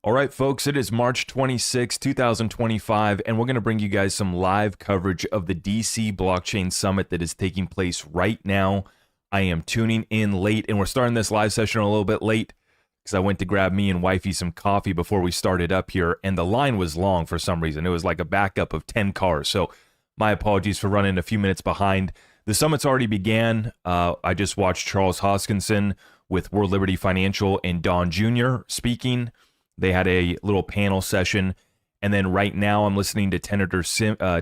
All right, folks, it is March 26, 2025, and we're going to bring you guys some live coverage of the DC Blockchain Summit that is taking place right now. I am tuning in late, and we're starting this live session a little bit late because I went to grab me and wifey some coffee before we started up here, and the line was long for some reason. It was like a backup of 10 cars, so my apologies for running a few minutes behind. The summit's already began. I just watched Charles Hoskinson with World Liberty Financial and Don Jr. speaking. They had a little panel session. And then right now I'm listening to Senator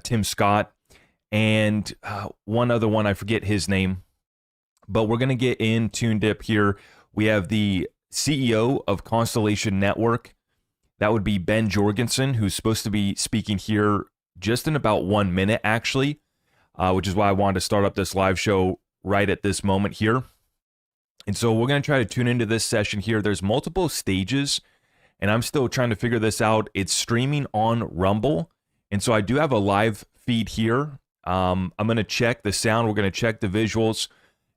Tim Scott and one other one, I forget his name. But we're going to get in tuned up here. We have the CEO of Constellation Network. That would be Ben Jorgensen, who's supposed to be speaking here just in about 1 minute, actually, which is why I wanted to start up this live show right at this moment here. And so we're going to try to tune into this session here. There's multiple stages, and I'm still trying to figure this out. It's streaming on Rumble, and so I do have a live feed here. I'm going to check the sound. We're going to check the visuals,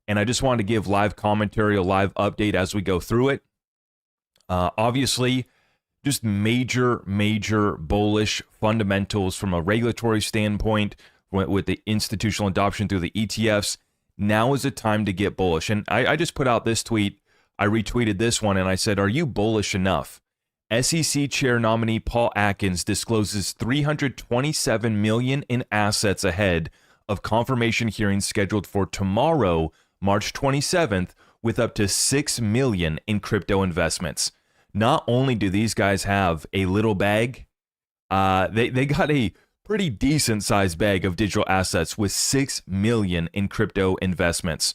and I just wanted to give live commentary, a live update as we go through it. Obviously, just major bullish fundamentals from a regulatory standpoint with the institutional adoption through the ETFs. Now is the time to get bullish. And I just put out this tweet. I retweeted this one, and I said, are you bullish enough? SEC Chair nominee Paul Atkins discloses $327 million in assets ahead of confirmation hearings scheduled for tomorrow, March 27th, with up to $6 million in crypto investments. Not only do these guys have a little bag, they got a pretty decent sized bag of digital assets with $6 million in crypto investments.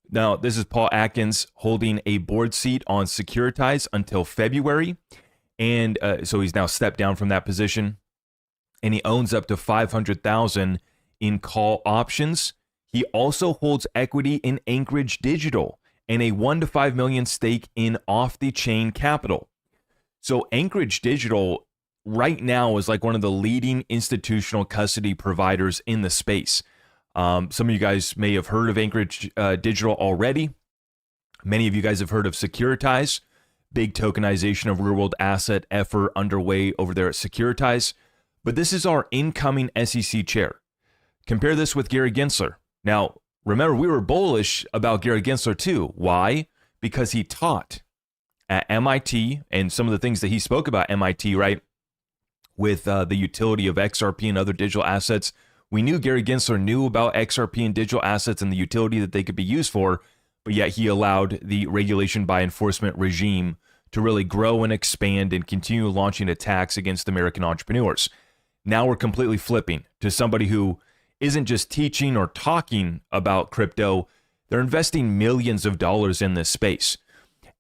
Now, this is Paul Atkins holding a board seat on Securitize until February. And so he's now stepped down from that position. And he owns up to $500,000 in call options. He also holds equity in Anchorage Digital and a $1 to $5 million stake in off-the-chain capital. So Anchorage Digital right now is like one of the leading institutional custody providers in the space. Some of you guys may have heard of Anchorage Digital already. Many of you guys have heard of Securitize, big tokenization of real-world asset effort underway over there at Securitize. But this is our incoming SEC chair. Compare this with Gary Gensler. Now, remember, we were bullish about Gary Gensler too. Why? Because he taught at MIT, and some of the things that he spoke about MIT, right, with the utility of XRP and other digital assets. We knew Gary Gensler knew about XRP and digital assets and the utility that they could be used for, but yet he allowed the regulation by enforcement regime to really grow and expand and continue launching attacks against American entrepreneurs. Now we're completely flipping to somebody who isn't just teaching or talking about crypto, they're investing millions of dollars in this space.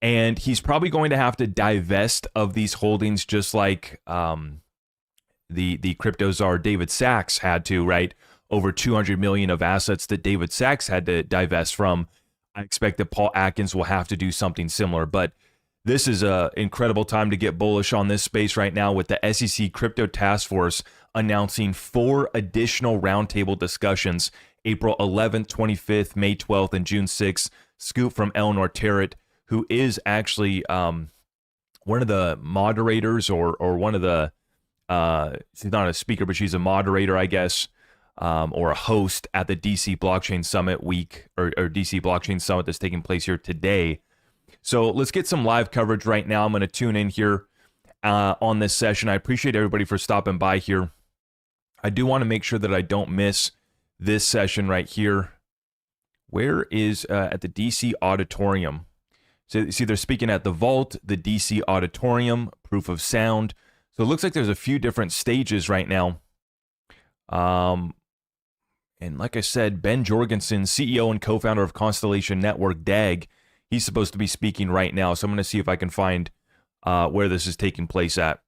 And he's probably going to have to divest of these holdings just like the crypto czar David Sachs had to, right? Over 200 million of assets that David Sachs had to divest from. I expect that Paul Atkins will have to do something similar, but this is an incredible time to get bullish on this space right now with the SEC Crypto Task Force announcing 4 additional roundtable discussions, April 11th, 25th, May 12th, and June 6th. Scoop from Eleanor Terrett, who is actually one of the moderators or one of the she's not a speaker, but she's a moderator, I guess, or a host at the DC Blockchain Summit week or DC Blockchain Summit that's taking place here today. So let's get some live coverage right now. I'm going to tune in here on this session. I appreciate everybody for stopping by here. I do want to make sure that I don't miss this session right here. Where is at the DC Auditorium? So see, they're speaking at the Vault, the DC Auditorium, Proof of Sound. So it looks like there's a few different stages right now. And like I said, Ben Jorgensen, CEO and co-founder of Constellation Network, DAG, he's supposed to be speaking right now. So I'm going to see if I can find where this is taking place at.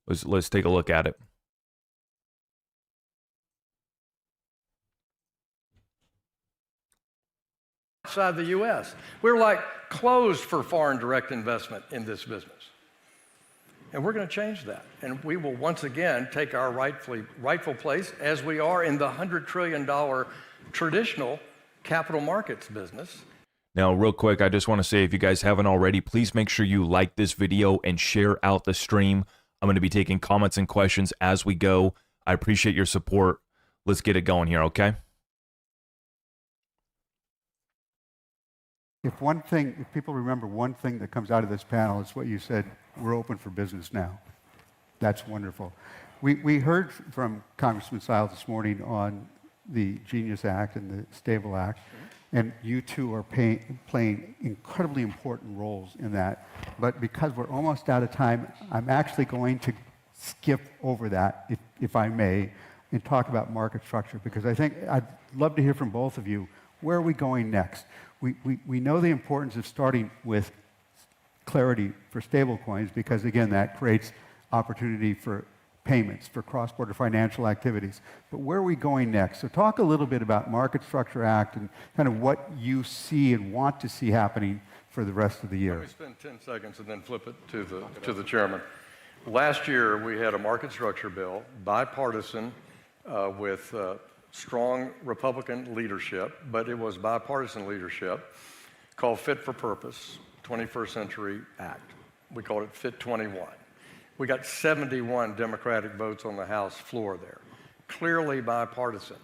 Let's take a look at it. Outside the U.S. We're like closed for foreign direct investment in this business. And we're going to change that. And we will once again take our rightful place as we are in the $100 trillion traditional capital markets business. Now, real quick, I just want to say, if you guys haven't already, please make sure you like this video and share out the stream. I'm going to be taking comments and questions as we go. I appreciate your support. Let's get it going here, okay? If people remember one thing that comes out of this panel, it's what you said, we're open for business now. That's wonderful. We heard from Congressman Sile this morning on the Genius Act and the Stable Act, and you two are playing incredibly important roles in that. But because we're almost out of time, I'm actually going to skip over that, if I may, and talk about market structure, because I think I'd love to hear from both of you. Where are we going next? We know the importance of starting with clarity for stablecoins, because again, that creates opportunity for payments, for cross-border financial activities. But where are we going next? So talk a little bit about Market Structure Act and kind of what you see and want to see happening for the rest of the year. Let me spend 10 seconds and then flip it to the chairman. Last year, we had a market structure bill, bipartisan, with strong Republican leadership, but it was bipartisan leadership, called Fit for Purpose, 21st Century Act. We called it Fit 21. We got 71 Democratic votes on the House floor there. Clearly bipartisan.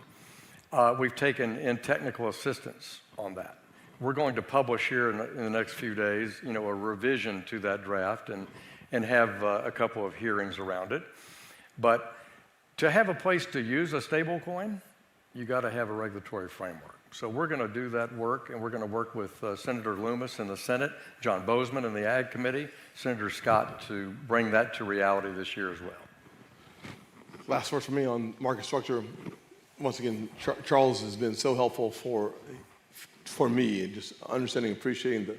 We've taken in technical assistance on that. We're going to publish here in the next few days, a revision to that draft and have a couple of hearings around it. But to have a place to use a stable coin, you got to have a regulatory framework. So we're going to do that work, and we're going to work with Senator Loomis in the Senate, John Bozeman in the Ag Committee, Senator Scott to bring that to reality this year as well. Last word for me on market structure. Once again, Charles has been so helpful for me in just understanding and appreciating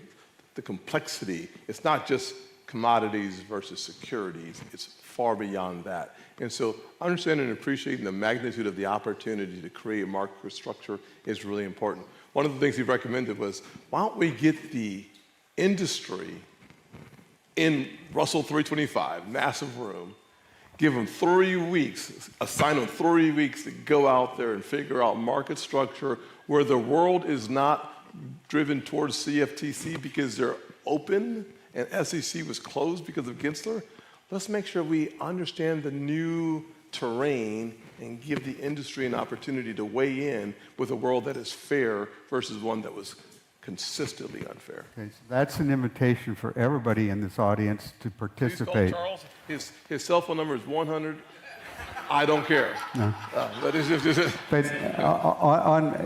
the complexity. It's not just commodities versus securities. It's far beyond that. And so understanding and appreciating the magnitude of the opportunity to create a market structure is really important. One of the things he recommended was, why don't we get the industry in Russell 325, massive room, give them 3 weeks, assign them 3 weeks to go out there and figure out market structure where the world is not driven towards CFTC because they're open and SEC was closed because of Gensler. Let's make sure we understand the new terrain and give the industry an opportunity to weigh in with a world that is fair versus one that was consistently unfair. Okay, so that's an invitation for everybody in this audience to participate. Please call Charles. His cell phone number is 100. I don't care. No. But it's just but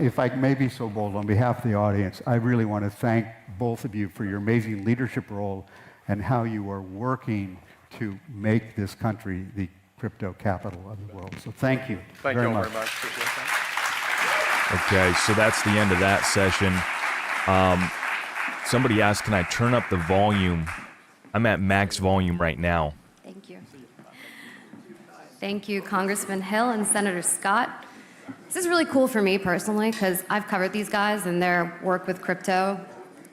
if I may be so bold, on behalf of the audience, I really want to thank both of you for your amazing leadership role and how you are working to make this country the crypto capital of the world. So thank you. Thank you all very much. Appreciate that. Okay, so that's the end of that session. Somebody asked, can I turn up the volume? I'm at max volume right now. Thank you. Thank you, Congressman Hill and Senator Scott. This is really cool for me personally because I've covered these guys and their work with crypto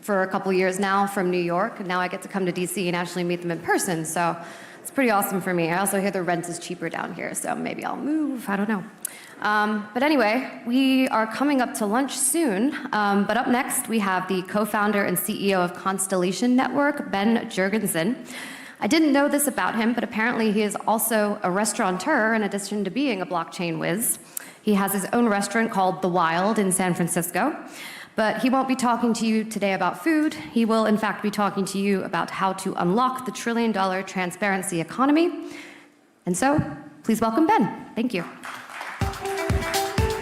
for a couple years now from New York, and now I get to come to DC and actually meet them in person, so it's pretty awesome for me. I also hear the rent is cheaper down here, so maybe I'll move, I don't know. But anyway, we are coming up to lunch soon, but up next we have the co-founder and CEO of Constellation Network, Ben Jurgensen. I didn't know this about him, but apparently he is also a restaurateur in addition to being a blockchain whiz. He has his own restaurant called The Wild in San Francisco. But he won't be talking to you today about food. He will, in fact, be talking to you about how to unlock the trillion-dollar transparency economy. And so, please welcome Ben. Thank you.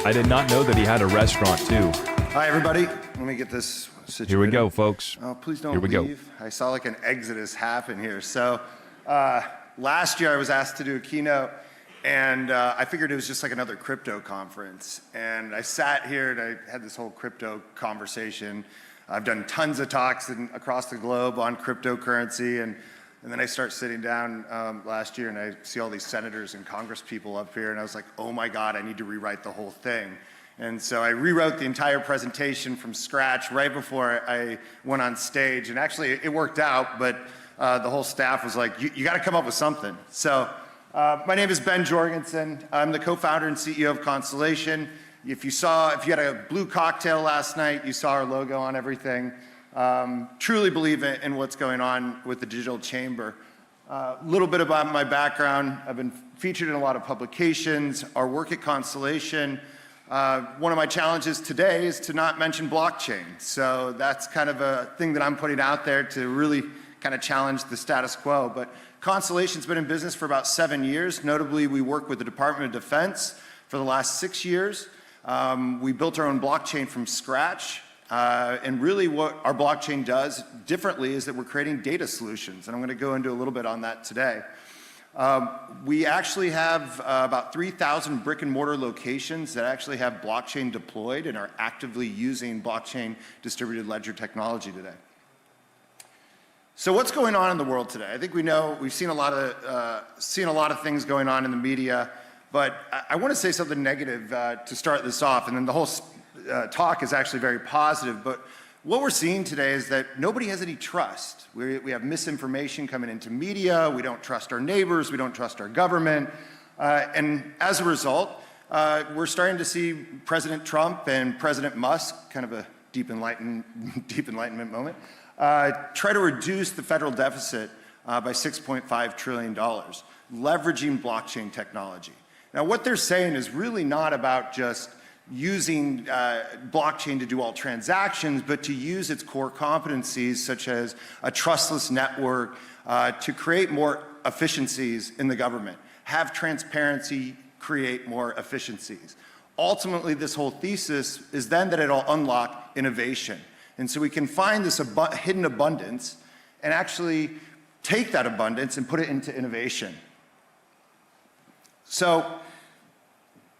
I did not know that he had a restaurant, too. Hi, everybody. Let me get this situated. Here we go, folks. Oh, please don't Here we leave. go. I saw like an exodus happen here. So last year I was asked to do a keynote, and I figured it was just like another crypto conference. And I sat here and I had this whole crypto conversation. I've done tons of talks across the globe on cryptocurrency. And then I start sitting down last year and I see all these senators and Congress people up here. And I was like, oh my God, I need to rewrite the whole thing. And so I rewrote the entire presentation from scratch right before I went on stage. And actually it worked out, but the whole staff was like, you got to come up with something. So my name is Ben Jorgensen. I'm the co-founder and CEO of Constellation. If you had a blue cocktail last night, you saw our logo on everything. Truly believe in what's going on with the digital chamber. A little bit about my background. I've been featured in a lot of publications. Our work at Constellation. One of my challenges today is to not mention blockchain. So that's kind of a thing that I'm putting out there to really kind of challenge the status quo. But Constellation's been in business for about 7 years. Notably, we work with the Department of Defense for the last 6 years. We built our own blockchain from scratch. And really what our blockchain does differently is that we're creating data solutions. And I'm going to go into a little bit on that today. We actually have about 3,000 brick and mortar locations that actually have blockchain deployed and are actively using blockchain distributed ledger technology today. So what's going on in the world today? I think we've seen a lot of things going on in the media, but I want to say something negative to start this off, and then the whole talk is actually very positive. But what we're seeing today is that nobody has any trust. We have misinformation coming into media. We don't trust our neighbors. We don't trust our government. And as a result, we're starting to see President Trump and President Musk, kind of a deep enlightenment moment, try to reduce the federal deficit by $6.5 trillion, leveraging blockchain technology. Now, what they're saying is really not about just using blockchain to do all transactions, but to use its core competencies, such as a trustless network, to create more efficiencies in the government, have transparency, create more efficiencies. Ultimately, this whole thesis is then that it'll unlock innovation. And so we can find this hidden abundance and actually take that abundance and put it into innovation. So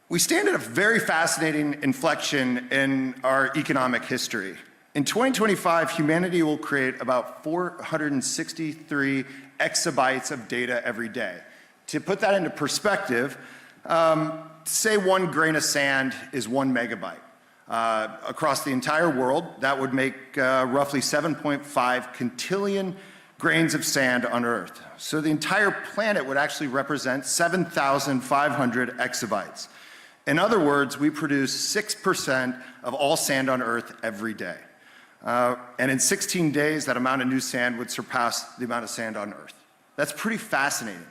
we stand at a very fascinating inflection in our economic history. In 2025, humanity will create about 463 exabytes of data every day. To put that into perspective, say 1 grain of sand is 1 megabyte. Across the entire world, that would make roughly 7.5 quintillion grains of sand on Earth. So the entire planet would actually represent 7,500 exabytes. In other words, we produce 6% of all sand on Earth every day. And in 16 days, that amount of new sand would surpass the amount of sand on Earth. That's pretty fascinating.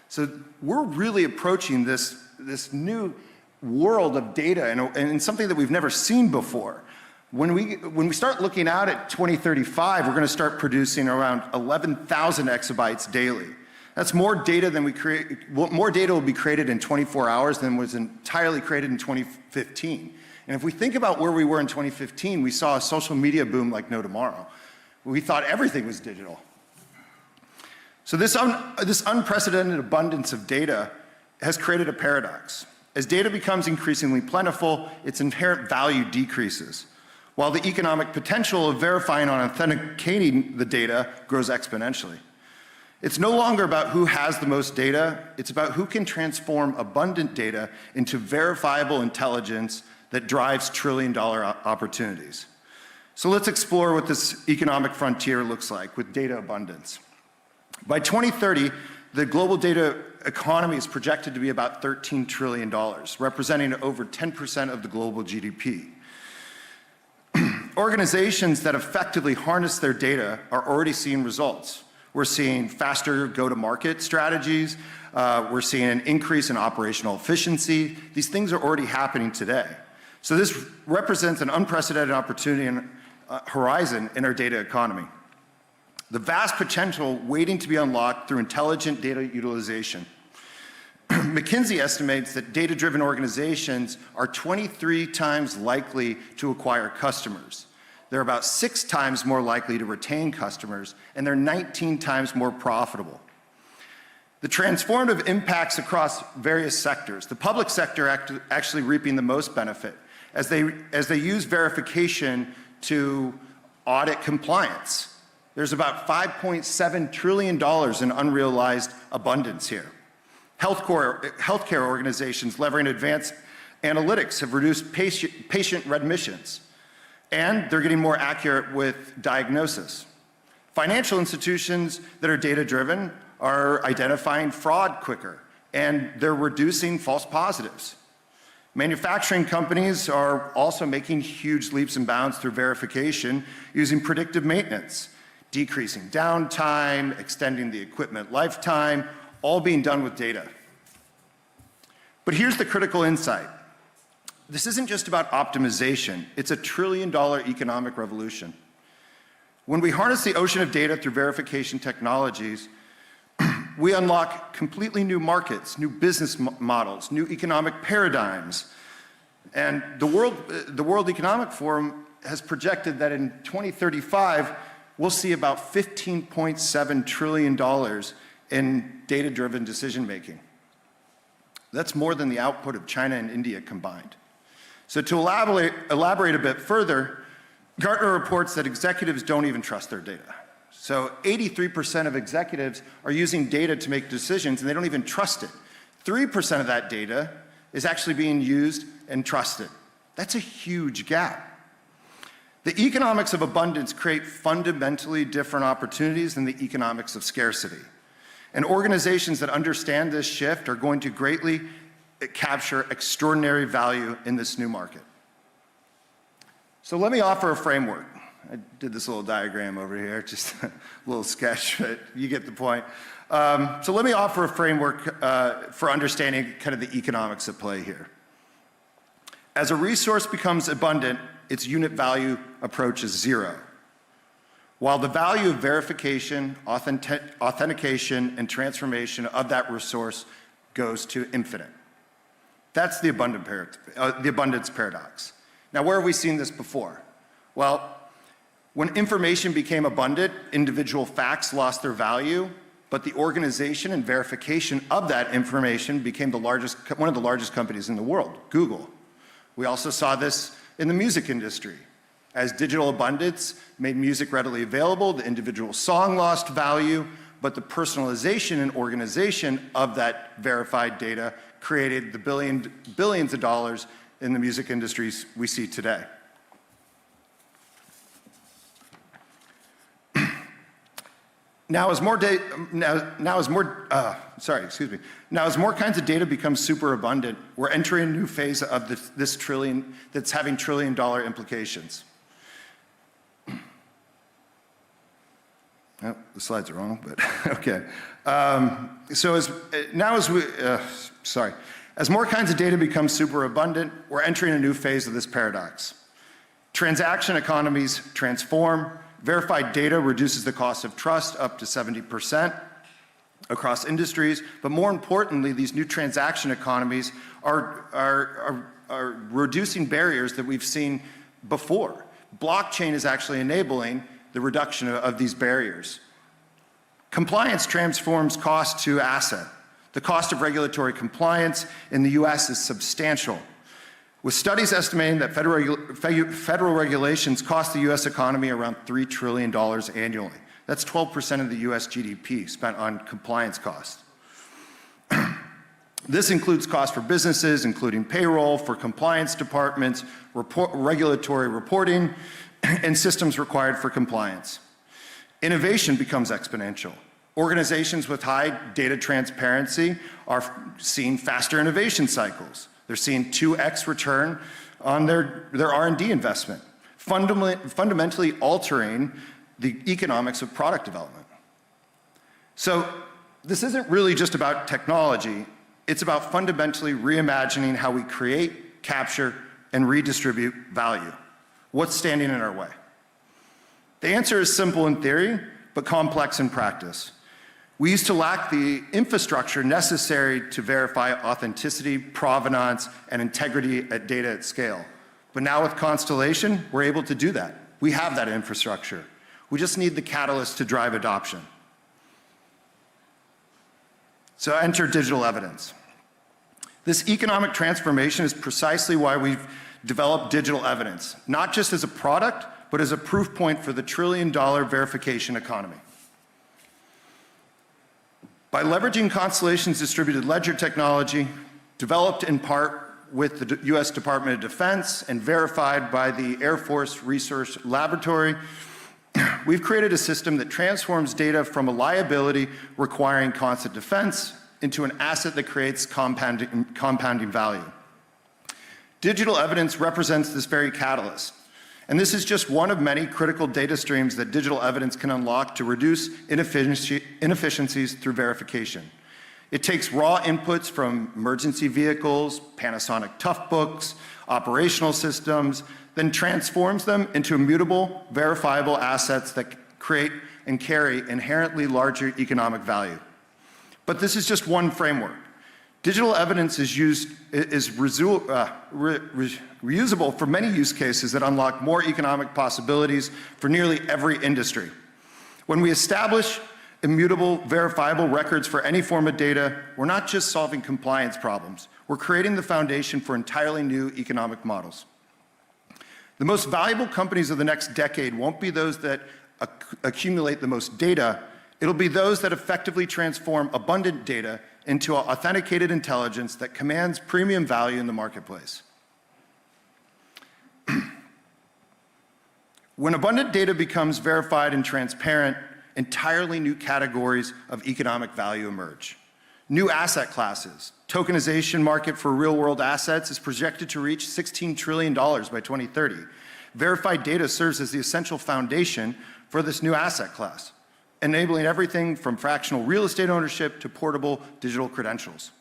So we're really approaching this new world of data and something that we've never seen before. When we start looking out at 2035, we're going to start producing around 11,000 exabytes daily. That's more data than we create. More data will be created in 24 hours than was entirely created in 2015. And if we think about where we were in 2015, we saw a social media boom like no tomorrow. We thought everything was digital. So this unprecedented abundance of data has created a paradox. As data becomes increasingly plentiful, its inherent value decreases, while the economic potential of verifying and authenticating the data grows exponentially. It's no longer about who has the most data, it's about who can transform abundant data into verifiable intelligence that drives trillion-dollar opportunities. So let's explore what this economic frontier looks like with data abundance. By 2030, the global data economy is projected to be about $13 trillion, representing over 10% of the global GDP. Organizations that effectively harness their data are already seeing results. We're seeing faster go-to-market strategies. We're seeing an increase in operational efficiency. These things are already happening today. So this represents an unprecedented opportunity and horizon in our data economy. The vast potential waiting to be unlocked through intelligent data utilization. McKinsey estimates that data-driven organizations are 23 times likely to acquire customers. They're about 6 times more likely to retain customers, and they're 19 times more profitable. The transformative impacts across various sectors. The public sector actually reaping the most benefit as they use verification to audit compliance. There's about $5.7 trillion in unrealized abundance here. Healthcare organizations leveraging advanced analytics have reduced patient readmissions, and they're getting more accurate with diagnosis. Financial institutions that are data-driven are identifying fraud quicker, and they're reducing false positives. Manufacturing companies are also making huge leaps and bounds through verification using predictive maintenance, decreasing downtime, extending the equipment lifetime, all being done with data. But here's the critical insight. This isn't just about optimization, it's a $1 trillion economic revolution. When we harness the ocean of data through verification technologies, we unlock completely new markets, new business models, new economic paradigms. And the World Economic Forum has projected that in 2035, we'll see about $15.7 trillion in data-driven decision-making. That's more than the output of China and India combined. So to elaborate a bit further, Gartner reports that executives don't even trust their data. So 83% of executives are using data to make decisions and they don't even trust it. 3% of that data is actually being used and trusted. That's a huge gap. The economics of abundance create fundamentally different opportunities than the economics of scarcity. And organizations that understand this shift are going to greatly capture extraordinary value in this new market. So let me offer a framework. I did this little diagram over here, just a little sketch, but you get the point. So let me offer a framework for understanding kind of the economics at play here. As a resource becomes abundant, its unit value approaches zero, while the value of verification, authentication, and transformation of that resource goes to infinite. That's the abundance paradox. Now, where have we seen this before? Well, when information became abundant, individual facts lost their value, but the organization and verification of that information became one of the largest companies in the world, Google. We also saw this in the music industry. As digital abundance made music readily available, the individual song lost value, but the personalization and organization of that verified data created the billions of dollars in the music industries we see today. Now as more kinds of data become super abundant, we're entering a new phase of this trillion that's having $1 trillion implications. Oh, the slides are wrong, but okay. As more kinds of data become super abundant, we're entering a new phase of this paradox. Transaction economies transform. Verified data reduces the cost of trust up to 70% across industries, but more importantly, these new transaction economies are reducing barriers that we've seen before. Blockchain is actually enabling the reduction of these barriers. Compliance transforms cost to asset. The cost of regulatory compliance in the US is substantial, with studies estimating that federal regulations cost the US economy around $3 trillion annually. That's 12% of the US GDP spent on compliance costs. This includes costs for businesses, including payroll, for compliance departments, regulatory reporting, and systems required for compliance. Innovation becomes exponential. Organizations with high data transparency are seeing faster innovation cycles. They're seeing 2x return on their R&D investment, fundamentally altering the economics of product development. So this isn't really just about technology, it's about fundamentally reimagining how we create, capture, and redistribute value. What's standing in our way? The answer is simple in theory, but complex in practice. We used to lack the infrastructure necessary to verify authenticity, provenance, and integrity at data at scale. But now with Constellation, we're able to do that. We have that infrastructure. We just need the catalyst to drive adoption. So enter digital evidence. This economic transformation is precisely why we've developed digital evidence, not just as a product, but as a proof point for the $1 trillion verification economy. By leveraging Constellation's distributed ledger technology, developed in part with the US Department of Defense and verified by the Air Force Research Laboratory, we've created a system that transforms data from a liability requiring constant defense into an asset that creates compounding value. Digital evidence represents this very catalyst. And this is just one of many critical data streams that digital evidence can unlock to reduce inefficiencies through verification. It takes raw inputs from emergency vehicles, Panasonic Toughbooks, operational systems, then transforms them into immutable, verifiable assets that create and carry inherently larger economic value. But this is just one framework. Digital evidence is reusable for many use cases that unlock more economic possibilities for nearly every industry. When we establish immutable, verifiable records for any form of data, we're not just solving compliance problems, we're creating the foundation for entirely new economic models. The most valuable companies of the next decade won't be those that accumulate the most data, it'll be those that effectively transform abundant data into authenticated intelligence that commands premium value in the marketplace. When abundant data becomes verified and transparent, entirely new categories of economic value emerge. New asset classes. Tokenization market for real-world assets is projected to reach $16 trillion by 2030. Verified data serves as the essential foundation for this new asset class, enabling everything from fractional real estate ownership to portable digital credentials.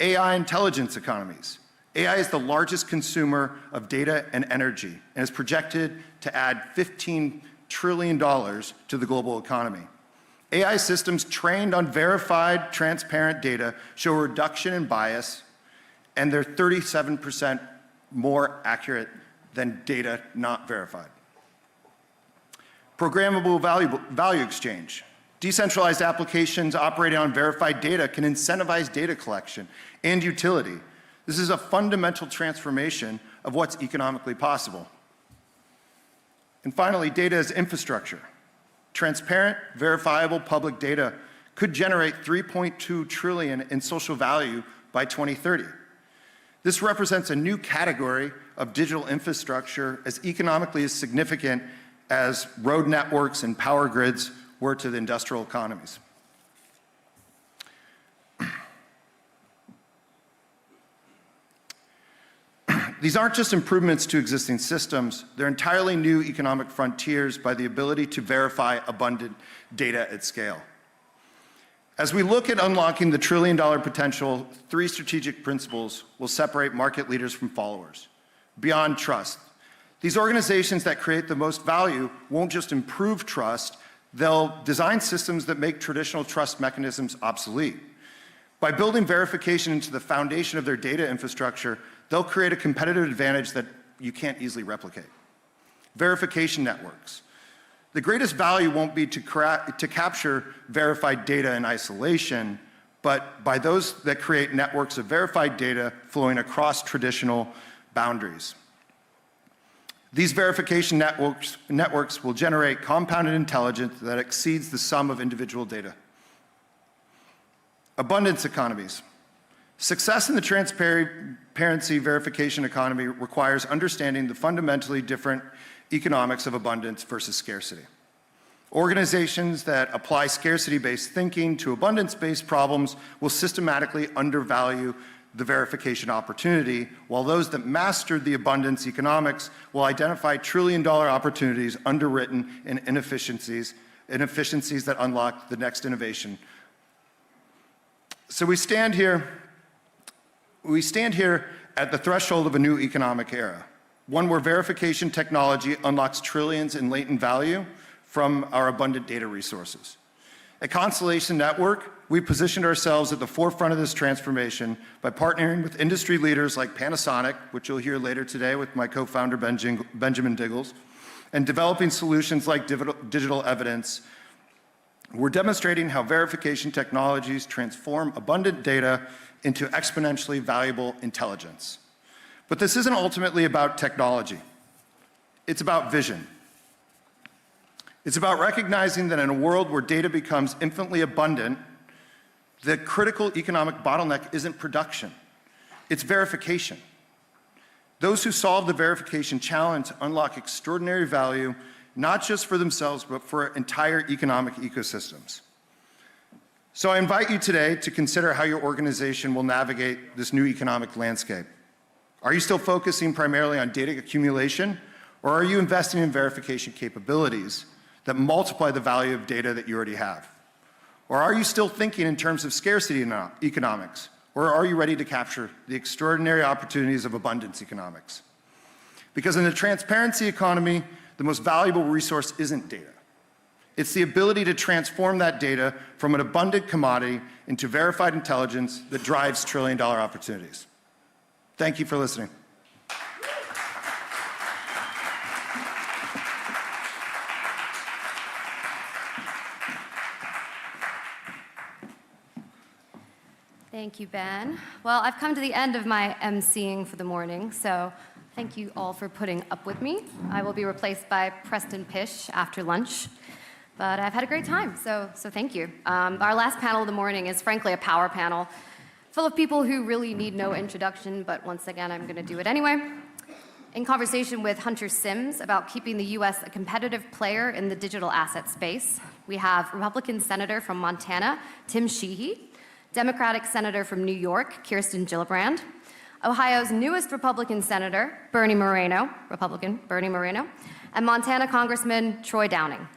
AI intelligence economies. AI is the largest consumer of data and energy and is projected to add $15 trillion to the global economy. AI systems trained on verified, transparent data show a reduction in bias, and they're 37% more accurate than data not verified. Programmable value exchange. Decentralized applications operating on verified data can incentivize data collection and utility. This is a fundamental transformation of what's economically possible. And finally, data as infrastructure. Transparent, verifiable public data could generate $3.2 trillion in social value by 2030. This represents a new category of digital infrastructure as economically as significant as road networks and power grids were to the industrial economies. These aren't just improvements to existing systems, they're entirely new economic frontiers by the ability to verify abundant data at scale. As we look at unlocking the trillion-dollar potential, 3 strategic principles will separate market leaders from followers. Beyond trust. These organizations that create the most value won't just improve trust, they'll design systems that make traditional trust mechanisms obsolete. By building verification into the foundation of their data infrastructure, they'll create a competitive advantage that you can't easily replicate. Verification networks. The greatest value won't be to capture verified data in isolation, but by those that create networks of verified data flowing across traditional boundaries. These verification networks will generate compounded intelligence that exceeds the sum of individual data. Abundance economies. Success in the transparency verification economy requires understanding the fundamentally different economics of abundance versus scarcity. Organizations that apply scarcity-based thinking to abundance-based problems will systematically undervalue the verification opportunity, while those that mastered the abundance economics will identify trillion-dollar opportunities underwritten in inefficiencies that unlock the next innovation. So we stand here at the threshold of a new economic era, one where verification technology unlocks trillions in latent value from our abundant data resources. At Constellation Network, we positioned ourselves at the forefront of this transformation by partnering with industry leaders like Panasonic, which you'll hear later today with my co-founder Benjamin Diggles, and developing solutions like digital evidence. We're demonstrating how verification technologies transform abundant data into exponentially valuable intelligence. But this isn't ultimately about technology. It's about vision. It's about recognizing that in a world where data becomes infinitely abundant, the critical economic bottleneck isn't production, it's verification. Those who solve the verification challenge unlock extraordinary value, not just for themselves, but for entire economic ecosystems. So I invite you today to consider how your organization will navigate this new economic landscape. Are you still focusing primarily on data accumulation, or are you investing in verification capabilities that multiply the value of data that you already have? Or are you still thinking in terms of scarcity economics? Or are you ready to capture the extraordinary opportunities of abundance economics? Because in the transparency economy, the most valuable resource isn't data. It's the ability to transform that data from an abundant commodity into verified intelligence that drives trillion-dollar opportunities. Thank you for listening. Thank you, Ben. Well, I've come to the end of my emceeing for the morning, so thank you all for putting up with me. I will be replaced by Preston Pish after lunch, but I've had a great time, so thank you. Our last panel of the morning is frankly a power panel full of people who really need no introduction, but once again, I'm going to do it anyway. In conversation with Hunter Sims about keeping the U.S. a competitive player in the digital asset space, we have Republican Senator from Montana, Tim Sheehy, Democratic Senator from New York, Kirsten Gillibrand, Ohio's newest Republican Senator, Bernie Moreno, Republican Bernie Moreno, and Montana Congressman Troy Downing.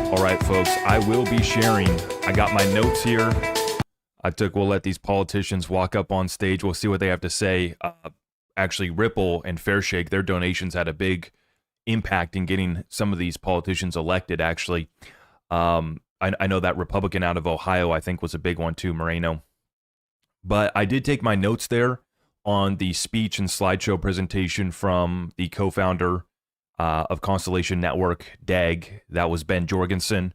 All right, folks, I will be sharing. I got my notes here. We'll let these politicians walk up on stage. We'll see what they have to say. Actually, Ripple and Fairshake, their donations had a big impact in getting some of these politicians elected, actually. I know that Republican out of Ohio, I think, was a big one too, Moreno. But I did take my notes there on the speech and slideshow presentation from the co-founder of Constellation Network, DAG. That was Ben Jorgensen.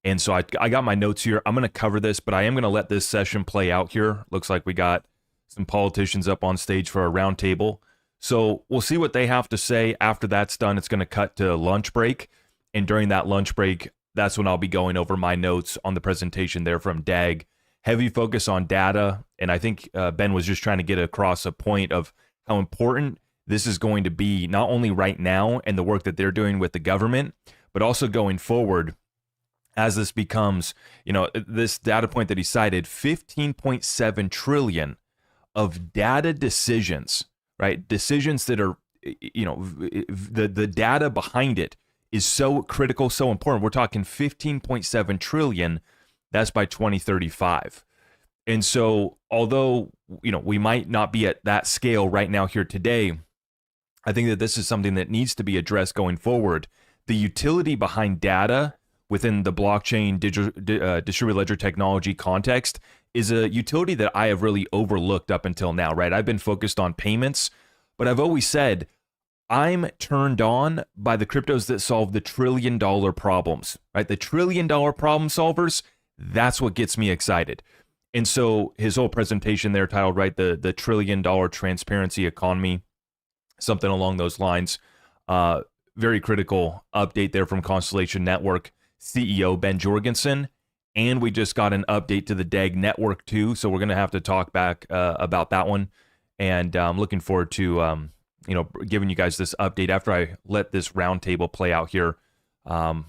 And so I got my notes here. I'm going to cover this, but I am going to let this session play out here. Looks like we got some politicians up on stage for a roundtable. So we'll see what they have to say. After that's done, it's going to cut to lunch break. And during that lunch break, that's when I'll be going over my notes on the presentation there from DAG. Heavy focus on data. And I think Ben was just trying to get across a point of how important this is going to be, not only right now and the work that they're doing with the government, but also going forward as this becomes, this data point that he cited, 15.7 trillion of data decisions, right? Decisions that are, the data behind it is so critical, so important. We're talking 15.7 trillion. That's by 2035. And so, although, we might not be at that scale right now here today, I think that this is something that needs to be addressed going forward. The utility behind data within the blockchain distributed ledger technology context is a utility that I have really overlooked up until now, right? I've been focused on payments, but I've always said I'm turned on by the cryptos that solve the $1 trillion problems, right? The $1 trillion problem solvers, that's what gets me excited. And so his whole presentation there titled, right, the $1 trillion transparency economy, something along those lines. Very critical update there from Constellation Network CEO Ben Jorgensen. And we just got an update to the DAG network too. So we're going to have to talk back about that one. And I'm looking forward to, giving you guys this update after I let this roundtable play out here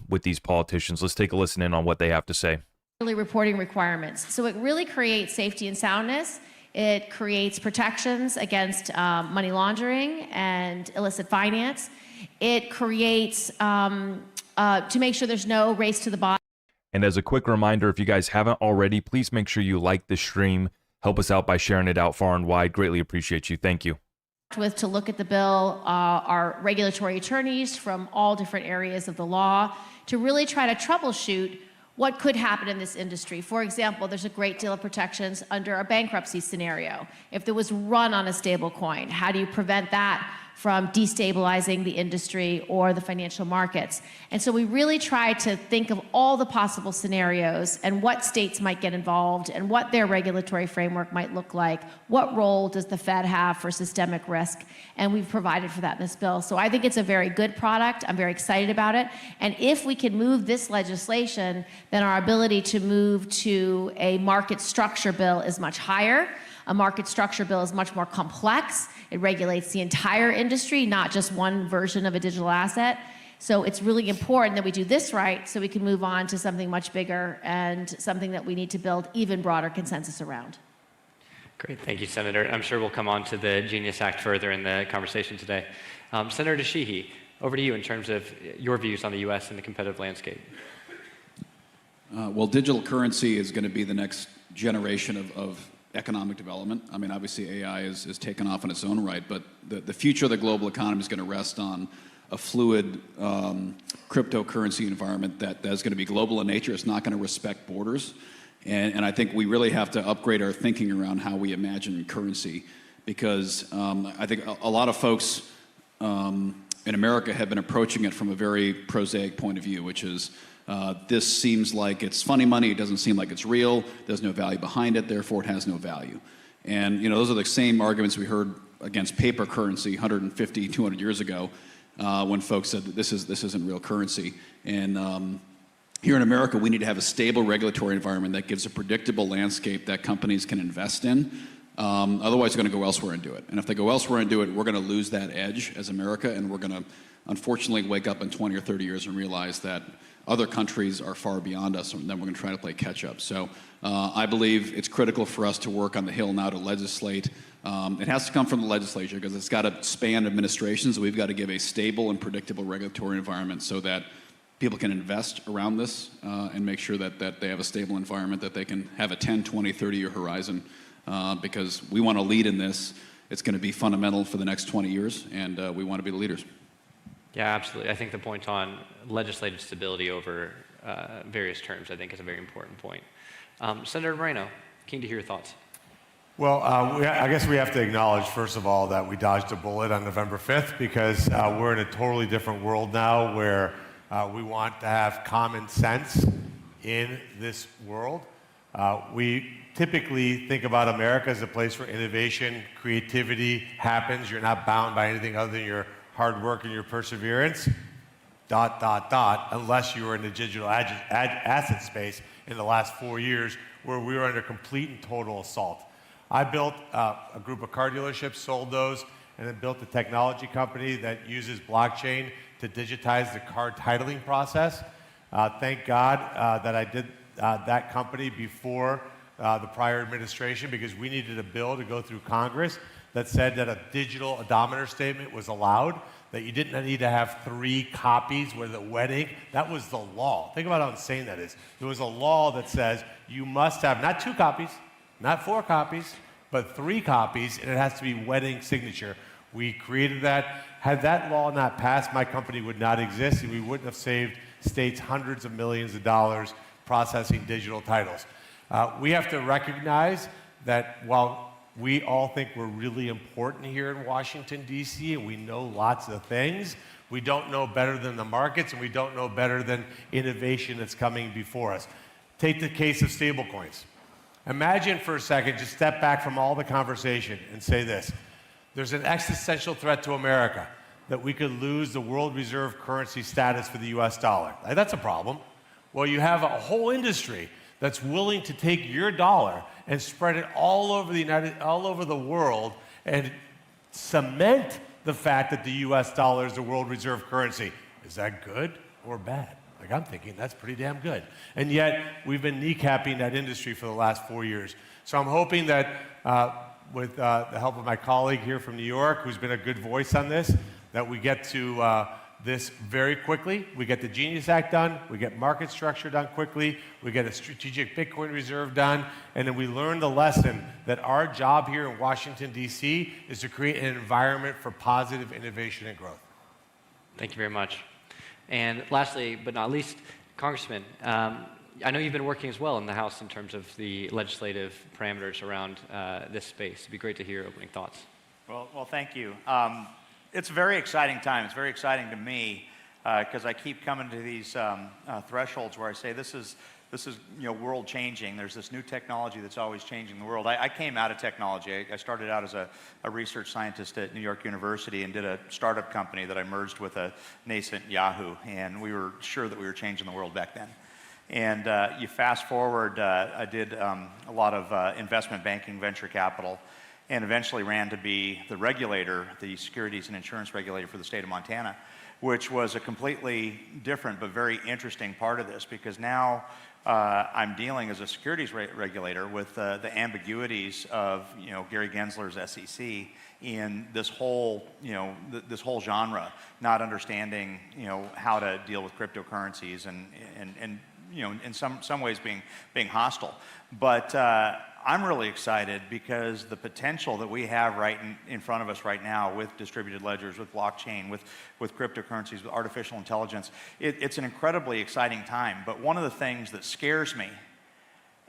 with these politicians. Let's take a listen in on what they have to say. Reporting requirements. So it really creates safety and soundness. It creates protections against money laundering and illicit finance. It creates to make sure there's no race to the bottom. And as a quick reminder, if you guys haven't already, please make sure you like the stream. Help us out by sharing it out far and wide. Greatly appreciate you. Thank you. To look at the bill are regulatory attorneys from all different areas of the law to really try to troubleshoot what could happen in this industry. For example, there's a great deal of protections under a bankruptcy scenario. If there was run on a stablecoin, how do you prevent that from destabilizing the industry or the financial markets? And so we really try to think of all the possible scenarios and what states might get involved and what their regulatory framework might look like. What role does the Fed have for systemic risk? And we've provided for that in this bill. So I think it's a very good product. I'm very excited about it. And if we can move this legislation, then our ability to move to a market structure bill is much higher. A market structure bill is much more complex. It regulates the entire industry, not just one version of a digital asset. So it's really important that we do this right so we can move on to something much bigger and something that we need to build even broader consensus around. Great, thank you, Senator. I'm sure we'll come on to the Genius Act further in the conversation today. Senator Sheehy, over to you in terms of your views on the U.S. and the competitive landscape. Well, digital currency is going to be the next generation of economic development. I mean, obviously AI is taken off in its own right, but the future of the global economy is going to rest on a fluid cryptocurrency environment that is going to be global in nature. It's not going to respect borders. And I think we really have to upgrade our thinking around how we imagine currency, because I think a lot of folks in America have been approaching it from a very prosaic point of view, which is this seems like it's funny money, it doesn't seem like it's real, there's no value behind it, therefore it has no value. And those are the same arguments we heard against paper currency 150, 200 years ago when folks said that this isn't real currency. And here in America, we need to have a stable regulatory environment that gives a predictable landscape that companies can invest in. Otherwise, they're going to go elsewhere and do it. And if they go elsewhere and do it, we're going to lose that edge as America, and we're going to, unfortunately, wake up in 20 or 30 years and realize that other countries are far beyond us, and then we're going to try to play catch up. So I believe it's critical for us to work on the Hill now to legislate. It has to come from the legislature because it's got to span administrations. We've got to give a stable and predictable regulatory environment so that people can invest around this and make sure that they have a stable environment, that they can have a 10, 20, 30-year horizon because we want to lead in this. It's going to be fundamental for the next 20 years, and we want to be the leaders. Yeah, absolutely. I think the point on legislative stability over various terms, I think, is a very important point. Senator Moreno, keen to hear your thoughts. Well, I guess we have to acknowledge, first of all, that we dodged a bullet on November 5th because we're in a totally different world now where we want to have common sense in this world. We typically think about America as a place where innovation, creativity happens. You're not bound by anything other than your hard work and your perseverance, ... unless you were in the digital asset space in the last 4 years where we were under complete and total assault. I built a group of car dealerships, sold those, and then built a technology company that uses blockchain to digitize the car titling process. Thank God that I did that company before the prior administration because we needed a bill to go through Congress that said that a digital odometer statement was allowed, that you didn't need to have 3 copies with a wet ink. That was the law. Think about how insane that is. There was a law that says you must have not 2 copies, not 4 copies, but 3 copies, and it has to be wet ink signature. We created that. Had that law not passed, my company would not exist, and we wouldn't have saved states hundreds of millions of dollars processing digital titles. We have to recognize that while we all think we're really important here in Washington, D.C., and we know lots of things, we don't know better than the markets, and we don't know better than innovation that's coming before us. Take the case of stablecoins. Imagine for a second, just step back from all the conversation and say this. There's an existential threat to America that we could lose the world reserve currency status for the US dollar. That's a problem. Well, you have a whole industry that's willing to take your dollar and spread it all over the world and cement the fact that the US dollar is the world reserve currency. Is that good or bad? Like, I'm thinking that's pretty damn good. And yet, we've been kneecapping that industry for the last 4 years. So I'm hoping that with the help of my colleague here from New York, who's been a good voice on this, that we get to this very quickly. We get the Genius Act done, we get market structure done quickly, we get a strategic Bitcoin reserve done, and then we learn the lesson that our job here in Washington, D.C. is to create an environment for positive innovation and growth. Thank you very much. And lastly, but not least, Congressman, I know you've been working as well in the House in terms of the legislative parameters around this space. It'd be great to hear your opening thoughts. Well, thank you. It's a very exciting time. It's very exciting to me because I keep coming to these thresholds where I say this is world changing. There's this new technology that's always changing the world. I came out of technology. I started out as a research scientist at New York University and did a startup company that I merged with a nascent Yahoo, and we were sure that we were changing the world back then. And you fast forward, I did a lot of investment banking, venture capital, and eventually ran to be the regulator, the securities and insurance regulator for the state of Montana, which was a completely different but very interesting part of this, because now I'm dealing as a securities regulator with the ambiguities of Gary Gensler's SEC in this whole this whole genre, not understanding how to deal with cryptocurrencies and in some ways being hostile. But I'm really excited because the potential that we have right in front of us right now with distributed ledgers, with blockchain, with cryptocurrencies, with artificial intelligence, it's an incredibly exciting time. But one of the things that scares me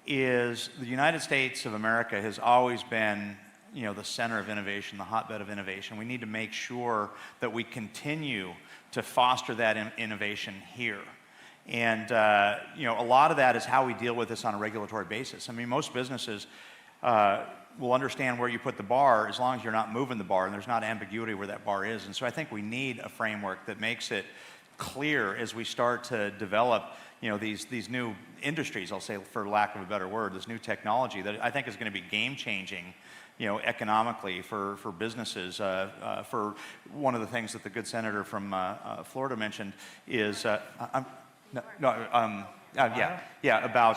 is the United States of America has always been the center of innovation, the hotbed of innovation. We need to make sure that we continue to foster that innovation here. And a lot of that is how we deal with this on a regulatory basis. I mean, most businesses will understand where you put the bar as long as you're not moving the bar and there's not ambiguity where that bar is. And so I think we need a framework that makes it clear as we start to develop these new industries, I'll say for lack of a better word, this new technology that I think is going to be game-changing economically for businesses. For one of the things that the good senator from Florida mentioned is about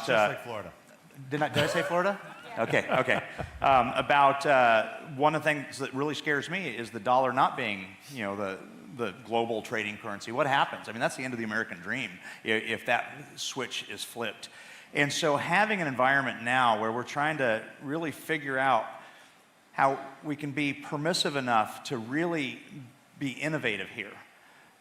Just like Florida. Did I say Florida? Okay. About one of the things that really scares me is the dollar not being the global trading currency. What happens? I mean, that's the end of the American dream if that switch is flipped. And so having an environment now where we're trying to really figure out how we can be permissive enough to really be innovative here.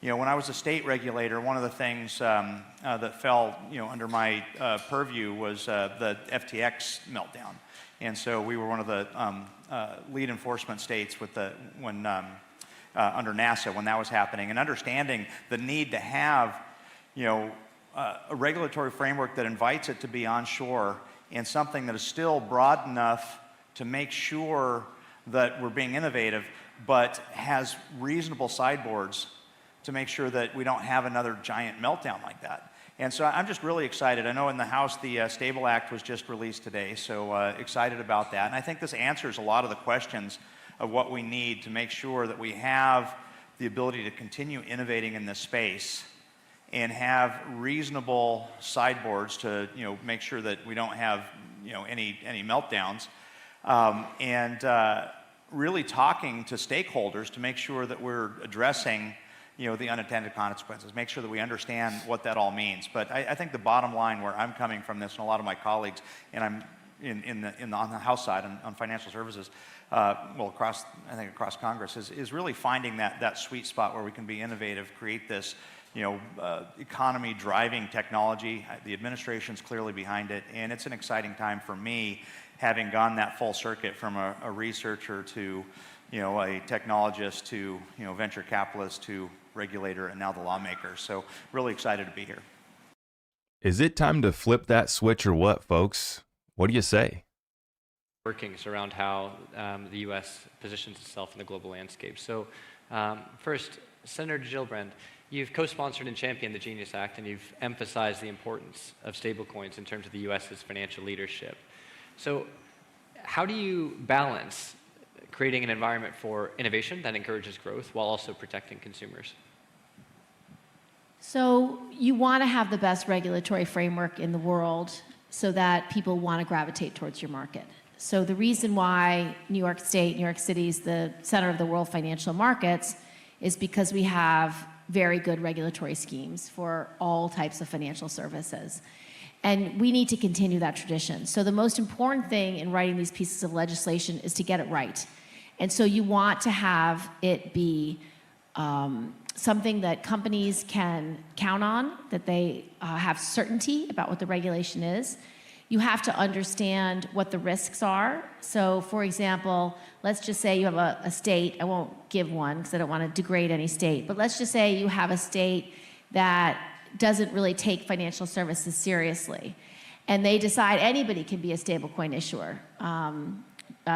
When I was a state regulator, one of the things that fell under my purview was the FTX meltdown. And so we were one of the lead enforcement states with under NASA when that was happening, and understanding the need to have a regulatory framework that invites it to be onshore and something that is still broad enough to make sure that we're being innovative, but has reasonable sideboards to make sure that we don't have another giant meltdown like that. And so I'm just really excited. I know in the House the Stable Act was just released today, so excited about that. And I think this answers a lot of the questions of what we need to make sure that we have the ability to continue innovating in this space and have reasonable sideboards to make sure that we don't have any meltdowns, and really talking to stakeholders to make sure that we're addressing the unintended consequences, make sure that we understand what that all means. But I think the bottom line where I'm coming from this, and a lot of my colleagues, and I'm on the House side on financial services, across Congress, is really finding that sweet spot where we can be innovative, create this economy driving technology. The administration's clearly behind it, and it's an exciting time for me, having gone that full circuit from a researcher to a technologist to venture capitalist to regulator and now the lawmaker. So really excited to be here. Is it time to flip that switch or what, folks? What do you say? Workings around how the U.S. positions itself in the global landscape. So first, Senator Gillibrand, you've co-sponsored and championed the Genius Act, and you've emphasized the importance of stablecoins in terms of the U.S.'s financial leadership. So how do you balance creating an environment for innovation that encourages growth while also protecting consumers? So you want to have the best regulatory framework in the world so that people want to gravitate towards your market. So the reason why New York State, New York City is the center of the world financial markets is because we have very good regulatory schemes for all types of financial services. And we need to continue that tradition. So the most important thing in writing these pieces of legislation is to get it right. And so you want to have it be something that companies can count on, that they have certainty about what the regulation is. You have to understand what the risks are. So for example, let's just say you have a state, I won't give one because I don't want to degrade any state, but let's just say you have a state that doesn't really take financial services seriously. And they decide anybody can be a stablecoin issuer.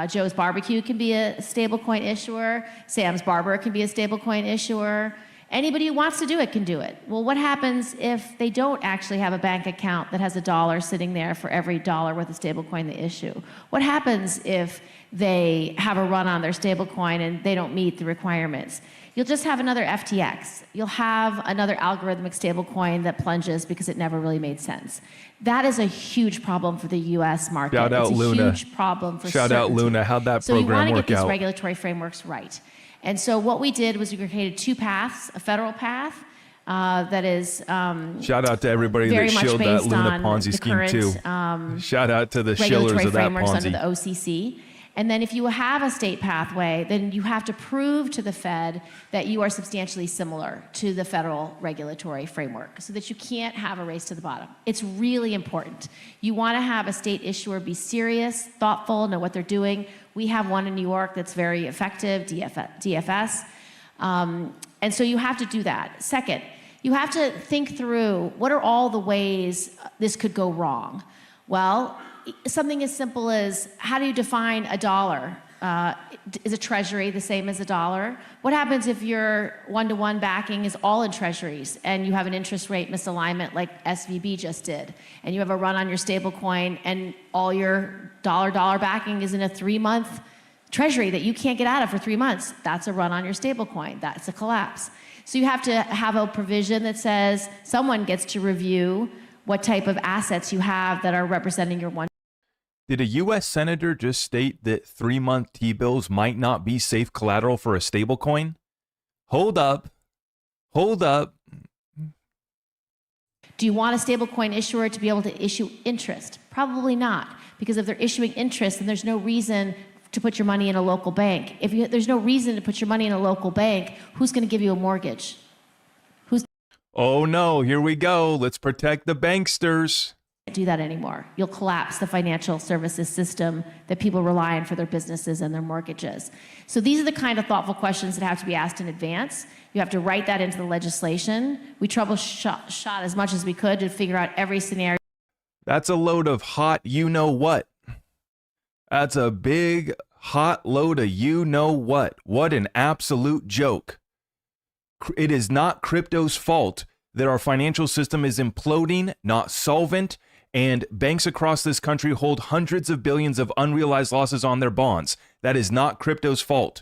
Joe's Barbecue can be a stablecoin issuer. Sam's Barber can be a stablecoin issuer. Anybody who wants to do it can do it. Well, what happens if they don't actually have a bank account that has $1 sitting there for every $1 worth of stablecoin they issue? What happens if they have a run on their stablecoin and they don't meet the requirements? You'll just have another FTX. You'll have another algorithmic stablecoin that plunges because it never really made sense. That is a huge problem for the U.S. market. Shout out Luna. It's a huge problem for Shout out Luna. How'd that so we program want to work get these out? regulatory frameworks right. And so what we did was we created 2 paths, a federal path that is Shout out to everybody very that much shilled that based Luna on Ponzi the scheme current, too. Shout out to the shillers regulatory of that frameworks under Ponzi. the OCC. And then if you have a state pathway, then you have to prove to the Fed that you are substantially similar to the federal regulatory framework so that you can't have a race to the bottom. It's really important. You want to have a state issuer be serious, thoughtful, know what they're doing. We have one in New York that's very effective, DFS. And so you have to do that. Second, you have to think through what are all the ways this could go wrong. Well, something as simple as how do you define a dollar? Is a treasury the same as a dollar? What happens if your one-to-one backing is all in treasuries and you have an interest rate misalignment like SVB just did, and you have a run on your stable coin and all your dollar backing is in a 3-month treasury that you can't get out of for 3 months? That's a run on your stable coin. That's a collapse. So you have to have a provision that says someone gets to review what type of assets you have that are representing your one. Did a U.S. senator just state that 3-month T-bills might not be safe collateral for a stablecoin? Hold up. Hold up. Do you want a stablecoin issuer to be able to issue interest? Probably not, because if they're issuing interest, then there's no reason to put your money in a local bank. If there's no reason to put your money in a local bank, who's going to give you a mortgage? Oh no, here we go. Let's protect the banksters. Do that anymore. You'll collapse the financial services system that people rely on for their businesses and their mortgages. So these are the kind of thoughtful questions that have to be asked in advance. You have to write that into the legislation. We troubleshot as much as we could to figure out every scenario. That's a load of hot you-know-what. That's a big, hot load of you-know-what. What an absolute joke. It is not crypto's fault that our financial system is imploding, not solvent, and banks across this country hold hundreds of billions of unrealized losses on their bonds. That is not crypto's fault.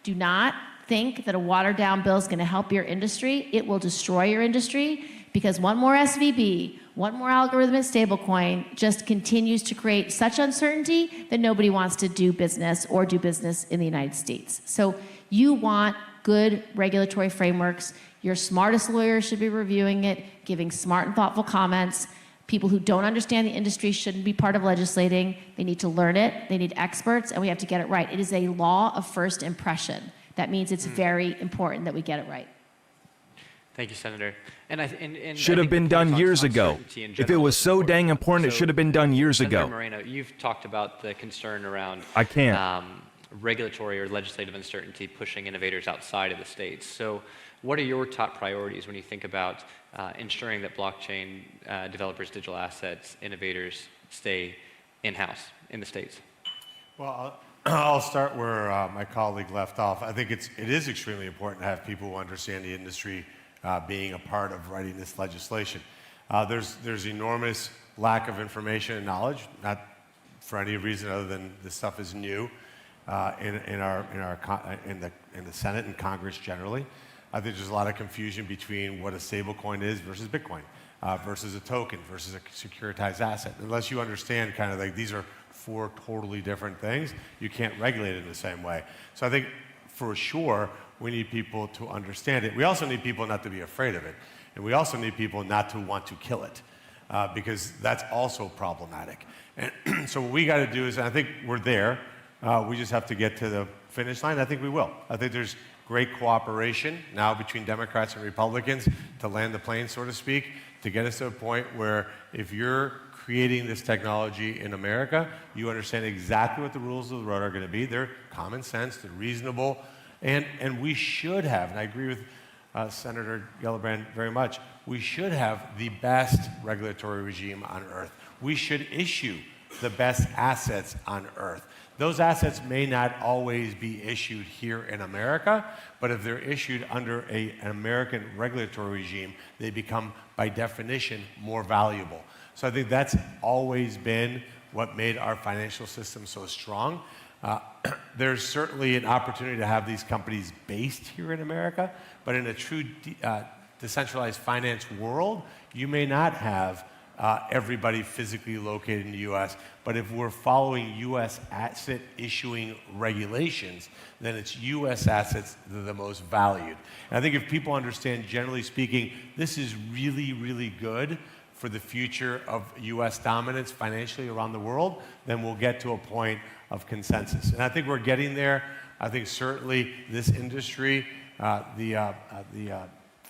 Do not think that a watered-down bill is going to help your industry. It will destroy your industry because one more SVB, one more algorithmic stablecoin just continues to create such uncertainty that nobody wants to do business or do business in the United States. So you want good regulatory frameworks. Your smartest lawyers should be reviewing it, giving smart and thoughtful comments. People who don't understand the industry shouldn't be part of legislating. They need to learn it. They need experts, and we have to get it right. It is a law of first impression. That means it's very important that we get it right. Thank you, Senator. And should have been done years ago. If it was so dang important, it should have been done years Senator ago. Moreno, you've talked about the concern around I can't. Regulatory or legislative uncertainty pushing innovators outside of the states. So what are your top priorities when you think about ensuring that blockchain developers, digital assets, innovators stay in-house in the states? Well, I'll start where my colleague left off. I think it is extremely important to have people who understand the industry being a part of writing this legislation. There's enormous lack of information and knowledge, not for any reason other than this stuff is new in the Senate and Congress generally. I think there's a lot of confusion between what a stablecoin is versus Bitcoin, versus a token, versus a securitized asset. Unless you understand kind of like these are 4 totally different things, you can't regulate it in the same way. So I think for sure, we need people to understand it. We also need people not to be afraid of it. And we also need people not to want to kill it, because that's also problematic. And so what we got to do is, and I think we're there, we just have to get to the finish line. I think we will. I think there's great cooperation now between Democrats and Republicans to land the plane, so to speak, to get us to a point where if you're creating this technology in America, you understand exactly what the rules of the road are going to be. They're common sense, they're reasonable, and we should have, and I agree with Senator Gillibrand very much, we should have the best regulatory regime on earth. We should issue the best assets on earth. Those assets may not always be issued here in America, but if they're issued under an American regulatory regime, they become, by definition, more valuable. So I think that's always been what made our financial system so strong. There's certainly an opportunity to have these companies based here in America, but in a true decentralized finance world, you may not have everybody physically located in the U.S. But if we're following U.S. asset issuing regulations, then it's U.S. assets that are the most valued. And I think if people understand, generally speaking, this is really, really good for the future of U.S. dominance financially around the world, then we'll get to a point of consensus. And I think we're getting there. I think certainly this industry, the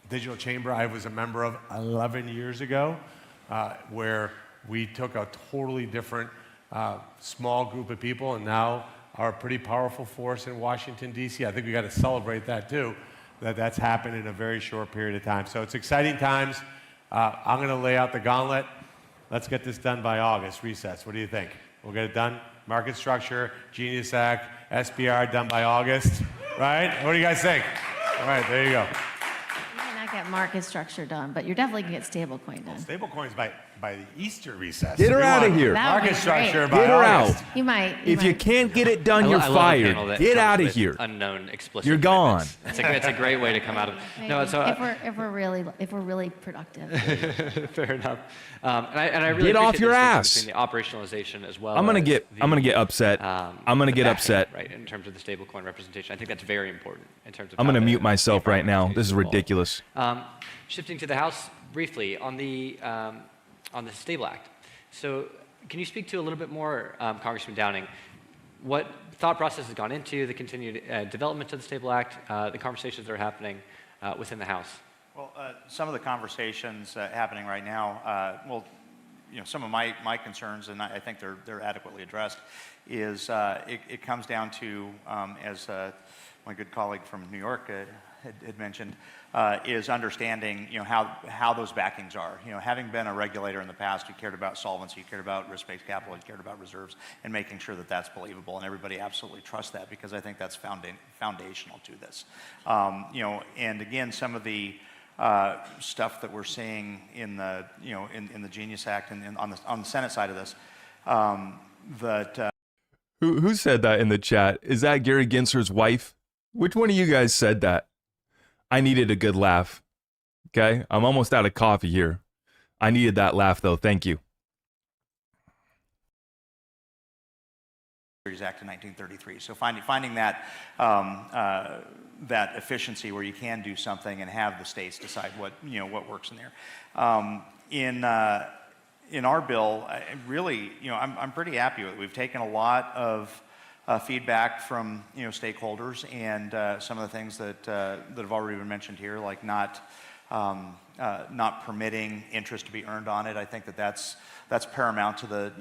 Digital Chamber I was a member of 11 years ago, where we took a totally different small group of people and now are a pretty powerful force in Washington, D.C. I think we got to celebrate that too, that's happened in a very short period of time. So it's exciting times. I'm going to lay out the gauntlet. Let's get this done by August, recess. What do you think? We'll get it done? Market structure, Genius Act, SBR done by August, right? What do you guys think? All right, there you go. You might not get market structure done, but you're definitely going to get stablecoin done. Stablecoins by the Easter recess. Get her out of here. Market structure by Get her August. out. You might. If you can't get it done, you're I love a fired. panel that Get comes out of with here. Unknown explicit. You're gone. commitments. It's a great way to come out of. No, so if we're really productive. fair enough. And I really Get off appreciate your the ass. distinction between the operationalization as well. I'm gonna as get upset. I'm gonna the get backing, upset. right, in terms of the stablecoin representation. I think that's very important in terms of. I'm how gonna the- mute myself the right now. This is representation ridiculous. evolved. Shifting to the House briefly on the Stable Act. So, can you speak to a little bit more, Congressman Downing, what thought process has gone into the continued development of the Stable Act, the conversations that are happening within the House? Well, some of the conversations happening right now, some of my concerns, and I think they're adequately addressed, is it comes down to, as my good colleague from New York had mentioned, is understanding how those backings are. Having been a regulator in the past, you cared about solvency, you cared about risk-based capital, you cared about reserves, and making sure that that's believable, and everybody absolutely trusts that because I think that's foundational to this. And again, some of the stuff that we're seeing in the in the Genius Act and on the Senate side of this, Who said that in the chat? Is that Gary Gensler's wife? Which one of you guys said that? I needed a good laugh. Okay? I'm almost out of coffee here. I needed that laugh, though. Thank you. Act of 1933. So finding that that efficiency where you can do something and have the states decide what works in there. In our bill, I'm pretty happy with it. We've taken a lot of feedback from stakeholders and some of the things that have already been mentioned here, like not permitting interest to be earned on it. I think that's paramount to the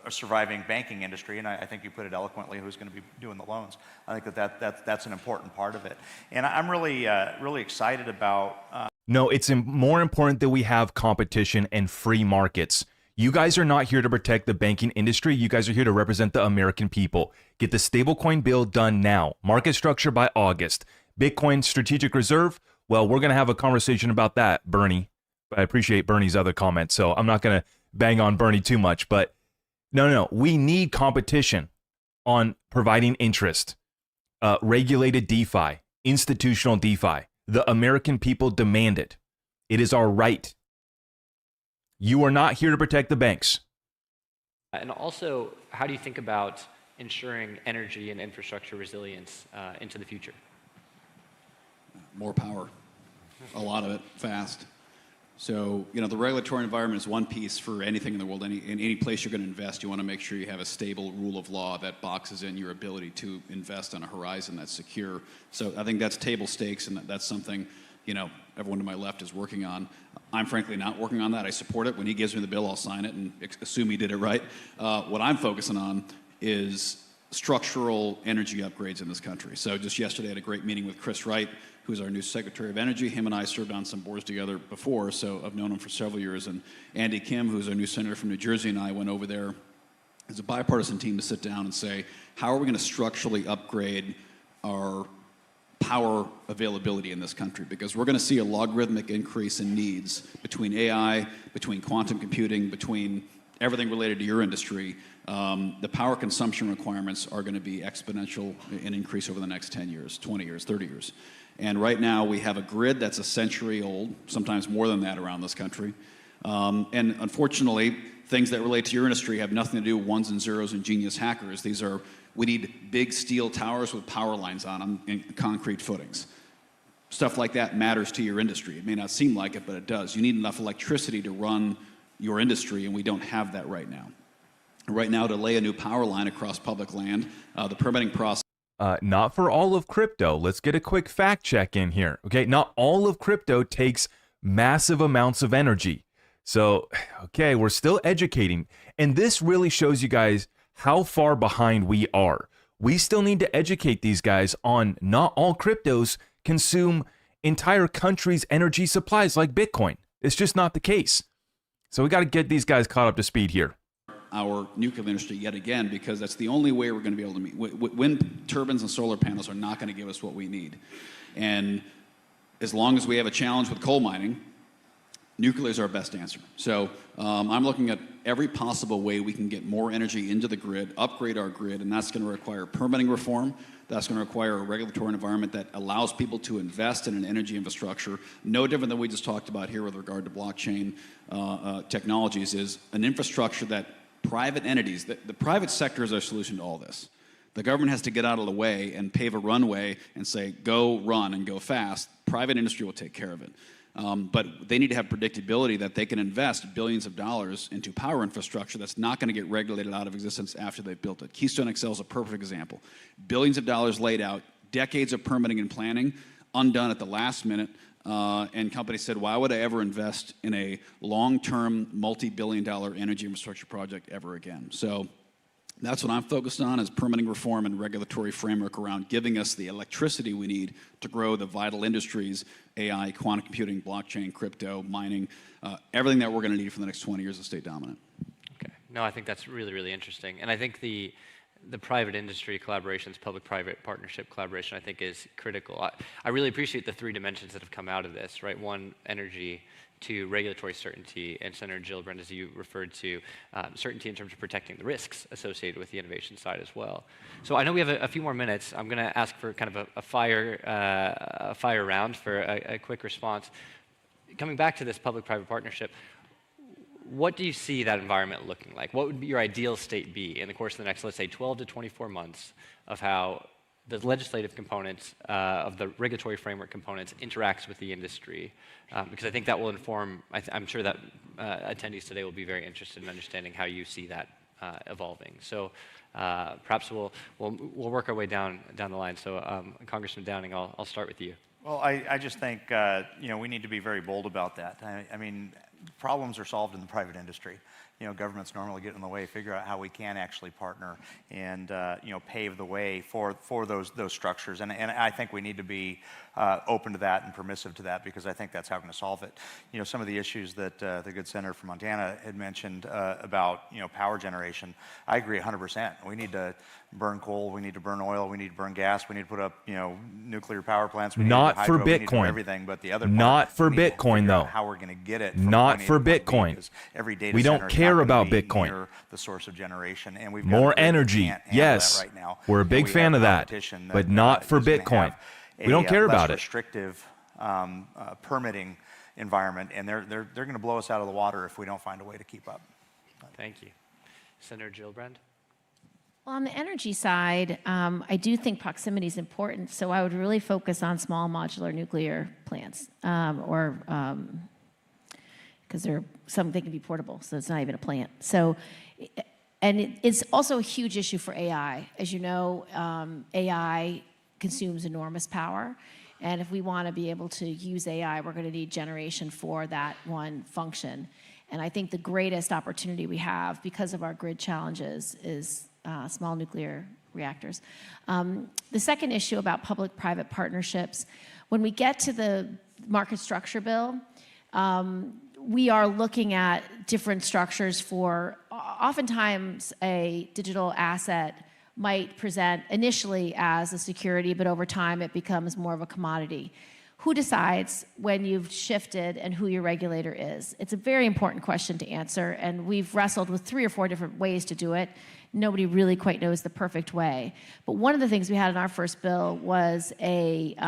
a surviving banking industry, and I think you put it eloquently. Who's going to be doing the loans? I think that's an important part of it, and I'm really excited about. No, it's more important that we have competition and free markets. You guys are not here to protect the banking industry. You guys are here to represent the American people. Get the stablecoin bill done now. Market structure by August. Bitcoin strategic reserve. Well, we're going to have a conversation about that, Bernie. I appreciate Bernie's other comments, so I'm not going to bang on Bernie too much. But no. We need competition on providing interest. Regulated DeFi. Institutional DeFi. The American people demand it. It is our right. You are not here to protect the banks. And also, how do you think about ensuring energy and infrastructure resilience into the future? More power, a lot of it, fast. So, the regulatory environment is one piece for anything in the world. In any place you're going to invest, you want to make sure you have a stable rule of law that boxes in your ability to invest on a horizon that's secure. So I think that's table stakes, and that's something, everyone to my left is working on. I'm frankly not working on that. I support it. When he gives me the bill, I'll sign it and assume he did it right. What I'm focusing on is structural energy upgrades in this country. So just yesterday I had a great meeting with Chris Wright, who's our new Secretary of Energy. Him and I served on some boards together before, so I've known him for several years. And Andy Kim, who's our new senator from New Jersey, and I went over there as a bipartisan team to sit down and say, how are we going to structurally upgrade our power availability in this country? Because we're going to see a logarithmic increase in needs between AI, between quantum computing, between everything related to your industry. The power consumption requirements are going to be exponential in increase over the next 10 years, 20 years, 30 years. And right now we have a grid that's a century old, sometimes more than that around this country. And unfortunately, things that relate to your industry have nothing to do with ones and zeros and genius hackers. We need big steel towers with power lines on them and concrete footings. Stuff like that matters to your industry. It may not seem like it, but it does. You need enough electricity to run your industry, and we don't have that right now. Right now, to lay a new power line across public land, the permitting process. Not for all of crypto. Let's get a quick fact check in here. Okay, not all of crypto takes massive amounts of energy. So, okay, we're still educating. And this really shows you guys how far behind we are. We still need to educate these guys on not all cryptos consume entire countries' energy supplies like Bitcoin. It's just not the case. So we got to get these guys caught up to speed here. Our nuclear industry yet again, because that's the only way we're going to be able to meet. Wind turbines and solar panels are not going to give us what we need. And as long as we have a challenge with coal mining, nuclear is our best answer. So I'm looking at every possible way we can get more energy into the grid, upgrade our grid, and that's going to require permitting reform. That's going to require a regulatory environment that allows people to invest in an energy infrastructure, no different than we just talked about here with regard to blockchain technologies, is an infrastructure that private entities, the private sector is our solution to all this. The government has to get out of the way and pave a runway and say, go run and go fast. Private industry will take care of it. But they need to have predictability that they can invest billions of dollars into power infrastructure that's not going to get regulated out of existence after they've built it. Keystone XL is a perfect example. Billions of dollars laid out, decades of permitting and planning, undone at the last minute, and companies said, why would I ever invest in a long-term, multi-billion-dollar energy infrastructure project ever again? So that's what I'm focused on, is permitting reform and regulatory framework around giving us the electricity we need to grow the vital industries, AI, quantum computing, blockchain, crypto, mining, everything that we're going to need for the next 20 years to stay dominant. Okay. No, I think that's really, really interesting. And I think the private industry collaborations, public-private partnership collaboration, I think is critical. I really appreciate the three dimensions that have come out of this, right? One, energy; two, regulatory certainty; and Senator Gillibrand, as you referred to, certainty in terms of protecting the risks associated with the innovation side as well. So I know we have a few more minutes. I'm going to ask for kind of a fire round for a quick response. Coming back to this public-private partnership, what do you see that environment looking like? What would your ideal state be in the course of the next, let's say, 12 to 24 months of how the legislative components of the regulatory framework components interacts with the industry? Because I think that will inform, I'm sure that attendees today will be very interested in understanding how you see that evolving. So perhaps we'll work our way down the line. So Congressman Downing, I'll start with you. Well, I just think we need to be very bold about that. I mean, problems are solved in the private industry. Governments normally get in the way, figure out how we can actually partner and pave the way for those structures. And I think we need to be open to that and permissive to that, because I think that's how we're going to solve it. Some of the issues that the good senator from Montana had mentioned about power generation, I agree 100%. We need to burn coal, we need to burn oil, we need to burn gas, we need to put up nuclear power plants. We need Not to hydro, for we need to do Bitcoin. everything, but the other Not part, for we need to Bitcoin, figure out though. how we're going to get it. Not point A for to point B, Bitcoin. because every data We don't center is care not about gonna be Bitcoin. near the source of generation, and we've got More a grid that energy, can't handle yes. that right now. We're a And big we fan have of that, competition but not for is gonna Bitcoin. have We don't care less about it. restrictive permitting environment, and they're going to blow us out of the water if we don't find a way to keep up. Thank you. Senator Gillibrand? Well, on the energy side, I do think proximity is important, so I would really focus on small modular nuclear plants, because they can be portable, so it's not even a plant. So, and it's also a huge issue for AI. As you know, AI consumes enormous power, and if we want to be able to use AI, we're going to need generation for that one function. And I think the greatest opportunity we have, because of our grid challenges, is small nuclear reactors. The second issue about public-private partnerships, when we get to the market structure bill, we are looking at different structures for, oftentimes a digital asset might present initially as a security, but over time it becomes more of a commodity. Who decides when you've shifted and who your regulator is? It's a very important question to answer, and we've wrestled with 3 or 4 different ways to do it. Nobody really quite knows the perfect way. But one of the things we had in our first bill was it's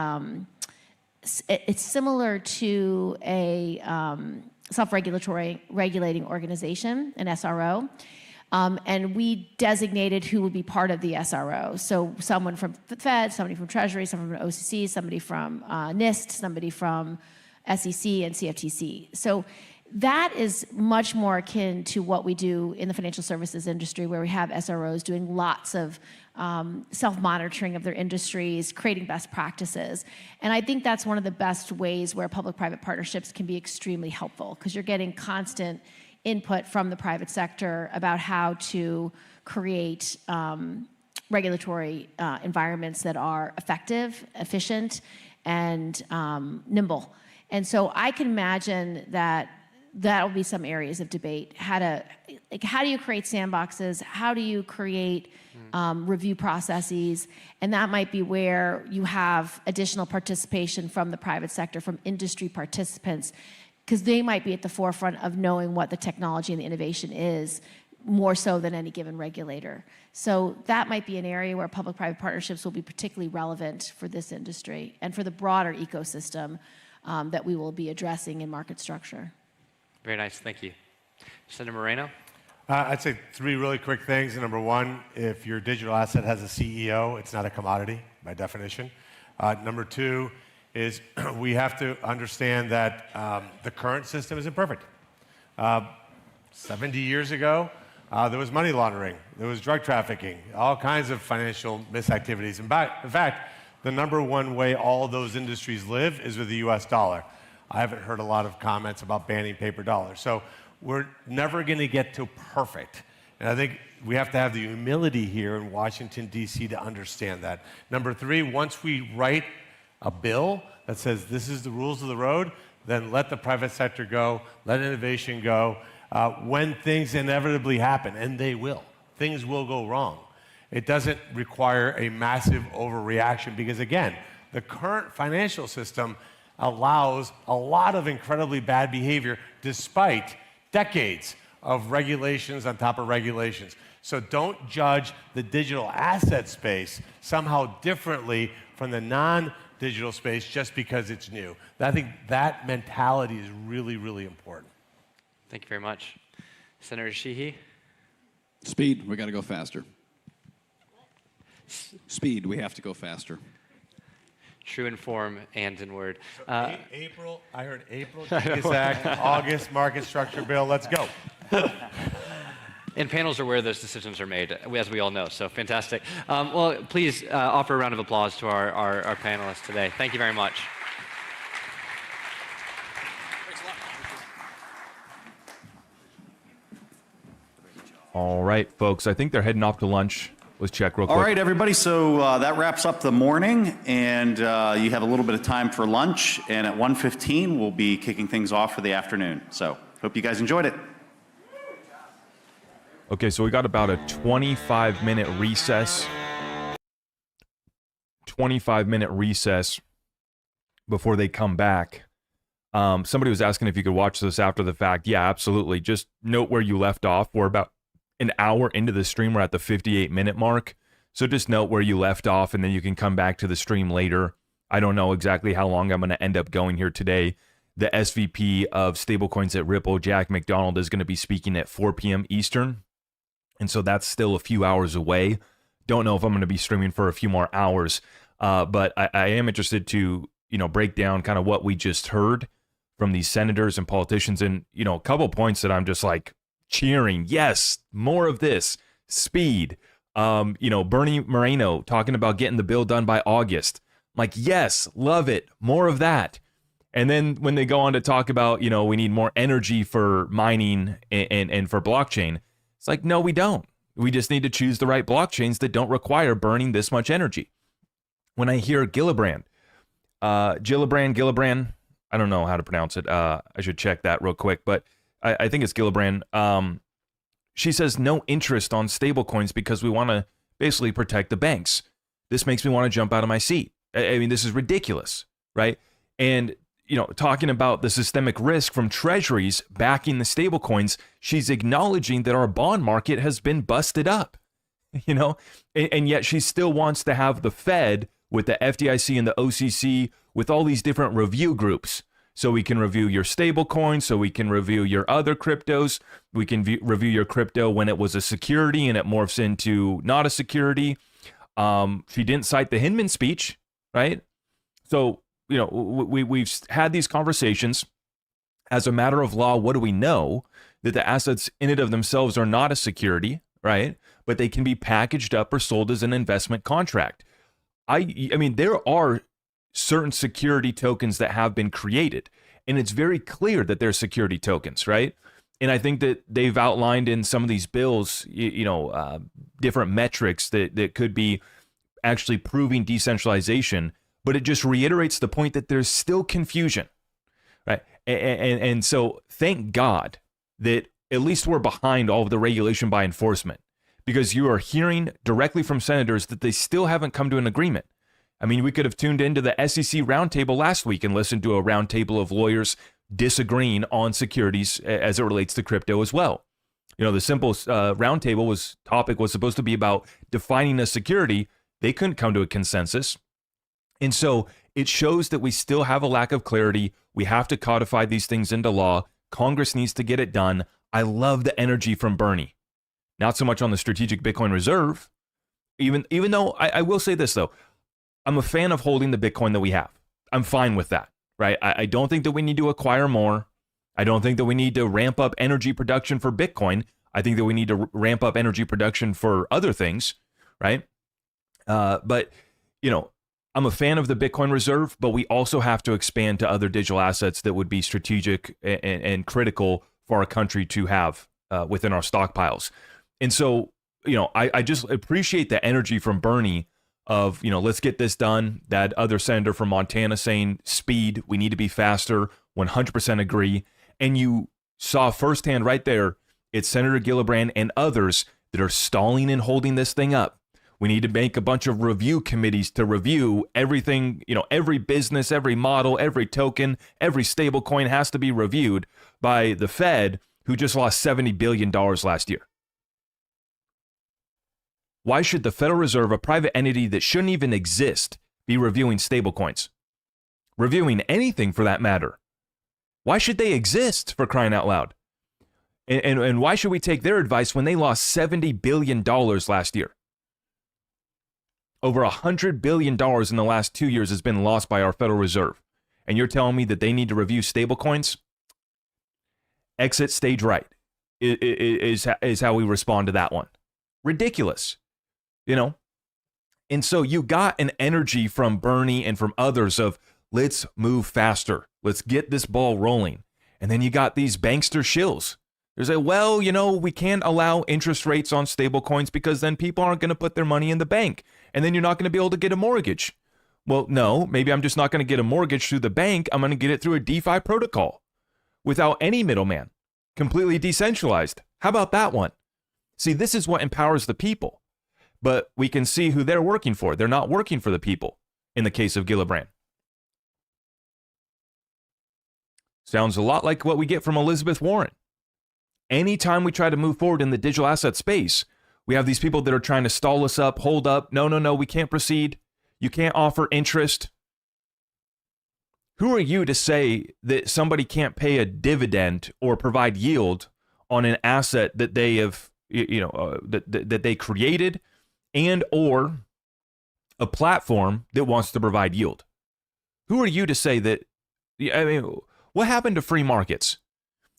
similar to a regulating organization, an SRO. And we designated who would be part of the SRO. So someone from the Fed, somebody from Treasury, someone from OCC, somebody from NIST, somebody from SEC and CFTC. So that is much more akin to what we do in the financial services industry, where we have SROs doing lots of self-monitoring of their industries, creating best practices. And I think that's one of the best ways where public-private partnerships can be extremely helpful, because you're getting constant input from the private sector about how to create regulatory environments that are effective, efficient, and nimble. And so I can imagine that that'll be some areas of debate. How do you create sandboxes? How do you create review processes? And that might be where you have additional participation from the private sector, from industry participants, because they might be at the forefront of knowing what the technology and the innovation is, more so than any given regulator. So that might be an area where public-private partnerships will be particularly relevant for this industry and for the broader ecosystem that we will be addressing in market structure. Very nice, thank you. Senator Moreno? I'd say 3 really quick things. Number 1, if your digital asset has a CEO, it's not a commodity by definition. Number 2 is we have to understand that the current system isn't perfect. 70 years ago, there was money laundering, there was drug trafficking, all kinds of financial misactivities. In fact, the number 1 way all those industries live is with the US dollar. I haven't heard a lot of comments about banning paper dollars. So we're never going to get to perfect. And I think we have to have the humility here in Washington, D.C. to understand that. Number 3, once we write a bill that says this is the rules of the road, then let the private sector go, let innovation go. When things inevitably happen, and they will, things will go wrong. It doesn't require a massive overreaction because, again, the current financial system allows a lot of incredibly bad behavior despite decades of regulations on top of regulations. So don't judge the digital asset space somehow differently from the non-digital space just because it's new. I think that mentality is really, really important. Thank you very much. Senator Sheehy? Speed, we got to go faster. Speed, we have to go faster. True in form and in word. So April, I heard April, Act, August, market structure bill, let's go. And panels are where those decisions are made, as we all know, so fantastic. Well, please offer a round of applause to our panelists today. Thank you very much. All right, folks, I think they're heading off to lunch. Let's check real quick. All right, everybody, so that wraps up the morning, and you have a little bit of time for lunch, and at 1:15, we'll be kicking things off for the afternoon. So hope you guys enjoyed it. Okay, so we got about a 25-minute recess. 25-minute recess before they come back. Somebody was asking if you could watch this after the fact. Yeah, absolutely. Just note where you left off. We're about an hour into the stream. We're at the 58-minute mark. So just note where you left off, and then you can come back to the stream later. I don't know exactly how long I'm going to end up going here today. The SVP of stablecoins at Ripple, Jack McDonald, is going to be speaking at 4 p.m. Eastern. And so that's still a few hours away. Don't know if I'm going to be streaming for a few more hours. But I am interested to, break down kind of what we just heard from these senators and politicians. And, a couple points that I'm just like cheering. Yes, more of this. Speed. Bernie Moreno talking about getting the bill done by August. I'm like, yes, love it. More of that. And then when they go on to talk about, we need more energy for mining and for blockchain, it's like, no, we don't. We just need to choose the right blockchains that don't require burning this much energy. When I hear Gillibrand, I don't know how to pronounce it. I should check that real quick, but I think it's Gillibrand. She says no interest on stablecoins because we want to basically protect the banks. This makes me want to jump out of my seat. I mean, this is ridiculous, right? And, you know, talking about the systemic risk from treasuries backing the stablecoins, she's acknowledging that our bond market has been busted up, you know, and yet she still wants to have the Fed with the FDIC and the OCC with all these different review groups. So we can review your stable coin, so we can review your other cryptos. We can review your crypto when it was a security and it morphs into not a security. She didn't cite the Hinman speech, right? So, you know, we've had these conversations. As a matter of law, what do we know? That the assets in and of themselves are not a security, right? But they can be packaged up or sold as an investment contract. I mean, there are certain security tokens that have been created, and it's very clear that they're security tokens, right? And I think that they've outlined in some of these bills, different metrics that could be actually proving decentralization, but it just reiterates the point that there's still confusion, right? And so thank God that at least we're behind all of the regulation by enforcement, because you are hearing directly from senators that they still haven't come to an agreement. I mean, we could have tuned into the SEC roundtable last week and listened to a roundtable of lawyers disagreeing on securities as it relates to crypto as well. You know, the simple roundtable topic was supposed to be about defining a security. They couldn't come to a consensus. And so it shows that we still have a lack of clarity. We have to codify these things into law. Congress needs to get it done. I love the energy from Bernie. Not so much on the strategic Bitcoin reserve, even though I will say this, though. I'm a fan of holding the Bitcoin that we have. I'm fine with that, right? I don't think that we need to acquire more. I don't think that we need to ramp up energy production for Bitcoin. I think that we need to ramp up energy production for other things, right? But, you know, I'm a fan of the Bitcoin reserve, but we also have to expand to other digital assets that would be strategic and critical for our country to have within our stockpiles. And so, you know, I just appreciate the energy from Bernie of, you know, let's get this done. That other senator from Montana saying speed, we need to be faster, 100% agree. And you saw firsthand right there, it's Senator Gillibrand and others that are stalling and holding this thing up. We need to make a bunch of review committees to review everything, you know, every business, every model, every token, every stable coin has to be reviewed by the Fed, who just lost $70 billion last year. Why should the Federal Reserve, a private entity that shouldn't even exist, be reviewing stablecoins? Reviewing anything for that matter. Why should they exist, for crying out loud? And why should we take their advice when they lost $70 billion last year? Over $100 billion in the last 2 years has been lost by our Federal Reserve. And you're telling me that they need to review stablecoins? Exit stage right is how we respond to that one. Ridiculous. You know, and so you got an energy from Bernie and from others of let's move faster. Let's get this ball rolling. And then you got these bankster shills. They say, well, you know, we can't allow interest rates on stable coins because then people aren't going to put their money in the bank. And then you're not going to be able to get a mortgage. Well, no, maybe I'm just not going to get a mortgage through the bank. I'm going to get it through a DeFi protocol without any middleman, completely decentralized. How about that one? See, this is what empowers the people. But we can see who they're working for. They're not working for the people in the case of Gillibrand. Sounds a lot like what we get from Elizabeth Warren. Anytime we try to move forward in the digital asset space, we have these people that are trying to stall us up, hold up. No, we can't proceed. You can't offer interest. Who are you to say that somebody can't pay a dividend or provide yield on an asset that they have, that they created, and or a platform that wants to provide yield? Who are you to say that? I mean, what happened to free markets?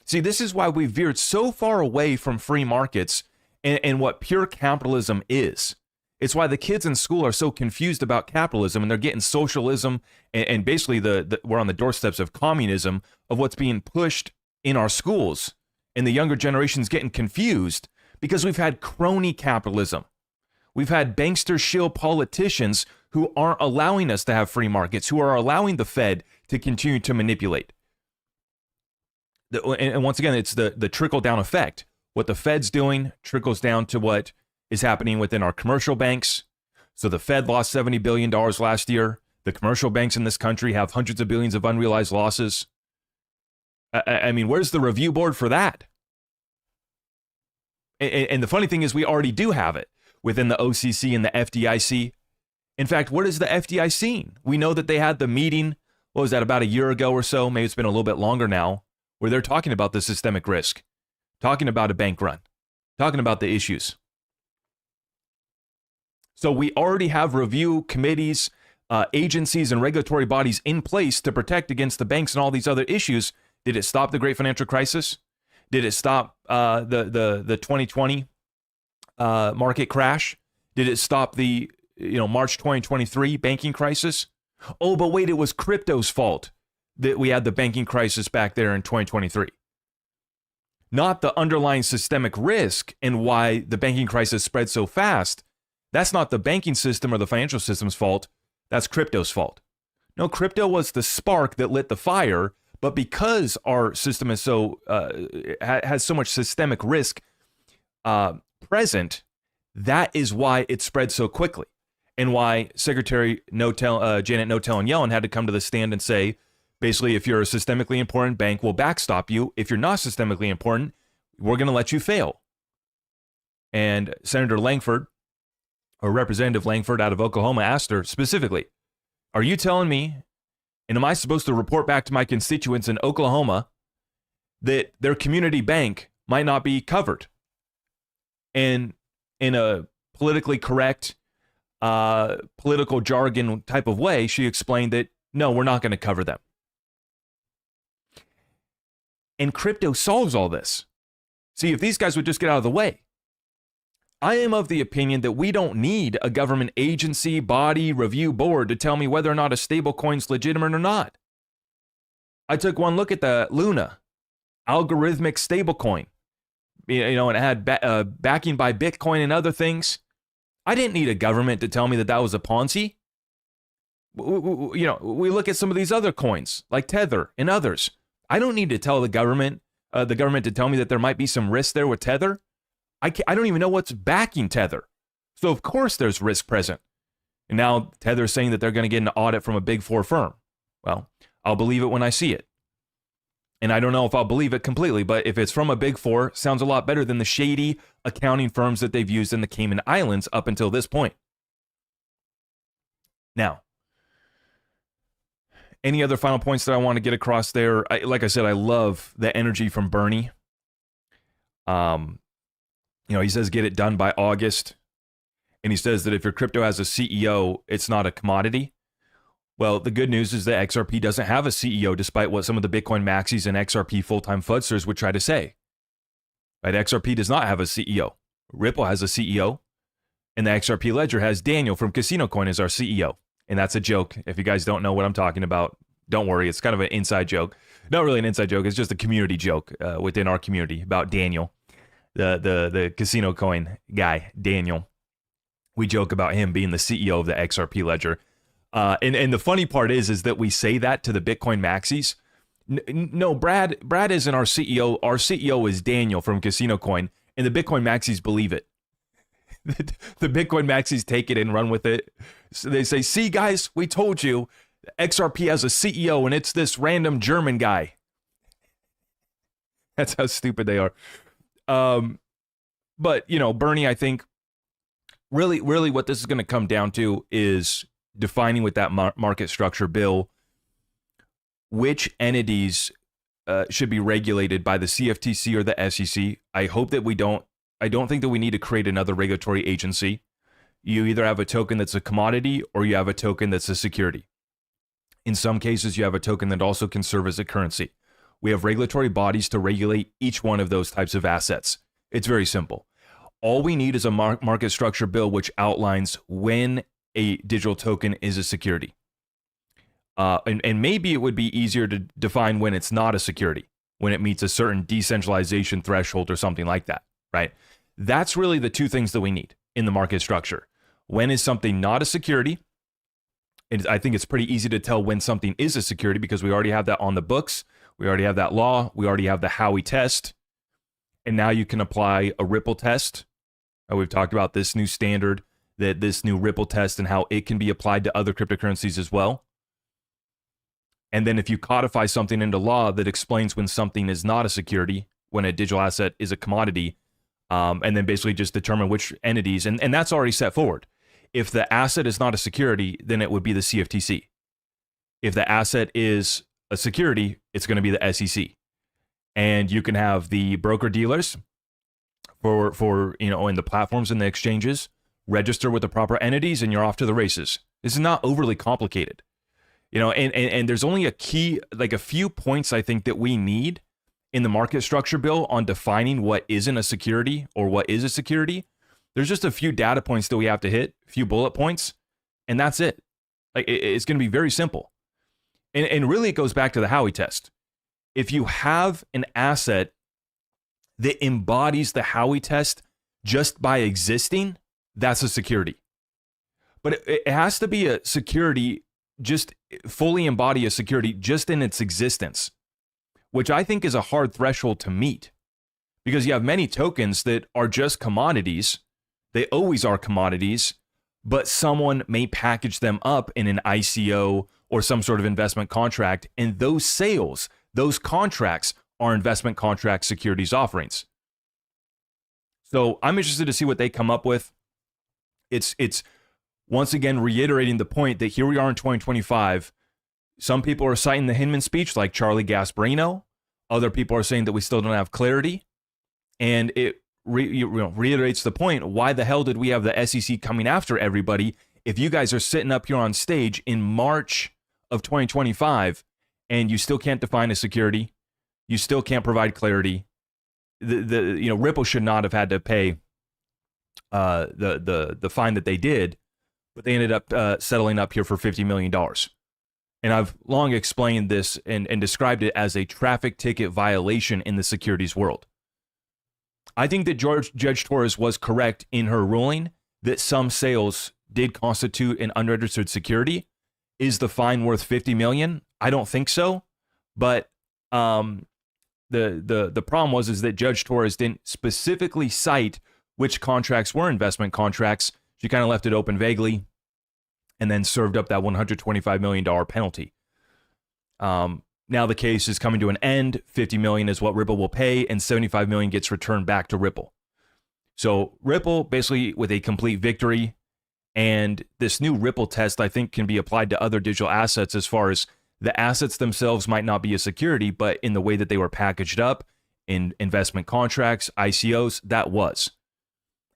See, this is why we veered so far away from free markets and what pure capitalism is. It's why the kids in school are so confused about capitalism, and they're getting socialism and basically we're on the doorsteps of communism, of what's being pushed in our schools. And the younger generation's getting confused because we've had crony capitalism. We've had bankster shill politicians who aren't allowing us to have free markets, who are allowing the Fed to continue to manipulate. And once again, it's the trickle-down effect. What the Fed's doing trickles down to what is happening within our commercial banks. So the Fed lost $70 billion last year. The commercial banks in this country have hundreds of billions of unrealized losses. I mean, where's the review board for that? And the funny thing is we already do have it within the OCC and the FDIC. In fact, what is the FDIC? We know that they had the meeting, what was that, about a year ago or so? Maybe it's been a little bit longer now, where they're talking about the systemic risk, talking about a bank run, talking about the issues. So we already have review committees, agencies, and regulatory bodies in place to protect against the banks and all these other issues. Did it stop the great financial crisis? Did it stop the 2020 market crash? Did it stop the March 2023 banking crisis? Oh, but wait, it was crypto's fault that we had the banking crisis back there in 2023. Not the underlying systemic risk and why the banking crisis spread so fast. That's not the banking system or the financial system's fault. That's crypto's fault. No, crypto was the spark that lit the fire, but because our system is so has so much systemic risk present, that is why it spread so quickly, and why Secretary Janet Yellen had to come to the stand and say, basically, if you're a systemically important bank, we'll backstop you. If you're not systemically important, we're going to let you fail. And Senator Langford, or Representative Langford out of Oklahoma, asked her specifically, are you telling me, and am I supposed to report back to my constituents in Oklahoma that their community bank might not be covered? And in a politically correct, political jargon type of way, she explained that, no, we're not going to cover them. And crypto solves all this. See, if these guys would just get out of the way. I am of the opinion that we don't need a government agency, body, review board to tell me whether or not a stablecoin's legitimate or not. I took one look at the Luna, algorithmic stablecoin. And it had backing by Bitcoin and other things. I didn't need a government to tell me that was a Ponzi. We look at some of these other coins, like Tether and others. I don't need to tell the government to tell me that there might be some risk there with Tether. I don't even know what's backing Tether. So of course there's risk present. And now Tether's saying that they're going to get an audit from a big four firm. Well, I'll believe it when I see it. And I don't know if I'll believe it completely, but if it's from a big four, sounds a lot better than the shady accounting firms that they've used in the Cayman Islands up until this point. Now, any other final points that I want to get across there? Like I said, I love the energy from Bernie. He says get it done by August. And he says that if your crypto has a CEO, it's not a commodity. Well, the good news is that XRP doesn't have a CEO, despite what some of the Bitcoin maxis and XRP full-time fudsters would try to say. Right? XRP does not have a CEO. Ripple has a CEO. And the XRP ledger has Daniel from Casino Coin as our CEO. And that's a joke. If you guys don't know what I'm talking about, don't worry. It's kind of an inside joke. Not really an inside joke. It's just a community joke within our community about Daniel, the Casino Coin guy, Daniel. We joke about him being the CEO of the XRP ledger. And the funny part is that we say that to the Bitcoin maxis. No, Brad isn't our CEO. Our CEO is Daniel from Casino Coin, and the Bitcoin maxis believe it. The Bitcoin maxis take it and run with it. So they say, see, guys, we told you XRP has a CEO, and it's this random German guy. That's how stupid they are. But, Bernie, I think, really what this is going to come down to is defining with that market structure bill which entities should be regulated by the CFTC or the SEC. I hope that I don't think that we need to create another regulatory agency. You either have a token that's a commodity or you have a token that's a security. In some cases, you have a token that also can serve as a currency. We have regulatory bodies to regulate each one of those types of assets. It's very simple. All we need is a market structure bill which outlines when a digital token is a security. And maybe it would be easier to define when it's not a security, when it meets a certain decentralization threshold or something like that, right? That's really the two things that we need in the market structure. When is something not a security? And I think it's pretty easy to tell when something is a security because we already have that on the books. We already have that law. We already have the Howey test. And now you can apply a Ripple test. We've talked about this new standard, that this new Ripple test and how it can be applied to other cryptocurrencies as well. And then if you codify something into law that explains when something is not a security, when a digital asset is a commodity, and then basically just determine which entities, and that's already set forward. If the asset is not a security, then it would be the CFTC. If the asset is a security, it's going to be the SEC. And you can have the broker dealers for in the platforms and the exchanges register with the proper entities, and you're off to the races. This is not overly complicated. And there's only a few points I think that we need in the market structure bill on defining what isn't a security or what is a security. There's just a few data points that we have to hit, a few bullet points, and that's it. It's going to be very simple. And really, it goes back to the Howey test. If you have an asset that embodies the Howey test just by existing, that's a security. But it has to be a security, just fully embody a security just in its existence, which I think is a hard threshold to meet, because you have many tokens that are just commodities. They always are commodities, but someone may package them up in an ICO or some sort of investment contract, and those sales, those contracts are investment contract securities offerings. So I'm interested to see what they come up with. It's once again reiterating the point that here we are in 2025. Some people are citing the Hinman speech like Charlie Gasparino. Other people are saying that we still don't have clarity. And it reiterates the point, why the hell did we have the SEC coming after everybody if you guys are sitting up here on stage in March of 2025 and you still can't define a security, you still can't provide clarity? Ripple should not have had to pay the fine that they did, but they ended up settling up here for $50 million. And I've long explained this and described it as a traffic ticket violation in the securities world. I think that Judge Torres was correct in her ruling that some sales did constitute an unregistered security. Is the fine worth $50 million? I don't think so. But the problem was that Judge Torres didn't specifically cite which contracts were investment contracts. She kind of left it open vaguely and then served up that $125 million penalty. Now the case is coming to an end. $50 million is what Ripple will pay, and $75 million gets returned back to Ripple. So Ripple basically with a complete victory, and this new Ripple test I think can be applied to other digital assets as far as the assets themselves might not be a security, but in the way that they were packaged up in investment contracts, ICOs, that was.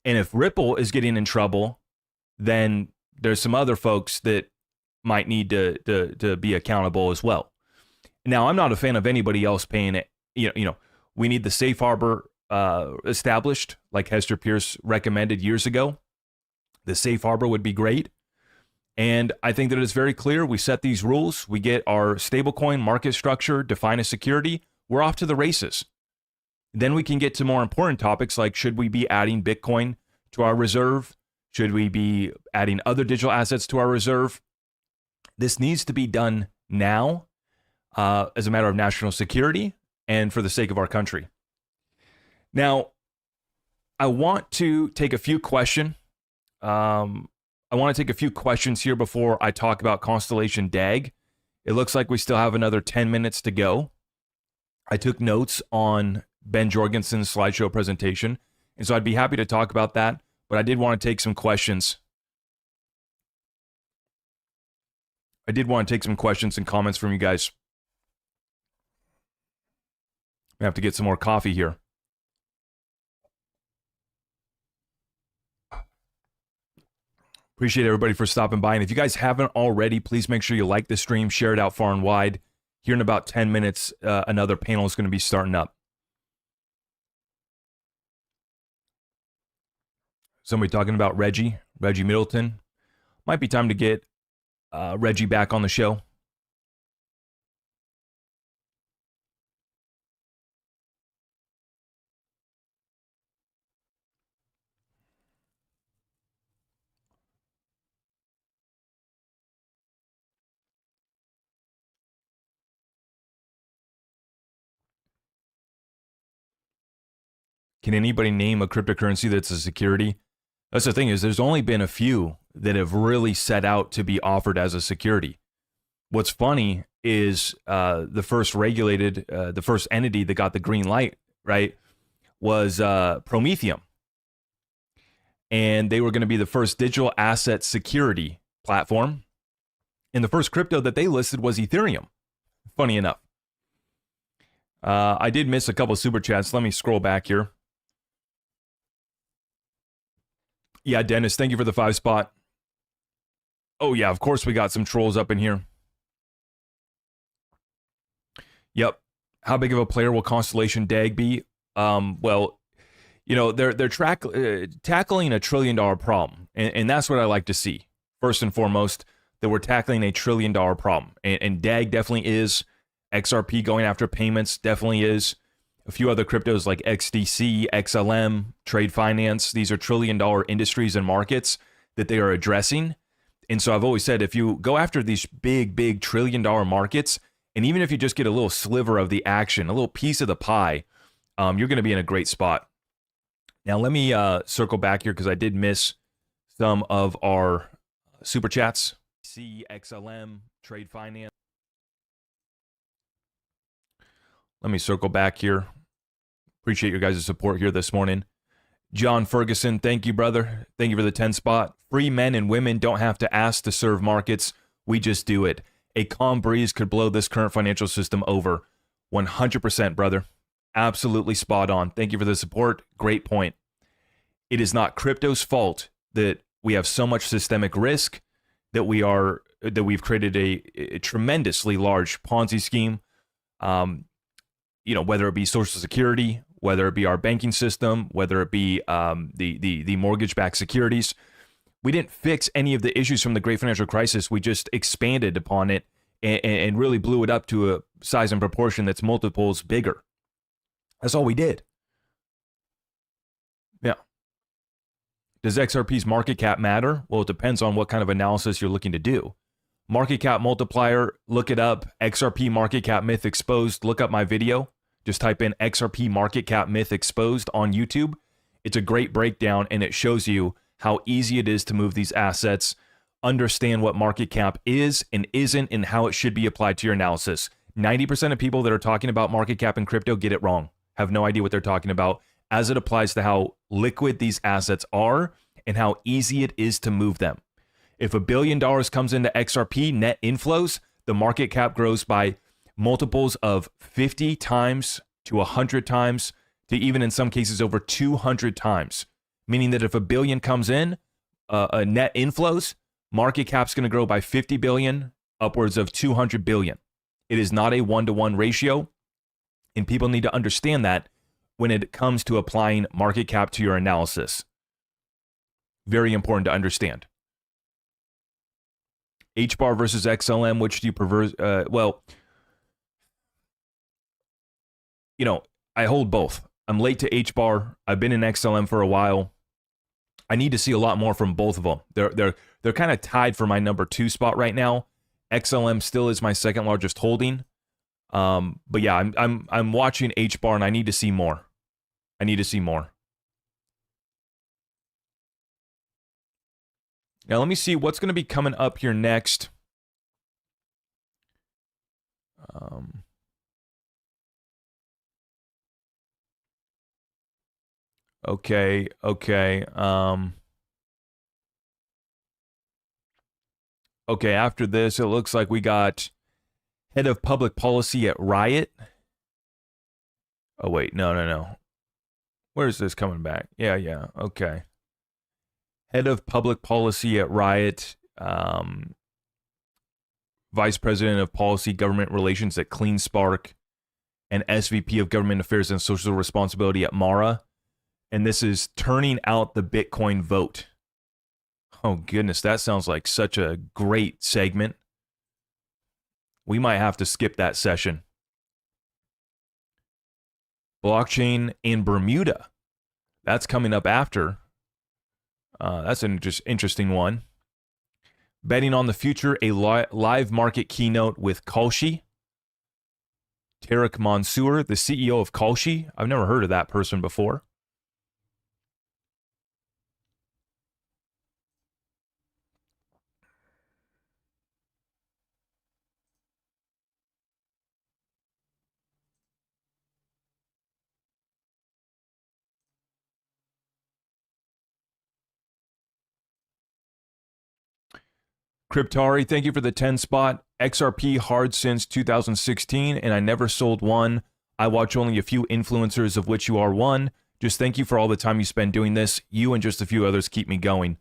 And if Ripple is getting in trouble, then there's some other folks that might need to be accountable as well. Now, I'm not a fan of anybody else paying it. We need the safe harbor established, like Hester Pierce recommended years ago. The safe harbor would be great. And I think that it's very clear. We set these rules. We get our stablecoin market structure, define a security. We're off to the races. Then we can get to more important topics like, should we be adding Bitcoin to our reserve? Should we be adding other digital assets to our reserve? This needs to be done now as a matter of national security and for the sake of our country. Now, I want to take a few questions. I want to take a few questions here before I talk about Constellation DAG. It looks like we still have another 10 minutes to go. I took notes on Ben Jorgensen's slideshow presentation, and so I'd be happy to talk about that, but I did want to take some questions. I did want to take some questions and comments from you guys. I have to get some more coffee here. Appreciate everybody for stopping by. And if you guys haven't already, please make sure you like the stream, share it out far and wide. Here in about 10 minutes, another panel is going to be starting up. Somebody talking about Reggie Middleton. Might be time to get Reggie back on the show. Can anybody name a cryptocurrency that's a security? That's the thing, is there's only been a few that have really set out to be offered as a security. What's funny is the first regulated, the first entity that got the green light, right, was Prometheum. And they were going to be the first digital asset security platform. And the first crypto that they listed was Ethereum, funny enough. I did miss a couple of super chats. Let me scroll back here. Yeah, Dennis, thank you for the 5 spot. Oh, yeah, of course we got some trolls up in here. Yep. How big of a player will Constellation DAG be? Well, you know, they're tackling $1 trillion problem, and that's what I like to see. First and foremost, that we're tackling $1 trillion problem, and DAG definitely is. XRP going after payments definitely is. A few other cryptos like XDC, XLM, trade finance. These are $1 trillion industries and markets that they are addressing. And so I've always said, if you go after these big $1 trillion markets, and even if you just get a little sliver of the action, a little piece of the pie, you're going to be in a great spot. Now, let me circle back here because I did miss some of our super chats. XLM, trade finance. Let me circle back here. Appreciate your guys' support here this morning. John Ferguson, thank you, brother. Thank you for the 10 spot. Free men and women don't have to ask to serve markets. We just do it. A calm breeze could blow this current financial system over. 100%, brother. Absolutely spot on. Thank you for the support. Great point. It is not crypto's fault that we have so much systemic risk, that we've created a tremendously large Ponzi scheme. You know, whether it be Social Security, whether it be our banking system, whether it be the mortgage-backed securities. We didn't fix any of the issues from the Great Financial Crisis. We just expanded upon it and really blew it up to a size and proportion that's multiples bigger. That's all we did. Yeah. Does XRP's market cap matter? Well, it depends on what kind of analysis you're looking to do. Market cap multiplier, look it up. XRP market cap myth exposed. Look up my video. Just type in XRP market cap myth exposed on YouTube. It's a great breakdown, and it shows you how easy it is to move these assets, understand what market cap is and isn't, and how it should be applied to your analysis. 90% of people that are talking about market cap in crypto get it wrong, have no idea what they're talking about as it applies to how liquid these assets are and how easy it is to move them. If $1 billion comes into XRP net inflows, the market cap grows by multiples of 50 times to 100 times to even in some cases over 200 times. Meaning that if $1 billion comes in, net inflows, market cap's going to grow by 50 billion, upwards of 200 billion. It is not a 1-to-1 ratio, and people need to understand that when it comes to applying market cap to your analysis. Very important to understand. HBAR versus XLM, which do you prefer? Well, you know, I hold both. I'm late to HBAR. I've been in XLM for a while. I need to see a lot more from both of them. They're kind of tied for my number 2 spot right now. XLM still is my second largest holding. But yeah, I'm watching HBAR and I need to see more. I need to see more. Now let me see what's going to be coming up here next. Okay. Okay, after this, it looks like we got head of public policy at Riot. Oh, wait, no. Where's this coming back? Yeah, okay. Head of public policy at Riot, vice president of policy government relations at CleanSpark, and SVP of government affairs and social responsibility at Mara. And this is turning out the Bitcoin vote. Oh, goodness, that sounds like such a great segment. We might have to skip that session. Blockchain in Bermuda. That's coming up after. That's an interesting one. Betting on the future, a live market keynote with Kalshi. Tarek Mansour, the CEO of Kalshi. I've never heard of that person before. Cryptari, thank you for the 10 spot. XRP hard since 2016, and I never sold one. I watch only a few influencers, of which you are one. Just thank you for all the time you spend doing this. You and just a few others keep me going.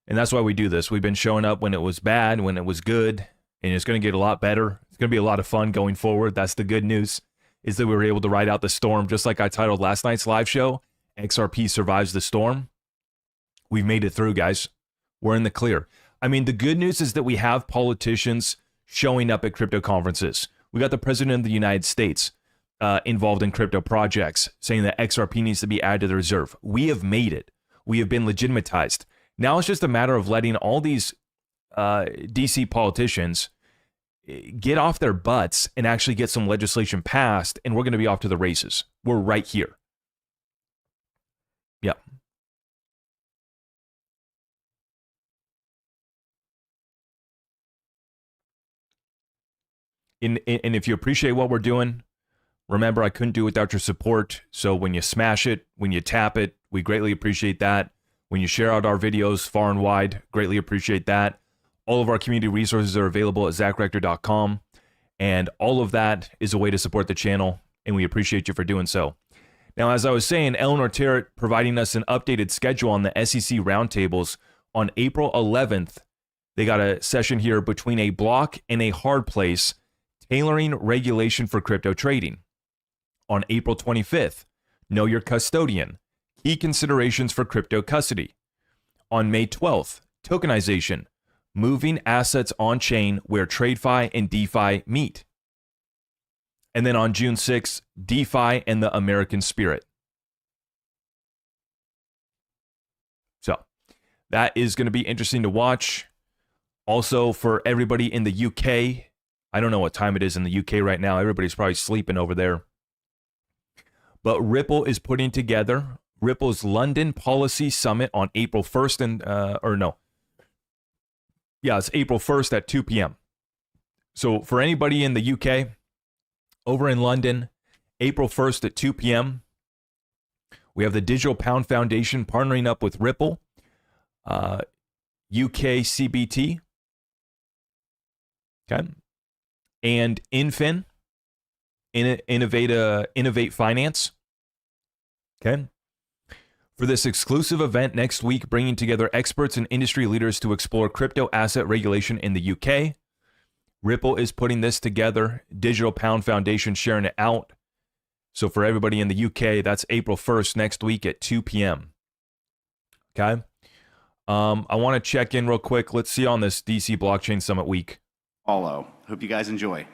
And that's why we do this. We've been showing up when it was bad, when it was good, and it's going to get a lot better. It's going to be a lot of fun going forward. That's the good news, is that we were able to ride out the storm. Just like I titled last night's live show, XRP survives the storm. We've made it through, guys. We're in the clear. I mean, the good news is that we have politicians showing up at crypto conferences. We got the president of the United States involved in crypto projects, saying that XRP needs to be added to the reserve. We have made it. We have been legitimatized. Now it's just a matter of letting all these DC politicians get off their butts and actually get some legislation passed, and we're going to be off to the races. We're right here. Yep. And if you appreciate what we're doing, remember, I couldn't do it without your support. So when you smash it, when you tap it, we greatly appreciate that. When you share out our videos far and wide, greatly appreciate that. All of our community resources are available at zachrector.com. And all of that is a way to support the channel, and we appreciate you for doing so. Now, as I was saying, Eleanor Terrett providing us an updated schedule on the SEC roundtables on April 11th. They got a session here between a block and a hard place, tailoring regulation for crypto trading. On April 25th, know your custodian, key considerations for crypto custody. On May 12th, tokenization, moving assets on-chain where TradeFi and DeFi meet. And then on June 6th, DeFi and the American spirit. So that is going to be interesting to watch. Also, for everybody in the UK, I don't know what time it is in the UK right now. Everybody's probably sleeping over there. But Ripple is putting together Ripple's London Policy Summit on April 1st it's April 1st at 2 p.m. So for anybody in the UK, over in London, April 1st at 2 p.m., we have the Digital Pound Foundation partnering up with Ripple, UK CBT, okay, and Infin, Innovate Finance, okay, for this exclusive event next week, bringing together experts and industry leaders to explore crypto asset regulation in the UK. Ripple is putting this together. Digital Pound Foundation sharing it out. So for everybody in the UK, that's April 1st next week at 2 p.m. Okay. I want to check in real quick. Let's see on this DC Blockchain Summit week. Follow. Hope you guys enjoy.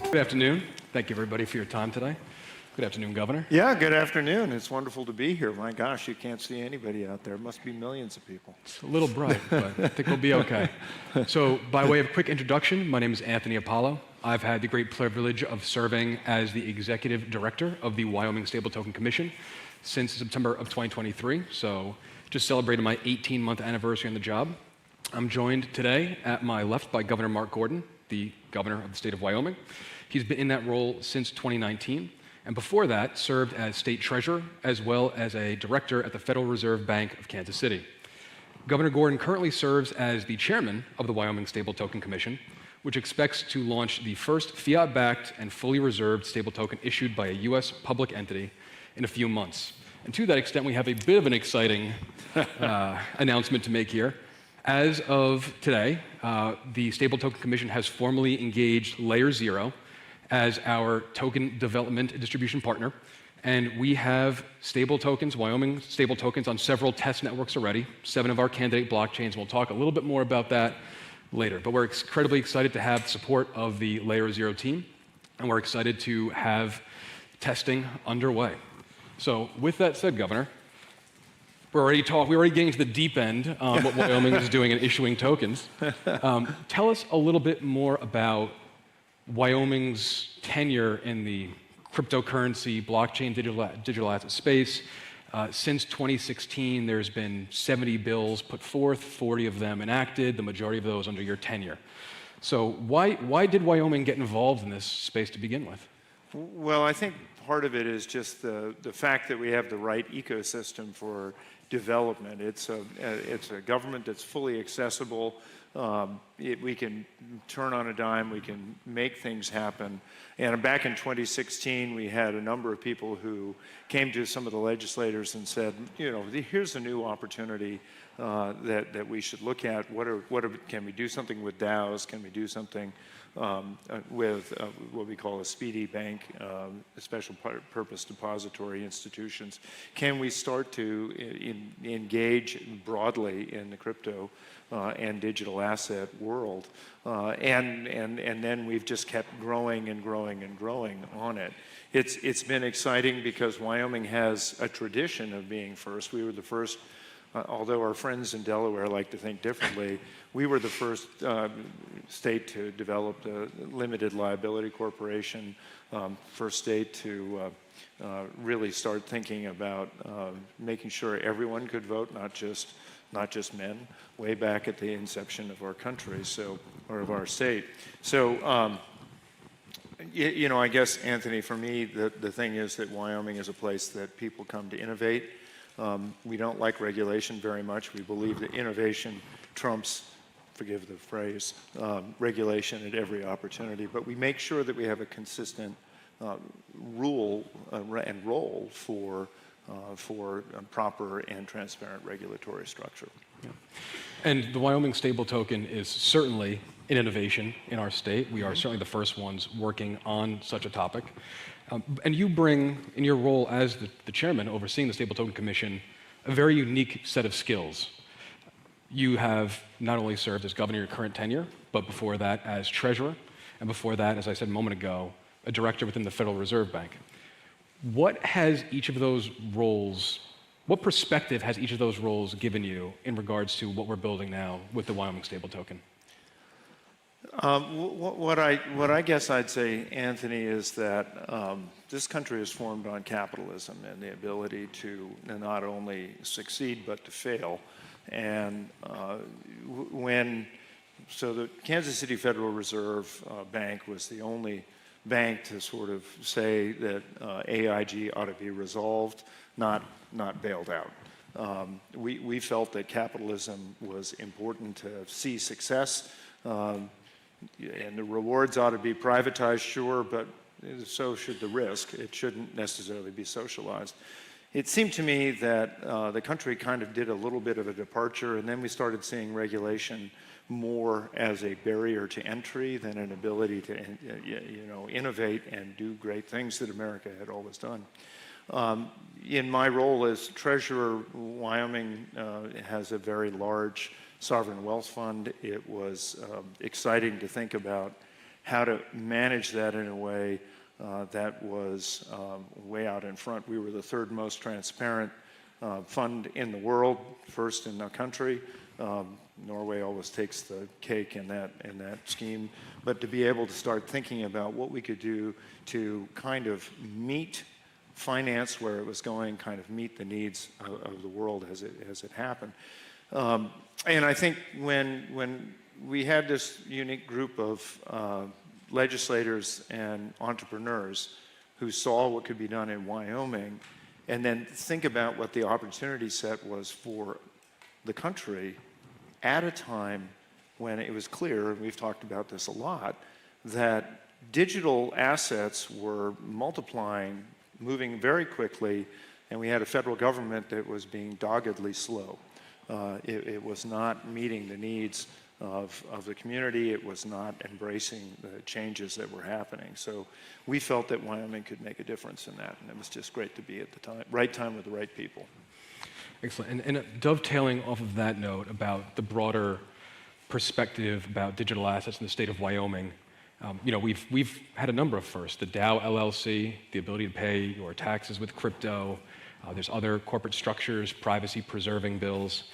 Good afternoon. Thank you, everybody, for your time today. Good afternoon, Governor. Yeah, good afternoon. It's wonderful to be here. My gosh, you can't see anybody out there. Must be millions of people. It's a little bright, but I think we'll be okay. So, by way of quick introduction, my name is Anthony Apollo. I've had the great privilege of serving as the Executive Director of the Wyoming Stablecoin Commission since September of 2023. So, just celebrated my 18-month anniversary on the job. I'm joined today at my left by Governor Mark Gordon, the Governor of the state of Wyoming. He's been in that role since 2019. And before that, served as state treasurer as well as a director at the Federal Reserve Bank of Kansas City. Governor Gordon currently serves as the chairman of the Wyoming Stablecoin Commission, which expects to launch the first fiat-backed and fully reserved stablecoin issued by a U.S. public entity in a few months. And to that extent, we have a bit of an exciting announcement to make here. As of today, the Stablecoin Commission has formally engaged Layer 0 as our token development and distribution partner. And we have stable tokens, Wyoming stable tokens, on several test networks already, 7 of our candidate blockchains. We'll talk a little bit more about that later. But we're incredibly excited to have the support of the Layer 0 team, and we're excited to have testing underway. So with that said, Governor, we're already getting to the deep end on what Wyoming is doing in issuing tokens. Tell us a little bit more about Wyoming's tenure in the cryptocurrency, blockchain, digital asset space. Since 2016, there's been 70 bills put forth, 40 of them enacted, the majority of those under your tenure. So why did Wyoming get involved in this space to begin with? Well, I think part of it is just the fact that we have the right ecosystem for development. It's a government that's fully accessible, We can turn on a dime, we can make things happen. And back in 2016, we had a number of people who came to some of the legislators and said, you know, here's a new opportunity that we should look at. Can we do something with DAOs? Can we do something with what we call a speedy bank, special purpose depository institutions? Can we start to engage broadly in the crypto and digital asset world? And then we've just kept growing and growing and growing on it. It's been exciting because Wyoming has a tradition of being first. We were the first. Although our friends in Delaware like to think differently, we were the first state to develop the limited liability corporation, first state to really start thinking about making sure everyone could vote, not just men, way back at the inception of our country, or of our state. So, you know, I guess, Anthony, for me, the thing is that Wyoming is a place that people come to innovate. We don't like regulation very much. We believe that innovation trumps, forgive the phrase, regulation at every opportunity. But we make sure that we have a consistent rule and role for a proper and transparent regulatory structure. Yeah. And the Wyoming stable token is certainly an innovation in our state. We are certainly the first ones working on such a topic. And you bring, in your role as the chairman overseeing the Stable Token Commission, a very unique set of skills. You have not only served as governor your current tenure, but before that as treasurer, and before that, as I said a moment ago, a director within the Federal Reserve Bank. What has each of those roles, what perspective has each of those roles given you in regards to what we're building now with the Wyoming stable token? What I guess I'd say, Anthony, is that this country is formed on capitalism and the ability to not only succeed but to fail. And so the Kansas City Federal Reserve Bank was the only bank to sort of say that AIG ought to be resolved, not bailed out. We felt that capitalism was important to see success. And the rewards ought to be privatized, sure, but so should the risk. It shouldn't necessarily be socialized. It seemed to me that the country kind of did a little bit of a departure, and then we started seeing regulation more as a barrier to entry than an ability to innovate and do great things that America had always done. In my role as treasurer, Wyoming has a very large sovereign wealth fund. It was exciting to think about how to manage that in a way that was way out in front. We were the third most transparent fund in the world, first in the country. Norway always takes the cake in that scheme. But to be able to start thinking about what we could do to kind of meet finance where it was going, kind of meet the needs of the world as it happened. And I think when we had this unique group of legislators and entrepreneurs who saw what could be done in Wyoming, and then think about what the opportunity set was for the country at a time when it was clear, and we've talked about this a lot, that digital assets were multiplying, moving very quickly, and we had a federal government that was being doggedly slow. It was not meeting the needs of the community. It was not embracing the changes that were happening. So we felt that Wyoming could make a difference in that, and it was just great to be at the right time with the right people. Excellent. And dovetailing off of that note about the broader perspective about digital assets in the state of Wyoming, we've had a number of firsts. The DAO LLC, the ability to pay your taxes with crypto. There's other corporate structures, privacy-preserving bills.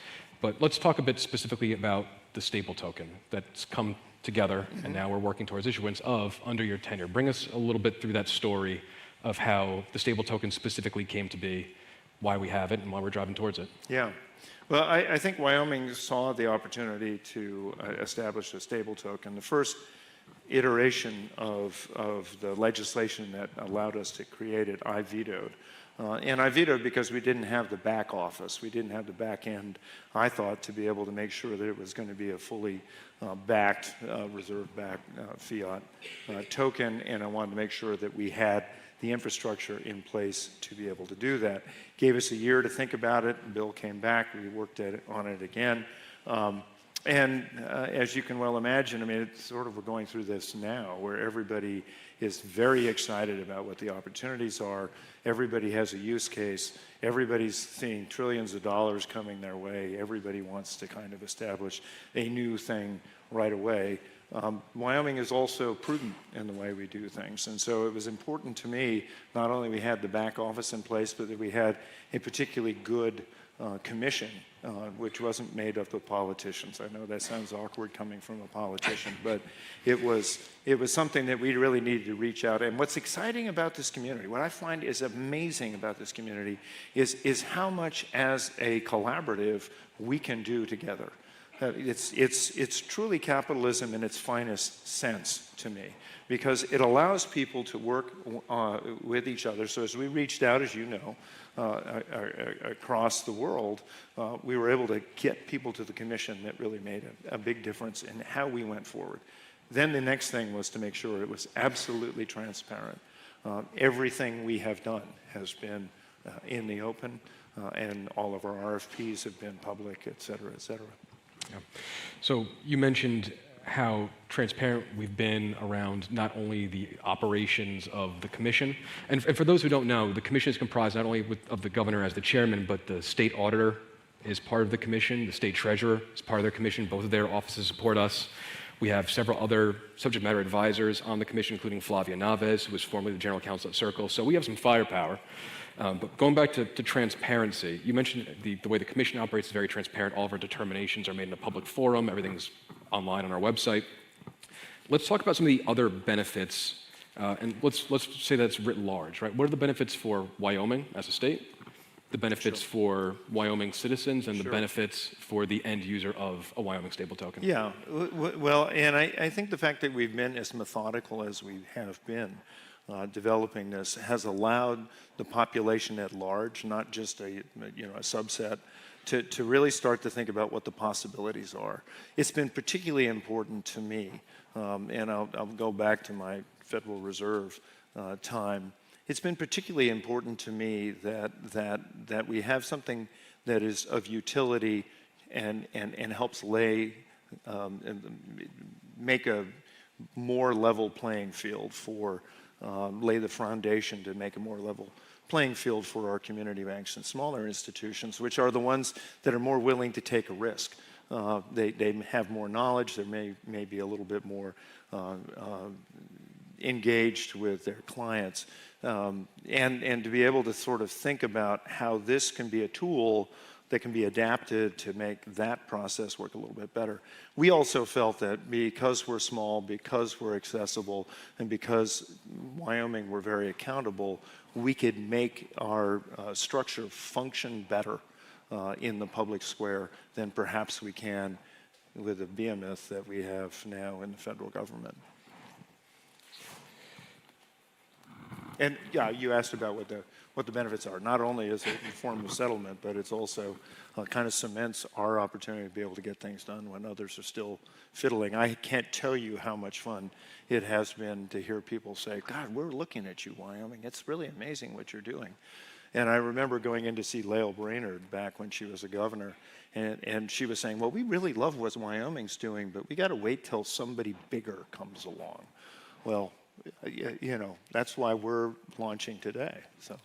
But let's talk a bit specifically about the stable token that's come together, and now we're working towards issuance of under your tenure. Bring us a little bit through that story of how the stable token specifically came to be, why we have it, and why we're driving towards it. Yeah. Well, I think Wyoming saw the opportunity to establish a stable token. The first iteration of the legislation that allowed us to create it, I vetoed. And I vetoed because we didn't have the back office. We didn't have the back end, I thought, to be able to make sure that it was going to be a fully backed, reserve-backed fiat token. And I wanted to make sure that we had the infrastructure in place to be able to do that. Gave us a year to think about it. Bill came back. We worked on it again. As you can well imagine, I mean, it's sort of we're going through this now where everybody is very excited about what the opportunities are. Everybody has a use case. Everybody's seeing trillions of dollars coming their way. Everybody wants to kind of establish a new thing right away. Wyoming is also prudent in the way we do things. And so it was important to me, not only we had the back office in place, but that we had a particularly good commission, which wasn't made up of politicians. I know that sounds awkward coming from a politician, but it was something that we really needed to reach out. And what's exciting about this community, what I find is amazing about this community, is how much as a collaborative we can do together. It's truly capitalism in its finest sense to me, because it allows people to work with each other. So as we reached out, as you know, across the world, we were able to get people to the commission that really made a big difference in how we went forward. Then the next thing was to make sure it was absolutely transparent. Everything we have done has been in the open, and all of our RFPs have been public, et cetera, et cetera. Yeah. So you mentioned how transparent we've been around not only the operations of the commission, and for those who don't know, the commission is comprised not only of the governor as the chairman, but the state auditor is part of the commission, the state treasurer is part of their commission. Both of their offices support us. We have several other subject matter advisors on the commission, including Flavia Naves, who was formerly the general counsel at Circle. So we have some firepower. But going back to transparency, you mentioned the way the commission operates is very transparent. All of our determinations are made in a public forum. Everything's online on our website. Let's talk about some of the other benefits, and let's say that's writ large, right? What are the benefits for Wyoming as a state, the benefits for Wyoming citizens, and the benefits for the end user of a Wyoming stable token? Yeah, well, and I think the fact that we've been as methodical as we have been developing this has allowed the population at large, not just a subset, to really start to think about what the possibilities are. It's been particularly important to me, and I'll go back to my Federal Reserve time. It's been particularly important to me that we have something that is of utility and helps make a more level playing field for lay the foundation to make a more level playing field for our community banks and smaller institutions, which are the ones that are more willing to take a risk. They have more knowledge, they may be a little bit more engaged with their clients. And to be able to sort of think about how this can be a tool that can be adapted to make that process work a little bit better. We also felt that because we're small, because we're accessible, and because Wyoming we're very accountable, we could make our structure function better in the public square than perhaps we can with the behemoth that we have now in the federal government. And yeah, you asked about what the benefits are. Not only is it a form of settlement, but it's also kind of cements our opportunity to be able to get things done when others are still fiddling. I can't tell you how much fun it has been to hear people say, God, we're looking at you, Wyoming. It's really amazing what you're doing. And I remember going in to see Lael Brainerd back when she was a governor, and she was saying, well, we really love what Wyoming's doing, but we got to wait till somebody bigger comes along. Well, that's why we're launching today. So.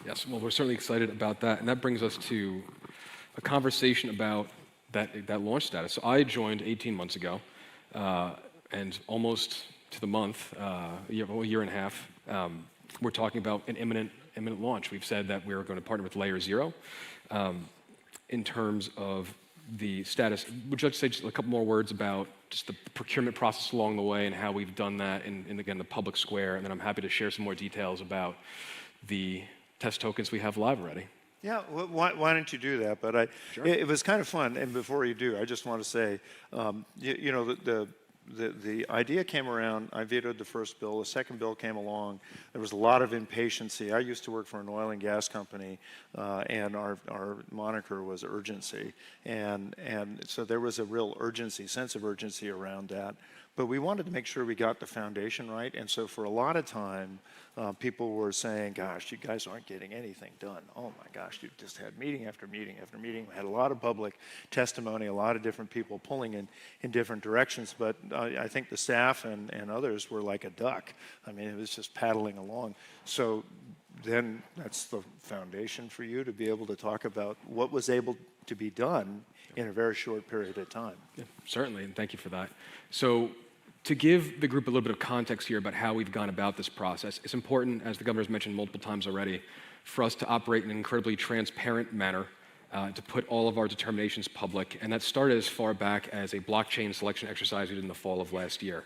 Yes, well, we're certainly excited about that, and that brings us to a conversation about that launch status. So I joined 18 months ago, and almost to the month, a year and a half, we're talking about an imminent launch. We've said that we're going to partner with Layer Zero in terms of the status. Would you like to say just a couple more words about just the procurement process along the way and how we've done that in again, the public square? And then I'm happy to share some more details about the test tokens we have live already. Yeah, well, why don't you do that? But Sure. It was kind of fun. And before you do, I just want to say, the the idea came around. I vetoed the first bill. The second bill came along. There was a lot of impatience. I used to work for an oil and gas company, and our moniker was urgency. And so there was a real urgency, sense of urgency around that. But we wanted to make sure we got the foundation right. And so for a lot of time, people were saying, gosh, you guys aren't getting anything done. Oh my gosh, you just had meeting after meeting after meeting. We had a lot of public testimony, a lot of different people pulling in different directions. But I think the staff and others were like a duck. I mean, it was just paddling along. So then that's the foundation for you to be able to talk about what was able to be done in a very short period of time. Yeah, certainly, and thank you for that. So to give the group a little bit of context here about how we've gone about this process, it's important, as the governor's mentioned multiple times already, for us to operate in an incredibly transparent manner, to put all of our determinations public, and that started as far back as a blockchain selection exercise we did in the fall of last year,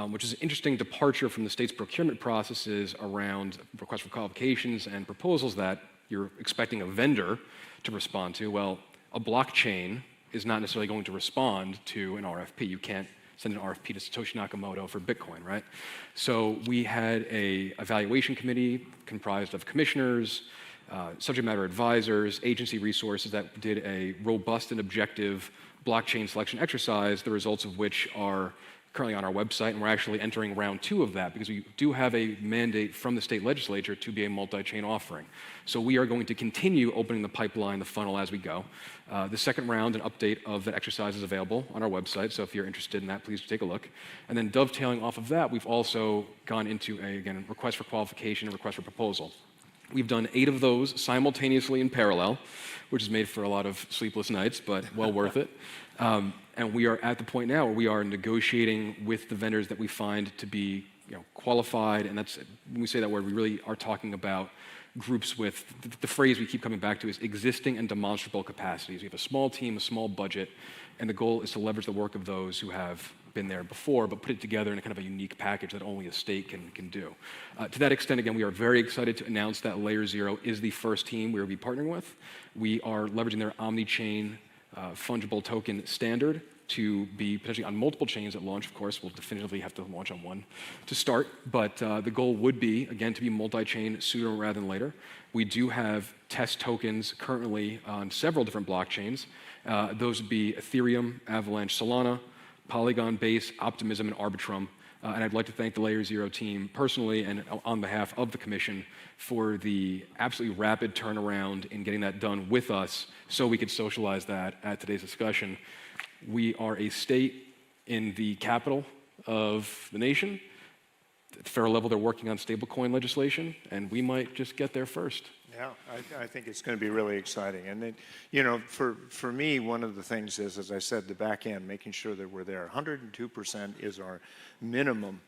which is an interesting departure from the state's procurement processes around requests for qualifications and proposals that you're expecting a vendor to respond to. Well, a blockchain is not necessarily going to respond to an RFP. You can't send an RFP to Satoshi Nakamoto for Bitcoin, right? So we had a evaluation committee comprised of commissioners, subject matter advisors, agency resources that did a robust and objective blockchain selection exercise, the results of which are currently on our website, and we're actually entering round 2 of that because we do have a mandate from the state legislature to be a multi-chain offering. So we are going to continue opening the pipeline, the funnel as we go. The second round, an update of that exercise is available on our website, so if you're interested in that, please take a look. And then dovetailing off of that, we've also gone into a request for qualification and request for proposal. We've done 8 of those simultaneously in parallel, which has made for a lot of sleepless nights, but well worth it. And we are at the point now where we are negotiating with the vendors that we find to be qualified, and that's, when we say that word, we really are talking about groups with, the phrase we keep coming back to is existing and demonstrable capacities. We have a small team, a small budget, and the goal is to leverage the work of those who have been there before, but put it together in a kind of a unique package that only a state can do. To that extent, again, we are very excited to announce that Layer Zero is the first team we will be partnering with. We are leveraging their omni-chain fungible token standard to be potentially on multiple chains at launch. Of course, we'll definitively have to launch on one to start, but the goal would be, again, to be multi-chain sooner rather than later. We do have test tokens currently on several different blockchains. Those would be Ethereum, Avalanche, Solana, Polygon, Base, Optimism, and Arbitrum. And I'd like to thank the Layer Zero team personally and on behalf of the commission for the absolutely rapid turnaround in getting that done with us so we could socialize that at today's discussion. We are a state in the capital of the nation. At the federal level, they're working on stablecoin legislation, and we might just get there first. Yeah, I think it's going to be really exciting. And then, for me, one of the things is, as I said, the back end, making sure that we're there. 102% is our minimum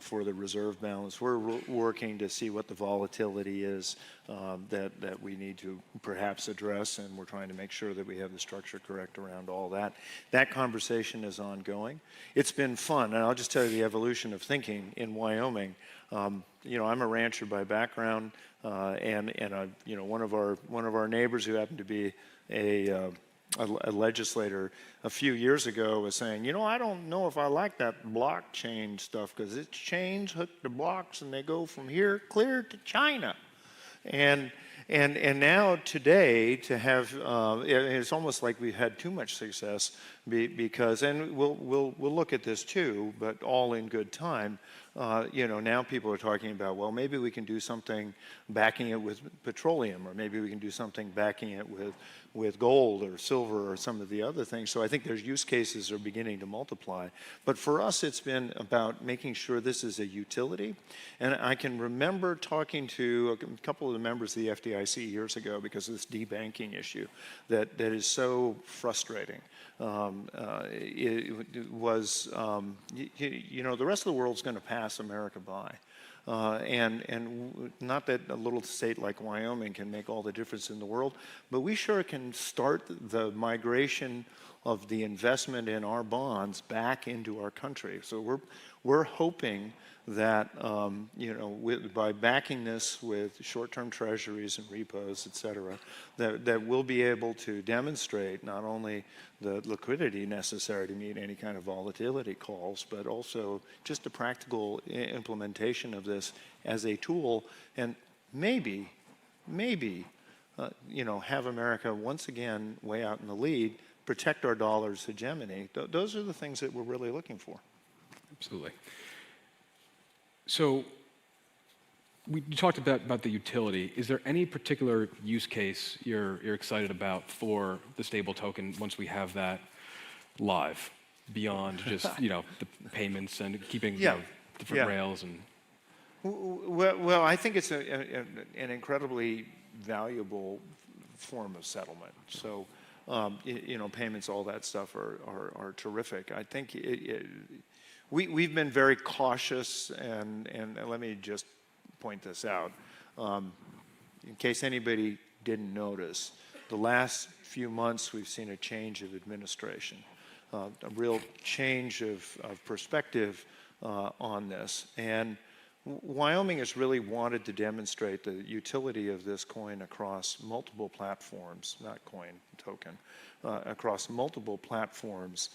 for the reserve balance. We're working to see what the volatility is that we need to perhaps address, and we're trying to make sure that we have the structure correct around all that. That conversation is ongoing. It's been fun, and I'll just tell you the evolution of thinking in Wyoming. I'm a rancher by background, and one of our neighbors who happened to be a legislator a few years ago was saying, I don't know if I like that blockchain stuff because it's chains hooked to blocks and they go from here clear to China. And now today to have, it's almost like we've had too much success because, and we'll look at this too, but all in good time. Now people are talking about, well, maybe we can do something backing it with petroleum, or maybe we can do something backing it with gold or silver or some of the other things. So I think there's use cases are beginning to multiply. But for us, it's been about making sure this is a utility. And I can remember talking to a couple of the members of the FDIC years ago because of this debanking issue that is so frustrating. It was, the rest of the world's going to pass America by. And not that a little state like Wyoming can make all the difference in the world, but we sure can start the migration of the investment in our bonds back into our country. So we're hoping that, by backing this with short-term treasuries and repos, et cetera, that we'll be able to demonstrate not only the liquidity necessary to meet any kind of volatility calls, but also just a practical implementation of this as a tool, and maybe, have America once again way out in the lead, protect our dollar's hegemony. Those are the things that we're really looking for. Absolutely. So you talked about the utility. Is there any particular use case you're excited about for the stable token once we have that live, beyond just the payments and keeping different rails and? Well, I think it's an incredibly valuable form of settlement. So, payments, all that stuff are terrific. I think we've been very cautious, and let me just point this out. In case anybody didn't notice, the last few months we've seen a change of administration, a real change of perspective on this. And Wyoming has really wanted to demonstrate the utility of this coin across multiple platforms, not coin, token, across multiple platforms,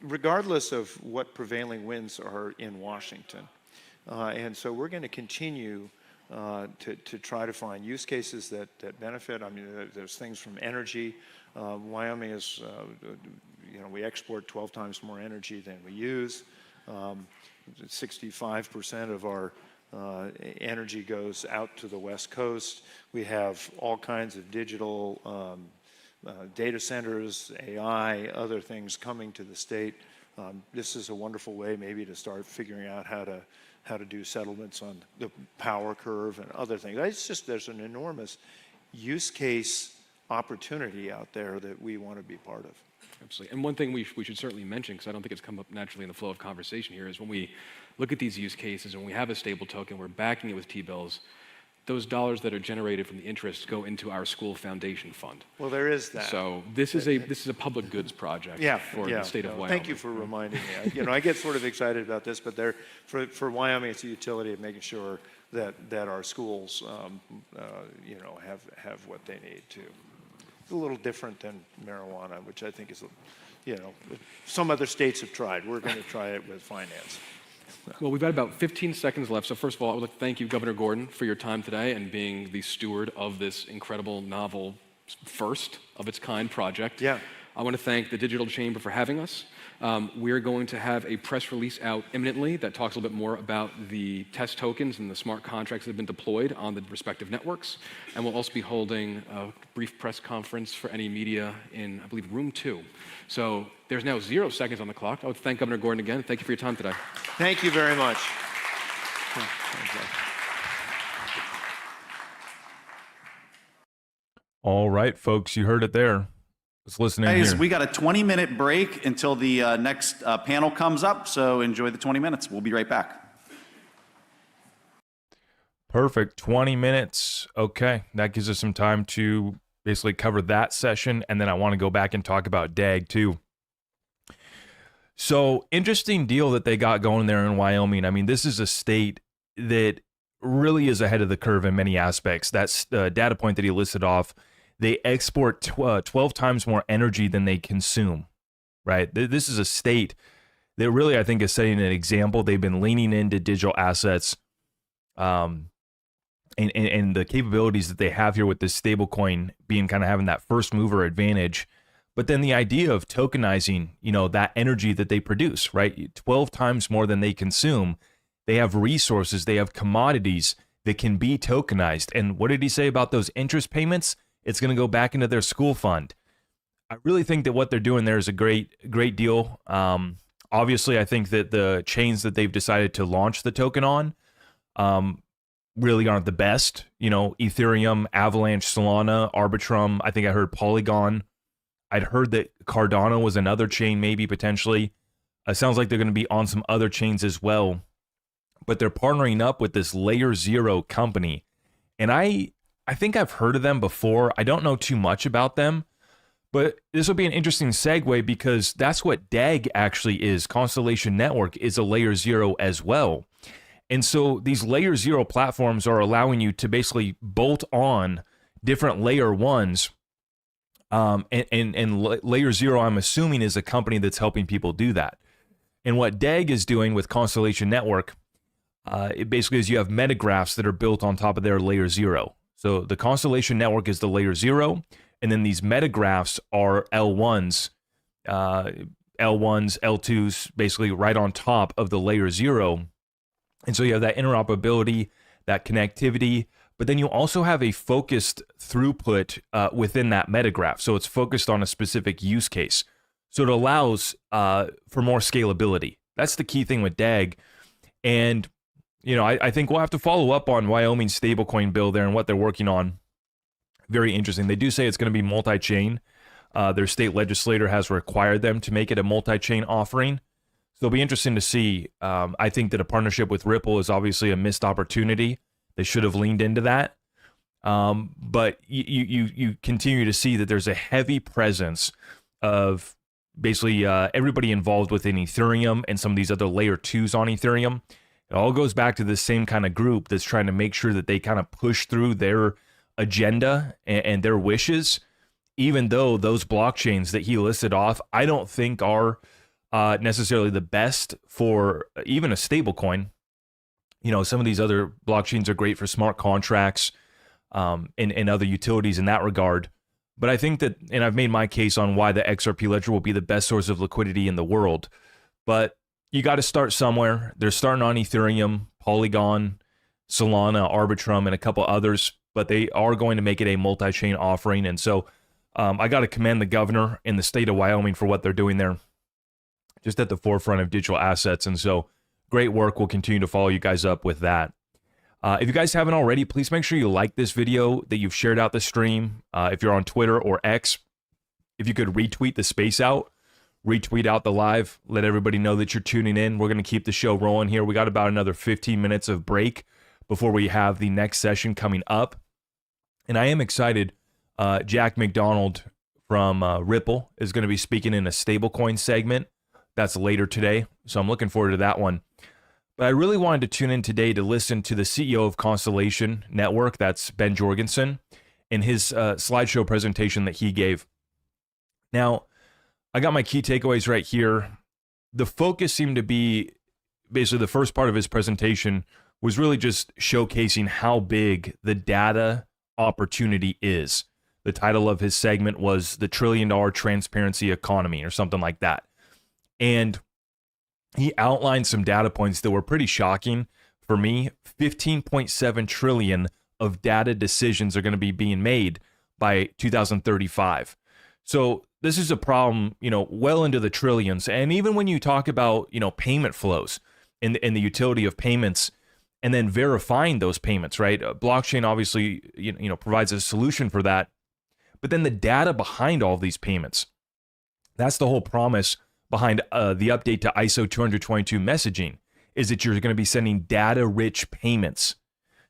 regardless of what prevailing winds are in Washington. And so we're going to continue to try to find use cases that benefit. I mean, there's things from energy. Wyoming is, we export 12 times more energy than we use. 65% of our energy goes out to the West Coast. We have all kinds of digital data centers, AI, other things coming to the state. This is a wonderful way maybe to start figuring out how to do settlements on the power curve and other things. It's just, there's an enormous use case opportunity out there that we want to be part of. Absolutely. And one thing we should certainly mention, because I don't think it's come up naturally in the flow of conversation here, is when we look at these use cases and we have a stable token, we're backing it with T-bills, those dollars that are generated from the interest go into our school foundation fund. Well, there is that. So this is a public goods project for the state of Wyoming. Thank you for reminding me. I get sort of excited about this, but for Wyoming, it's a utility of making sure that our schools, have what they need to. It's a little different than marijuana, which I think is, some other states have tried. We're going to try it with finance. Well, we've got about 15 seconds left. So first of all, I would like to thank you, Governor Gordon, for your time today and being the steward of this incredible, novel, first of its kind project. Yeah. I want to thank the Digital Chamber for having us. We're going to have a press release out imminently that talks a little bit more about the test tokens and the smart contracts that have been deployed on the respective networks. And we'll also be holding a brief press conference for any media in, I believe, room 2. So there's now 0 seconds on the clock. I would thank Governor Gordon again. Thank you for your time today. Thank you very much. All right, folks, you heard it there. Let's listen in here. We got a 20-minute break until the next panel comes up, so enjoy the 20 minutes. We'll be right back. Perfect. 20 minutes. Okay. That gives us some time to basically cover that session, and then I want to go back and talk about DAG too. So, interesting deal that they got going there in Wyoming. I mean, this is a state that really is ahead of the curve in many aspects. That's the data point that he listed off. They export 12 times more energy than they consume, right? This is a state that really, I think, is setting an example. They've been leaning into digital assets and the capabilities that they have here with this stablecoin being kind of having that first mover advantage. But then the idea of tokenizing, that energy that they produce, right? 12 times more than they consume. They have resources, they have commodities that can be tokenized. And what did he say about those interest payments? It's going to go back into their school fund. I really think that what they're doing there is a great deal. Obviously, I think that the chains that they've decided to launch the token on really aren't the best. Ethereum, Avalanche, Solana, Arbitrum. I think I heard Polygon. I'd heard that Cardano was another chain, maybe potentially. It sounds like they're going to be on some other chains as well. But they're partnering up with this Layer 0 company. And I think I've heard of them before. I don't know too much about them, But this will be an interesting segue because that's what DAG actually is. Constellation Network is a layer 0 as well. And so these layer 0 platforms are allowing you to basically bolt on different layer 1s. And layer 0, I'm assuming, is a company that's helping people do that. And what DAG is doing with Constellation Network, it basically is you have metagraphs that are built on top of their layer 0. So the Constellation Network is the layer 0, and then these metagraphs are L1s, L2s, basically right on top of the layer 0. And so you have that interoperability, that connectivity, but then you also have a focused throughput within that metagraph. So it's focused on a specific use case. So it allows for more scalability. That's the key thing with DAG. And, you know, I think we'll have to follow up on Wyoming's stablecoin bill there and what they're working on. Very interesting. They do say it's going to be multi-chain. Their state legislator has required them to make it a multi-chain offering. So it'll be interesting to see. I think that a partnership with Ripple is obviously a missed opportunity. They should have leaned into that. But you continue to see that there's a heavy presence of basically everybody involved within Ethereum and some of these other layer 2s on Ethereum. It all goes back to the same kind of group that's trying to make sure that they kind of push through their agenda and their wishes, even though those blockchains that he listed off, I don't think are necessarily the best for even a stablecoin. You know, some of these other blockchains are great for smart contracts and other utilities in that regard. But I think that, and I've made my case on why the XRP ledger will be the best source of liquidity in the world. But you got to start somewhere. They're starting on Ethereum, Polygon, Solana, Arbitrum, and a couple others, but they are going to make it a multi-chain offering. And so I got to commend the governor in the state of Wyoming for what they're doing there, just at the forefront of digital assets. And so great work. We'll continue to follow you guys up with that. If you guys haven't already, please make sure you like this video, that you've shared out the stream. If you're on Twitter or X, if you could retweet the space out, retweet out the live, let everybody know that you're tuning in. We're going to keep the show rolling here. We got about another 15 minutes of break before we have the next session coming up. And I am excited. Jack McDonald from Ripple is going to be speaking in a stablecoin segment. That's later today. So I'm looking forward to that one. But I really wanted to tune in today to listen to the CEO of Constellation Network, that's Ben Jorgensen, in his slideshow presentation that he gave. Now, I got my key takeaways right here. The focus seemed to be, basically the first part of his presentation was really just showcasing how big the data opportunity is. The title of his segment was The $1 Trillion Transparency Economy or something like that. And he outlined some data points that were pretty shocking for me. 15.7 trillion of data decisions are going to be being made by 2035. So this is a problem, you know, well into the trillions. And even when you talk about, you know, payment flows and the utility of payments and then verifying those payments, right? Blockchain obviously, you know, provides a solution for that. But then the data behind all these payments, that's the whole promise behind the update to ISO 20022 messaging, is that you're going to be sending data-rich payments.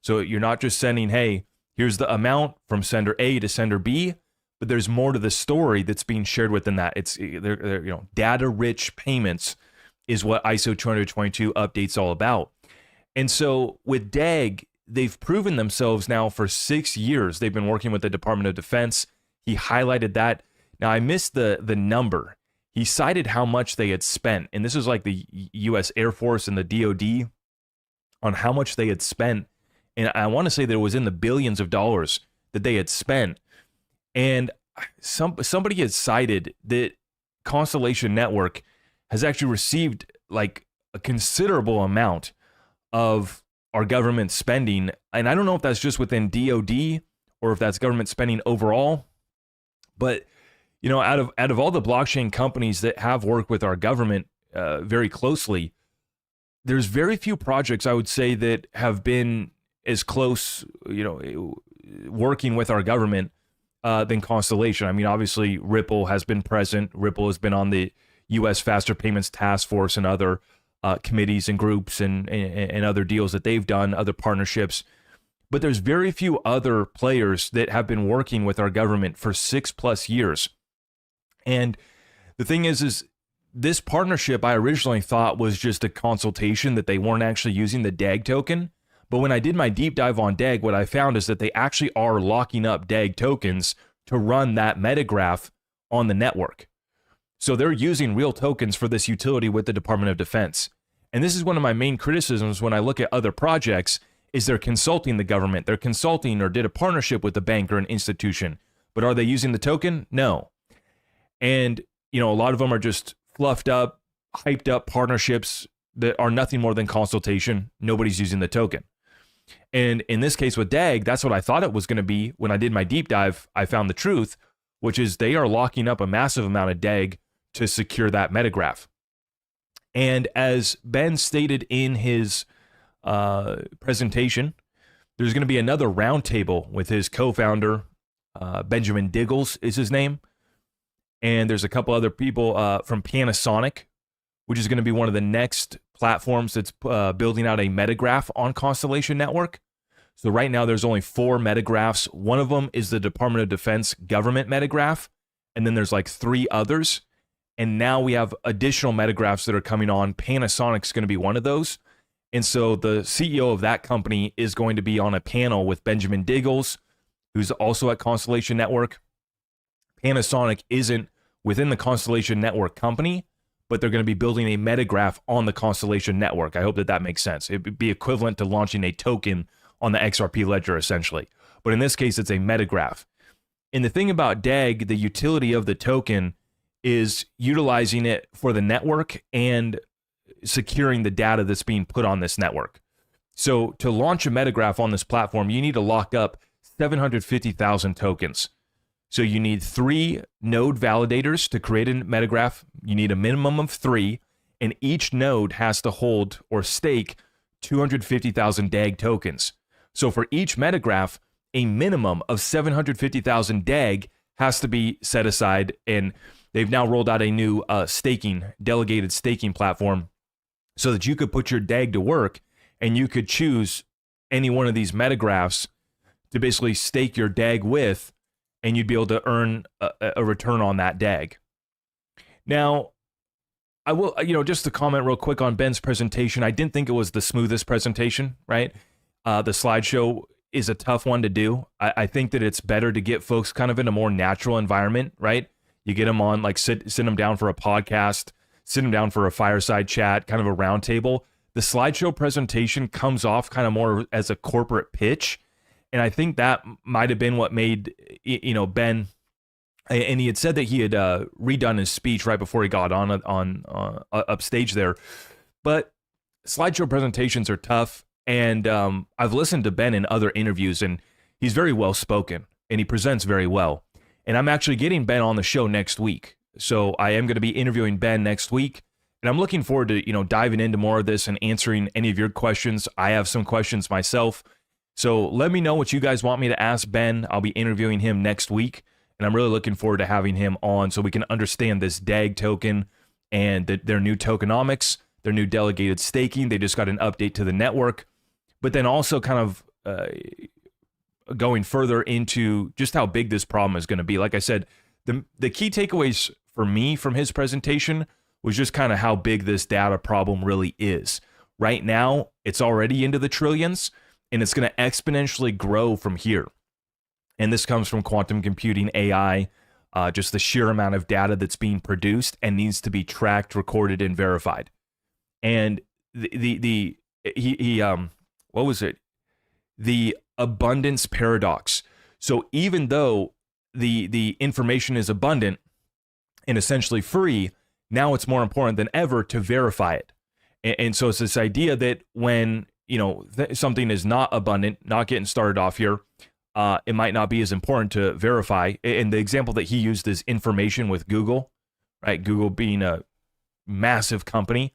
So you're not just sending, hey, here's the amount from sender A to sender B, but there's more to the story that's being shared within that. It's they're, you know, data-rich payments is what ISO 20022 update's all about. And so with DAG, they've proven themselves now for 6 years. They've been working with the Department of Defense. He highlighted that. Now, I missed the number. He cited how much they had spent, and this is like the U.S. Air Force and the DoD, on how much they had spent. And I want to say that it was in the billions of dollars that they had spent. And somebody had cited that Constellation Network has actually received like a considerable amount of our government spending. And I don't know if that's just within DoD or if that's government spending overall, but you know, out of all the blockchain companies that have worked with our government very closely, there's very few projects, I would say, that have been as close, you know, working with our government than Constellation. I mean, obviously, Ripple has been present. Ripple has been on the U.S. Faster Payments Task Force and other committees and groups and other deals that they've done, other partnerships. But there's very few other players that have been working with our government for 6+ years. And the thing is this partnership I originally thought was just a consultation, that they weren't actually using the DAG token. But when I did my deep dive on DAG, what I found is that they actually are locking up DAG tokens to run that metagraph on the network. So they're using real tokens for this utility with the Department of Defense. And this is one of my main criticisms when I look at other projects, is they're consulting the government. They're consulting or did a partnership with a bank or an institution. But are they using the token? No. And, a lot of them are just fluffed up, hyped up partnerships that are nothing more than consultation. Nobody's using the token. And in this case with DAG, that's what I thought it was going to be. When I did my deep dive, I found the truth, which is they are locking up a massive amount of DAG to secure that metagraph. And as Ben stated in his presentation, there's going to be another roundtable with his co-founder, Benjamin Diggles is his name. And there's a couple other people from Panasonic, which is going to be one of the next platforms that's building out a metagraph on Constellation Network. So right now there's only 4 metagraphs. One of them is the Department of Defense government metagraph. And then there's like 3 others. And now we have additional metagraphs that are coming on. Panasonic's going to be one of those. And so the CEO of that company is going to be on a panel with Benjamin Diggles, who's also at Constellation Network. Panasonic isn't within the Constellation Network company, but they're going to be building a metagraph on the Constellation Network. I hope that makes sense. It would be equivalent to launching a token on the XRP ledger, essentially. But in this case, it's a metagraph. And the thing about DAG, the utility of the token, is utilizing it for the network and securing the data that's being put on this network. So to launch a metagraph on this platform, you need to lock up 750,000 tokens. So you need 3 node validators to create a metagraph. You need a minimum of 3, and each node has to hold or stake 250,000 DAG tokens. So for each metagraph, a minimum of 750,000 DAG has to be set aside, and they've now rolled out a new delegated staking platform so that you could put your DAG to work, and you could choose any one of these metagraphs to basically stake your DAG with, and you'd be able to earn a return on that DAG. Now, I will, just to comment real quick on Ben's presentation, I didn't think it was the smoothest presentation, right? The slideshow is a tough one to do. I think that it's better to get folks kind of in a more natural environment, right? You get them on, like sit them down for a podcast, sit them down for a fireside chat, kind of a round table. The slideshow presentation comes off kind of more as a corporate pitch. And I think that might have been what made, Ben, and he had said that he had redone his speech right before he got on upstage there. But slideshow presentations are tough. And I've listened to Ben in other interviews, and he's very well spoken, and he presents very well. And I'm actually getting Ben on the show next week. So I am going to be interviewing Ben next week. And I'm looking forward to, diving into more of this and answering any of your questions. I have some questions myself. So let me know what you guys want me to ask Ben. I'll be interviewing him next week, and I'm really looking forward to having him on so we can understand this DAG token and their new tokenomics, their new delegated staking. They just got an update to the network, but then also kind of going further into just how big this problem is going to be. Like I said, the key takeaways for me from his presentation was just kind of how big this data problem really is. Right now, it's already into the trillions, and it's going to exponentially grow from here. And this comes from quantum computing, AI, just the sheer amount of data that's being produced and needs to be tracked, recorded, and verified. And what was it? The abundance paradox. So even though the information is abundant and essentially free, now it's more important than ever to verify it. And so it's this idea that when something is not abundant, not getting started off here, it might not be as important to verify. And the example that he used is information with Google, right? Google being a massive company.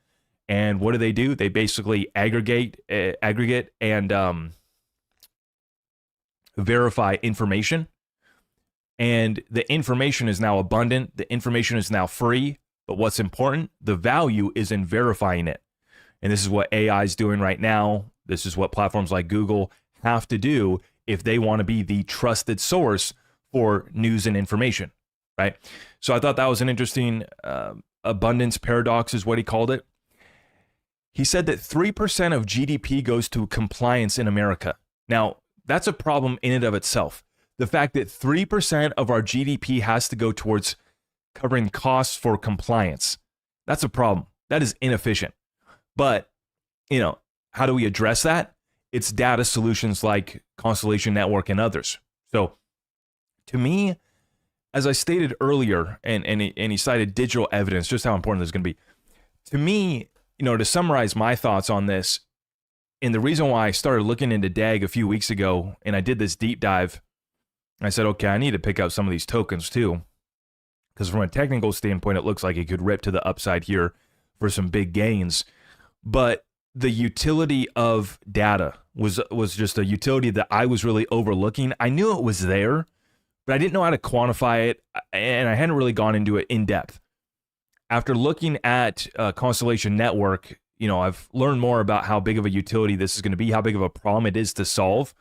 And what do? They basically aggregate and verify information. And the information is now abundant. The information is now free. But what's important? The value is in verifying it. And this is what AI is doing right now. This is what platforms like Google have to do if they want to be the trusted source for news and information. right? So I thought that was an interesting abundance paradox is what he called it. He said that 3% of GDP goes to compliance in America. Now, that's a problem in and of itself. The fact that 3% of our GDP has to go towards covering costs for compliance, that's a problem. That is inefficient. But, you know, how do we address that? It's data solutions like Constellation Network and others. So to me, as I stated earlier, and he cited digital evidence, just how important this is going to be. To me, you know, to summarize my thoughts on this, and the reason why I started looking into DAG a few weeks ago, and I did this deep dive, I said, okay, I need to pick up some of these tokens too, because from a technical standpoint, it looks like it could rip to the upside here for some big gains. But the utility of data was just a utility that I was really overlooking. I knew it was there, but I didn't know how to quantify it, and I hadn't really gone into it in depth. After looking at Constellation Network, you know, I've learned more about how big of a utility this is going to be, how big of a problem it is to solve.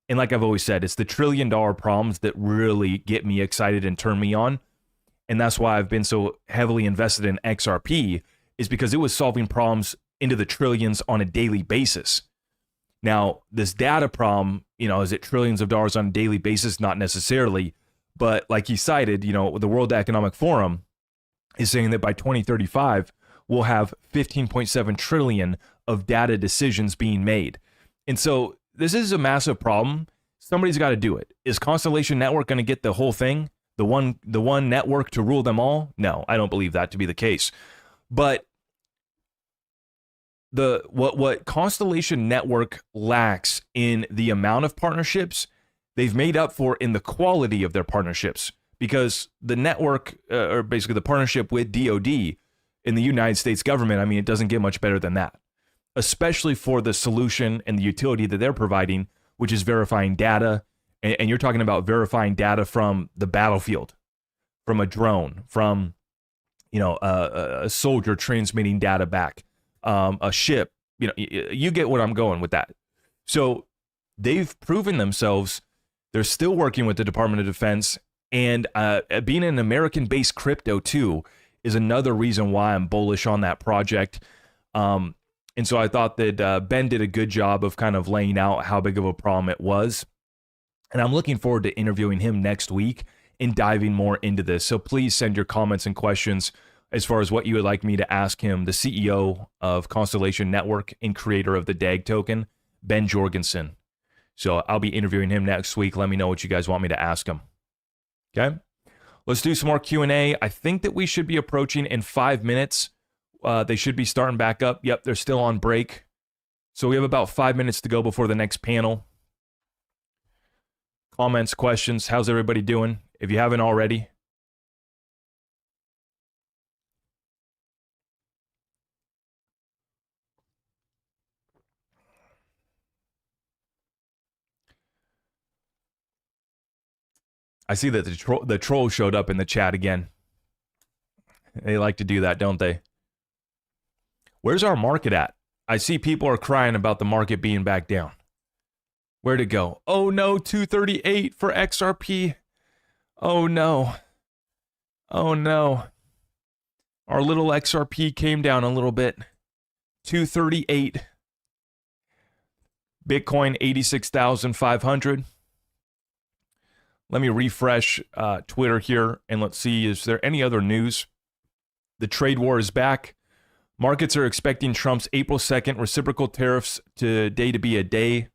And like I've always said, it's the $1 trillion problems that really get me excited and turn me on. And that's why I've been so heavily invested in XRP, is because it was solving problems into the trillions on a daily basis. Now, this data problem, you know, is it trillions of dollars on a daily basis? Not necessarily. But like he cited, you know, the World Economic Forum is saying that by 2035, we'll have 15.7 trillion of data decisions being made. And so this is a massive problem. Somebody's got to do it. Is Constellation Network going to get the whole thing? The one network to rule them all? No, I don't believe that to be the case. But what Constellation Network lacks in the amount of partnerships, they've made up for in the quality of their partnerships. Because the network, or basically the partnership with DoD in the United States government, I mean, it doesn't get much better than that, especially for the solution and the utility that they're providing, which is verifying data. And you're talking about verifying data from the battlefield, from a drone, from, you know, a soldier transmitting data back, a ship. You know, you get what I'm going with that. So they've proven themselves. They're still working with the Department of Defense. And being an American-based crypto, too, is another reason why I'm bullish on that project. And so I thought that Ben did a good job of kind of laying out how big of a problem it was. And I'm looking forward to interviewing him next week and diving more into this. So please send your comments and questions as far as what you would like me to ask him, the CEO of Constellation Network and creator of the DAG token, Ben Jorgensen. So I'll be interviewing him next week. Let me know what you guys want me to ask him. Okay, let's do some more Q&A. I think that we should be approaching in 5 minutes. They should be starting back up. Yep, they're still on break. So we have about 5 minutes to go before the next panel. Comments, questions, how's everybody doing? If you haven't already. I see that the troll showed up in the chat again. They like to do that, don't they? Where's our market at? I see people are crying about the market being back down. Where'd it go? Oh no, 238 for XRP. Oh no. Oh no. Our little XRP came down a little bit. 238. Bitcoin 86,500. Let me refresh Twitter here and let's see, is there any other news? The trade war is back. Markets are expecting Trump's April 2nd reciprocal tariffs today to be a day.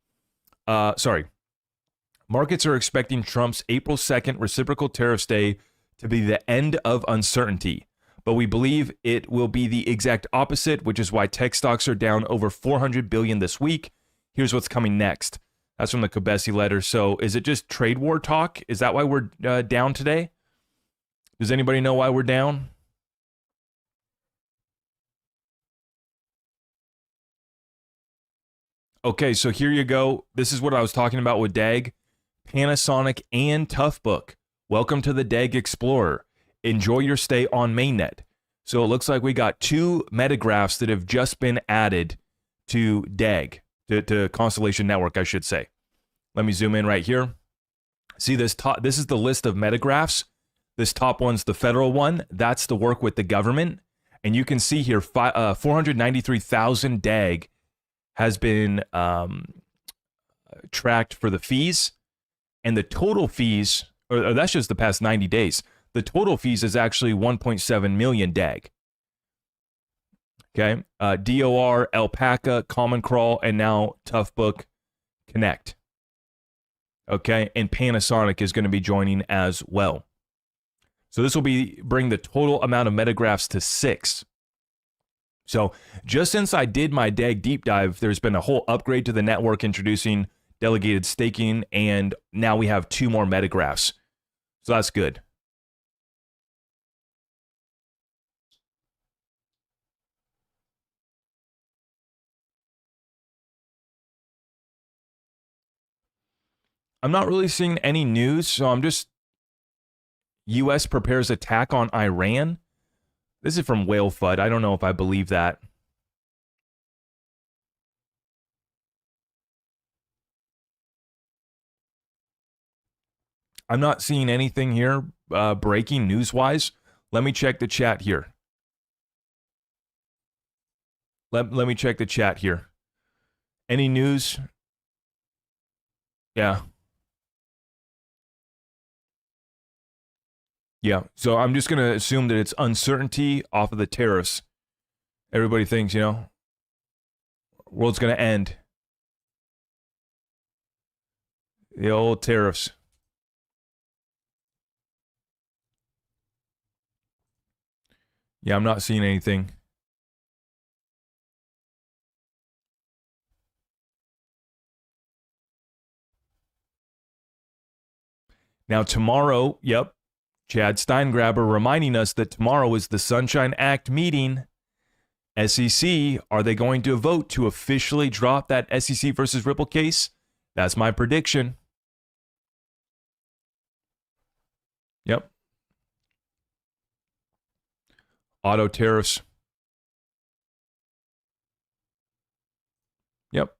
Markets are expecting Trump's April 2nd reciprocal tariffs day to be the end of uncertainty. But we believe it will be the exact opposite, which is why tech stocks are down over 400 billion this week. Here's what's coming next. That's from the Kobesi letter. So is it just trade war talk? Is that why we're down today? Does anybody know why we're down? Okay, so here you go. This is what I was talking about with DAG. Panasonic and Toughbook. Welcome to the DAG Explorer. Enjoy your stay on mainnet. So it looks like we got 2 metagraphs that have just been added to DAG. To Constellation Network, I should say. Let me zoom in right here. See this? This is the list of metagraphs This top one's the federal one. That's the work with the government. And you can see here, 493,000 DAG has been tracked for the fees. And the total fees, or that's just the past 90 days. The total fees is actually 1.7 million DAG. Okay. DOR, Alpaca, Common Crawl, and now Toughbook Connect. Okay. And Panasonic is going to be joining as well. So this will bring the total amount of metagraphs to 6. So just since I did my DAG deep dive, there's been a whole upgrade to the network introducing delegated staking, and now we have 2 more metagraphs. So that's good. I'm not really seeing any news, so I'm just... U.S. prepares attack on Iran. This is from Whale FUD. I don't know if I believe that. I'm not seeing anything here breaking news-wise. Let me check the chat here. Let me check the chat here. Any news? Yeah. Yeah, so I'm just going to assume that it's uncertainty off of the tariffs. Everybody thinks, world's going to end. The old tariffs. Yeah, I'm not seeing anything. Now tomorrow, yep, Chad Steingraber reminding us that tomorrow is the Sunshine Act meeting. SEC, are they going to vote to officially drop that SEC versus Ripple case? That's my prediction. Yep. Auto tariffs. Yep.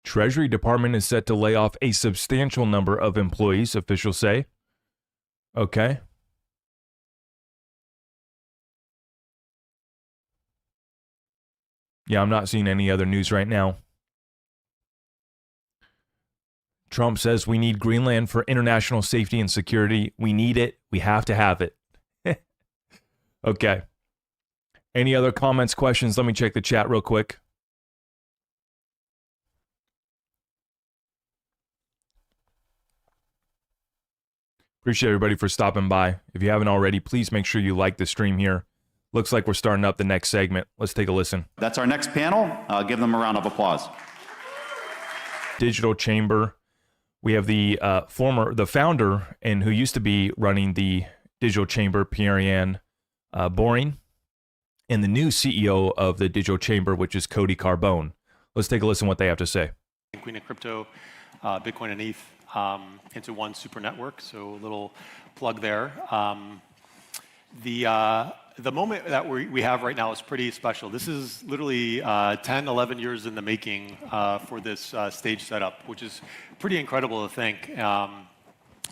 Treasury Department is set to lay off a substantial number of employees, officials say. Okay. Yeah, I'm not seeing any other news right now. Trump says we need Greenland for international safety and security. We need it. We have to have it. Okay. Any other comments, questions? Let me check the chat real quick. Appreciate everybody for stopping by. If you haven't already, please make sure you like the stream here. Looks like we're starting up the next segment. Let's take a listen. That's our next panel. Give them a round of applause. Digital Chamber. We have the founder and who used to be running the Digital Chamber, Pierre Boring, and the new CEO of the Digital Chamber, which is Cody Carbone. Let's take a listen to what they have to say. Queen of crypto, Bitcoin and ETH into one super network. So a little plug there. The moment that we have right now is pretty special. This is literally 10, 11 years in the making for this stage setup, which is pretty incredible to think. And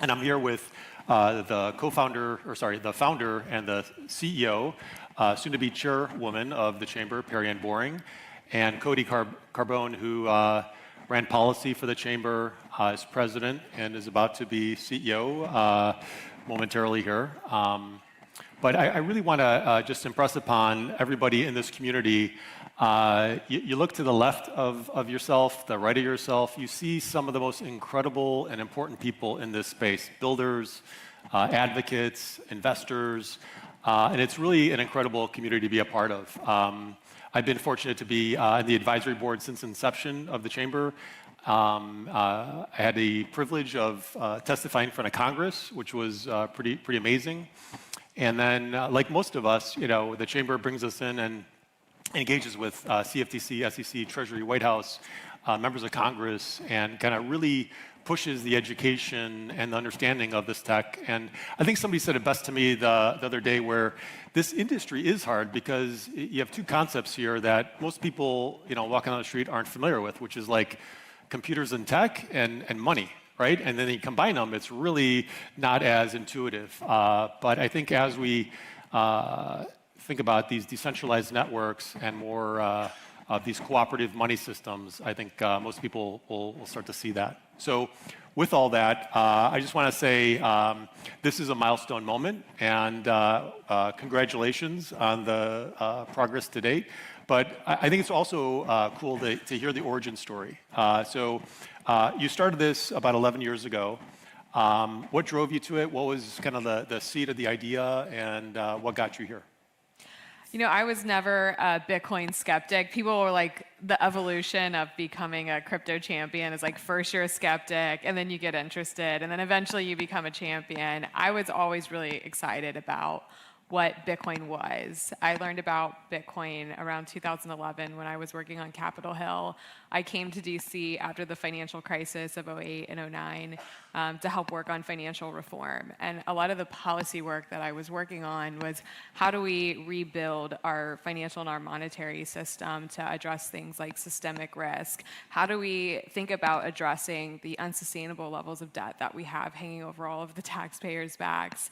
I'm here with the founder and the CEO, soon-to-be chairwoman of the chamber, Pierre Boring, and Cody Carbone, who ran policy for the chamber, is president, and is about to be CEO momentarily here. But I really want to just impress upon everybody in this community, you look to the left of yourself, the right of yourself, you see some of the most incredible and important people in this space, builders, advocates, investors, and it's really an incredible community to be a part of. I've been fortunate to be in the advisory board since inception of the chamber. I had the privilege of testifying in front of Congress, which was pretty amazing. And then, like most of us, the chamber brings us in and engages with CFTC, SEC, Treasury, White House, members of Congress, and kind of really pushes the education and the understanding of this tech. And I think somebody said it best to me the other day, where this industry is hard because you have two concepts here that most people, walking on the street aren't familiar with, which is like computers and tech and money, right? And then you combine them, it's really not as intuitive. But I think as we think about these decentralized networks and more of these cooperative money systems, I think most people will start to see that. So with all that, I just want to say this is a milestone moment, and congratulations on the progress to date. But I think it's also cool to hear the origin story. So you started this about 11 years ago. What drove you to it? What was kind of the seed of the idea, and what got you here? I was never a Bitcoin skeptic. People were like, the evolution of becoming a crypto champion is like, first you're a skeptic, and then you get interested, and then eventually you become a champion. I was always really excited about what Bitcoin was. I learned about Bitcoin around 2011 when I was working on Capitol Hill. I came to DC after the financial crisis of 08 and 09 to help work on financial reform. And a lot of the policy work that I was working on was, how do we rebuild our financial and our monetary system to address things like systemic risk? How do we think about addressing the unsustainable levels of debt that we have hanging over all of the taxpayers' backs?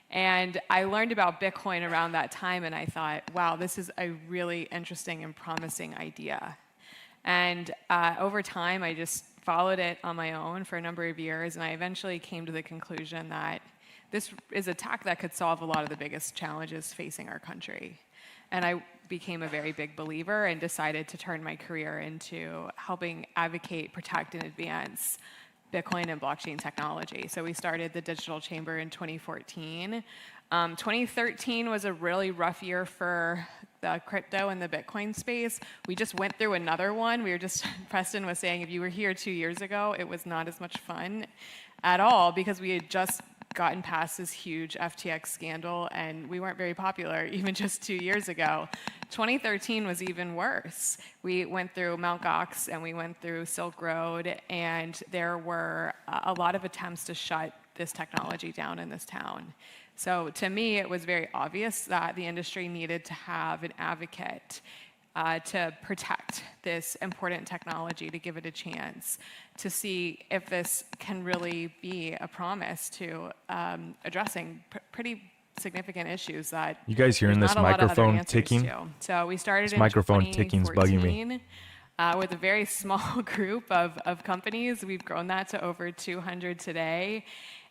And I learned about Bitcoin around that time, and I thought, wow, this is a really interesting and promising idea. And over time, I just followed it on my own for a number of years, and I eventually came to the conclusion that this is a tech that could solve a lot of the biggest challenges facing our country. And I became a very big believer and decided to turn my career into helping advocate, protect, and advance Bitcoin and blockchain technology. So we started the Digital Chamber in 2014. 2013 was a really rough year for the crypto and the Bitcoin space. We just went through another one. Preston was saying, if you were here 2 years ago, it was not as much fun at all, because we had just gotten past this huge FTX scandal, and we weren't very popular even just 2 years ago. 2013 was even worse. We went through Mt. Gox and we went through Silk Road, and there were a lot of attempts to shut this technology down in this town. So to me, it was very obvious that the industry needed to have an advocate to protect this important technology, to give it a chance, to see if this can really be a promise to addressing pretty significant issues that you guys hearing this microphone ticking? So we started in microphone ticking's bugging me. With a very small group of companies. We've grown that to over 200 today.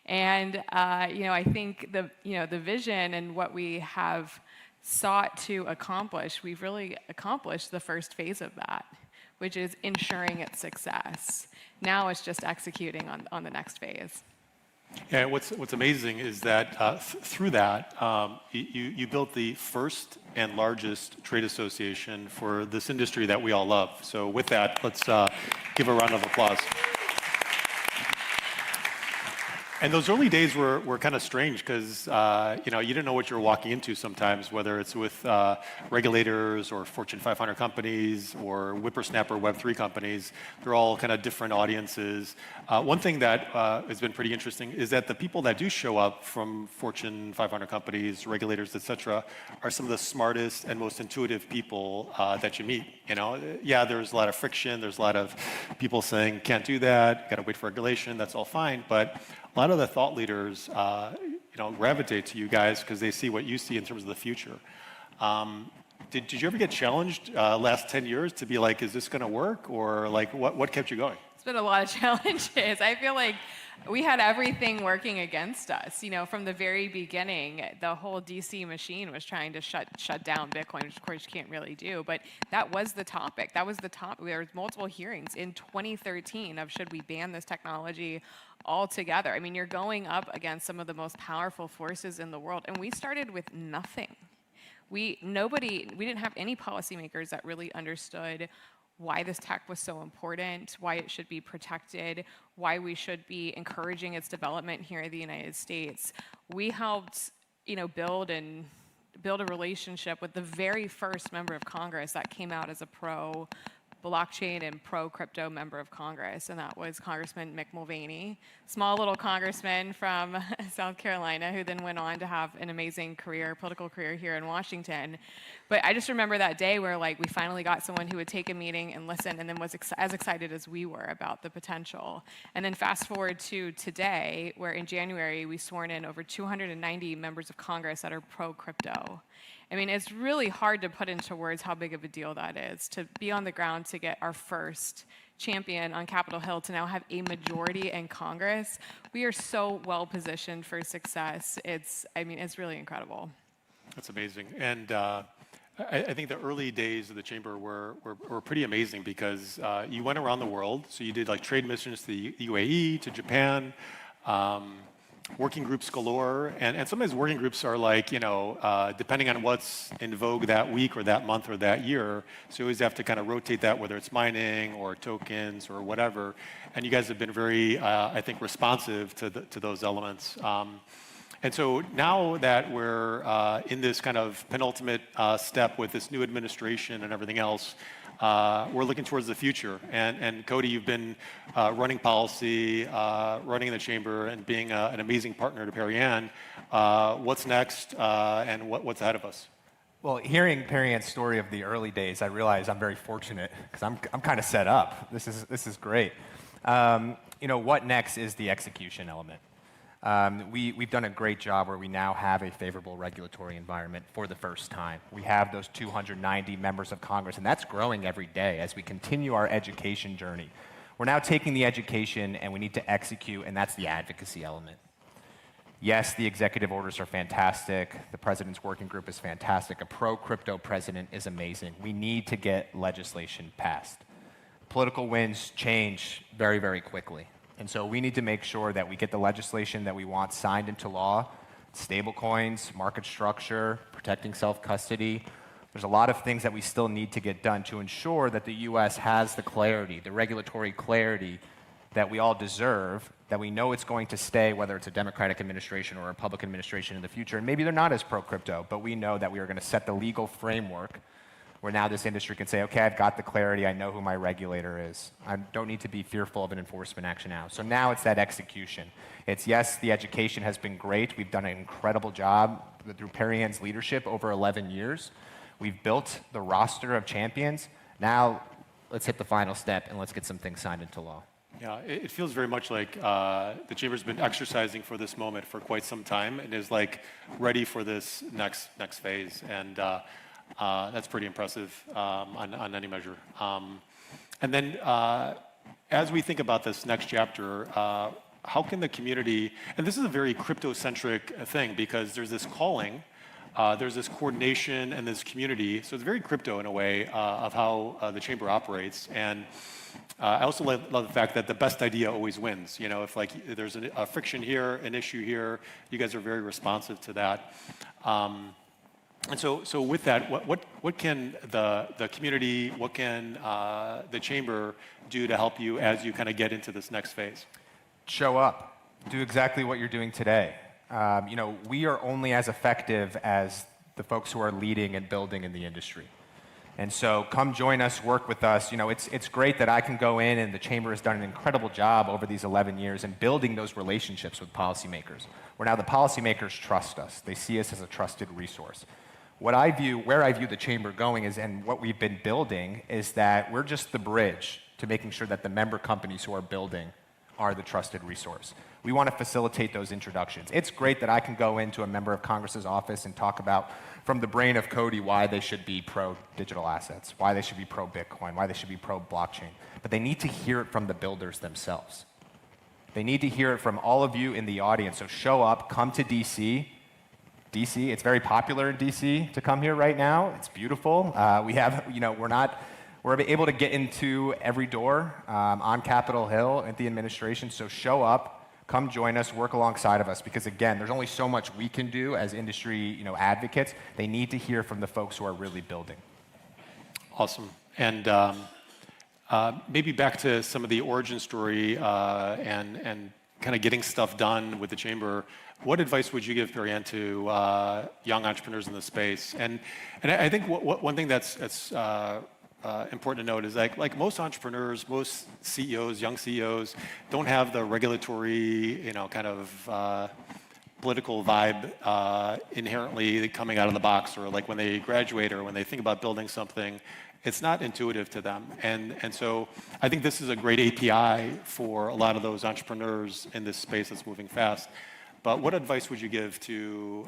And I think the vision and what we have sought to accomplish, we've really accomplished the first phase of that, which is ensuring its success. Now it's just executing on the next phase. And what's amazing is that through that, you built the first and largest trade association for this industry that we all love. So with that, let's give a round of applause. And those early days were kind of strange because you didn't know what you were walking into sometimes, whether it's with regulators or Fortune 500 companies or whippersnapper Web3 companies. They're all kind of different audiences. One thing that has been pretty interesting is that the people that do show up from Fortune 500 companies, regulators, et cetera, are some of the smartest and most intuitive people that you meet. Yeah, there's a lot of friction. There's a lot of people saying, can't do that, got to wait for regulation. That's all fine. But a lot of the thought leaders, gravitate to you guys because they see what you see in terms of the future. Did you ever get challenged last 10 years to be like, is this going to work? Or like, what kept you going? It's been a lot of challenges. I feel like we had everything working against us. From the very beginning, the whole DC machine was trying to shut down Bitcoin, which of course you can't really do. But that was the topic. There was multiple hearings in 2013 of should we ban this technology altogether. I mean, you're going up against some of the most powerful forces in the world, and we started with nothing. We didn't have any policymakers that really understood why this tech was so important, why it should be protected, why we should be encouraging its development here in the United States. We helped, build build a relationship with the very first member of Congress that came out as a pro blockchain and pro-crypto member of Congress, and that was Congressman Mick Mulvaney, small little congressman from South Carolina who then went on to have an amazing career, political career here in Washington. But I just remember that day where like we finally got someone who would take a meeting and listen and then was as excited as we were about the potential. And then fast forward to today, where in January we sworn in over 290 members of Congress that are pro-crypto. I mean, it's really hard to put into words how big of a deal that is, to be on the ground to get our first champion on Capitol Hill to now have a majority in Congress. We are so well positioned for success. It's really incredible. That's amazing. And I think the early days of the chamber were pretty amazing because you went around the world. So you did like trade missions to the UAE, to Japan, working groups galore. And sometimes working groups are like, depending on what's in vogue that week or that month or that year. So you always have to kind of rotate that, whether it's mining or tokens or whatever. And you guys have been very, I think, responsive to those elements. And so now that we're in this kind of penultimate step with this new administration and everything else, we're looking towards the future. And Cody, you've been running policy, running the chamber, and being an amazing partner to Perry Ann. What's next, and what's ahead of us? Well, hearing Perry Ann's story of the early days, I realize I'm very fortunate because I'm kind of set up. This is great. What next is the execution element. We've done a great job where we now have a favorable regulatory environment for the first time. We have those 290 members of Congress, and that's growing every day as we continue our education journey. We're now taking the education and we need to execute, and that's the advocacy element. Yes, the executive orders are fantastic. The president's working group is fantastic. A pro-crypto president is amazing. We need to get legislation passed. Political winds change very, very quickly. And so we need to make sure that we get the legislation that we want signed into law, stablecoins, market structure, protecting self-custody. There's a lot of things that we still need to get done to ensure that the US has the clarity, the regulatory clarity that we all deserve, that we know it's going to stay, whether it's a Democratic administration or a Republican administration in the future. And maybe they're not as pro-crypto, but we know that we are going to set the legal framework where now this industry can say, okay, I've got the clarity, I know who my regulator is. I don't need to be fearful of an enforcement action now. So now it's that execution. It's, yes, the education has been great. We've done an incredible job through Perry Ann's leadership over 11 years. We've built the roster of champions. Now let's hit the final step and let's get some things signed into law. Yeah, it feels very much like the chamber's been exercising for this moment for quite some time and is like ready for this next phase. And that's pretty impressive on any measure. And then as we think about this next chapter, how can the community, and this is a very crypto-centric thing because there's this calling, there's this coordination and this community, so it's very crypto in a way of how the chamber operates. And I also love the fact that the best idea always wins. If like there's a friction here, an issue here, you guys are very responsive to that. And so with that, what can the community, what can the chamber do to help you as you kind of get into this next phase? Show up. Do exactly what you're doing today. We are only as effective as the folks who are leading and building in the industry. And so come join us, work with us. It's great that I can go in, and the chamber has done an incredible job over these 11 years in building those relationships with policymakers, where now the policymakers trust us. They see us as a trusted resource. Where I view the chamber going is, and what we've been building, is that we're just the bridge to making sure that the member companies who are building are the trusted resource. We want to facilitate those introductions. It's great that I can go into a member of Congress's office and talk about, from the brain of Cody, why they should be pro-digital assets, why they should be pro-Bitcoin, why they should be pro-blockchain. But they need to hear it from the builders themselves. They need to hear it from all of you in the audience. So show up, come to DC. DC, it's very popular in DC to come here right now. It's beautiful. We're able to get into every door on Capitol Hill at the administration. So show up, come join us, work alongside of us, because again, there's only so much we can do as industry advocates. They need to hear from the folks who are really building. Awesome. And maybe back to some of the origin story and kind of getting stuff done with the chamber. what advice would you give, Marianne, to young entrepreneurs in the space? And I think one thing that's important to note is like most entrepreneurs, most CEOs, young CEOs, don't have the regulatory, kind of political vibe inherently coming out of the box, or like when they graduate or when they think about building something, it's not intuitive to them. And so I think this is a great API for a lot of those entrepreneurs in this space that's moving fast. But what advice would you give to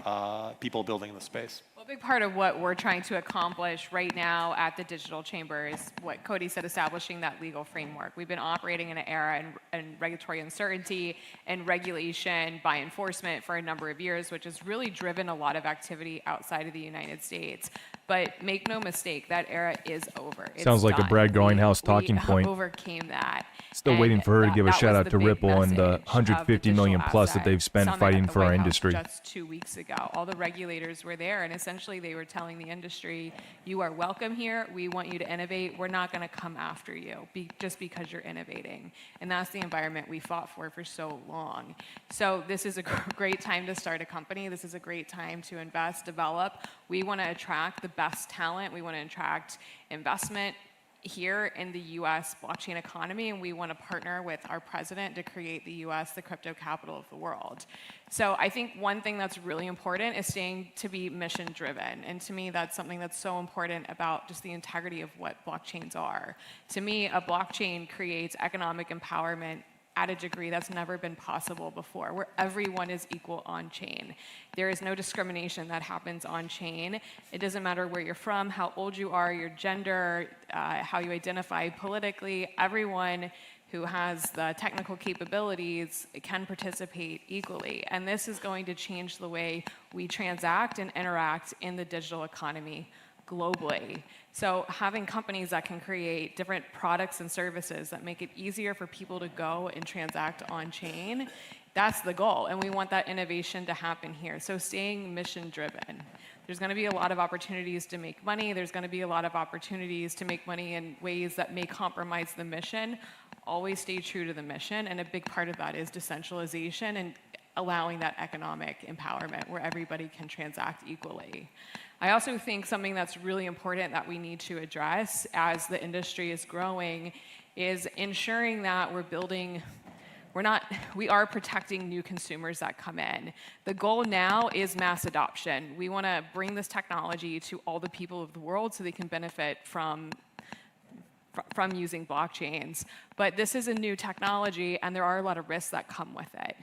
people building in the space? Well, a big part of what we're trying to accomplish right now at the Digital Chamber is what Cody said, establishing that legal framework. We've been operating in an era in regulatory uncertainty and regulation by enforcement for a number of years, which has really driven a lot of activity outside of the United States. But make no mistake, that era is over. Sounds like a Brad Garlinghouse talking point. We overcame that. Still waiting for her to give a shout out to Ripple and the 150 million plus that they've spent fighting for our industry. Just 2 weeks ago, all the regulators were there, and essentially they were telling the industry, you are welcome here. We want you to innovate. We're not going to come after you just because you're innovating. And that's the environment we fought for so long. So this is a great time to start a company. This is a great time to invest, develop. We want to attract the best talent. We want to attract investment here in the U.S. blockchain economy, and we want to partner with our president to create the U.S. the crypto capital of the world. So I think one thing that's really important is staying to be mission driven, and to me that's something that's so important about just the integrity of what blockchains are. To me, a blockchain creates economic empowerment at a degree that's never been possible before, where everyone is equal on chain. There is no discrimination that happens on chain. It doesn't matter where you're from, how old you are, your gender, how you identify politically. Everyone who has the technical capabilities can participate equally. And this is going to change the way we transact and interact in the digital economy globally. So having companies that can create different products and services that make it easier for people to go and transact on chain, that's the goal. And we want that innovation to happen here. So staying mission driven. There's going to be a lot of opportunities to make money. There's going to be a lot of opportunities to make money in ways that may compromise the mission. Always stay true to the mission. And a big part of that is decentralization and allowing that economic empowerment where everybody can transact equally. I also think something that's really important that we need to address as the industry is growing is ensuring that we are protecting new consumers that come in. The goal now is mass adoption. We want to bring this technology to all the people of the world so they can benefit from using blockchains. But this is a new technology, and there are a lot of risks that come with it.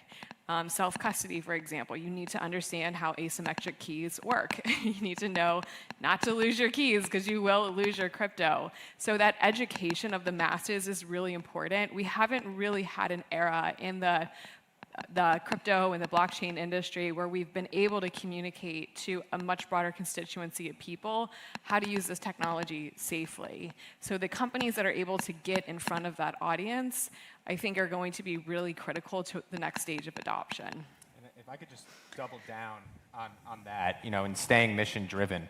Self-custody, for example, you need to understand how asymmetric keys work. You need to know not to lose your keys because you will lose your crypto. So that education of the masses is really important. We haven't really had an era in the crypto and the blockchain industry where we've been able to communicate to a much broader constituency of people how to use this technology safely. So the companies that are able to get in front of that audience, I think, are going to be really critical to the next stage of adoption. And if I could just double down on that, in staying mission driven,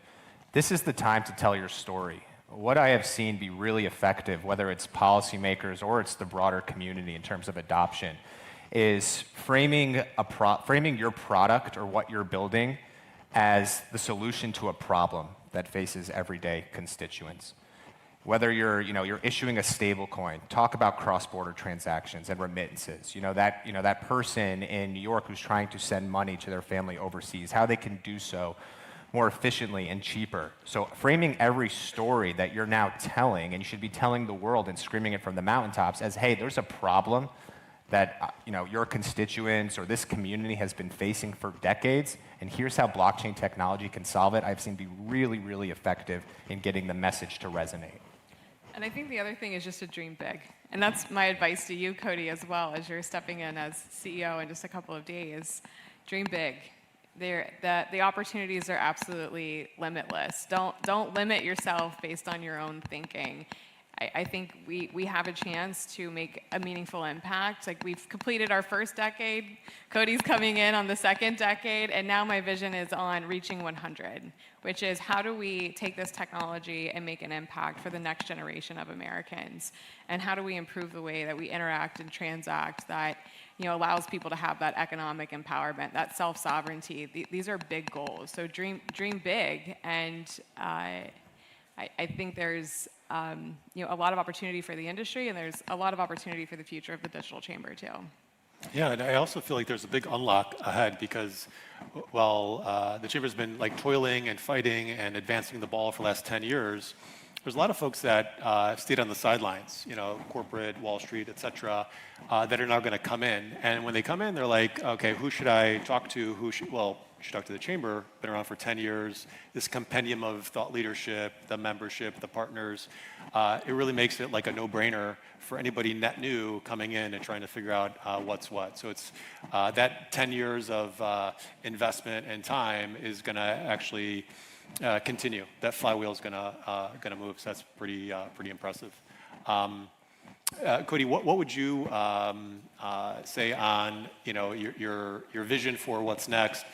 this is the time to tell your story. What I have seen be really effective, whether it's policymakers or it's the broader community in terms of adoption, is framing your product or what you're building as the solution to a problem that faces everyday constituents. Whether you're issuing a stablecoin, talk about cross-border transactions and remittances. That person in New York who's trying to send money to their family overseas, how they can do so more efficiently and cheaper. So framing every story that you're now telling, and you should be telling the world and screaming it from the mountaintops as, hey, there's a problem that your constituents or this community has been facing for decades, and here's how blockchain technology can solve it. I've seen be really, really effective in getting the message to resonate. And I think the other thing is just to dream big. And that's my advice to you, Cody, as well, as you're stepping in as CEO in just a couple of days. Dream big. The opportunities are absolutely limitless. Don't limit yourself based on your own thinking. I think we have a chance to make a meaningful impact. Like, we've completed our first decade, Cody's coming in on the second decade, and now my vision is on reaching 100, which is how do we take this technology and make an impact for the next generation of Americans? And how do we improve the way that we interact and transact that allows people to have that economic empowerment, that self-sovereignty? These are big goals, so dream big, and I think there's a lot of opportunity for the industry, and there's a lot of opportunity for the future of the digital chamber too. Yeah, and I also feel like there's a big unlock ahead because while the chamber's been like toiling and fighting and advancing the ball for the last 10 years, there's a lot of folks that stayed on the sidelines, corporate, Wall Street, et cetera, that are now going to come in. And when they come in, they're like, okay, who should I talk to? You should talk to the chamber, been around for 10 years, this compendium of thought leadership, the membership, the partners. It really makes it like a no-brainer for anybody net new coming in and trying to figure out what's what. So it's that 10 years of investment and time is going to actually continue. That flywheel is going to move. So that's pretty impressive. Cody, what would you say on your vision for what's next?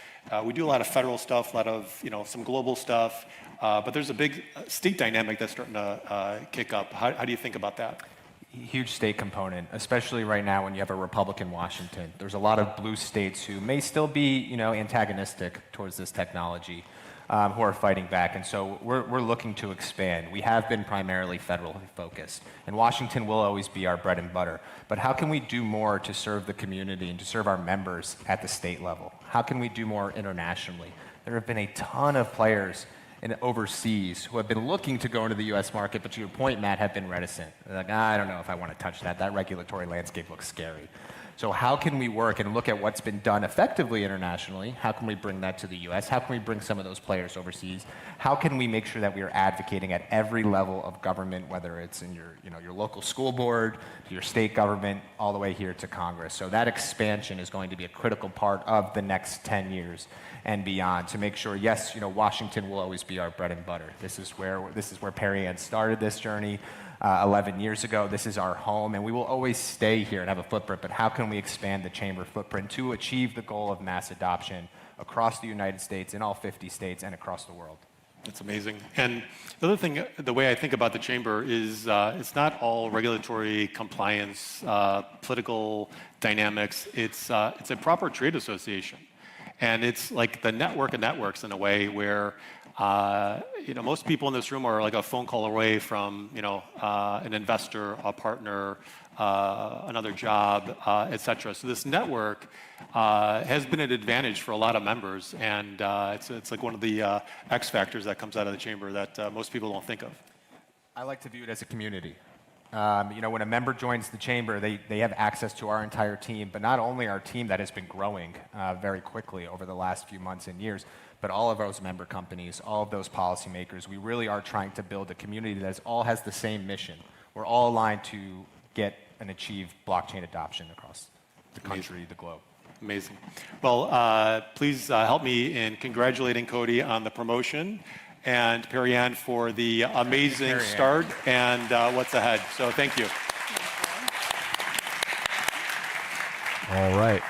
We do a lot of federal stuff, a lot of some global stuff, but there's a big state dynamic that's starting to kick up. How do you think about that? Huge state component, especially right now when you have a Republican Washington. There's a lot of blue states who may still be antagonistic towards this technology, who are fighting back, and so we're looking to expand. We have been primarily federally focused, and Washington will always be our bread and butter. But how can we do more to serve the community and to serve our members at the state level? How can we do more internationally? There have been a ton of players overseas who have been looking to go into the U.S. market, but to your point, Matt, have been reticent. They're like, I don't know if I want to touch that. That regulatory landscape looks scary. So how can we work and look at what's been done effectively internationally? How can we bring that to the U.S.? How can we bring some of those players overseas? How can we make sure that we are advocating at every level of government, whether it's in your local school board, to your state government, all the way here to Congress? So that expansion is going to be a critical part of the next 10 years and beyond to make sure, yes, Washington will always be our bread and butter. This is where Perry Ann started this journey 11 years ago. This is our home, and we will always stay here and have a footprint, but how can we expand the chamber footprint to achieve the goal of mass adoption across the United States, in all 50 states, and across the world? That's amazing. And the other thing, the way I think about the chamber is it's not all regulatory compliance, political dynamics. It's a proper trade association. And it's like the network of networks in a way where most people in this room are like a phone call away from an investor, a partner, another job, et cetera. So this network has been an advantage for a lot of members, and it's like one of the X factors that comes out of the chamber that most people don't think of. I like to view it as a community. When a member joins the chamber, they have access to our entire team, but not only our team that has been growing very quickly over the last few months and years, but all of those member companies, all of those policymakers. We really are trying to build a community that all has the same mission. We're all aligned to get and achieve blockchain adoption across the country, the globe. Amazing. Well, please help me in congratulating Cody on the promotion and Perry Ann for the amazing start and what's ahead. So thank you. All right.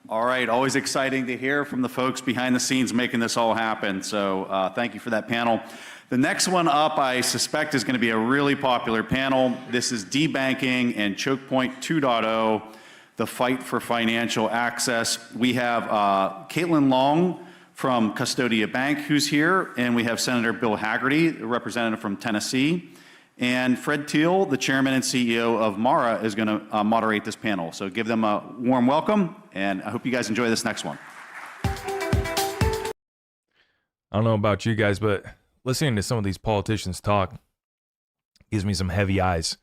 All right, always exciting to hear from the folks behind the scenes making this all happen. So thank you for that panel. The next one up, I suspect, is going to be a really popular panel. This is Debanking and Choke Point 2.0, the fight for financial access. We have Caitlin Long from Custodia Bank, who's here, and we have Senator Bill Hagerty, a representative from Tennessee. And Fred Thiel, the chairman and CEO of Mara, is going to moderate this panel. So give them a warm welcome, and I hope you guys enjoy this next one. I don't know about you guys, but listening to some of these politicians talk gives me some heavy eyes.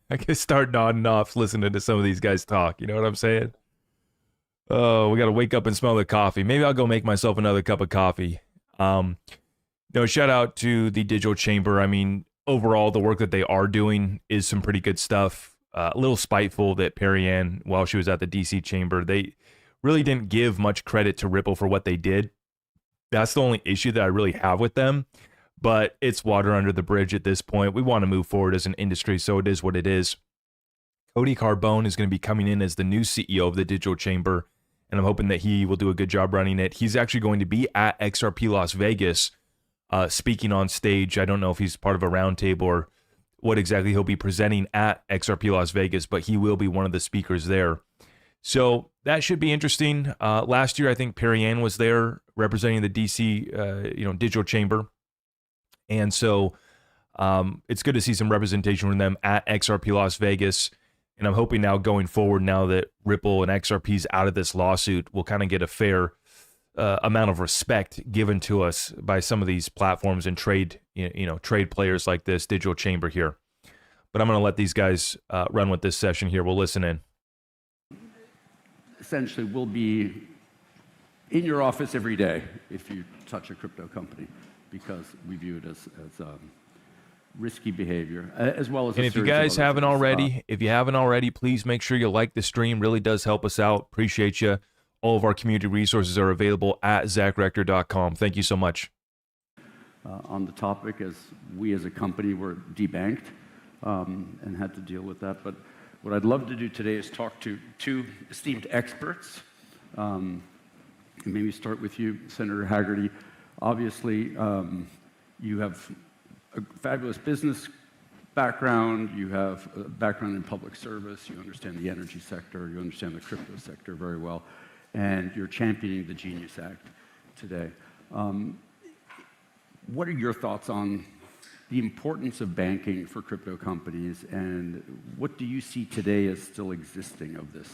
I can start nodding off listening to some of these guys talk. You know what I'm saying? Oh, we got to wake up and smell the coffee. Maybe I'll go make myself another cup of coffee. Shout out to the Digital Chamber. I mean, overall, the work that they are doing is some pretty good stuff. A little spiteful that Perry Ann, while she was at the DC Chamber, they really didn't give much credit to Ripple for what they did. That's the only issue that I really have with them. but it's water under the bridge at this point. We want to move forward as an industry, so it is what it is. Cody Carbone is going to be coming in as the new CEO of the Digital Chamber, and I'm hoping that he will do a good job running it. He's actually going to be at XRP Las Vegas, speaking on stage. I don't know if he's part of a roundtable or what exactly he'll be presenting at XRP Las Vegas, but he will be one of the speakers there. So that should be interesting. Last year, I think Perry Ann was there representing the DC, Digital Chamber, and so it's good to see some representation from them at XRP Las Vegas. And I'm hoping now going forward, now that Ripple and XRP's out of this lawsuit, we'll kind of get a fair amount of respect given to us by some of these platforms and trade players like this Digital Chamber here. But I'm going to let these guys run with this session here. We'll listen in. Essentially, we'll be in your office every day if you touch a crypto company, because we view it as risky behavior, as well as. And if you guys haven't already, please make sure you like the stream. Really does help us out. Appreciate you. All of our community resources are available at zachrector.com. Thank you so much. On the topic, as we as a company were debanked and had to deal with that. But what I'd love to do today is talk to two esteemed experts. And maybe start with you, Senator Hagerty. Obviously, you have a fabulous business background. You have a background in public service. You understand the energy sector. You understand the crypto sector very well. And you're championing the Genius Act today. What are your thoughts on the importance of banking for crypto companies, and what do you see today as still existing of this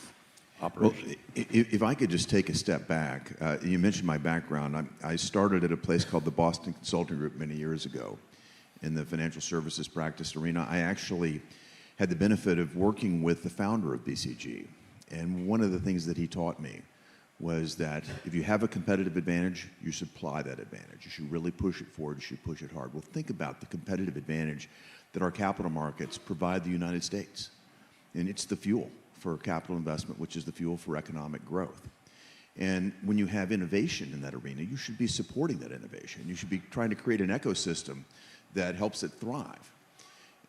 operation? Well, if I could just take a step back, you mentioned my background. I started at a place called the Boston Consulting Group many years ago in the financial services practice arena. I actually had the benefit of working with the founder of BCG, and one of the things that he taught me was that if you have a competitive advantage, you should apply that advantage. You should really push it forward. You should push it hard. Well, think about the competitive advantage that our capital markets provide the United States. And it's the fuel for capital investment, which is the fuel for economic growth. And when you have innovation in that arena, you should be supporting that innovation. You should be trying to create an ecosystem that helps it thrive.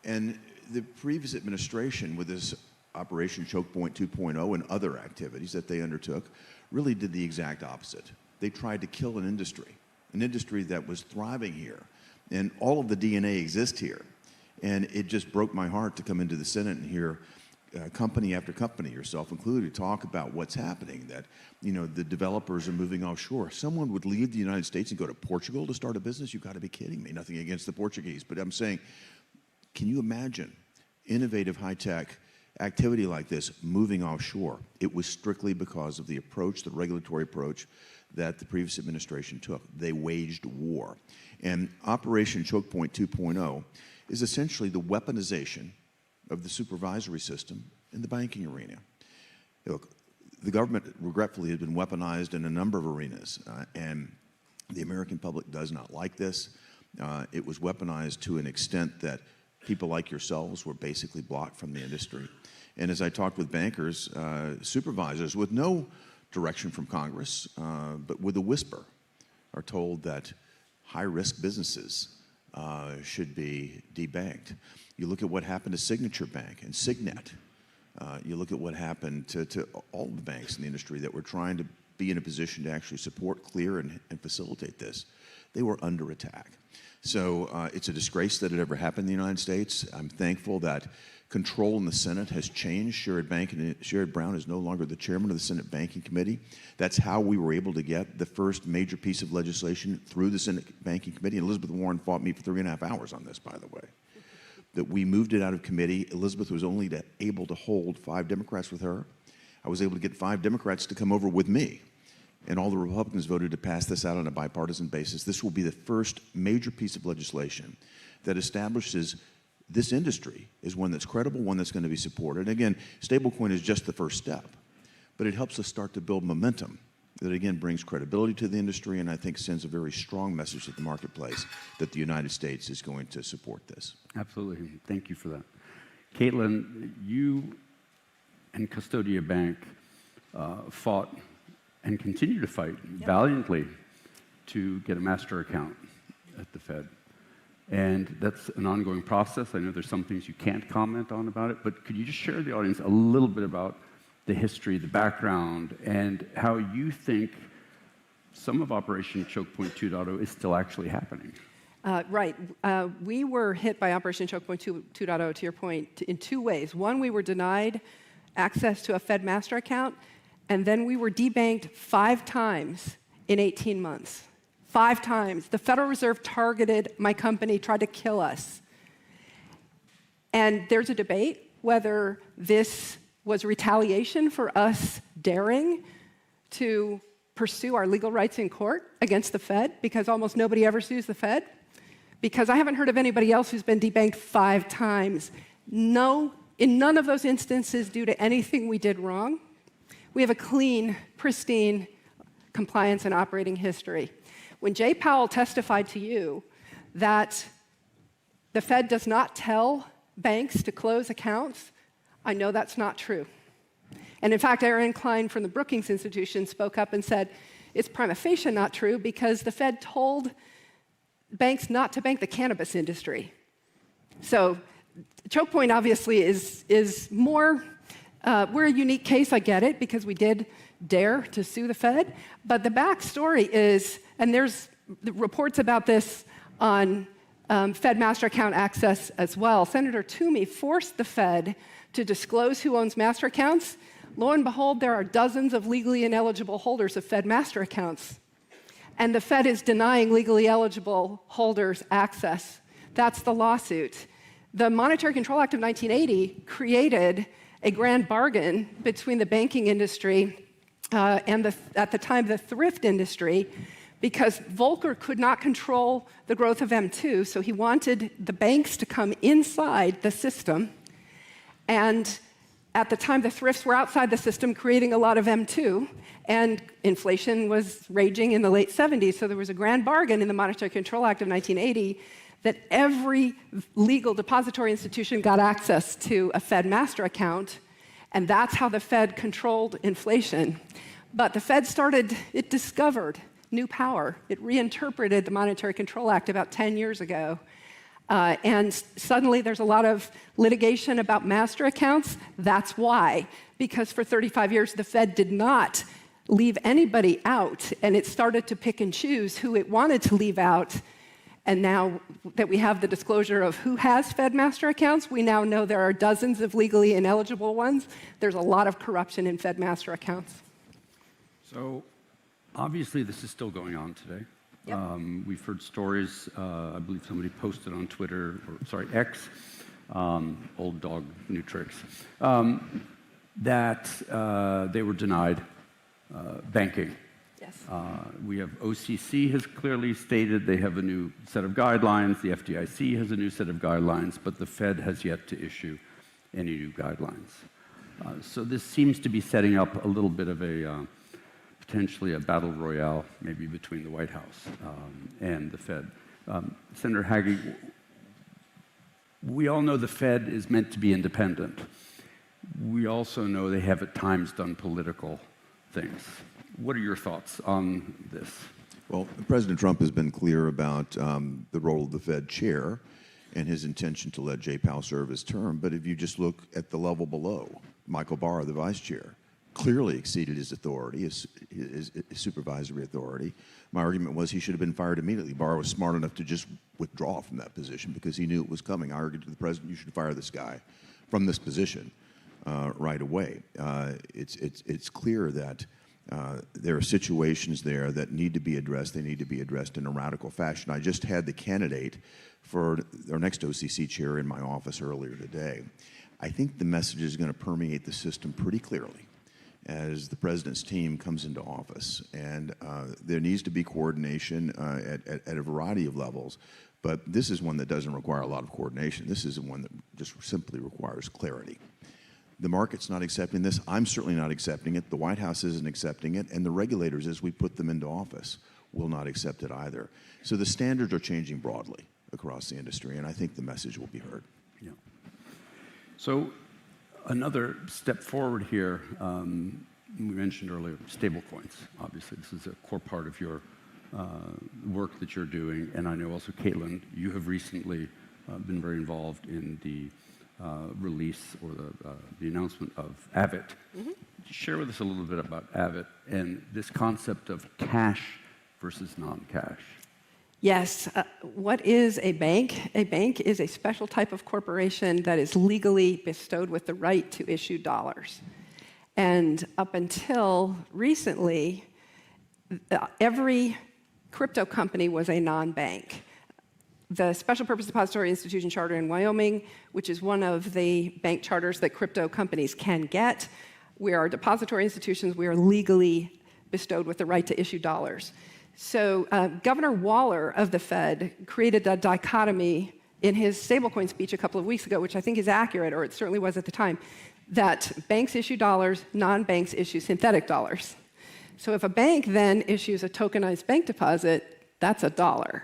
And the previous administration, with this Operation Choke Point 2.0 and other activities that they undertook, really did the exact opposite. They tried to kill an industry that was thriving here. And all of the DNA exists here. And it just broke my heart to come into the Senate and hear company after company, yourself included, talk about what's happening, that the developers are moving offshore. Someone would leave the United States and go to Portugal to start a business? You've got to be kidding me. Nothing against the Portuguese, but I'm saying, can you imagine innovative high-tech activity like this moving offshore? It was strictly because of the approach, the regulatory approach that the previous administration took. They waged war. And Operation Choke Point 2.0 is essentially the weaponization of the supervisory system in the banking arena. Look, the government regretfully has been weaponized in a number of arenas, and the American public does not like this. It was weaponized to an extent that people like yourselves were basically blocked from the industry. And as I talked with bankers, supervisors with no direction from Congress, but with a whisper, are told that high-risk businesses should be debanked. You look at what happened to Signature Bank and Signet. You look at what happened to all the banks in the industry that were trying to be in a position to actually support, clear, and facilitate this. They were under attack. So it's a disgrace that it ever happened in the United States. I'm thankful that control in the Senate has changed. Sherrod Brown is no longer the chairman of the Senate Banking Committee. That's how we were able to get the first major piece of legislation through the Senate Banking Committee. And Elizabeth Warren fought me for 3.5 hours on this, by the way. That we moved it out of committee. Elizabeth was only able to hold 5 Democrats with her. I was able to get 5 Democrats to come over with me. And all the Republicans voted to pass this out on a bipartisan basis. This will be the first major piece of legislation that establishes this industry is one that's credible, one that's going to be supported. And again, stablecoin is just the first step, but it helps us start to build momentum that, again, brings credibility to the industry and I think sends a very strong message to the marketplace that the United States is going to support this. Absolutely. Thank you for that. Caitlin, you and Custodia Bank fought and continue to fight valiantly to get a master account at the Fed. And that's an ongoing process. I know there's some things you can't comment on about it, but could you just share with the audience a little bit about the history, the background, and how you think some of Operation Choke Point 2.0 is still actually happening? Right. We were hit by Operation Choke Point 2.0, to your point, in two ways. One, we were denied access to a Fed master account, and then we were debanked 5 times in 18 months. 5 times. The Federal Reserve targeted my company, tried to kill us. And there's a debate whether this was retaliation for us daring to pursue our legal rights in court against the Fed, because almost nobody ever sues the Fed. Because I haven't heard of anybody else who's been debanked 5 times. No, in none of those instances due to anything we did wrong. We have a clean, pristine compliance and operating history. When Jay Powell testified to you that the Fed does not tell banks to close accounts, I know that's not true. And in fact, Aaron Klein from the Brookings Institution spoke up and said, it's prima facie not true because the Fed told banks not to bank the cannabis industry. So Choke Point obviously is more, we're a unique case, I get it, because we did dare to sue the Fed. But the backstory is, and there's reports about this on Fed master account access as well. Senator Toomey forced the Fed to disclose who owns master accounts. Lo and behold, there are dozens of legally ineligible holders of Fed master accounts. And the Fed is denying legally eligible holders access. That's the lawsuit. The Monetary Control Act of 1980 created a grand bargain between the banking industry and at the time, the thrift industry, because Volcker could not control the growth of M2, so he wanted the banks to come inside the system. And at the time, the thrifts were outside the system, creating a lot of M2, and inflation was raging in the late 70s, so there was a grand bargain in the Monetary Control Act of 1980 that every legal depository institution got access to a Fed master account, and that's how the Fed controlled inflation. But the Fed it discovered new power. It reinterpreted the Monetary Control Act about 10 years ago. And suddenly there's a lot of litigation about master accounts. That's why. Because for 35 years, the Fed did not leave anybody out, and it started to pick and choose who it wanted to leave out. And now that we have the disclosure of who has Fed master accounts, we now know there are dozens of legally ineligible ones. There's a lot of corruption in Fed master accounts. So obviously this is still going on today. Yep. We've heard stories, I believe somebody posted on Twitter, X, old dog, new tricks, that they were denied banking. Yes. We have OCC has clearly stated they have a new set of guidelines. The FDIC has a new set of guidelines, but the Fed has yet to issue any new guidelines. So this seems to be setting up a little bit of a potentially a battle royale, maybe between the White House and the Fed. Senator Hagee, we all know the Fed is meant to be independent. We also know they have at times done political things. What are your thoughts on this? Well, President Trump has been clear about the role of the Fed chair and his intention to let Jay Powell serve his term. But if you just look at the level below, Michael Barr, the vice chair, clearly exceeded his authority, his supervisory authority. My argument was he should have been fired immediately. Barr was smart enough to just withdraw from that position because he knew it was coming. I argued to the president, you should fire this guy from this position right away. It's clear that there are situations there that need to be addressed. They need to be addressed in a radical fashion. I just had the candidate for our next OCC chair in my office earlier today. I think the message is going to permeate the system pretty clearly as the president's team comes into office. And there needs to be coordination at a variety of levels. But this is one that doesn't require a lot of coordination. This is one that just simply requires clarity. The market's not accepting this. I'm certainly not accepting it. The White House isn't accepting it. And the regulators, as we put them into office, will not accept it either. So the standards are changing broadly across the industry, and I think the message will be heard. Yeah. So another step forward here, we mentioned earlier stablecoins. Obviously, this is a core part of your work that you're doing, and I know also, Caitlin, you have recently been very involved in the release or the announcement of Avid. Share with us a little bit about Avid and this concept of cash versus non-cash. Yes. What is a bank? A bank is a special type of corporation that is legally bestowed with the right to issue dollars. And up until recently, every crypto company was a non-bank. The Special Purpose Depository Institution Charter in Wyoming, which is one of the bank charters that crypto companies can get, we are depository institutions. We are legally bestowed with the right to issue dollars. So Governor Waller of the Fed created a dichotomy in his stablecoin speech a couple of weeks ago, which I think is accurate, or it certainly was at the time, that banks issue dollars, non-banks issue synthetic dollars. So if a bank then issues a tokenized bank deposit, that's a dollar.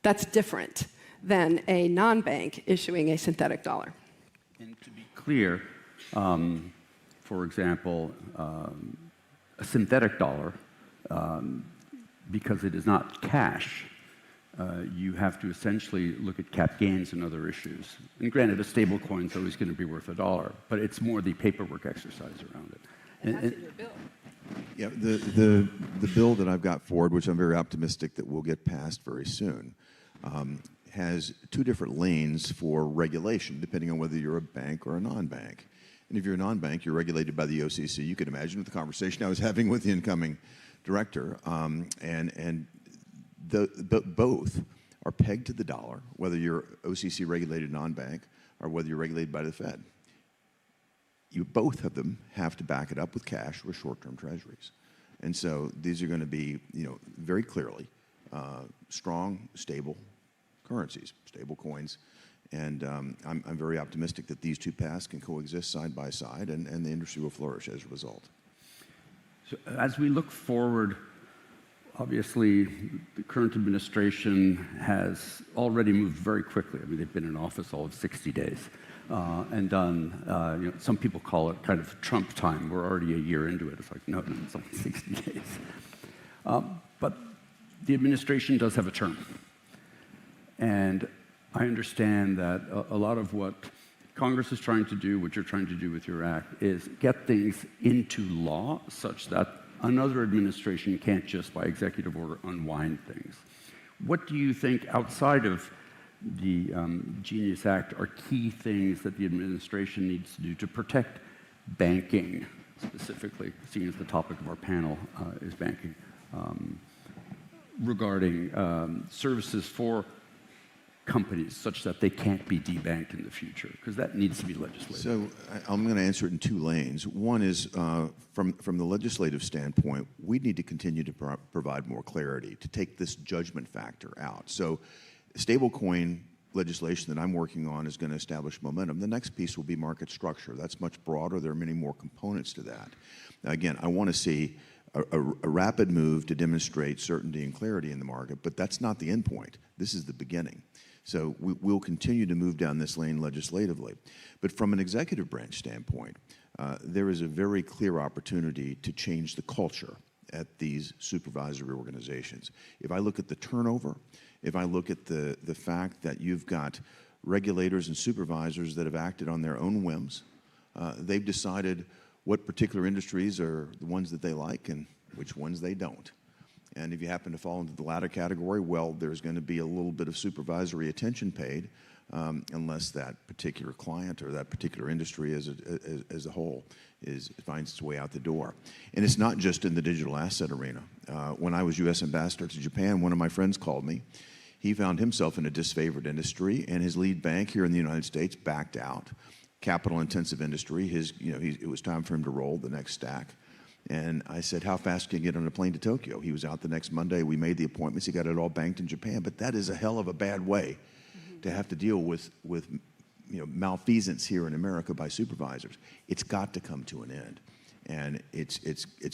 That's different than a non-bank issuing a synthetic dollar. And to be clear, for example, a synthetic dollar, because it is not cash, you have to essentially look at cap gains and other issues. And granted, a stable coin is always going to be worth $1, but it's more the paperwork exercise around it. And that's in your bill. Yeah, the bill that I've got forward, which I'm very optimistic that will get passed very soon, has two different lanes for regulation, depending on whether you're a bank or a non-bank. And if you're a non-bank, you're regulated by the OCC. You can imagine the conversation I was having with the incoming director, both are pegged to the dollar, whether you're OCC regulated non-bank or whether you're regulated by the Fed. Both of them have to back it up with cash or short-term treasuries. And so these are going to be, very clearly strong, stable currencies, stable coins. And I'm very optimistic that these two paths can coexist side by side, and the industry will flourish as a result. So as we look forward, obviously, the current administration has already moved very quickly. I mean, they've been in office all of 60 days and done, some people call it kind of Trump time. We're already a year into it. It's like, no, it's only 60 days. But the administration does have a term. And I understand that a lot of what Congress is trying to do, what you're trying to do with your act, is get things into law such that another administration can't just, by executive order, unwind things. What do you think, outside of the Genius Act, are key things that the administration needs to do to protect banking, specifically, seeing as the topic of our panel is banking, regarding services for companies such that they can't be debanked in the future? Because that needs to be legislated. So I'm going to answer it in two lanes. One is from the legislative standpoint, we need to continue to provide more clarity, to take this judgment factor out. So stablecoin legislation that I'm working on is going to establish momentum. The next piece will be market structure. That's much broader. There are many more components to that. Now, again, I want to see a rapid move to demonstrate certainty and clarity in the market, but that's not the end point. This is the beginning. So we'll continue to move down this lane legislatively. But from an executive branch standpoint, there is a very clear opportunity to change the culture at these supervisory organizations. If I look at the turnover, if I look at the fact that you've got regulators and supervisors that have acted on their own whims, they've decided what particular industries are the ones that they like and which ones they don't. And if you happen to fall into the latter category, well, there's going to be a little bit of supervisory attention paid unless that particular client or that particular industry as a whole finds its way out the door. And it's not just in the digital asset arena. When I was U.S. ambassador to Japan, one of my friends called me. He found himself in a disfavored industry, and his lead bank here in the United States backed out. Capital-intensive industry. It was time for him to roll the next stack. And I said, how fast can you get on a plane to Tokyo? He was out the next Monday. We made the appointments. He got it all banked in Japan. But that is a hell of a bad way to have to deal with malfeasance here in America by supervisors. It's got to come to an end. And it's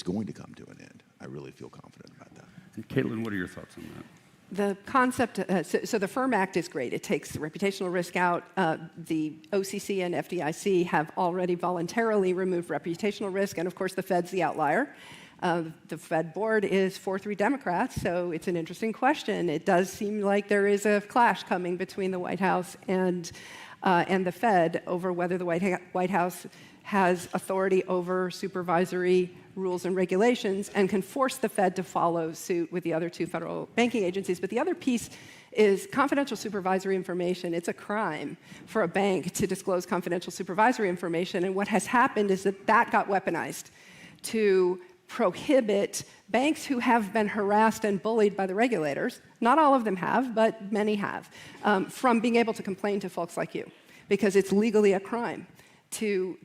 going to come to an end. I really feel confident about that. And Caitlin, what are your thoughts on that? The concept, so the FIRM Act is great. It takes the reputational risk out. The OCC and FDIC have already voluntarily removed reputational risk, and of course the Fed's the outlier. The Fed board is 4-3 Democrats, so it's an interesting question. It does seem like there is a clash coming between the White House and the Fed over whether the White House has authority over supervisory rules and regulations and can force the Fed to follow suit with the other two federal banking agencies. But the other piece is confidential supervisory information. It's a crime for a bank to disclose confidential supervisory information, and what has happened is that got weaponized to prohibit banks who have been harassed and bullied by the regulators, not all of them have, but many have, from being able to complain to folks like you, because it's legally a crime to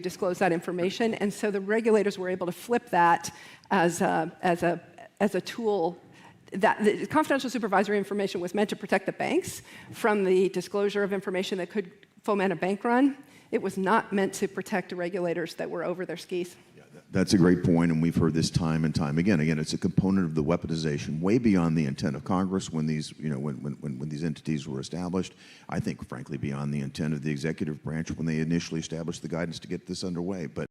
disclose that information. And so the regulators were able to flip that as a tool. That the confidential supervisory information was meant to protect the banks from the disclosure of information that could foment a bank run. It was not meant to protect the regulators that were over their skis. That's a great point, and we've heard this time and time again. Again, it's a component of the weaponization, way beyond the intent of Congress when these, when these entities were established. I think, frankly, beyond the intent of the executive branch when they initially established the guidance to get this underway. But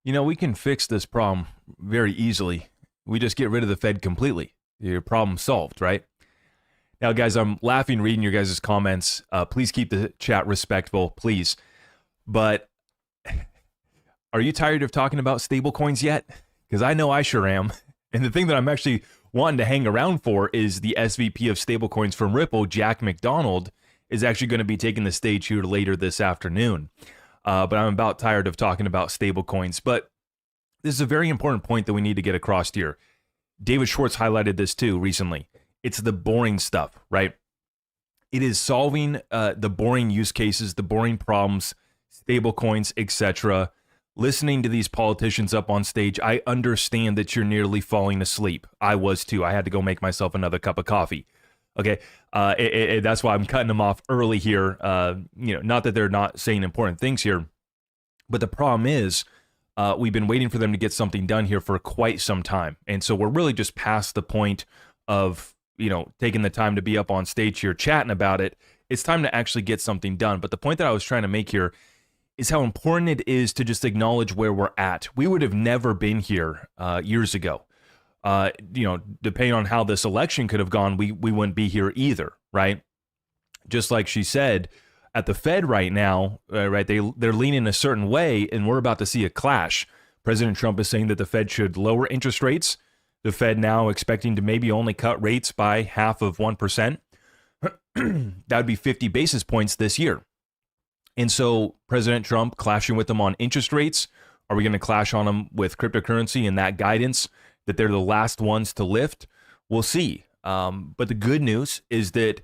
we can fix this problem very easily. We just get rid of the Fed completely. Your problem solved, right? Now, guys, I'm laughing reading your guys' comments. Please keep the chat respectful, please. But are you tired of talking about stablecoins yet? Because I know I sure am. And the thing that I'm actually wanting to hang around for is the SVP of stablecoins from Ripple, Jack McDonald, is actually going to be taking the stage here later this afternoon. But I'm about tired of talking about stablecoins. But this is a very important point that we need to get across here. David Schwartz highlighted this too recently. It's the boring stuff, right? It is solving the boring use cases, the boring problems, stablecoins, etc. Listening to these politicians up on stage, I understand that you're nearly falling asleep. I was too. I had to go make myself another cup of coffee. Okay, that's why I'm cutting them off early here. Not that they're not saying important things here, but the problem is we've been waiting for them to get something done here for quite some time, and so we're really just past the point of taking the time to be up on stage here chatting about it. It's time to actually get something done. But the point that I was trying to make here is how important it is to just acknowledge where we're at. We would have never been here years ago. Depending on how this election could have gone, we wouldn't be here either, right? Just like she said, at the Fed right now, right, they're leaning a certain way, and we're about to see a clash. President Trump is saying that the Fed should lower interest rates. The Fed now expecting to maybe only cut rates by 0.5%. That would be 50 basis points this year. And so President Trump clashing with them on interest rates. Are we going to clash on them with cryptocurrency and that guidance that they're the last ones to lift? We'll see. But the good news is that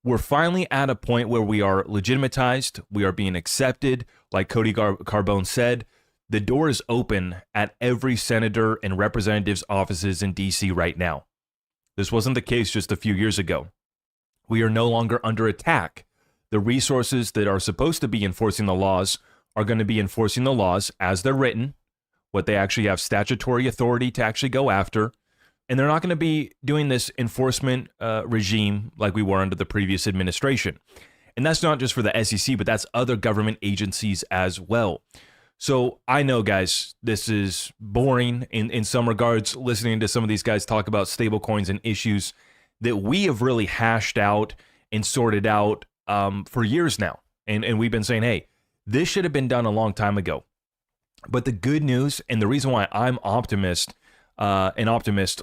we're finally at a point where we are legitimatized. We are being accepted. Like Cody Carbone said, the door is open at every senator and representative's offices in D.C. right now. This wasn't the case just a few years ago. We are no longer under attack. The resources that are supposed to be enforcing the laws are going to be enforcing the laws as they're written, what they actually have statutory authority to actually go after, and they're not going to be doing this enforcement regime like we were under the previous administration. And that's not just for the SEC, but that's other government agencies as well. So I know, guys, this is boring in some regards, listening to some of these guys talk about stablecoins and issues that we have really hashed out and sorted out for years now. And we've been saying, hey, this should have been done a long time ago. But the good news, and the reason why I'm an optimist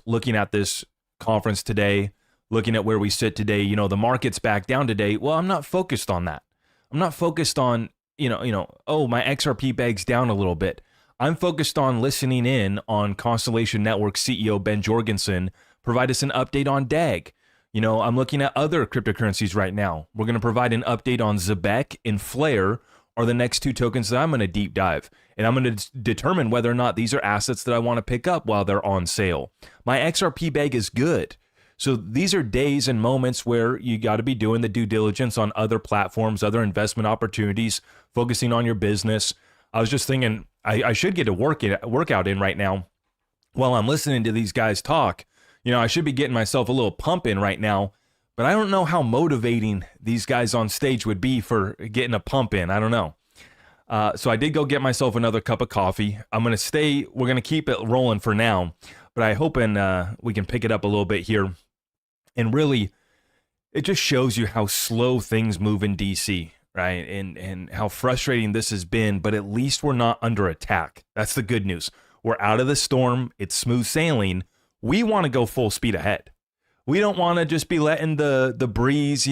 looking at this conference today, looking at where we sit today, the market's back down today. Well, I'm not focused on that. I'm not focused on, oh, my XRP bag's down a little bit. I'm focused on listening in on Constellation Network CEO Ben Jorgensen provide us an update on DAG. I'm looking at other cryptocurrencies right now. We're going to provide an update on Zebek and Flare are the next two tokens that I'm going to deep dive. And I'm going to determine whether or not these are assets that I want to pick up while they're on sale. My XRP bag is good. So these are days and moments where you got to be doing the due diligence on other platforms, other investment opportunities, focusing on your business. I was just thinking I should get a workout in right now while I'm listening to these guys talk. I should be getting myself a little pump in right now, but I don't know how motivating these guys on stage would be for getting a pump in. I don't know. So I did go get myself another cup of coffee. We're going to keep it rolling for now, but I hope we can pick it up a little bit here. And really, it just shows you how slow things move in DC, right? And how frustrating this has been, but at least we're not under attack. That's the good news. We're out of the storm. It's smooth sailing. We want to go full speed ahead. We don't want to just be letting the breeze,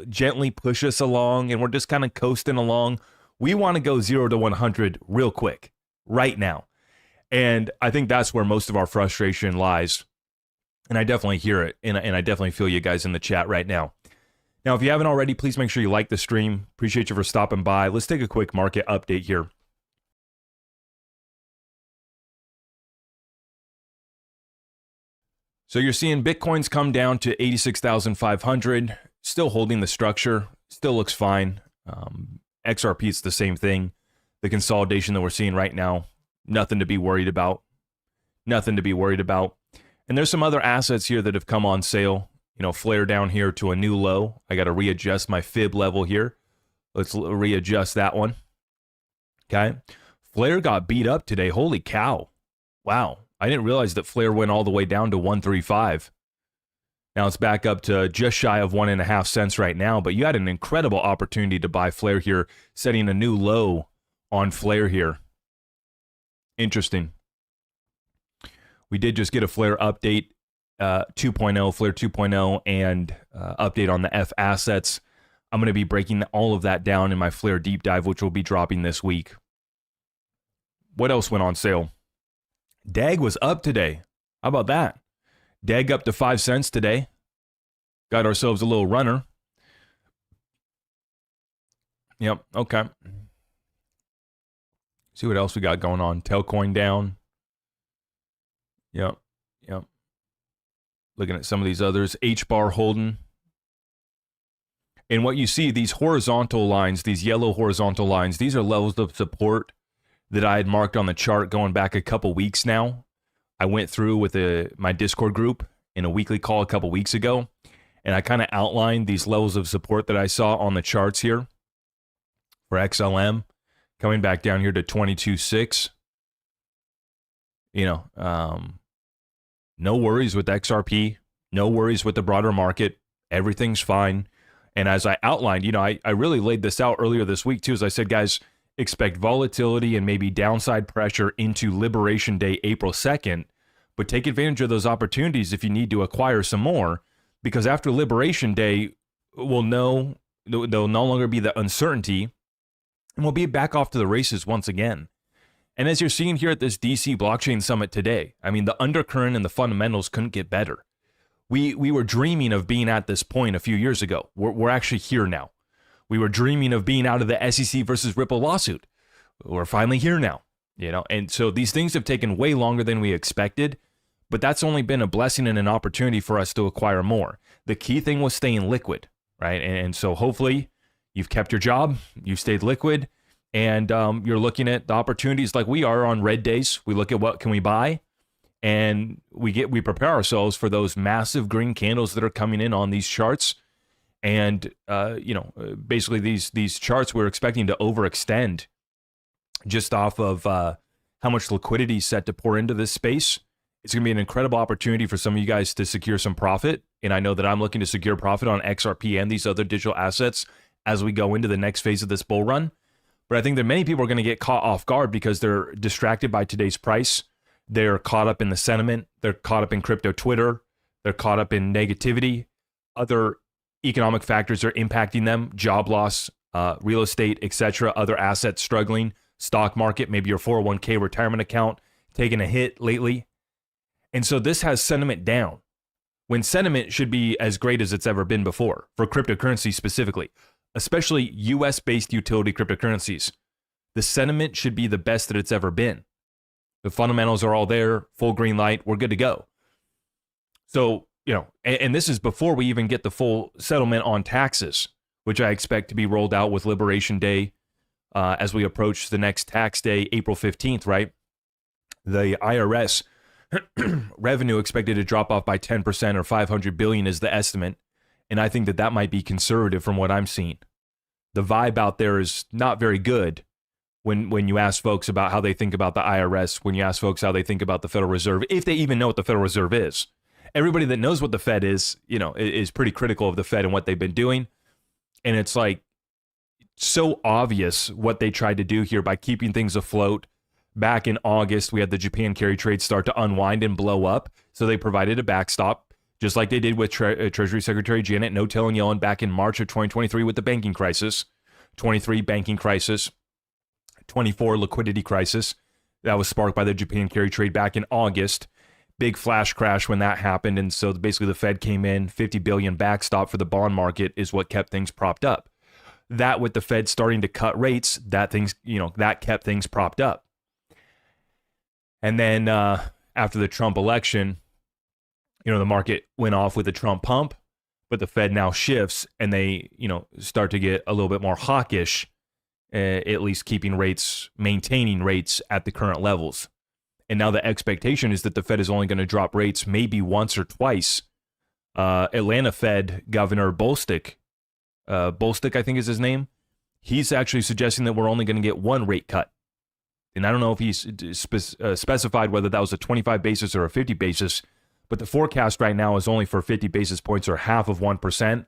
gently push us along and we're just kind of coasting along. We want to go 0 to 100 real quick, right now. And I think that's where most of our frustration lies. And I definitely hear it. And I definitely feel you guys in the chat right now. Now, if you haven't already, please make sure you like the stream. Appreciate you for stopping by. Let's take a quick market update here. So you're seeing Bitcoin's come down to 86,500, still holding the structure, still looks fine. XRP, it's the same thing. The consolidation that we're seeing right now, nothing to be worried about. Nothing to be worried about. And there's some other assets here that have come on sale. Flare down here to a new low. I got to readjust my fib level here. Let's readjust that one. Okay. Flare got beat up today. Holy cow. Wow. I didn't realize that Flare went all the way down to 135. Now it's back up to just shy of 1.5 cents right now, but you had an incredible opportunity to buy Flare here, setting a new low on Flare here. Interesting. We did just get a Flare update, 2.0, Flare 2.0, and update on the F assets. I'm going to be breaking all of that down in my Flare deep dive, which will be dropping this week. What else went on sale? DAG was up today. How about that? DAG up to 5 cents today. Got ourselves a little runner. Yep, okay. See what else we got going on. Tailcoin down. Yep. Looking at some of these others. H-bar holding. And what you see, these horizontal lines, these yellow horizontal lines, these are levels of support that I had marked on the chart going back a couple weeks now. I went through with my Discord group in a weekly call a couple weeks ago, and I kind of outlined these levels of support that I saw on the charts here for XLM, coming back down here to 22.6. No worries with XRP, no worries with the broader market. Everything's fine. And as I outlined, I really laid this out earlier this week too, as I said, guys, expect volatility and maybe downside pressure into Liberation Day, April 2nd, but take advantage of those opportunities if you need to acquire some more, because after Liberation Day, we'll know there'll no longer be the uncertainty, and we'll be back off to the races once again. And as you're seeing here at this DC Blockchain Summit today, the undercurrent and the fundamentals couldn't get better. We were dreaming of being at this point a few years ago. We're actually here now. We were dreaming of being out of the SEC versus Ripple lawsuit. We're finally here now, and so these things have taken way longer than we expected, but that's only been a blessing and an opportunity for us to acquire more. The key thing was staying liquid, right? And so hopefully you've kept your job, you've stayed liquid, and you're looking at the opportunities like we are on red days. We look at what can we buy, and we prepare ourselves for those massive green candles that are coming in on these charts. And, basically these charts we're expecting to overextend just off of how much liquidity is set to pour into this space. It's going to be an incredible opportunity for some of you guys to secure some profit. And I know that I'm looking to secure profit on XRP and these other digital assets as we go into the next phase of this bull run. But I think that many people are going to get caught off guard because they're distracted by today's price. They're caught up in the sentiment. They're caught up in crypto Twitter. They're caught up in negativity. Other economic factors are impacting them, job loss, real estate, etc., other assets struggling, stock market, maybe your 401k retirement account taking a hit lately. And so this has sentiment down when sentiment should be as great as it's ever been before for cryptocurrency specifically, especially US-based utility cryptocurrencies. The sentiment should be the best that it's ever been. The fundamentals are all there, full green light, we're good to go. So, and this is before we even get the full settlement on taxes, which I expect to be rolled out with Liberation Day as we approach the next tax day, April 15th, right? The IRS revenue expected to drop off by 10% or 500 billion is the estimate. And I think that might be conservative from what I'm seeing. The vibe out there is not very good when you ask folks about how they think about the IRS, when you ask folks how they think about the Federal Reserve, if they even know what the Federal Reserve is. Everybody that knows what the Fed is, is pretty critical of the Fed and what they've been doing. And it's like so obvious what they tried to do here by keeping things afloat. Back in August, we had the Japan carry trade start to unwind and blow up. So they provided a backstop, just like they did with Treasury Secretary Janet Yellen back in March of 2023 with the banking crisis. 23 banking crisis, 24 liquidity crisis. That was sparked by the Japan carry trade back in August. Big flash crash when that happened. And so basically the Fed came in, 50 billion backstop for the bond market is what kept things propped up. That with the Fed starting to cut rates, that kept things propped up. And then after the Trump election, the market went off with the Trump pump, but the Fed now shifts and they, start to get a little bit more hawkish, at least maintaining rates at the current levels. And now the expectation is that the Fed is only going to drop rates maybe once or twice. Atlanta Fed Governor Bolstick, I think is his name, he's actually suggesting that we're only going to get one rate cut. And I don't know if he's specified whether that was a 25 basis or a 50 basis, but the forecast right now is only for 50 basis points or half of 1%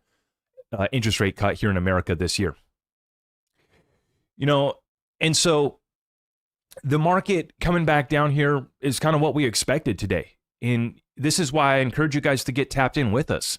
interest rate cut here in America this year. And so the market coming back down here is kind of what we expected today. And this is why I encourage you guys to get tapped in with us,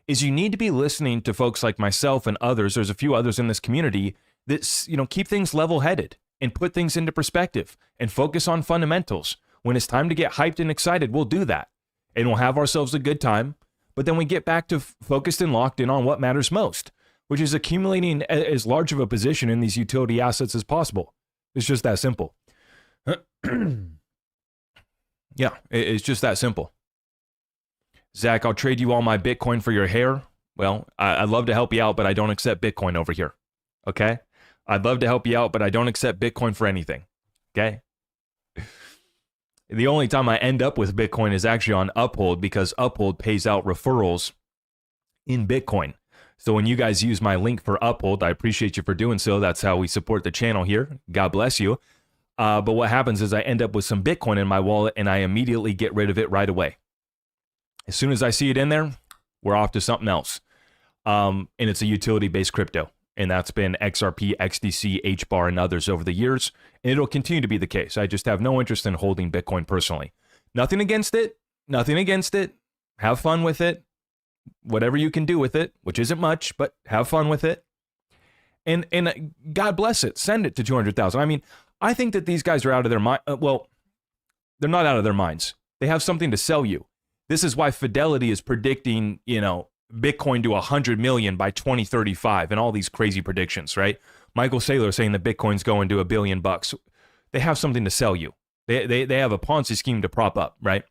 is you need to be listening to folks like myself and others. There's a few others in this community that, keep things level-headed and put things into perspective and focus on fundamentals. When it's time to get hyped and excited, we'll do that. And we'll have ourselves a good time. But then we get back to focused and locked in on what matters most, which is accumulating as large of a position in these utility assets as possible. It's just that simple. Yeah, it's just that simple. Zach, I'll trade you all my Bitcoin for your hair. Well, I'd love to help you out, but I don't accept Bitcoin over here. Okay? I'd love to help you out, but I don't accept Bitcoin for anything. Okay? The only time I end up with Bitcoin is actually on Uphold, because Uphold pays out referrals in Bitcoin. So when you guys use my link for Uphold, I appreciate you for doing so. That's how we support the channel here. God bless you. But what happens is I end up with some Bitcoin in my wallet and I immediately get rid of it right away. As soon as I see it in there, we're off to something else. And it's a utility-based crypto. And that's been XRP, XDC, HBAR, and others over the years. And it'll continue to be the case. I just have no interest in holding Bitcoin personally. Nothing against it. Nothing against it. Have fun with it. Whatever you can do with it, which isn't much, but have fun with it. And God bless it. Send it to 200,000. I mean, I think that these guys are out of their mind. Well, they're not out of their minds. They have something to sell you. This is why Fidelity is predicting, Bitcoin to 100 million by 2035 and all these crazy predictions, right? Michael Saylor saying that Bitcoin's going to $1 billion. They have something to sell you. They have a Ponzi scheme to prop up, right?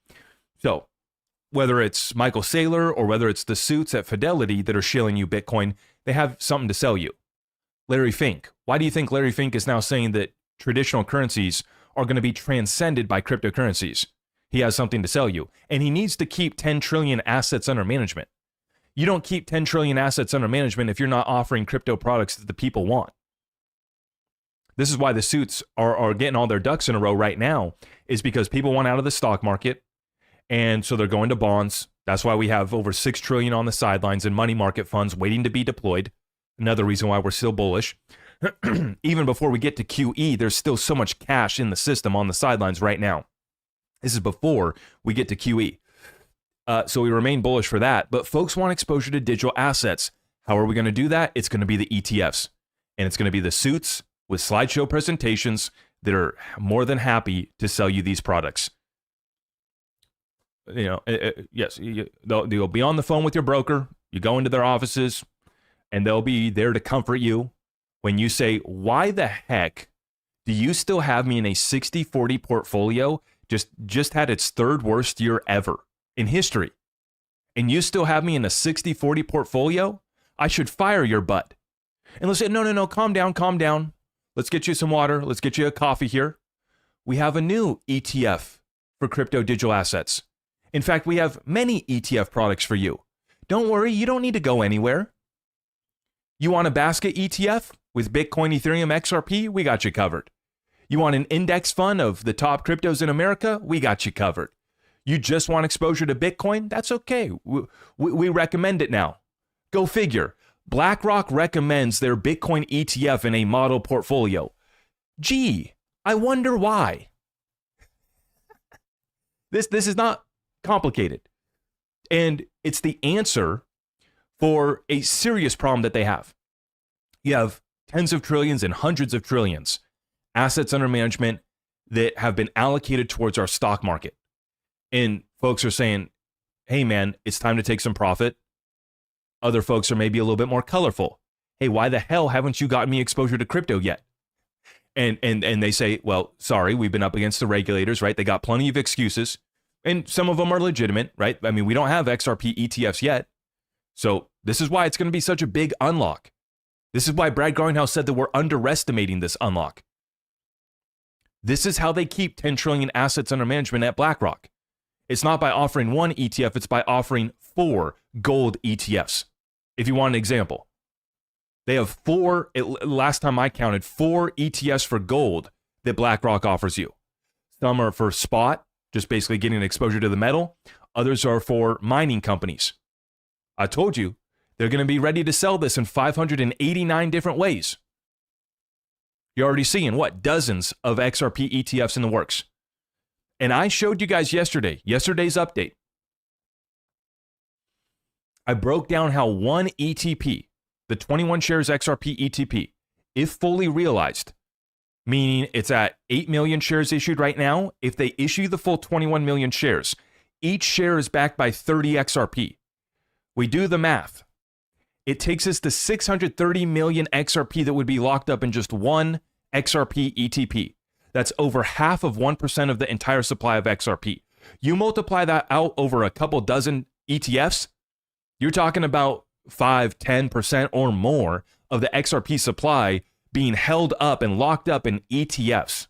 So whether it's Michael Saylor or whether it's the suits at Fidelity that are shilling you Bitcoin, they have something to sell you. Larry Fink. Why do you think Larry Fink is now saying that traditional currencies are going to be transcended by cryptocurrencies? He has something to sell you. And he needs to keep 10 trillion assets under management. You don't keep 10 trillion assets under management if you're not offering crypto products that the people want. This is why the suits are getting all their ducks in a row right now, is because people want out of the stock market. And so they're going to bonds. That's why we have over 6 trillion on the sidelines in money market funds waiting to be deployed. Another reason why we're still bullish. Even before we get to QE, there's still so much cash in the system on the sidelines right now. This is before we get to QE. So we remain bullish for that. But folks want exposure to digital assets. How are we going to do that? It's going to be the ETFs. And it's going to be the suits with slideshow presentations that are more than happy to sell you these products. Yes, they'll be on the phone with your broker. You go into their offices, and they'll be there to comfort you when you say, why the heck do you still have me in a 60-40 portfolio? Just had its third worst year ever in history. And you still have me in a 60-40 portfolio? I should fire your butt. And let's say, no, calm down. Let's get you some water. Let's get you a coffee here. We have a new ETF for crypto digital assets. In fact, we have many ETF products for you. Don't worry, you don't need to go anywhere. You want a basket ETF with Bitcoin, Ethereum, XRP? We got you covered. You want an index fund of the top cryptos in America? We got you covered. You just want exposure to Bitcoin? That's okay. We recommend it now. Go figure. BlackRock recommends their Bitcoin ETF in a model portfolio. Gee, I wonder why. This is not complicated. And it's the answer for a serious problem that they have. You have tens of trillions and hundreds of trillions assets under management that have been allocated towards our stock market. And folks are saying, hey man, it's time to take some profit. Other folks are maybe a little bit more colorful. Hey, why the hell haven't you gotten me exposure to crypto yet? And they say, well, sorry, we've been up against the regulators, right? They got plenty of excuses. And some of them are legitimate, right? I mean, we don't have XRP ETFs yet. So this is why it's going to be such a big unlock. This is why Brad Garlinghouse said that we're underestimating this unlock. This is how they keep 10 trillion assets under management at BlackRock. It's not by offering one ETF, it's by offering 4 gold ETFs. If you want an example, they have 4, last time I counted, 4 ETFs for gold that BlackRock offers you. Some are for spot, just basically getting exposure to the metal. Others are for mining companies. I told you, they're going to be ready to sell this in 589 different ways. You're already seeing, dozens of XRP ETFs in the works. And I showed you guys yesterday's update. I broke down how one ETP, the 21 shares XRP ETP, if fully realized, meaning it's at 8 million shares issued right now, if they issue the full 21 million shares, each share is backed by 30 XRP. We do the math. It takes us to 630 million XRP that would be locked up in just one XRP ETP. That's over half of 1% of the entire supply of XRP. You multiply that out over a couple dozen ETFs, you're talking about 5, 10% or more of the XRP supply being held up and locked up in ETFs.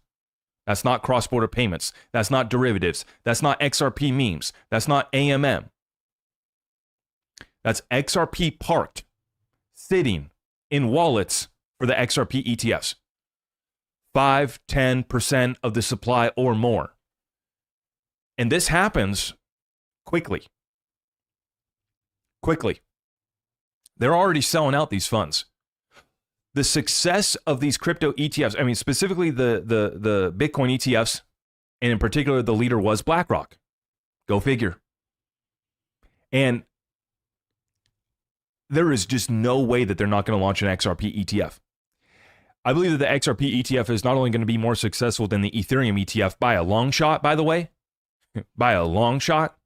That's not cross-border payments. That's not derivatives. That's not XRP memes. That's not AMM. That's XRP parked, sitting in wallets for the XRP ETFs. 5, 10% of the supply or more. And this happens quickly. Quickly. They're already selling out these funds. The success of these crypto ETFs, I mean, specifically the Bitcoin ETFs, and in particular, the leader was BlackRock. Go figure. And there is just no way that they're not going to launch an XRP ETF. I believe that the XRP ETF is not only going to be more successful than the Ethereum ETF by a long shot, by the way, by a long shot,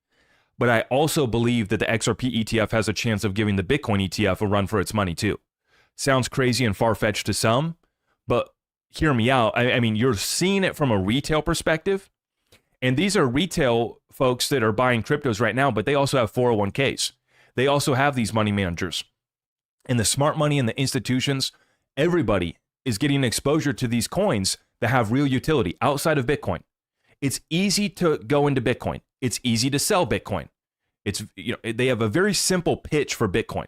but I also believe that the XRP ETF has a chance of giving the Bitcoin ETF a run for its money too. Sounds crazy and far-fetched to some, but hear me out. I mean, you're seeing it from a retail perspective, and these are retail folks that are buying cryptos right now, but they also have 401ks. They also have these money managers. And the smart money and the institutions, everybody is getting exposure to these coins that have real utility outside of Bitcoin. It's easy to go into Bitcoin. It's easy to sell Bitcoin. It's, they have a very simple pitch for Bitcoin.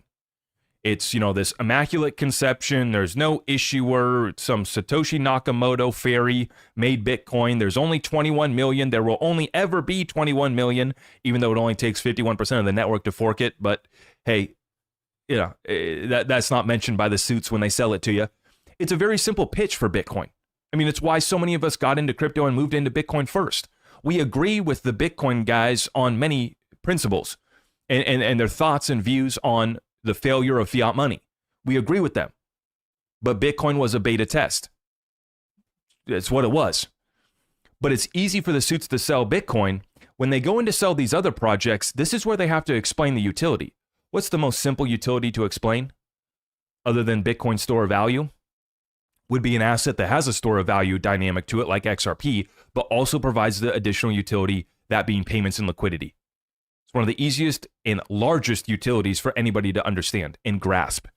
It's, this immaculate conception. There's no issuer. Some Satoshi Nakamoto fairy made Bitcoin. There's only 21 million. There will only ever be 21 million, even though it only takes 51% of the network to fork it. But hey, that's not mentioned by the suits when they sell it to you. It's a very simple pitch for Bitcoin. I mean, it's why so many of us got into crypto and moved into Bitcoin first. We agree with the Bitcoin guys on many principles and their thoughts and views on the failure of fiat money. We agree with them. But Bitcoin was a beta test. It's what it was. But it's easy for the suits to sell Bitcoin. When they go in to sell these other projects, this is where they have to explain the utility. What's the most simple utility to explain? Other than Bitcoin store of value? Would be an asset that has a store of value dynamic to it like XRP, but also provides the additional utility, that being payments and liquidity. It's one of the easiest and largest utilities for anybody to understand and grasp.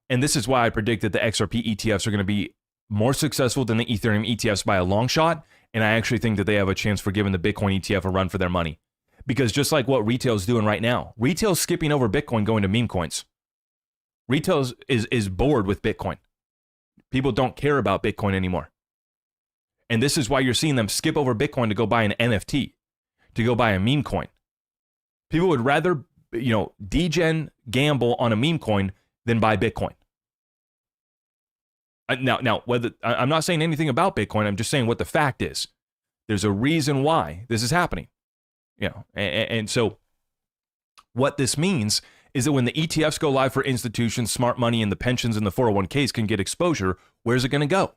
And this is why I predict that the XRP ETFs are going to be more successful than the Ethereum ETFs by a long shot, and I actually think that they have a chance for giving the Bitcoin ETF a run for their money. Because just like what retail's doing right now, retail's skipping over Bitcoin going to meme coins. Retail is bored with Bitcoin. People don't care about Bitcoin anymore. And this is why you're seeing them skip over Bitcoin to go buy an NFT, to go buy a meme coin. People would rather, degen gamble on a meme coin than buy Bitcoin. Now, whether I'm not saying anything about Bitcoin, I'm just saying what the fact is. There's a reason why this is happening. And so what this means is that when the ETFs go live for institutions, smart money and the pensions and the 401ks can get exposure, where's it going to go?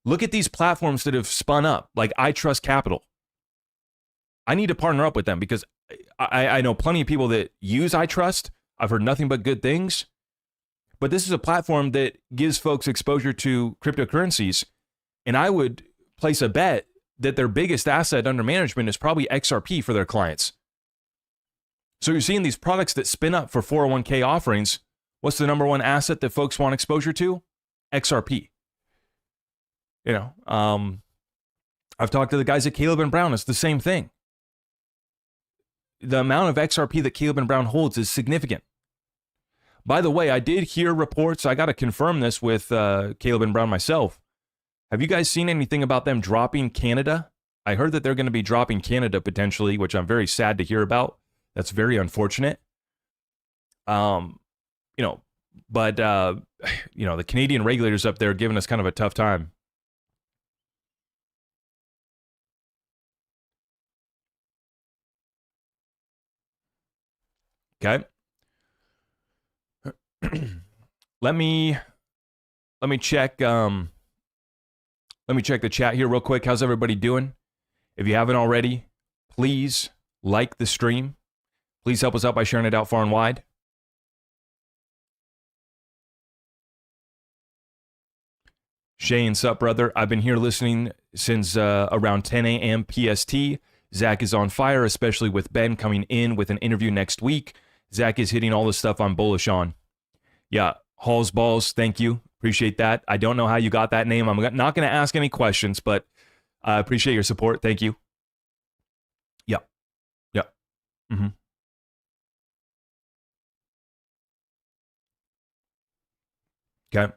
Look at these platforms that have spun up, like I Trust Capital. I need to partner up with them because I know plenty of people that use I Trust. I've heard nothing but good things. But this is a platform that gives folks exposure to cryptocurrencies. And I would place a bet that their biggest asset under management is probably XRP for their clients. So you're seeing these products that spin up for 401k offerings. What's the number one asset that folks want exposure to? XRP. I've talked to the guys at Caleb & Brown. It's the same thing. The amount of XRP that Caleb & Brown holds is significant. By the way, I did hear reports. I got to confirm this with Caleb & Brown myself. Have you guys seen anything about them dropping Canada? I heard that they're going to be dropping Canada potentially, which I'm very sad to hear about. That's very unfortunate. But the Canadian regulators up there are giving us kind of a tough time. Okay. Let me check the chat here real quick. How's everybody doing? If you haven't already, please like the stream. Please help us out by sharing it out far and wide. Shane, sup, brother? I've been here listening since around 10 a.m. PST. Zach is on fire, especially with Ben coming in with an interview next week. Zach is hitting all the stuff I'm bullish on. Yeah, Hall's Balls, thank you. Appreciate that. I don't know how you got that name. I'm not going to ask any questions, but I appreciate your support. Thank you. Yeah. Mm-hmm. Okay.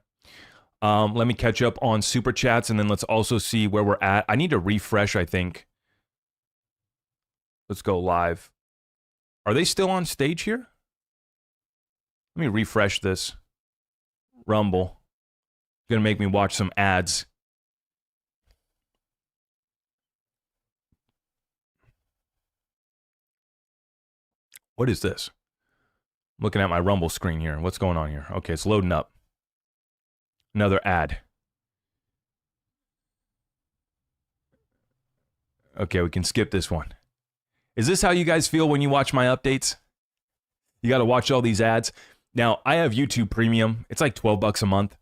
Let me catch up on Super Chats, and then let's also see where we're at. I need to refresh, I think. Let's go live. Are they still on stage here? Let me refresh this. Rumble. Gonna make me watch some ads. What is this? I'm looking at my Rumble screen here. What's going on here? Okay, it's loading up. Another ad. Okay, we can skip this one. Is this how you guys feel when you watch my updates? You got to watch all these ads. Now, I have YouTube Premium. It's like $12 a month.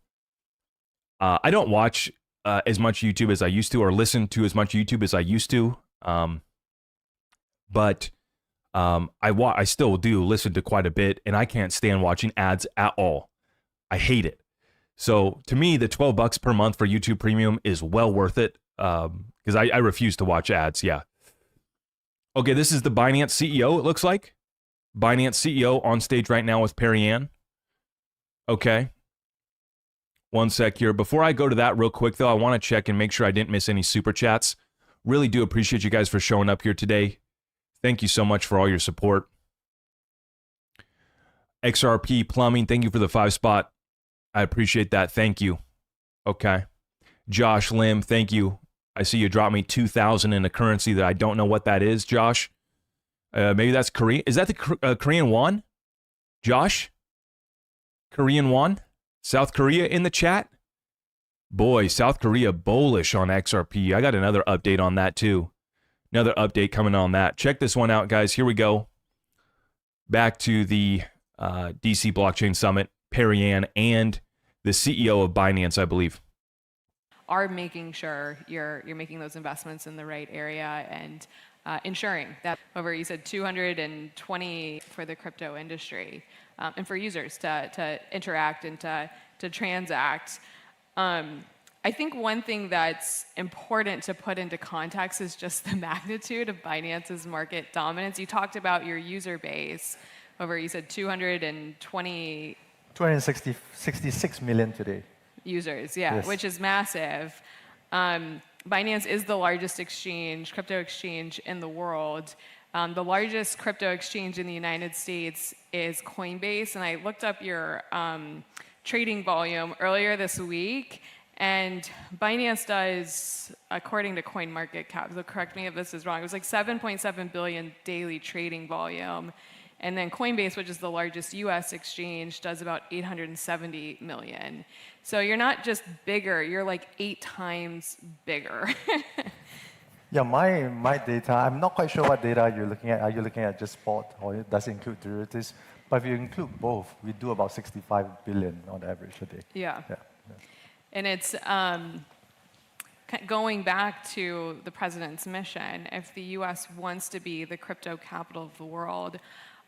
I don't watch as much YouTube as I used to, or listen to as much YouTube as I used to. But I still do listen to quite a bit, and I can't stand watching ads at all. I hate it. So to me, the $12 per month for YouTube Premium is well worth it, because I refuse to watch ads. Yeah. Okay, this is the Binance CEO, it looks like. Binance CEO on stage right now with Perry Ann. Okay. One sec here. Before I go to that real quick, though, I want to check and make sure I didn't miss any super chats. Really do appreciate you guys for showing up here today. Thank you so much for all your support. XRP Plumbing, thank you for the 5 spot. I appreciate that. Thank you. Okay. Josh Lim, thank you. I see you dropped me 2,000 in a currency that I don't know what that is, Josh. Maybe that's Korean. Is that the Korean won? Josh? Korean won? South Korea in the chat? Boy, South Korea bullish on XRP. I got another update on that too. Another update coming on that. Check this one out, guys. Here we go. Back to the DC Blockchain Summit. Perry Ann and the CEO of Binance, I believe, are making sure you're making those investments in the right area and ensuring that, over you said 220 for the crypto industry and for users to interact and to transact. I think one thing that's important to put into context is just the magnitude of Binance's market dominance. You talked about your user base, over you said 266 million today. users, yeah, Yes. which is massive. Binance is the largest exchange, crypto exchange in the world. The largest crypto exchange in the United States is Coinbase, and I looked up your trading volume earlier this week, and Binance does, according to CoinMarketCap, so correct me if this is wrong, it was like 7.7 billion daily trading volume. And then Coinbase, which is the largest US exchange, does about 870 million. So you're not just bigger, you're like 8 times bigger. Yeah, my data, I'm not quite sure what data you're looking at. Are you looking at just spot or does it include derivatives? But if you include both, we do about 65 billion on average a day. Yeah. Yeah. And it's going back to the president's mission. If the US wants to be the crypto capital of the world,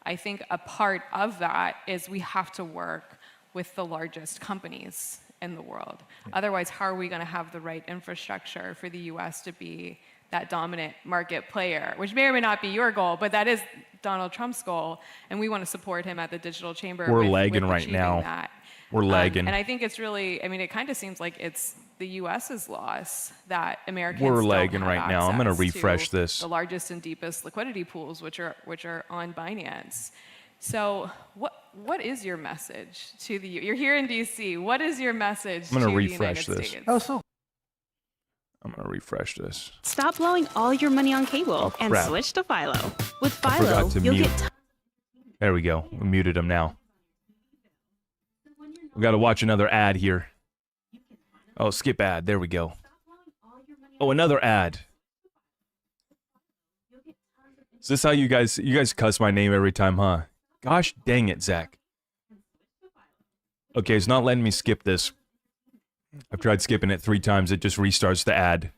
I think a part of that is we have to work with the largest companies in the world. Otherwise, how are we going to have the right infrastructure for the US to be that dominant market player, which may or may not be your goal, but that is Donald Trump's goal, and we want to support him at the Digital Chamber. We're with lagging right achieving now. that. We're lagging. And I think it's really, I mean, it kind of seems like it's the US's loss that Americans We're don't lagging have right now. I'm going to access refresh this. the largest and deepest liquidity pools, which are on Binance. So what is your message to the, you're here in DC, what is your message I'm to going to the refresh United this. States? I'm going to refresh this. Stop blowing all your money on cable Oh, and crap. switch to Philo. With I Philo, forgot to you'll mute. get There we go. We muted him now. We got to watch another ad here. Oh, skip ad. There we go. Oh, another ad. Is this how you guys cuss my name every time, huh? Gosh dang it, Zach. Okay, it's not letting me skip this. I've tried skipping it 3 times. It just restarts the ad.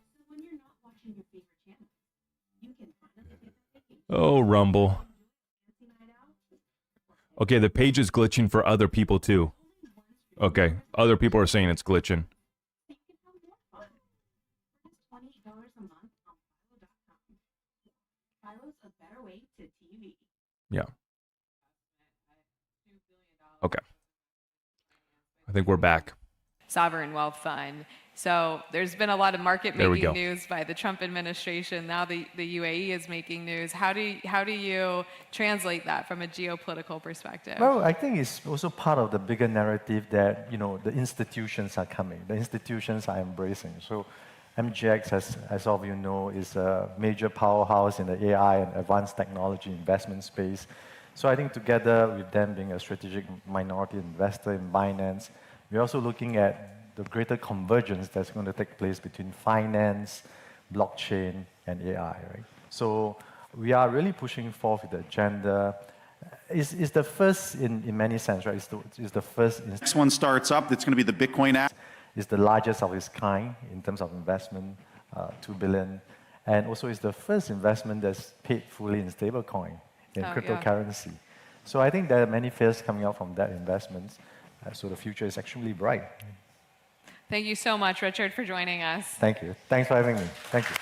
Oh, Rumble. Okay, the page is glitching for other people too. Okay, other people are saying it's glitching. Yeah. Okay. I think we're back. Sovereign wealth fund. So there's been a lot of market There we making go. news by the Trump administration. Now the UAE is making news. How do you translate that from a geopolitical perspective? Well, I think it's also part of the bigger narrative that, you know, the institutions are coming. The institutions are embracing. So MGX, as all of you know, is a major powerhouse in the AI and advanced technology investment space. So I think together with them being a strategic minority investor in Binance, we're also looking at the greater convergence that's going to take place between finance, blockchain, and AI, right? So we are really pushing forth with the agenda. It's the first in many sense, right? It's the first. Next one starts up. It's going to be the Bitcoin app. It's the largest of its kind in terms of investment, $2 billion. And also it's the first investment that's paid fully in stablecoin, in cryptocurrency. So I think there are many fears coming out from that investment. So the future is extremely bright. Thank you so much, Richard, for joining us. Thank you. Thanks for having me. Thank you.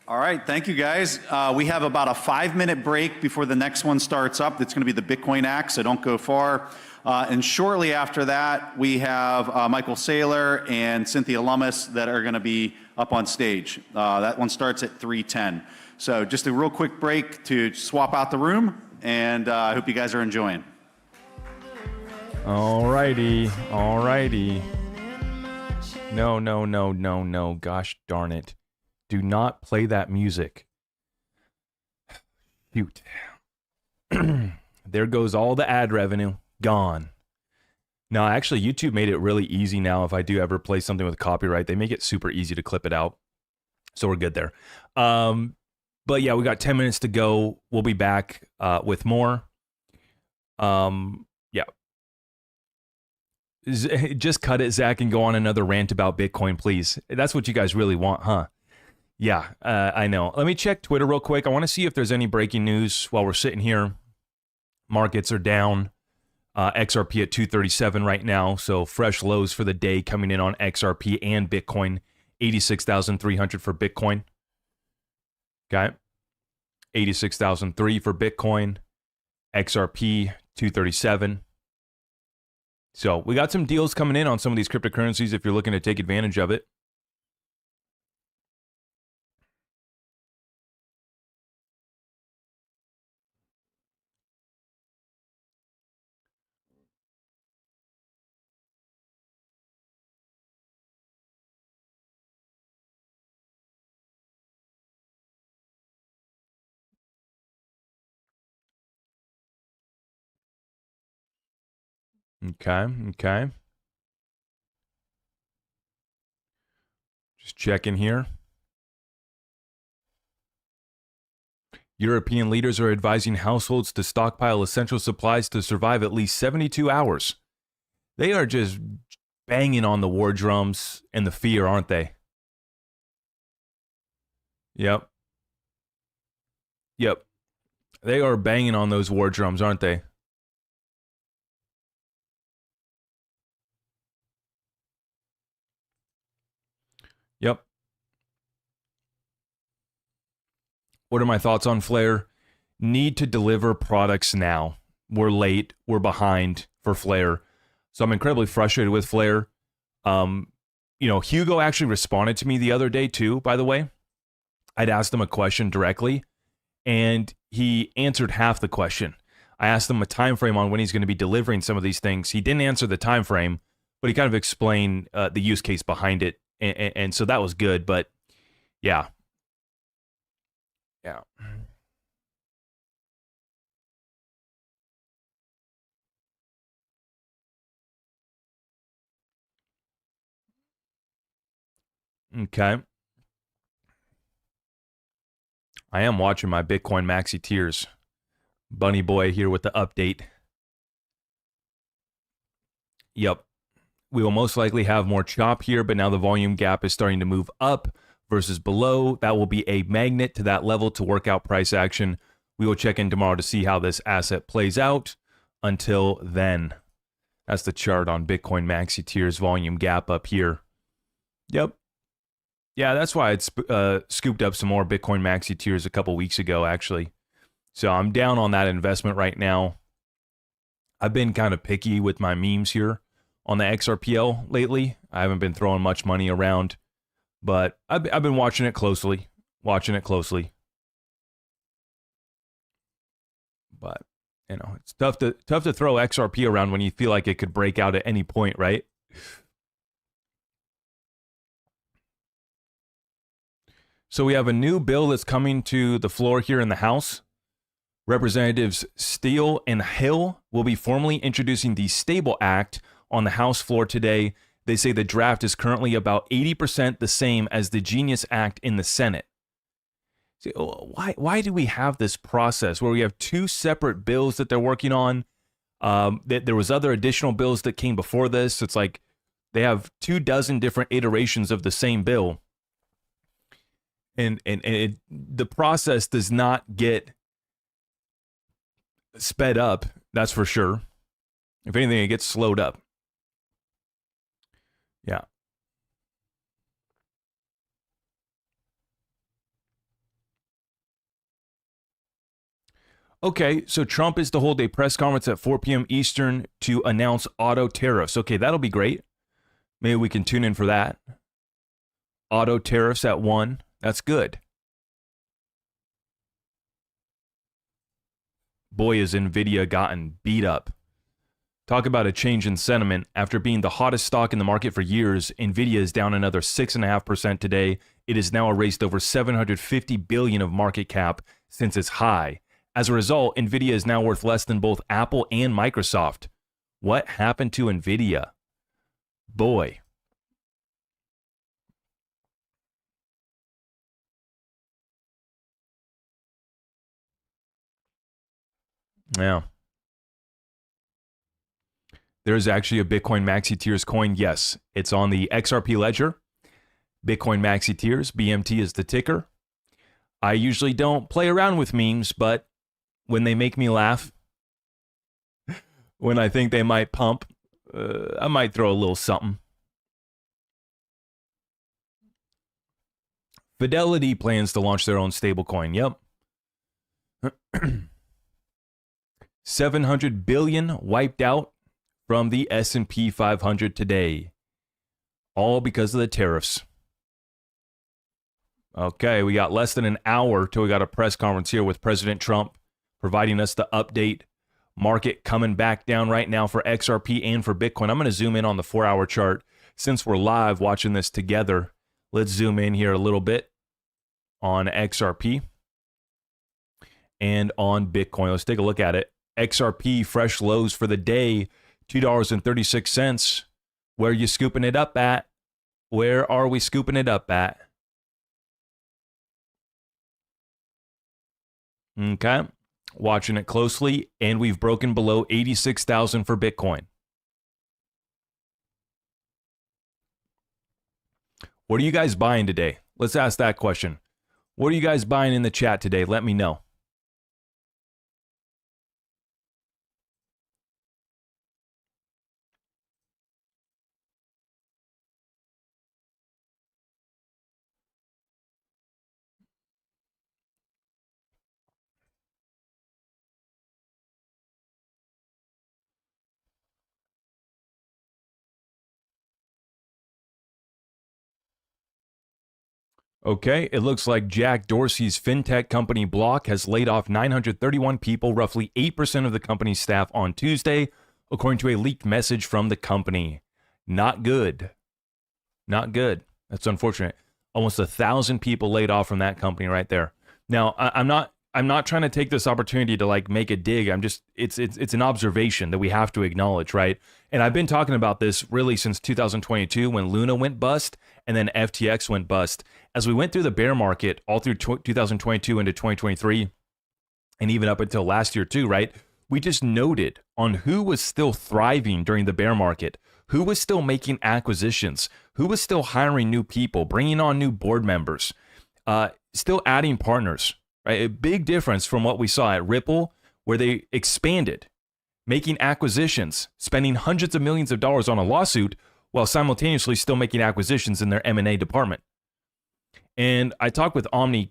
All right, thank you guys. We have about a 5-minute break before the next one starts up. It's going to be the Bitcoin Act, so don't go far. And shortly after that, we have Michael Saylor and Cynthia Lummis that are going to be up on stage. That one starts at 3:10. So just a real quick break to swap out the room, and I hope you guys are enjoying. Alrighty, alrighty. No. Gosh darn it. Do not play that music. Shoot. There goes all the ad revenue. Gone. No, actually, YouTube made it really easy now. If I do ever play something with copyright, they make it super easy to clip it out. So we're good there. But yeah, we got 10 minutes to go. We'll be back with more. Yeah. Just cut it, Zach, and go on another rant about Bitcoin, please. That's what you guys really want, huh? Yeah, I know. Let me check Twitter real quick. I want to see if there's any breaking news while we're sitting here. Markets are down. XRP at 237 right now. So fresh lows for the day coming in on XRP and Bitcoin. 86,300 for Bitcoin. Okay. 86,003 for Bitcoin, XRP 237. So we got some deals coming in on some of these cryptocurrencies if you're looking to take advantage of it. Okay. Just checking here. European leaders are advising households to stockpile essential supplies to survive at least 72 hours. They are just banging on the war drums and the fear, aren't they? Yep. They are banging on those war drums, aren't they? Yep. What are my thoughts on Flare? Need to deliver products now. We're late. We're behind for Flare. So I'm incredibly frustrated with Flare. Hugo actually responded to me the other day too, by the way. I'd asked him a question directly, and he answered half the question. I asked him a time frame on when he's going to be delivering some of these things. He didn't answer the time frame, but he kind of explained the use case behind it, and so that was good. But yeah. Okay. I am watching my Bitcoin maxi tiers. Bunny Boy here with the update. Yep. We will most likely have more chop here, but now the volume gap is starting to move up versus below. That will be a magnet to that level to work out price action. We will check in tomorrow to see how this asset plays out. Until then, that's the chart on Bitcoin maxi tiers volume gap up here. Yep. Yeah, that's why I'd scooped up some more Bitcoin maxi tiers a couple weeks ago, actually. So I'm down on that investment right now. I've been kind of picky with my memes here on the XRPL lately. I haven't been throwing much money around, but I've been watching it closely. But, it's tough to throw XRP around when you feel like it could break out at any point, right? So we have a new bill that's coming to the floor here in the House. Representatives Steele and Hill will be formally introducing the Stable Act on the House floor today. They say the draft is currently about 80% the same as the Genius Act in the Senate. So why do we have this process where we have two separate bills that they're working on? There was other additional bills that came before this. It's like they have 24 different iterations of the same bill. And the process does not get sped up, that's for sure. If anything, it gets slowed up. Yeah. Okay, so Trump is to hold a press conference at 4 p.m. Eastern to announce auto tariffs. Okay, that'll be great. Maybe we can tune in for that. Auto tariffs at 1. That's good. Boy, has NVIDIA gotten beat up. Talk about a change in sentiment. After being the hottest stock in the market for years, NVIDIA is down another 6.5% today. It has now erased over $750 billion of market cap since its high. As a result, NVIDIA is now worth less than both Apple and Microsoft. What happened to NVIDIA? Boy. Yeah. There's actually a Bitcoin Maxi Tiers coin. Yes, it's on the XRP ledger. Bitcoin Maxi Tiers, BMT is the ticker. I usually don't play around with memes, but when they make me laugh, when I think they might pump, I might throw a little something. Fidelity plans to launch their own stablecoin. Yep. $700 billion wiped out from the S&P 500 today, all because of the tariffs. Okay, we got less than an hour till we got a press conference here with President Trump providing us the update. Market coming back down right now for XRP and for Bitcoin. I'm going to zoom in on the 4-hour chart since we're live watching this together. Let's zoom in here a little bit on XRP and on Bitcoin. Let's take a look at it. XRP fresh lows for the day, $2.36. Where are you scooping it up at? Where are we scooping it up at? Okay, watching it closely, and we've broken below 86,000 for Bitcoin. What are you guys buying today? Let's ask that question. What are you guys buying in the chat today? Let me know. Okay, it looks like Jack Dorsey's fintech company Block has laid off 931 people, roughly 8% of the company's staff on Tuesday, according to a leaked message from the company. Not good. Not good. That's unfortunate. Almost 1,000 people laid off from that company right there. Now, I'm not trying to take this opportunity to like make a dig. It's an observation that we have to acknowledge, right? And I've been talking about this really since 2022 when Luna went bust and then FTX went bust. As we went through the bear market all through 2022 into 2023 and even up until last year too, right? We just noted on who was still thriving during the bear market, who was still making acquisitions, who was still hiring new people, bringing on new board members, still adding partners, right? A big difference from what we saw at Ripple, where they expanded, making acquisitions, spending hundreds of millions of dollars on a lawsuit while simultaneously still making acquisitions in their M&A department. And I talked with Omni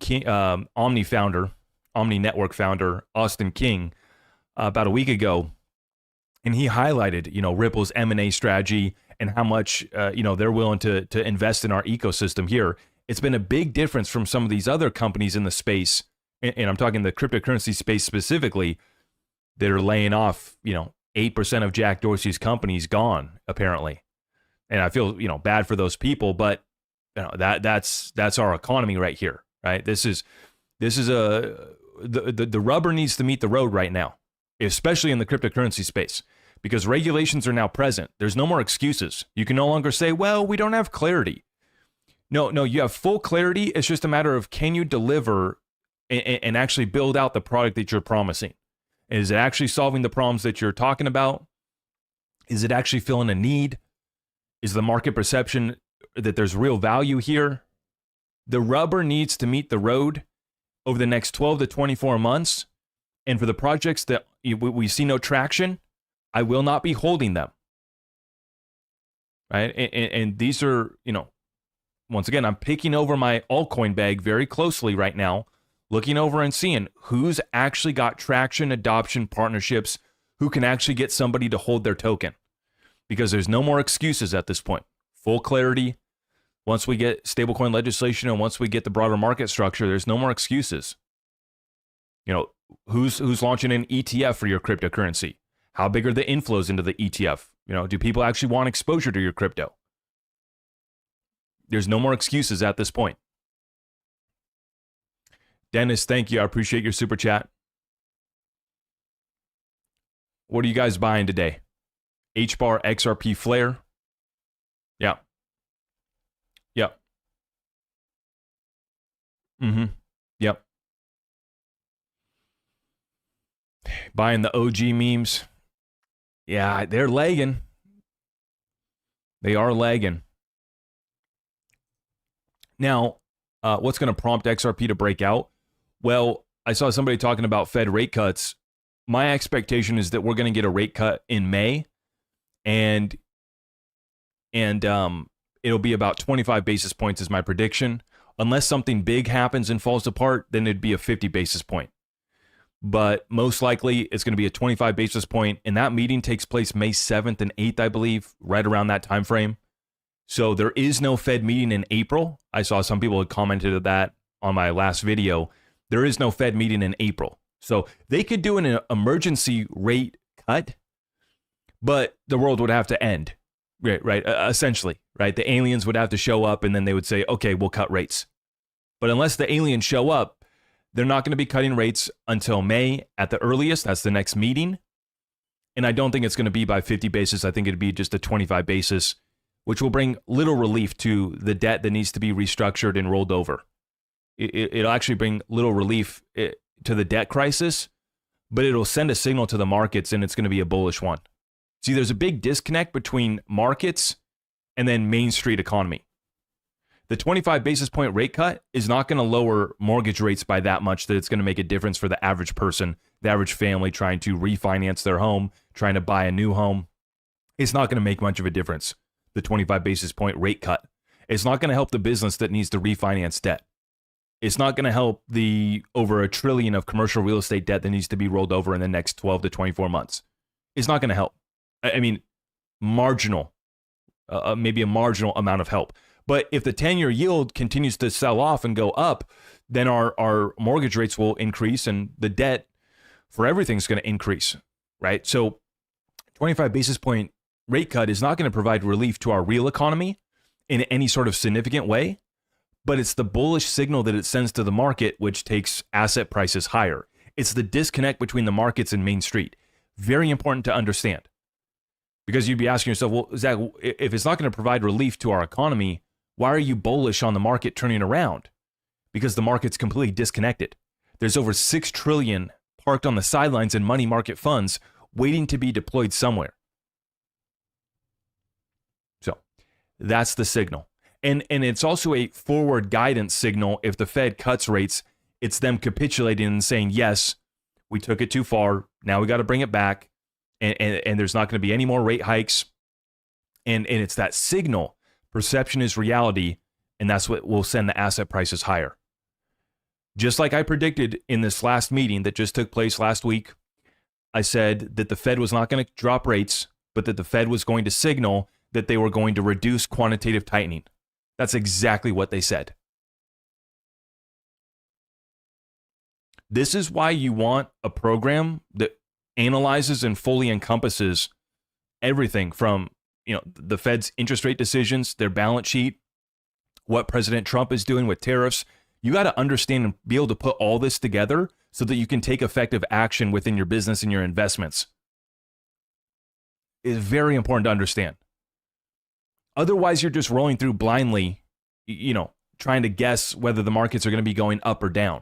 Network founder Austin King about a week ago, and he highlighted, Ripple's M&A strategy and how much, they're willing to invest in our ecosystem here. It's been a big difference from some of these other companies in the space, and I'm talking the cryptocurrency space specifically, that are laying off, 8% of Jack Dorsey's companies gone, apparently. And I feel, bad for those people, but that's our economy right here, right? This is the rubber needs to meet the road right now, especially in the cryptocurrency space, because regulations are now present. There's no more excuses. You can no longer say, well, we don't have clarity. No, you have full clarity. It's just a matter of, can you deliver and actually build out the product that you're promising? Is it actually solving the problems that you're talking about? Is it actually filling a need? Is the market perception that there's real value here? The rubber needs to meet the road over the next 12 to 24 months. And for the projects that we see no traction, I will not be holding them. Right? And these are, once again, I'm picking over my altcoin bag very closely right now, looking over and seeing who's actually got traction, adoption, partnerships, who can actually get somebody to hold their token. Because there's no more excuses at this point. Full clarity. Once we get stablecoin legislation and once we get the broader market structure, there's no more excuses. Who's launching an ETF for your cryptocurrency? How big are the inflows into the ETF? Do people actually want exposure to your crypto? There's no more excuses at this point. Dennis, thank you. I appreciate your super chat. What are you guys buying today? HBAR, XRP, Flare. Yeah. Yep. Yep. Buying the OG memes. Yeah, they're lagging. They are lagging. Now, what's going to prompt XRP to break out? Well, I saw somebody talking about Fed rate cuts. My expectation is that we're going to get a rate cut in May. And it'll be about 25 basis points is my prediction. Unless something big happens and falls apart, then it'd be a 50 basis point. but most likely it's going to be a 25 basis point, and that meeting takes place May 7th and 8th, I believe, right around that time frame. So there is no Fed meeting in April. I saw some people had commented that on my last video. There is no Fed meeting in April. So they could do an emergency rate cut, but the world would have to end, right? Essentially, right? The aliens would have to show up, and then they would say, okay, we'll cut rates. But unless the aliens show up, they're not going to be cutting rates until May at the earliest. That's the next meeting. And I don't think it's going to be by 50 basis. I think it'd be just a 25 basis, which will bring little relief to the debt that needs to be restructured and rolled over. It'll actually bring little relief to the debt crisis, but it'll send a signal to the markets, and it's going to be a bullish one. See, there's a big disconnect between markets and then Main Street economy. The 25 basis point rate cut is not going to lower mortgage rates by that much that it's going to make a difference for the average person, the average family trying to refinance their home, trying to buy a new home. It's not going to make much of a difference, the 25 basis point rate cut. It's not going to help the business that needs to refinance debt. It's not going to help the over $1 trillion of commercial real estate debt that needs to be rolled over in the next 12 to 24 months. It's not going to help. I mean, marginal, maybe a marginal amount of help. But if the 10-year yield continues to sell off and go up, then our mortgage rates will increase and the debt for everything is going to increase, right? So 25 basis point rate cut is not going to provide relief to our real economy in any sort of significant way, but it's the bullish signal that it sends to the market, which takes asset prices higher. It's the disconnect between the markets and Main Street. Very important to understand. Because you'd be asking yourself, well, Zach, if it's not going to provide relief to our economy, why are you bullish on the market turning around? Because the market's completely disconnected. There's over $6 trillion parked on the sidelines in money market funds waiting to be deployed somewhere. So that's the signal. And it's also a forward guidance signal. If the Fed cuts rates, it's them capitulating and saying, yes, we took it too far. Now we got to bring it back. And there's not going to be any more rate hikes. And it's that signal. Perception is reality, and that's what will send the asset prices higher. Just like I predicted in this last meeting that just took place last week, I said that the Fed was not going to drop rates, but that the Fed was going to signal that they were going to reduce quantitative tightening. That's exactly what they said. This is why you want a program that analyzes and fully encompasses everything from the Fed's interest rate decisions, their balance sheet, what President Trump is doing with tariffs. You got to understand and be able to put all this together so that you can take effective action within your business and your investments. It's very important to understand. Otherwise, you're just rolling through blindly, trying to guess whether the markets are going to be going up or down.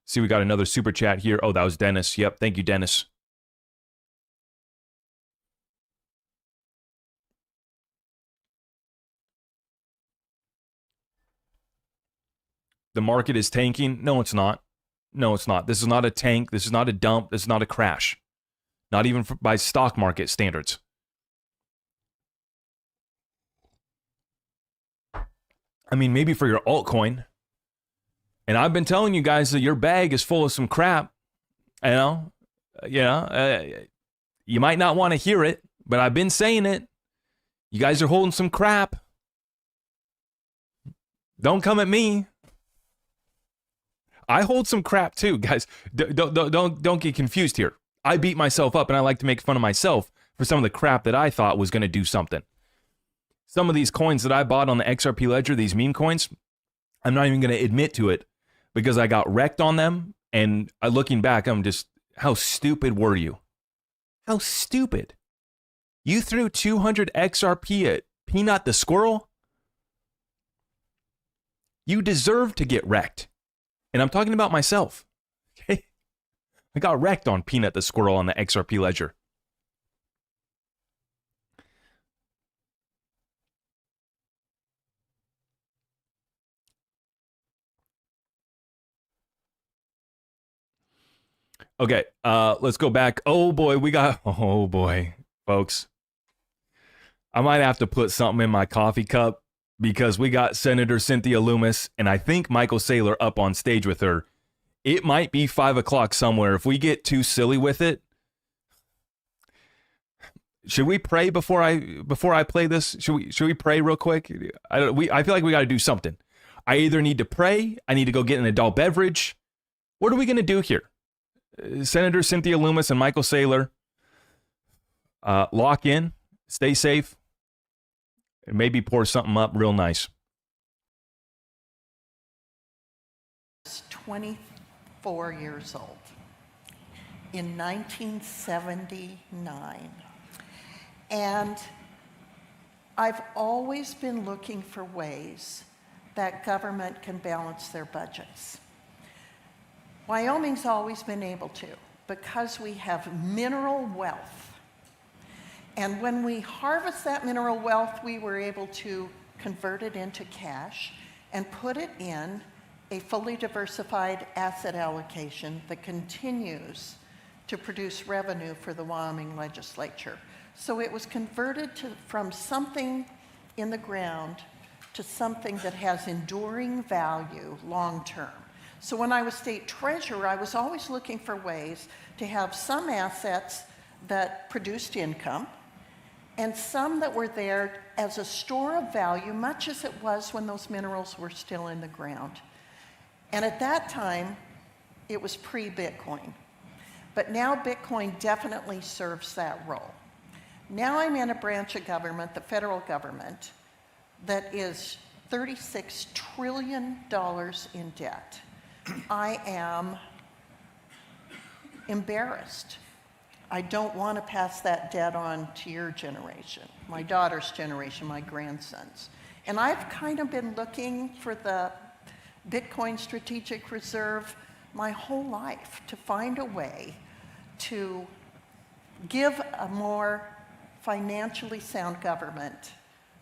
See, we got another super chat here. Oh, that was Dennis. Yep. Thank you, Dennis. The market is tanking. No, it's not. No, it's not. This is not a tank. This is not a dump. This is not a crash. Not even by stock market standards. I mean, maybe for your altcoin. And I've been telling you guys that your bag is full of some crap. You might not want to hear it, but I've been saying it. You guys are holding some crap. Don't come at me. I hold some crap too, guys. Don't get confused here. I beat myself up and I like to make fun of myself for some of the crap that I thought was going to do something. Some of these coins that I bought on the XRP ledger, these meme coins, I'm not even going to admit to it because I got wrecked on them. And looking back, I'm just, how stupid were you? How stupid. You threw 200 XRP at Peanut the squirrel? You deserve to get wrecked. And I'm talking about myself. Okay? I got wrecked on Peanut the squirrel on the XRP ledger. Okay, let's go back. Oh boy, folks. I might have to put something in my coffee cup because we got Senator Cynthia Lummis and I think Michael Saylor up on stage with her. It might be 5 o'clock somewhere. If we get too silly with it, should we pray before I play this? Should we pray real quick? I feel like we got to do something. I either need to pray, I need to go get an adult beverage. What are we going to do here? Senator Cynthia Lummis and Michael Saylor, lock in, stay safe, and maybe pour something up real nice. 24 years old in 1979. And I've always been looking for ways that government can balance their budgets. Wyoming's always been able to because we have mineral wealth. And when we harvest that mineral wealth, we were able to convert it into cash and put it in a fully diversified asset allocation that continues to produce revenue for the Wyoming legislature. So it was converted from something in the ground to something that has enduring value long term. So when I was state treasurer, I was always looking for ways to have some assets that produced income and some that were there as a store of value, much as it was when those minerals were still in the ground. And at that time, it was pre-Bitcoin. But now Bitcoin definitely serves that role. Now I'm in a branch of government, the federal government, that is $36 trillion in debt. I am embarrassed. I don't want to pass that debt on to your generation, my daughter's generation, my grandsons. And I've kind of been looking for the Bitcoin strategic reserve my whole life to find a way to give a more financially sound government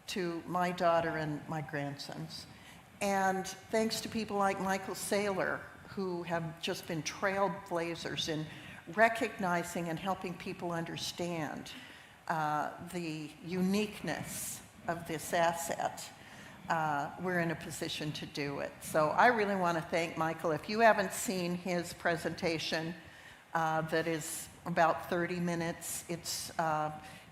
to my daughter and my grandsons. And thanks to people like Michael Saylor, who have just been trailblazers in recognizing and helping people understand the uniqueness of this asset, we're in a position to do it. So I really want to thank Michael. If you haven't seen his presentation, that is about 30 minutes, it's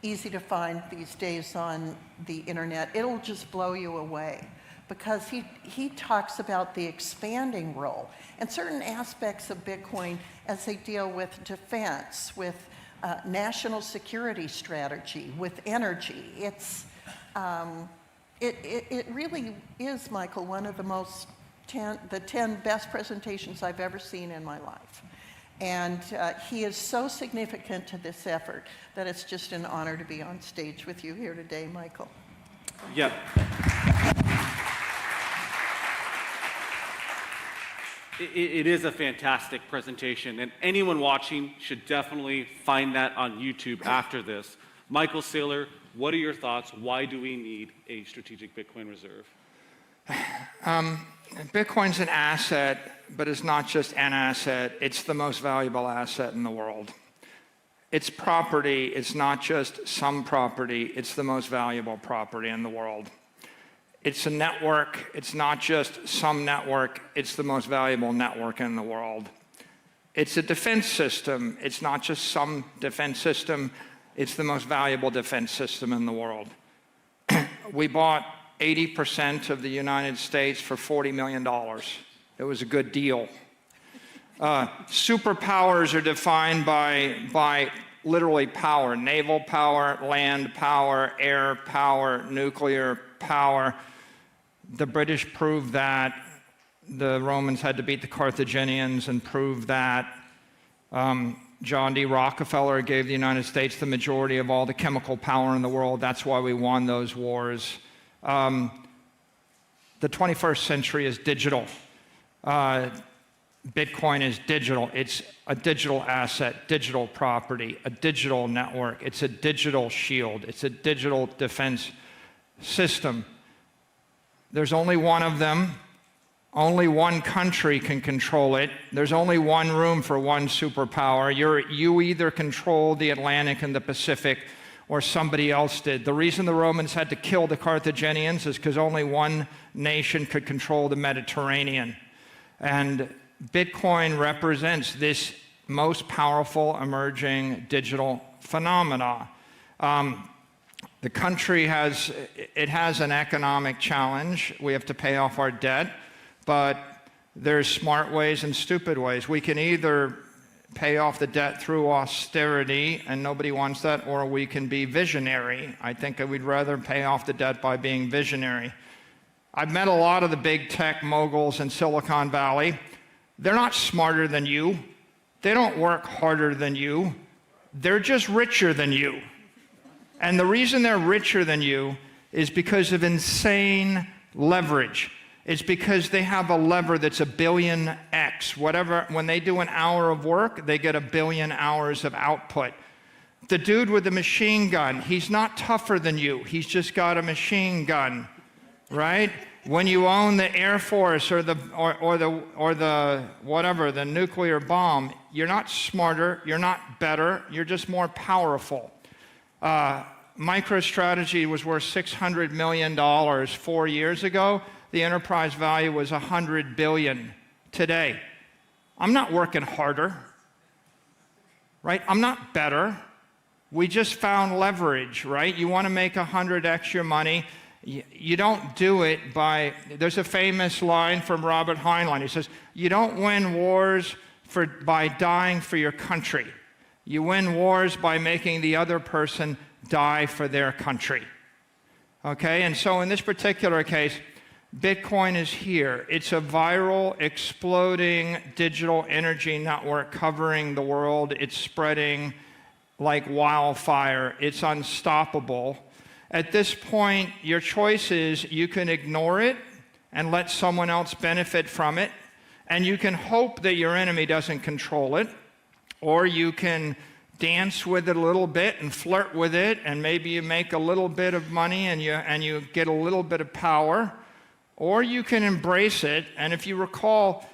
easy to find these days on the internet. It'll just blow you away because he talks about the expanding role and certain aspects of Bitcoin as they deal with defense, with national security strategy, with energy. It really is, Michael, one of the 10 best presentations I've ever seen in my life. And he is so significant to this effort that it's just an honor to be on stage with you here today, Michael. Yeah. It is a fantastic presentation, and anyone watching should definitely find that on YouTube after this. Michael Saylor, what are your thoughts? Why do we need a strategic Bitcoin reserve? Bitcoin's an asset, but it's not just an asset. It's the most valuable asset in the world. It's property. It's not just some property. It's the most valuable property in the world. It's a network. It's not just some network. It's the most valuable network in the world. It's a defense system. It's not just some defense system. It's the most valuable defense system in the world. We bought 80% of the United States for $40 million. It was a good deal. Superpowers are defined by literally power: naval power, land power, air power, nuclear power. The British proved that. The Romans had to beat the Carthaginians and prove that. John D. Rockefeller gave the United States the majority of all the chemical power in the world. That's why we won those wars. The 21st century is digital. Bitcoin is digital. It's a digital asset, digital property, a digital network. It's a digital shield. It's a digital defense system. There's only one of them. Only one country can control it. There's only one room for one superpower. You either control the Atlantic and the Pacific, or somebody else did. The reason the Romans had to kill the Carthaginians is because only one nation could control the Mediterranean. And Bitcoin represents this most powerful emerging digital phenomena. The country has an economic challenge. We have to pay off our debt, but there's smart ways and stupid ways. We can either pay off the debt through austerity, and nobody wants that, or we can be visionary. I think we'd rather pay off the debt by being visionary. I've met a lot of the big tech moguls in Silicon Valley. They're not smarter than you. They don't work harder than you. They're just richer than you. And the reason they're richer than you is because of insane leverage. It's because they have a lever that's 1 billion X. Whatever, when they do an hour of work, they get 1 billion hours of output. The dude with the machine gun, he's not tougher than you. He's just got a machine gun, right? When you own the Air Force or the whatever, the nuclear bomb, you're not smarter, you're not better, you're just more powerful. MicroStrategy was worth $600 million 4 years ago. The enterprise value was $100 billion today. I'm not working harder, right? I'm not better. We just found leverage, right? You want to make 100x your money. You don't do it by, there's a famous line from Robert Heinlein. He says, you don't win wars by dying for your country. You win wars by making the other person die for their country. Okay, and so in this particular case, Bitcoin is here. It's a viral, exploding digital energy network covering the world. It's spreading like wildfire. It's unstoppable. At this point, your choice is you can ignore it and let someone else benefit from it, and you can hope that your enemy doesn't control it, or you can dance with it a little bit and flirt with it, and maybe you make a little bit of money and you get a little bit of power, or you can embrace it. And if you recall,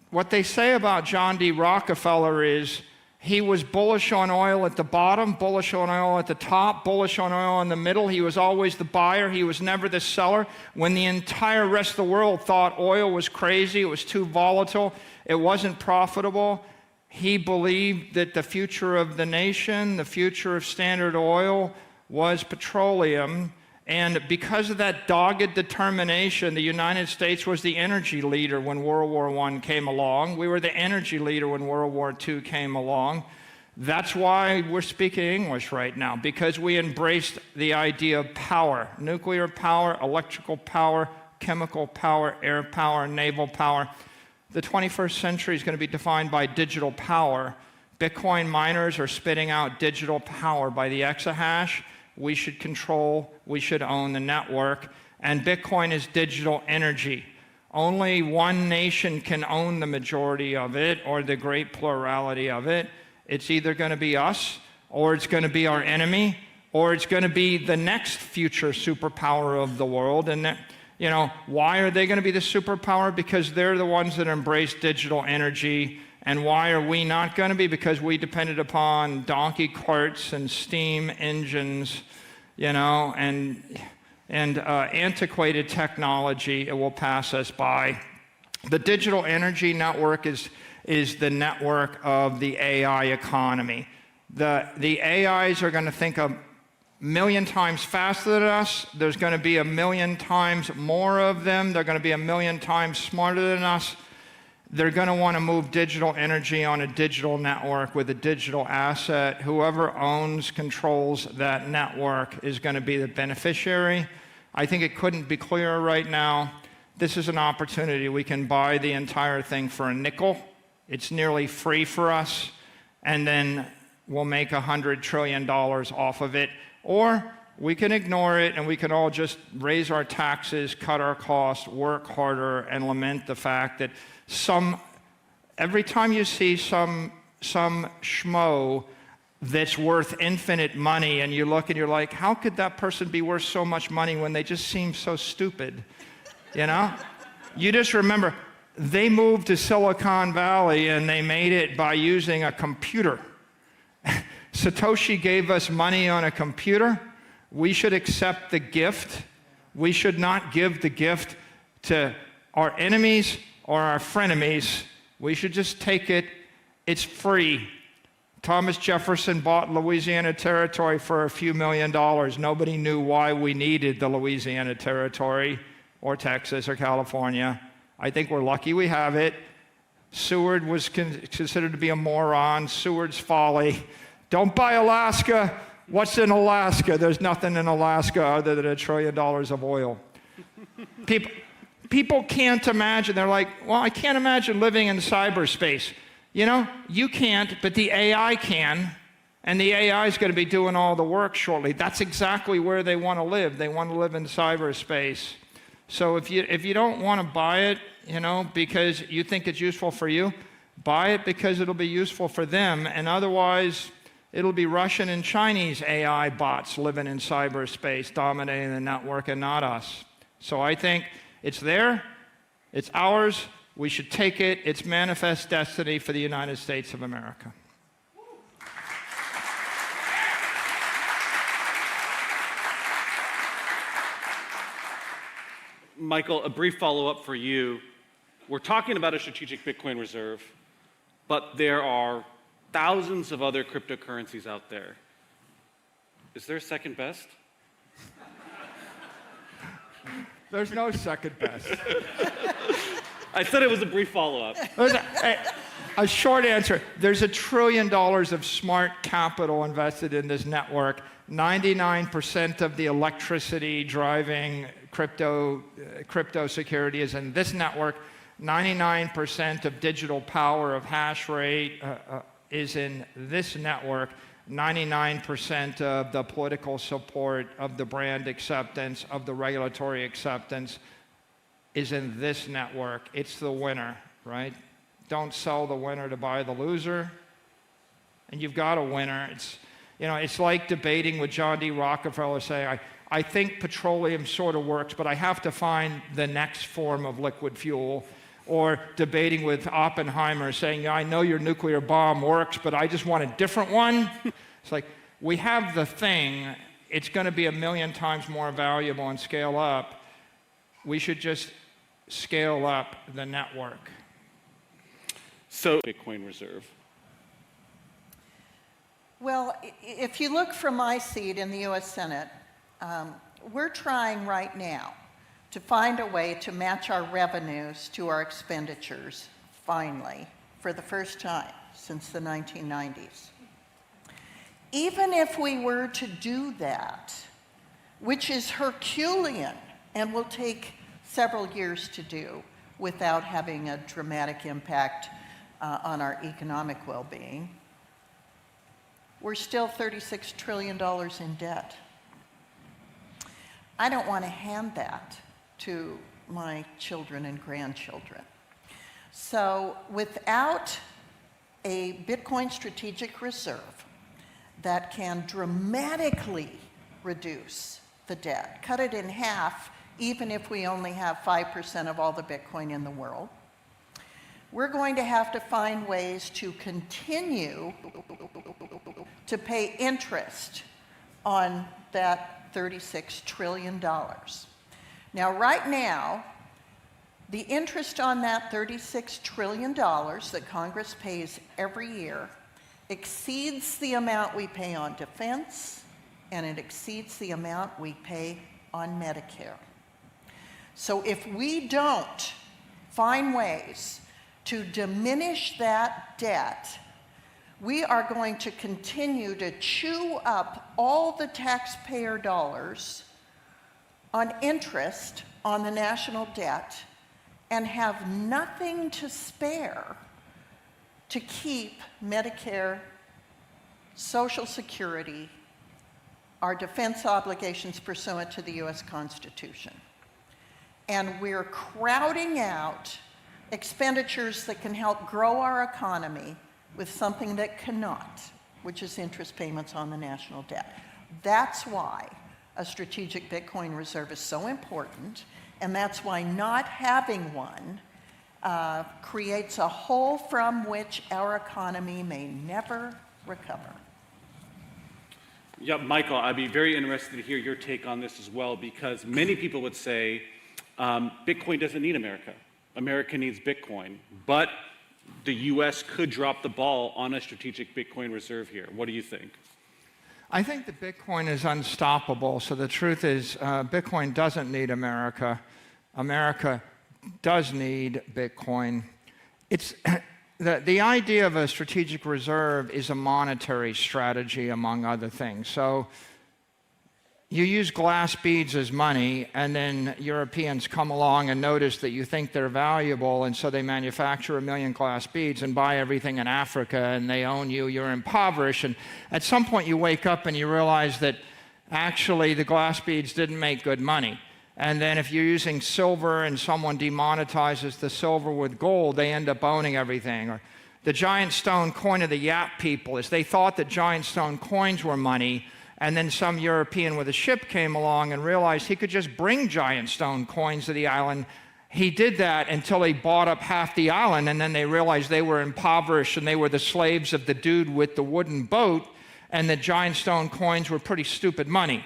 what they say about John D. Rockefeller is he was bullish on oil at the bottom, bullish on oil at the top, bullish on oil in the middle. He was always the buyer. He was never the seller. When the entire rest of the world thought oil was crazy, it was too volatile, it wasn't profitable, he believed that the future of the nation, the future of Standard Oil, was petroleum. And because of that dogged determination, the United States was the energy leader when World War I came along. We were the energy leader when World War II came along. That's why we're speaking English right now, because we embraced the idea of power: nuclear power, electrical power, chemical power, air power, naval power. The 21st century is going to be defined by digital power. Bitcoin miners are spitting out digital power by the exahash. We should control, we should own the network. And Bitcoin is digital energy. Only one nation can own the majority of it, or the great plurality of it. It's either going to be us, or it's going to be our enemy, or it's going to be the next future superpower of the world. And that, you know, why are they going to be the superpower? Because they're the ones that embrace digital energy. And why are we not going to be? Because we depended upon donkey carts and steam engines, you know, and antiquated technology. It will pass us by. The digital energy network is the network of the AI economy. The AIs are going to think a million times faster than us. There's going to be a million times more of them. They're going to be a million times smarter than us. They're going to want to move digital energy on a digital network with a digital asset. Whoever owns, controls that network is going to be the beneficiary. I think it couldn't be clearer right now. This is an opportunity. We can buy the entire thing for a nickel. It's nearly free for us. And then we'll make $100 trillion off of it. Or we can ignore it and we can all just raise our taxes, cut our costs, work harder, and lament the fact that every time you see some schmo that's worth infinite money and you look and you're like, how could that person be worth so much money when they just seem so stupid? You know? You just remember, they moved to Silicon Valley and they made it by using a computer. Satoshi gave us money on a computer. We should accept the gift. We should not give the gift to our enemies or our frenemies. We should just take it. It's free. Thomas Jefferson bought Louisiana Territory for a few $1 million. Nobody knew why we needed the Louisiana Territory or Texas or California. I think we're lucky we have it. Seward was considered to be a moron. Seward's folly. Don't buy Alaska. What's in Alaska? There's nothing in Alaska other than $1 trillion of oil. People can't imagine. They're like, well, I can't imagine living in cyberspace. You know, you can't, but the AI can, and the AI is going to be doing all the work shortly. That's exactly where they want to live. They want to live in cyberspace. So if you don't want to buy it, you know, because you think it's useful for you, buy it because it'll be useful for them, and otherwise it'll be Russian and Chinese AI bots living in cyberspace, dominating the network, and not us. So I think it's there, it's ours, we should take it, it's manifest destiny for the United States of America. Michael, a brief follow-up for you. We're talking about a strategic Bitcoin reserve, but there are thousands of other cryptocurrencies out there. Is there a second best? There's no second best. I said it was a brief follow-up. A short answer. There's $1 trillion of smart capital invested in this network. 99% of the electricity driving crypto security is in this network. 99% of digital power of hash rate is in this network. 99% of the political support, of the brand acceptance, of the regulatory acceptance is in this network. It's the winner, right? Don't sell the winner to buy the loser. And you've got a winner. It's like debating with John D. Rockefeller saying, I think petroleum sort of works, but I have to find the next form of liquid fuel. Or debating with Oppenheimer saying, yeah, I know your nuclear bomb works, but I just want a different one. It's like, we have the thing. It's going to be 1,000,000 times more valuable and scale up. We should just scale up the network. So, Bitcoin reserve. Well, if you look from my seat in the U.S. Senate, we're trying right now to find a way to match our revenues to our expenditures, finally, for the first time since the 1990s. Even if we were to do that, which is Herculean and will take several years to do without having a dramatic impact on our economic well-being, we're still $36 trillion in debt. I don't want to hand that to my children and grandchildren. So without a Bitcoin strategic reserve that can dramatically reduce the debt, cut it in half, even if we only have 5% of all the Bitcoin in the world, we're going to have to find ways to continue to pay interest on that $36 trillion. Now, right now, the interest on that $36 trillion that Congress pays every year exceeds the amount we pay on defense, and it exceeds the amount we pay on Medicare. So if we don't find ways to diminish that debt, we are going to continue to chew up all the taxpayer dollars on interest on the national debt and have nothing to spare to keep Medicare, Social Security, our defense obligations pursuant to the US Constitution. And we're crowding out expenditures that can help grow our economy with something that cannot, which is interest payments on the national debt. That's why a strategic Bitcoin reserve is so important, and that's why not having one creates a hole from which our economy may never recover. Yeah, Michael, I'd be very interested to hear your take on this as well, because many people would say Bitcoin doesn't need America. America needs Bitcoin, but the US could drop the ball on a strategic Bitcoin reserve here. What do you think? I think that Bitcoin is unstoppable. So the truth is, Bitcoin doesn't need America. America does need Bitcoin. It's the idea of a strategic reserve is a monetary strategy, among other things. So you use glass beads as money, and then Europeans come along and notice that you think they're valuable, and so they manufacture 1 million glass beads and buy everything in Africa, and they own you. You're impoverished, and at some point you wake up and you realize that actually the glass beads didn't make good money. And then if you're using silver and someone demonetizes the silver with gold, they end up owning everything. Or the giant stone coin of the Yap people is they thought that giant stone coins were money, and then some European with a ship came along and realized he could just bring giant stone coins to the island. He did that until he bought up half the island, and then they realized they were impoverished and they were the slaves of the dude with the wooden boat, and the giant stone coins were pretty stupid money.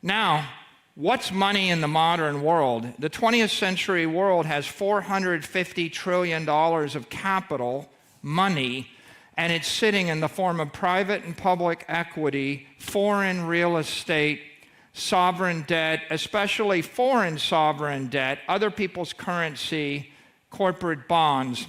Now, what's money in the modern world? The 20th century world has $450 trillion of capital, money, and it's sitting in the form of private and public equity, foreign real estate, sovereign debt, especially foreign sovereign debt, other people's currency, corporate bonds.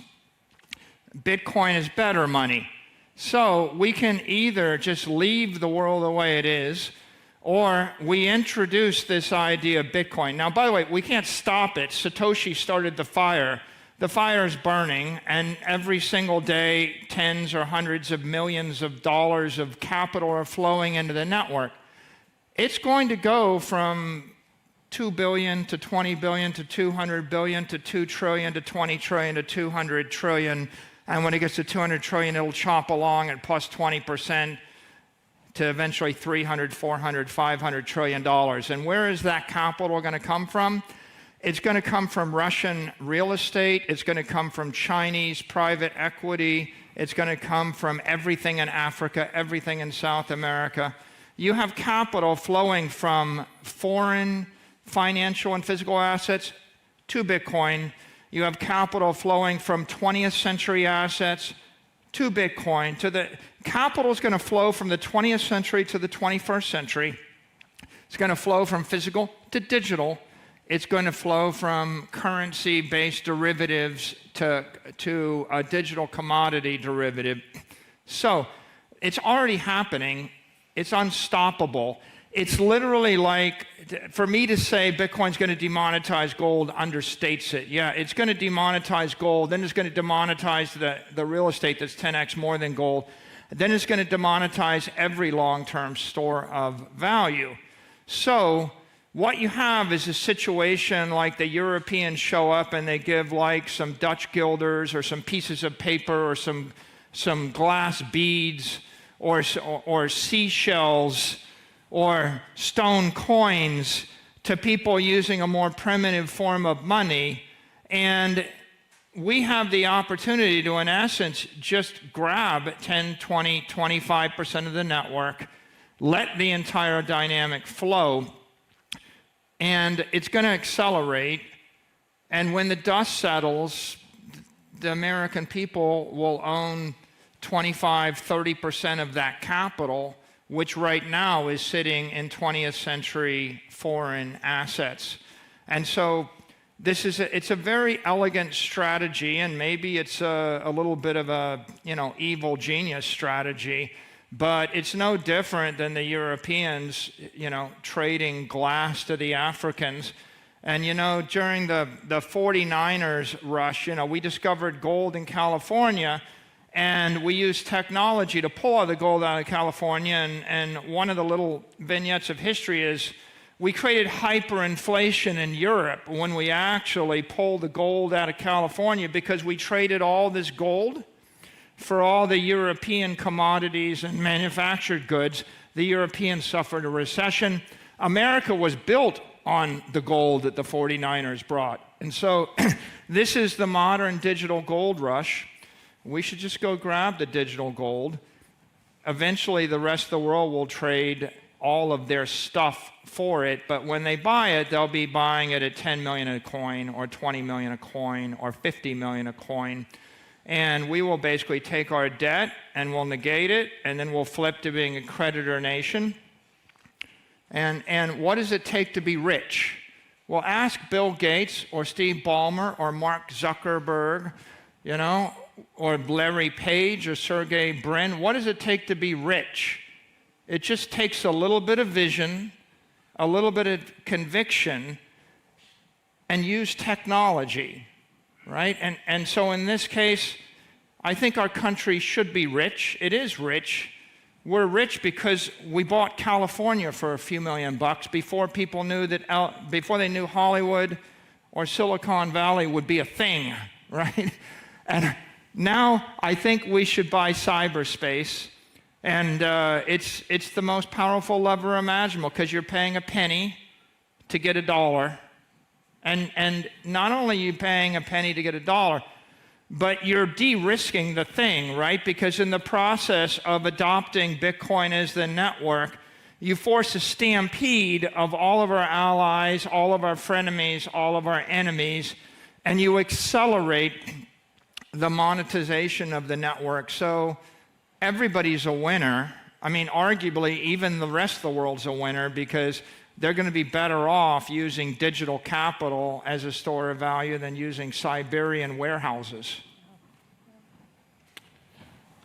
Bitcoin is better money. So we can either just leave the world the way it is, or we introduce this idea of Bitcoin. Now, by the way, we can't stop it. Satoshi started the fire. The fire is burning, and every single day, tens or hundreds of millions of dollars of capital are flowing into the network. It's going to go from 2 billion to 20 billion to 200 billion to 2 trillion to 20 trillion to 200 trillion. And when it gets to 200 trillion, it'll chop along at plus 20% to eventually 300, 400, 500 trillion dollars. And where is that capital going to come from? It's going to come from Russian real estate. It's going to come from Chinese private equity. It's going to come from everything in Africa, everything in South America. You have capital flowing from foreign financial and physical assets to Bitcoin. You have capital flowing from 20th century assets to Bitcoin. Capital is going to flow from the 20th century to the 21st century. It's going to flow from physical to digital. It's going to flow from currency-based derivatives to a digital commodity derivative. So it's already happening. It's unstoppable. It's literally like, for me to say Bitcoin's going to demonetize gold understates it. Yeah, it's going to demonetize gold. Then it's going to demonetize the real estate that's 10x more than gold. Then it's going to demonetize every long-term store of value. So what you have is a situation like the Europeans show up and they give like some Dutch guilders or some pieces of paper or some glass beads or seashells or stone coins to people using a more primitive form of money. And we have the opportunity to, in essence, just grab 10, 20, 25% of the network, let the entire dynamic flow, and it's going to accelerate. And when the dust settles, the American people will own 25, 30% of that capital, which right now is sitting in 20th century foreign assets. And so it's a very elegant strategy, and maybe it's a little bit of a evil genius strategy, but it's no different than the Europeans trading glass to the Africans. And during the 49ers rush, we discovered gold in California, and we used technology to pull all the gold out of California. And one of the little vignettes of history is we created hyperinflation in Europe when we actually pulled the gold out of California, because we traded all this gold for all the European commodities and manufactured goods. The Europeans suffered a recession. America was built on the gold that the 49ers brought. And so this is the modern digital gold rush. We should just go grab the digital gold. eventually the rest of the world will trade all of their stuff for it, but when they buy it, they'll be buying it at 10 million a coin, or 20 million a coin, or 50 million a coin. And we will basically take our debt and we'll negate it, and then we'll flip to being a creditor nation. And what does it take to be rich? Well, ask Bill Gates or Steve Ballmer or Mark Zuckerberg, you know, or Larry Page or Sergey Brin. What does it take to be rich? It just takes a little bit of vision, a little bit of conviction, and use technology, right? And so in this case, I think our country should be rich. It is rich. We're rich because we bought California for a few $million before people knew that, before they knew Hollywood or Silicon Valley would be a thing, right? And now I think we should buy cyberspace, and it's the most powerful lever imaginable, because you're paying a penny to get $1. And not only are you paying a penny to get $1, but you're de-risking the thing, right? Because in the process of adopting Bitcoin as the network, you force a stampede of all of our allies, all of our frenemies, all of our enemies, and you accelerate the monetization of the network. So everybody's a winner. I mean, arguably, even the rest of the world's a winner, because they're going to be better off using digital capital as a store of value than using Siberian warehouses.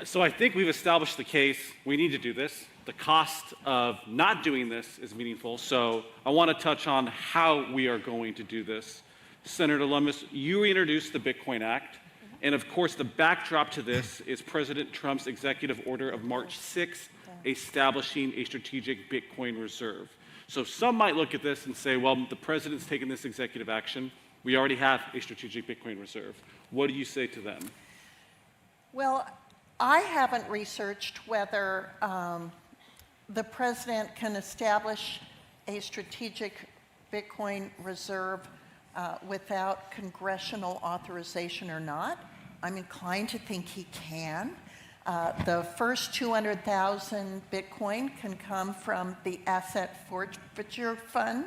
So I think we've established the case. We need to do this. The cost of not doing this is meaningful. So I want to touch on how we are going to do this. Senator Lummis, you introduced the Bitcoin Act. And of course, the backdrop to this is President Trump's executive order of March 6th, establishing a strategic Bitcoin reserve. So some might look at this and say, well, the president's taken this executive action. We already have a strategic Bitcoin reserve. What do you say to them? Well, I haven't researched whether the president can establish a strategic Bitcoin reserve without congressional authorization or not. I'm inclined to think he can. The first 200,000 Bitcoin can come from the Asset Forfeiture Fund.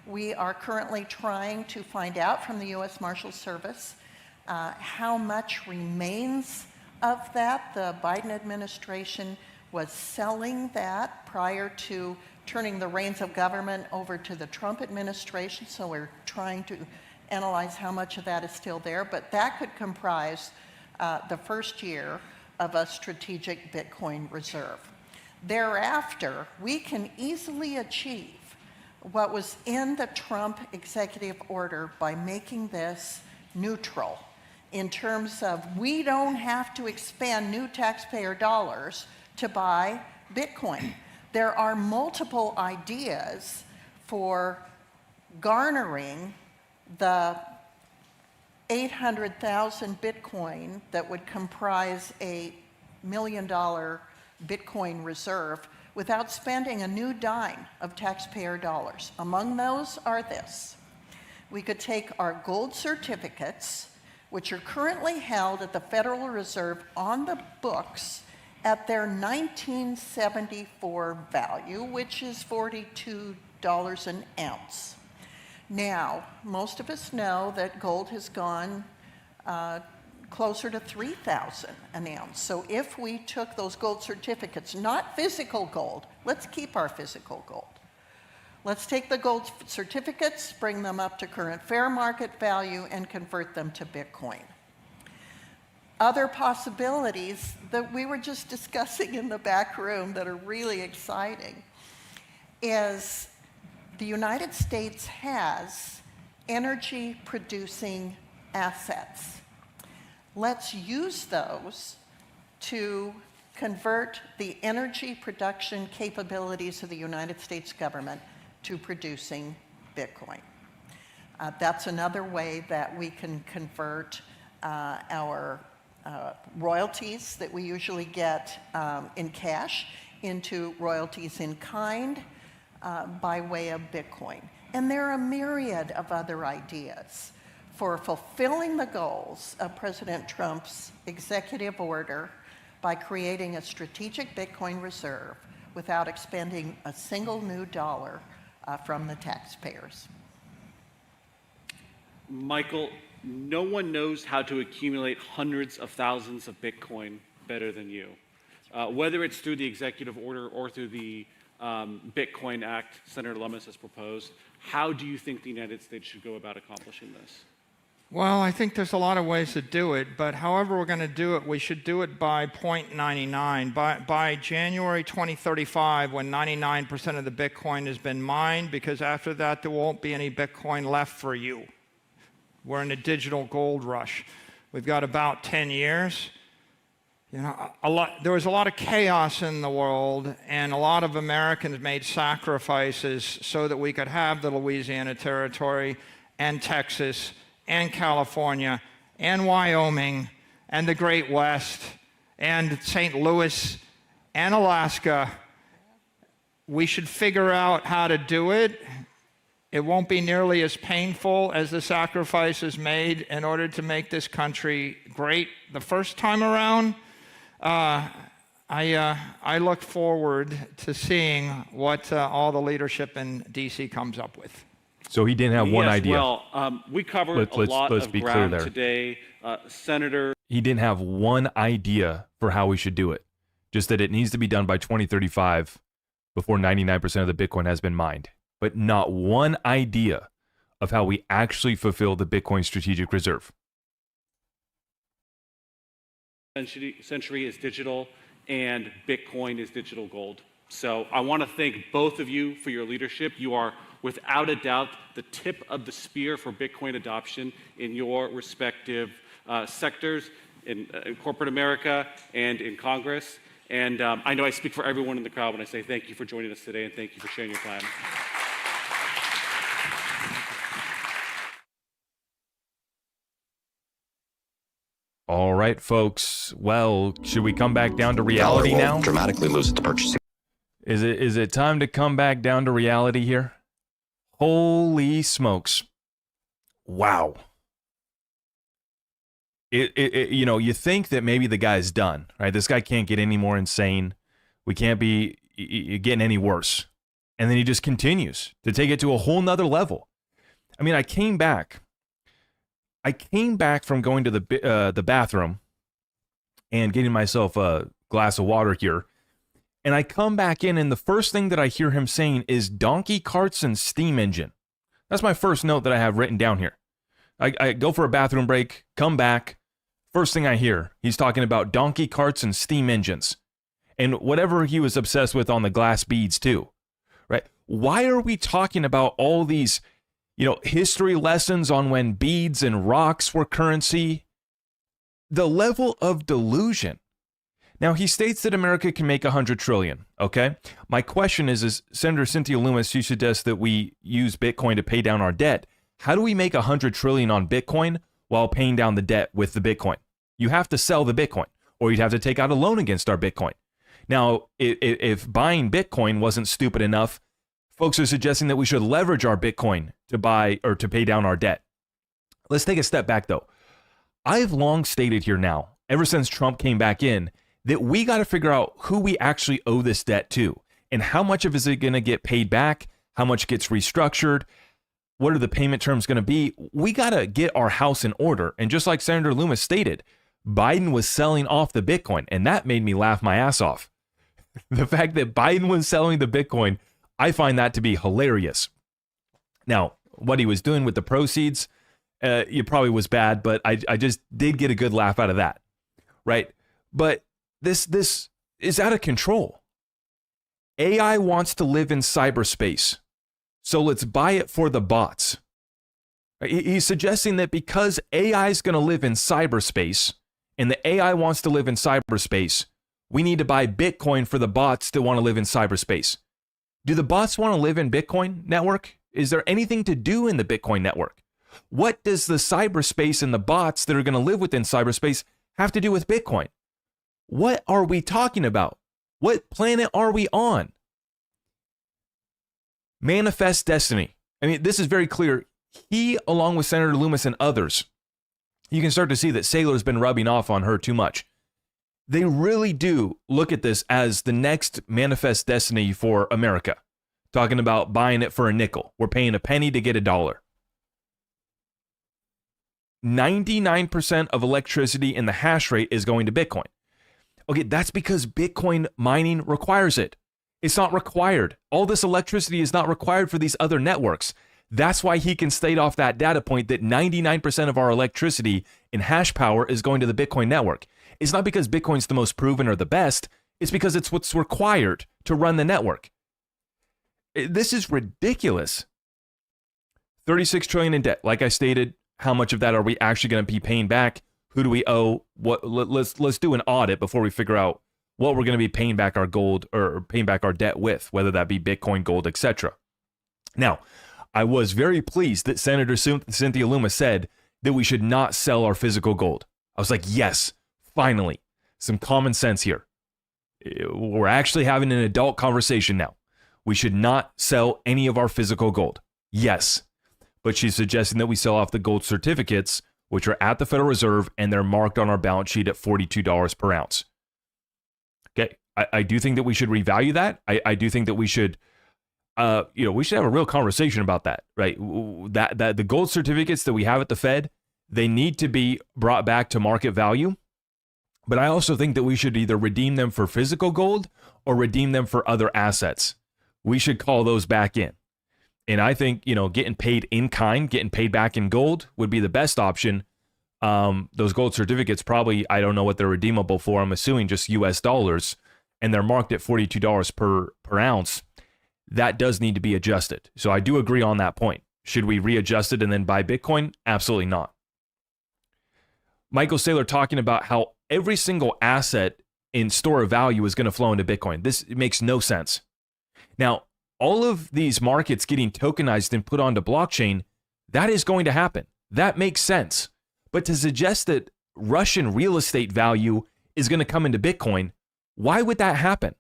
We are currently trying to find out from the U.S. Marshal Service how much remains of that. The Biden administration was selling that prior to turning the reins of government over to the Trump administration, so we're trying to analyze how much of that is still there, but that could comprise the first year of a strategic Bitcoin reserve. Thereafter, we can easily achieve what was in the Trump executive order by making this neutral in terms of we don't have to expend new taxpayer dollars to buy Bitcoin. There are multiple ideas for garnering the 800,000 Bitcoin that would comprise a $1 million Bitcoin reserve without spending a new dime of taxpayer dollars. Among those are this. We could take our gold certificates, which are currently held at the Federal Reserve on the books at their 1974 value, which is $42 an ounce. Now, most of us know that gold has gone closer to $3,000 an ounce. So if we took those gold certificates, not physical gold, let's keep our physical gold. Let's take the gold certificates, bring them up to current fair market value, and convert them to Bitcoin. Other possibilities that we were just discussing in the back room that are really exciting is the United States has energy-producing assets. Let's use those to convert the energy production capabilities of the United States government to producing Bitcoin. That's another way that we can convert our royalties that we usually get in cash into royalties in kind by way of Bitcoin. And there are a myriad of other ideas for fulfilling the goals of President Trump's executive order by creating a strategic Bitcoin reserve without expending a single new dollar from the taxpayers. Michael, no one knows how to accumulate hundreds of thousands of Bitcoin better than you. Whether it's through the executive order or through the Bitcoin Act Senator Lummis has proposed, how do you think the United States should go about accomplishing this? Well, I think there's a lot of ways to do it, but however we're going to do it, we should do it by 0.99. By January 2035, when 99% of the Bitcoin has been mined, because after that there won't be any Bitcoin left for you. We're in a digital gold rush. We've got about 10 years. You know, there was a lot of chaos in the world, and a lot of Americans made sacrifices so that we could have the Louisiana Territory and Texas and California and Wyoming and the Great West and St. Louis and Alaska. We should figure out how to do it. It won't be nearly as painful as the sacrifices made in order to make this country great the first time around. I look forward to seeing what all the leadership in D.C. comes up with. So he didn't have one idea. Well, we covered a lot of ground today. Senator. He didn't have one idea for how we should do it. Just that it needs to be done by 2035 before 99% of the Bitcoin has been mined. But not one idea of how we actually fulfill the Bitcoin strategic reserve. Century is digital and Bitcoin is digital gold. So I want to thank both of you for your leadership. You are without a doubt the tip of the spear for Bitcoin adoption in your respective sectors, in corporate America and in Congress. And I know I speak for everyone in the crowd when I say thank you for joining us today and thank you for sharing your time. All right, folks. Well, should we come back down to reality now? Dramatically lose its purchasing. Is it time to come back down to reality here? Holy smokes. Wow. You know, you think that maybe the guy's done, right? This guy can't get any more insane. We can't be getting any worse. And then he just continues to take it to a whole nother level. I mean, I came back from going to the bathroom and getting myself a glass of water here. And I come back in, and the first thing that I hear him saying is donkey carts and steam engine. That's my first note that I have written down here. I go for a bathroom break, come back. First thing I hear, he's talking about donkey carts and steam engines. And whatever he was obsessed with on the glass beads too, right? Why are we talking about all these, history lessons on when beads and rocks were currency? The level of delusion. Now, he states that America can make 100 trillion, okay? My question is Senator Cynthia Lummis, she suggests that we use Bitcoin to pay down our debt. How do we make 100 trillion on Bitcoin while paying down the debt with the Bitcoin? You have to sell the Bitcoin, or you'd have to take out a loan against our Bitcoin. Now, if buying Bitcoin wasn't stupid enough, folks are suggesting that we should leverage our Bitcoin to buy or to pay down our debt. Let's take a step back, though. I've long stated here now, ever since Trump came back in, that we got to figure out who we actually owe this debt to and how much of it is it going to get paid back, how much gets restructured, what are the payment terms going to be. We got to get our house in order. And just like Senator Lummis stated, Biden was selling off the Bitcoin, and that made me laugh my ass off. The fact that Biden was selling the Bitcoin, I find that to be hilarious. Now, what he was doing with the proceeds, it probably was bad, but I just did get a good laugh out of that, right? But this is out of control. AI wants to live in cyberspace, so let's buy it for the bots. He's suggesting that because AI is going to live in cyberspace, and the AI wants to live in cyberspace, we need to buy Bitcoin for the bots that want to live in cyberspace. Do the bots want to live in Bitcoin network? Is there anything to do in the Bitcoin network? What does the cyberspace and the bots that are going to live within cyberspace have to do with Bitcoin? What are we talking about? What planet are we on? Manifest destiny. I mean, this is very clear. He, along with Senator Lummis and others, you can start to see that Saylor's been rubbing off on her too much. They really do look at this as the next manifest destiny for America. Talking about buying it for a nickel. We're paying a penny to get a dollar. 99% of electricity in the hash rate is going to Bitcoin. Okay, that's because Bitcoin mining requires it. It's not required. All this electricity is not required for these other networks. That's why he can state off that data point that 99% of our electricity in hash power is going to the Bitcoin network. It's not because Bitcoin's the most proven or the best. It's because it's what's required to run the network. This is ridiculous. 36 trillion in debt. Like I stated, how much of that are we actually going to be paying back? Who do we owe? Let's do an audit before we figure out what we're going to be paying back our gold or paying back our debt with, whether that be Bitcoin, gold, etc. Now, I was very pleased that Senator Cynthia Luma said that we should not sell our physical gold. I was like, yes, finally, some common sense here. We're actually having an adult conversation now. We should not sell any of our physical gold. Yes, but she's suggesting that we sell off the gold certificates, which are at the Federal Reserve, and they're marked on our balance sheet at $42 per ounce. Okay, I do think that we should revalue that. I do think that we should, we should have a real conversation about that, right? That the gold certificates that we have at the Fed, they need to be brought back to market value. But I also think that we should either redeem them for physical gold or redeem them for other assets. We should call those back in. And I think, getting paid in kind, getting paid back in gold would be the best option. Those gold certificates probably, I don't know what they're redeemable for. I'm assuming just US dollars, and they're marked at $42 per ounce. That does need to be adjusted. So I do agree on that point. Should we readjust it and then buy Bitcoin? Absolutely not. Michael Saylor talking about how every single asset in store of value is going to flow into Bitcoin. This makes no sense. Now, all of these markets getting tokenized and put onto blockchain, that is going to happen. That makes sense. But to suggest that Russian real estate value is going to come into Bitcoin, why would that happen?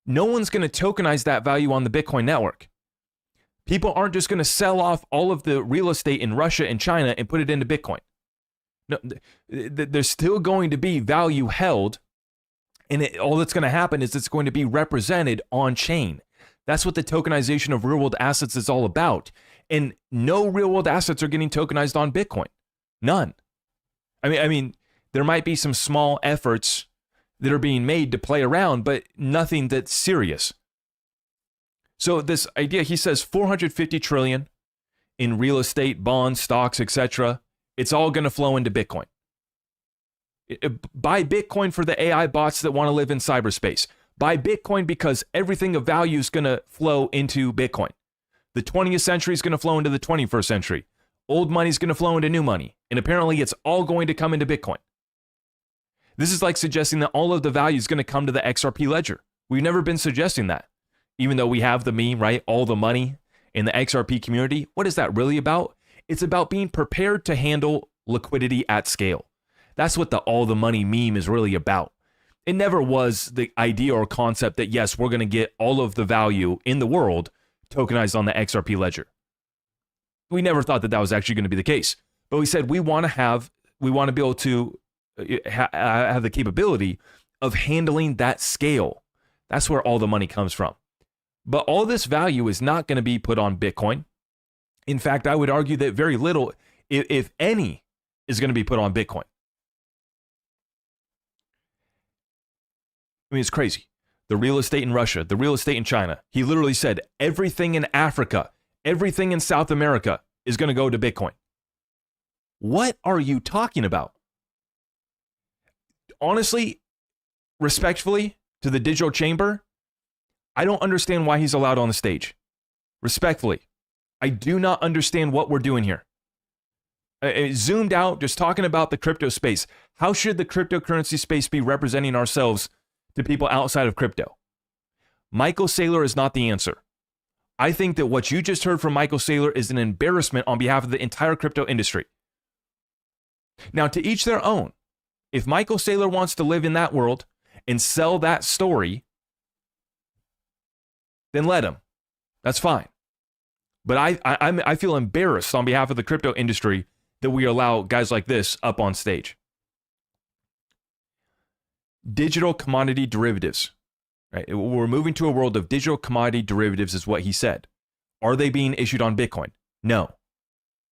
No one's going to tokenize that value on the Bitcoin network. People aren't just going to sell off all of the real estate in Russia and China and put it into Bitcoin. No, there's still going to be value held, and all that's going to happen is it's going to be represented on chain. That's what the tokenization of real world assets is all about. And no real world assets are getting tokenized on Bitcoin. None. I mean, there might be some small efforts that are being made to play around, but nothing that's serious. So this idea, he says 450 trillion in real estate, bonds, stocks, etc. It's all going to flow into Bitcoin. Buy Bitcoin for the AI bots that want to live in cyberspace. Buy Bitcoin because everything of value is going to flow into Bitcoin. The 20th century is going to flow into the 21st century. Old money is going to flow into new money. And apparently it's all going to come into Bitcoin. This is like suggesting that all of the value is going to come to the XRP ledger. We've never been suggesting that. Even though we have the meme, right? All the money in the XRP community. What is that really about? It's about being prepared to handle liquidity at scale. That's what the all the money meme is really about. It never was the idea or concept that, yes, we're going to get all of the value in the world tokenized on the XRP ledger. We never thought that that was actually going to be the case. But we said we want to be able to have the capability of handling that scale. That's where all the money comes from. But all this value is not going to be put on Bitcoin. In fact, I would argue that very little, if any, is going to be put on Bitcoin. I mean, it's crazy. The real estate in Russia, the real estate in China. He literally said everything in Africa, everything in South America is going to go to Bitcoin. What are you talking about? Honestly, respectfully to the digital chamber, I don't understand why he's allowed on the stage. Respectfully, I do not understand what we're doing here. Zoomed out, just talking about the crypto space. How should the cryptocurrency space be representing ourselves to people outside of crypto? Michael Saylor is not the answer. I think that what you just heard from Michael Saylor is an embarrassment on behalf of the entire crypto industry. Now, to each their own. If Michael Saylor wants to live in that world and sell that story, then let him. That's fine. But I feel embarrassed on behalf of the crypto industry that we allow guys like this up on stage. digital commodity derivatives. Right? We're moving to a world of digital commodity derivatives, is what he said. Are they being issued on Bitcoin? No.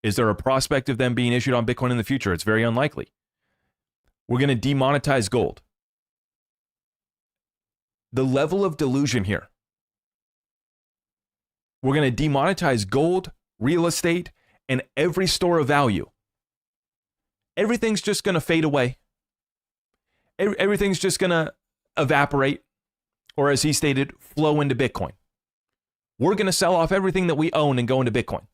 Is there a prospect of them being issued on Bitcoin in the future? It's very unlikely. We're going to demonetize gold. The level of delusion here. We're going to demonetize gold, real estate, and every store of value. Everything's just going to fade away. Everything's just going to evaporate, or as he stated, flow into Bitcoin. We're going to sell off everything that we own and go into Bitcoin.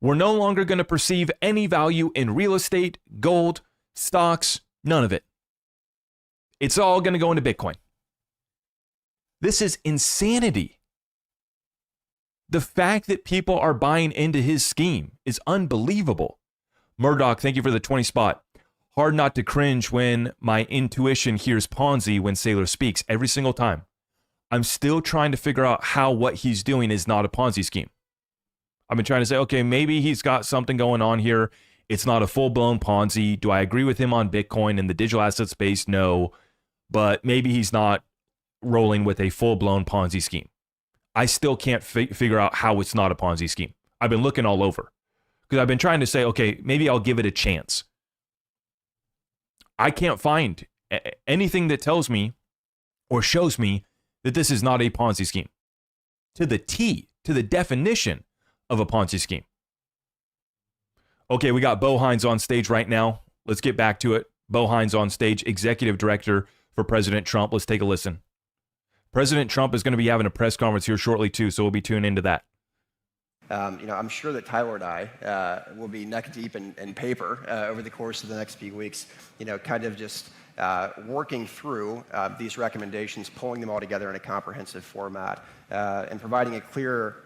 We're no longer going to perceive any value in real estate, gold, stocks, none of it. It's all going to go into Bitcoin. This is insanity. The fact that people are buying into his scheme is unbelievable. Murdoch, thank you for the 20 spot. Hard not to cringe when my intuition hears Ponzi when Saylor speaks every single time. I'm still trying to figure out how what he's doing is not a Ponzi scheme. I've been trying to say, okay, maybe he's got something going on here. It's not a full-blown Ponzi. Do I agree with him on Bitcoin and the digital asset space? No. But maybe he's not rolling with a full-blown Ponzi scheme. I still can't figure out how it's not a Ponzi scheme. I've been looking all over because I've been trying to say, okay, maybe I'll give it a chance. I can't find anything that tells me or shows me that this is not a Ponzi scheme. To the T, to the definition of a Ponzi scheme. Okay, we got Bo Hines on stage right now. Let's get back to it. Bo Hines on stage, Executive Director for President Trump. Let's take a listen. President Trump is going to be having a press conference here shortly too, so we'll be tuning into that. I'm sure that Tyler and I will be neck deep in paper over the course of the next few weeks, kind of just working through these recommendations, pulling them all together in a comprehensive format, and providing a clear,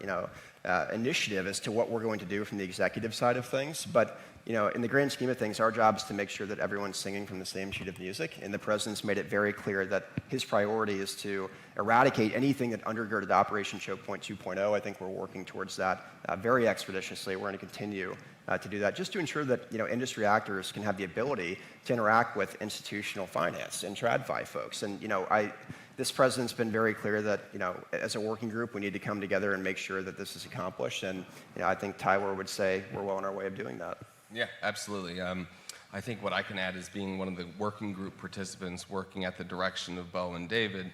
initiative as to what we're going to do from the executive side of things. But in the grand scheme of things, our job is to make sure that everyone's singing from the same sheet of music, and the president's made it very clear that his priority is to eradicate anything that undergirded Operation Choke Point 2.0. I think we're working towards that very expeditiously. We're going to continue to do that, just to ensure that industry actors can have the ability to interact with institutional finance and TradFi folks. And this president's been very clear that as a working group, we need to come together and make sure that this is accomplished. And I think Tyler would say we're well on our way of doing that. Yeah, absolutely. I think what I can add is being one of the working group participants working at the direction of Bo and David.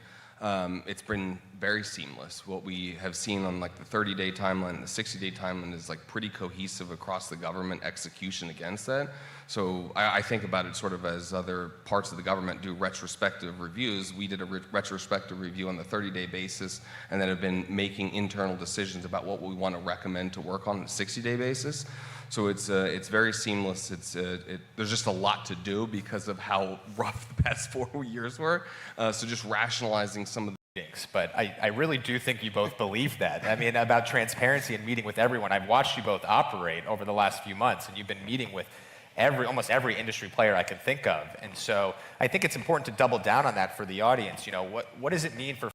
It's been very seamless. What we have seen on like the 30-day timeline and the 60-day timeline is like pretty cohesive across the government execution against that. So I think about it sort of as other parts of the government do retrospective reviews. We did a retrospective review on the 30-day basis and then have been making internal decisions about what we want to recommend to work on the 60-day basis. So it's very seamless. There's just a lot to do because of how rough the past 4 years were. So just rationalizing some of the things. But I really do think you both believe that. I mean, about transparency and meeting with everyone. I've watched you both operate over the last few months, and you've been meeting with almost every industry player I can think of. And so I think it's important to double down on that for the audience. What does it mean for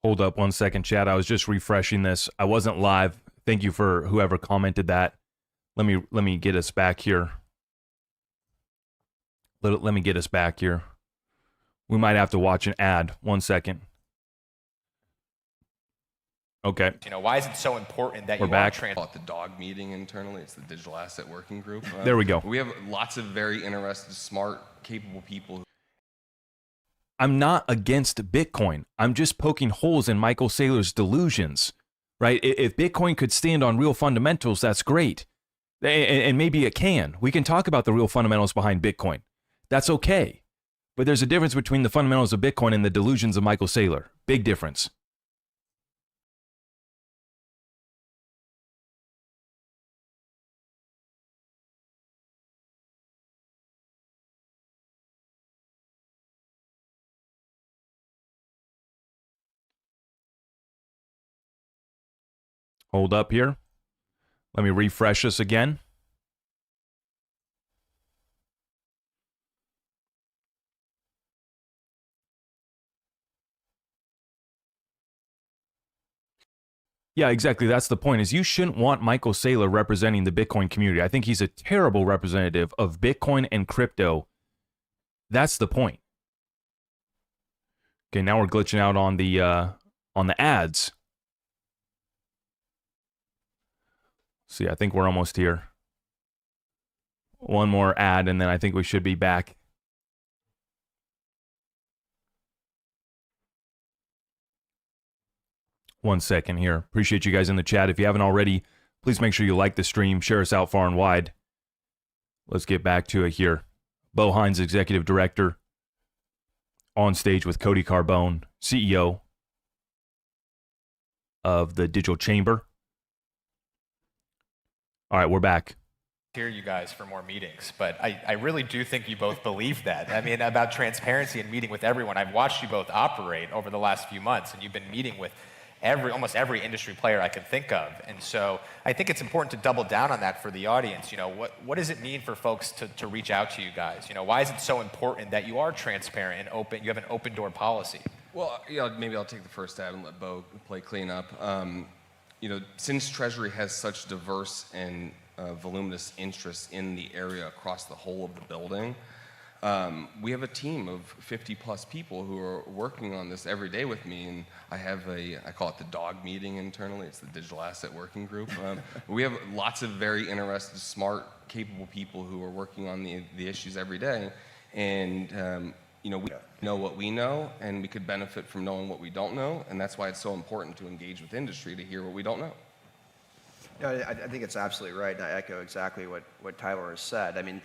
Hold up one second, chat. I was just refreshing this. I wasn't live. Thank you for whoever commented that. Let me get us back here. Let me get us back here. We might have to watch an ad. 1 second. Okay. Why is it so important that We're you back. Call it the dog meeting internally. It's the Digital Asset Working Group. There we go. We have lots of very interested, smart, capable people. I'm not against Bitcoin. I'm just poking holes in Michael Saylor's delusions, right? If Bitcoin could stand on real fundamentals, that's great. And maybe it can. We can talk about the real fundamentals behind Bitcoin. That's okay. But there's a difference between the fundamentals of Bitcoin and the delusions of Michael Saylor. Big difference. Hold up here. Let me refresh this again. Yeah, exactly. That's the point, is you shouldn't want Michael Saylor representing the Bitcoin community. I think he's a terrible representative of Bitcoin and crypto. That's the point. Okay, now we're glitching out on the ads. See, I think we're almost here. One more ad, and then I think we should be back. One second here. Appreciate you guys in the chat. If you haven't already, please make sure you like the stream, share us out far and wide. Let's get back to it here. Bo Hines, Executive Director, on stage with Cody Carbone, CEO of the Digital Chamber. All right, we're back. Hear you guys for more meetings, but I really do think you both believe that. I mean, about transparency and meeting with everyone. I've watched you both operate over the last few months, and you've been meeting with almost every industry player I can think of. And so I think it's important to double down on that for the audience. You know, what does it mean for folks to reach out to you guys? You know, why is it so important that you are transparent and open, you have an open door policy? Well, yeah, maybe I'll take the first stab and let Bo play cleanup. You know, since Treasury has such diverse and voluminous interests in the area across the whole of the building, we have a team of 50 plus people who are working on this every day with me, and I call it the dog meeting internally. It's the Digital Asset Working Group. We have lots of very interested, smart, capable people who are working on the issues every day, and you know, we know what we know, and we could benefit from knowing what we don't know, and that's why it's so important to engage with industry to hear what we don't know. No, I think it's absolutely right, and I echo exactly what Tyler has said. I mean,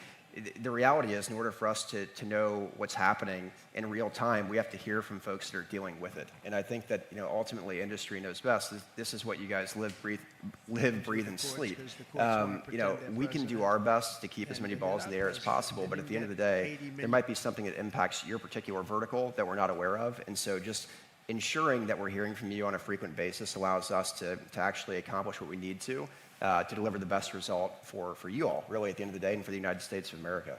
the reality is, in order for us to know what's happening in real time, we have to hear from folks that are dealing with it. And I think that, you know, ultimately industry knows best. This is what you guys live, breathe, and sleep. You know, we can do our best to keep as many balls in the air as possible, but at the end of the day, there might be something that impacts your particular vertical that we're not aware of. And so just ensuring that we're hearing from you on a frequent basis allows us to actually accomplish what we need to deliver the best result for you all, really, at the end of the day, and for the United States of America.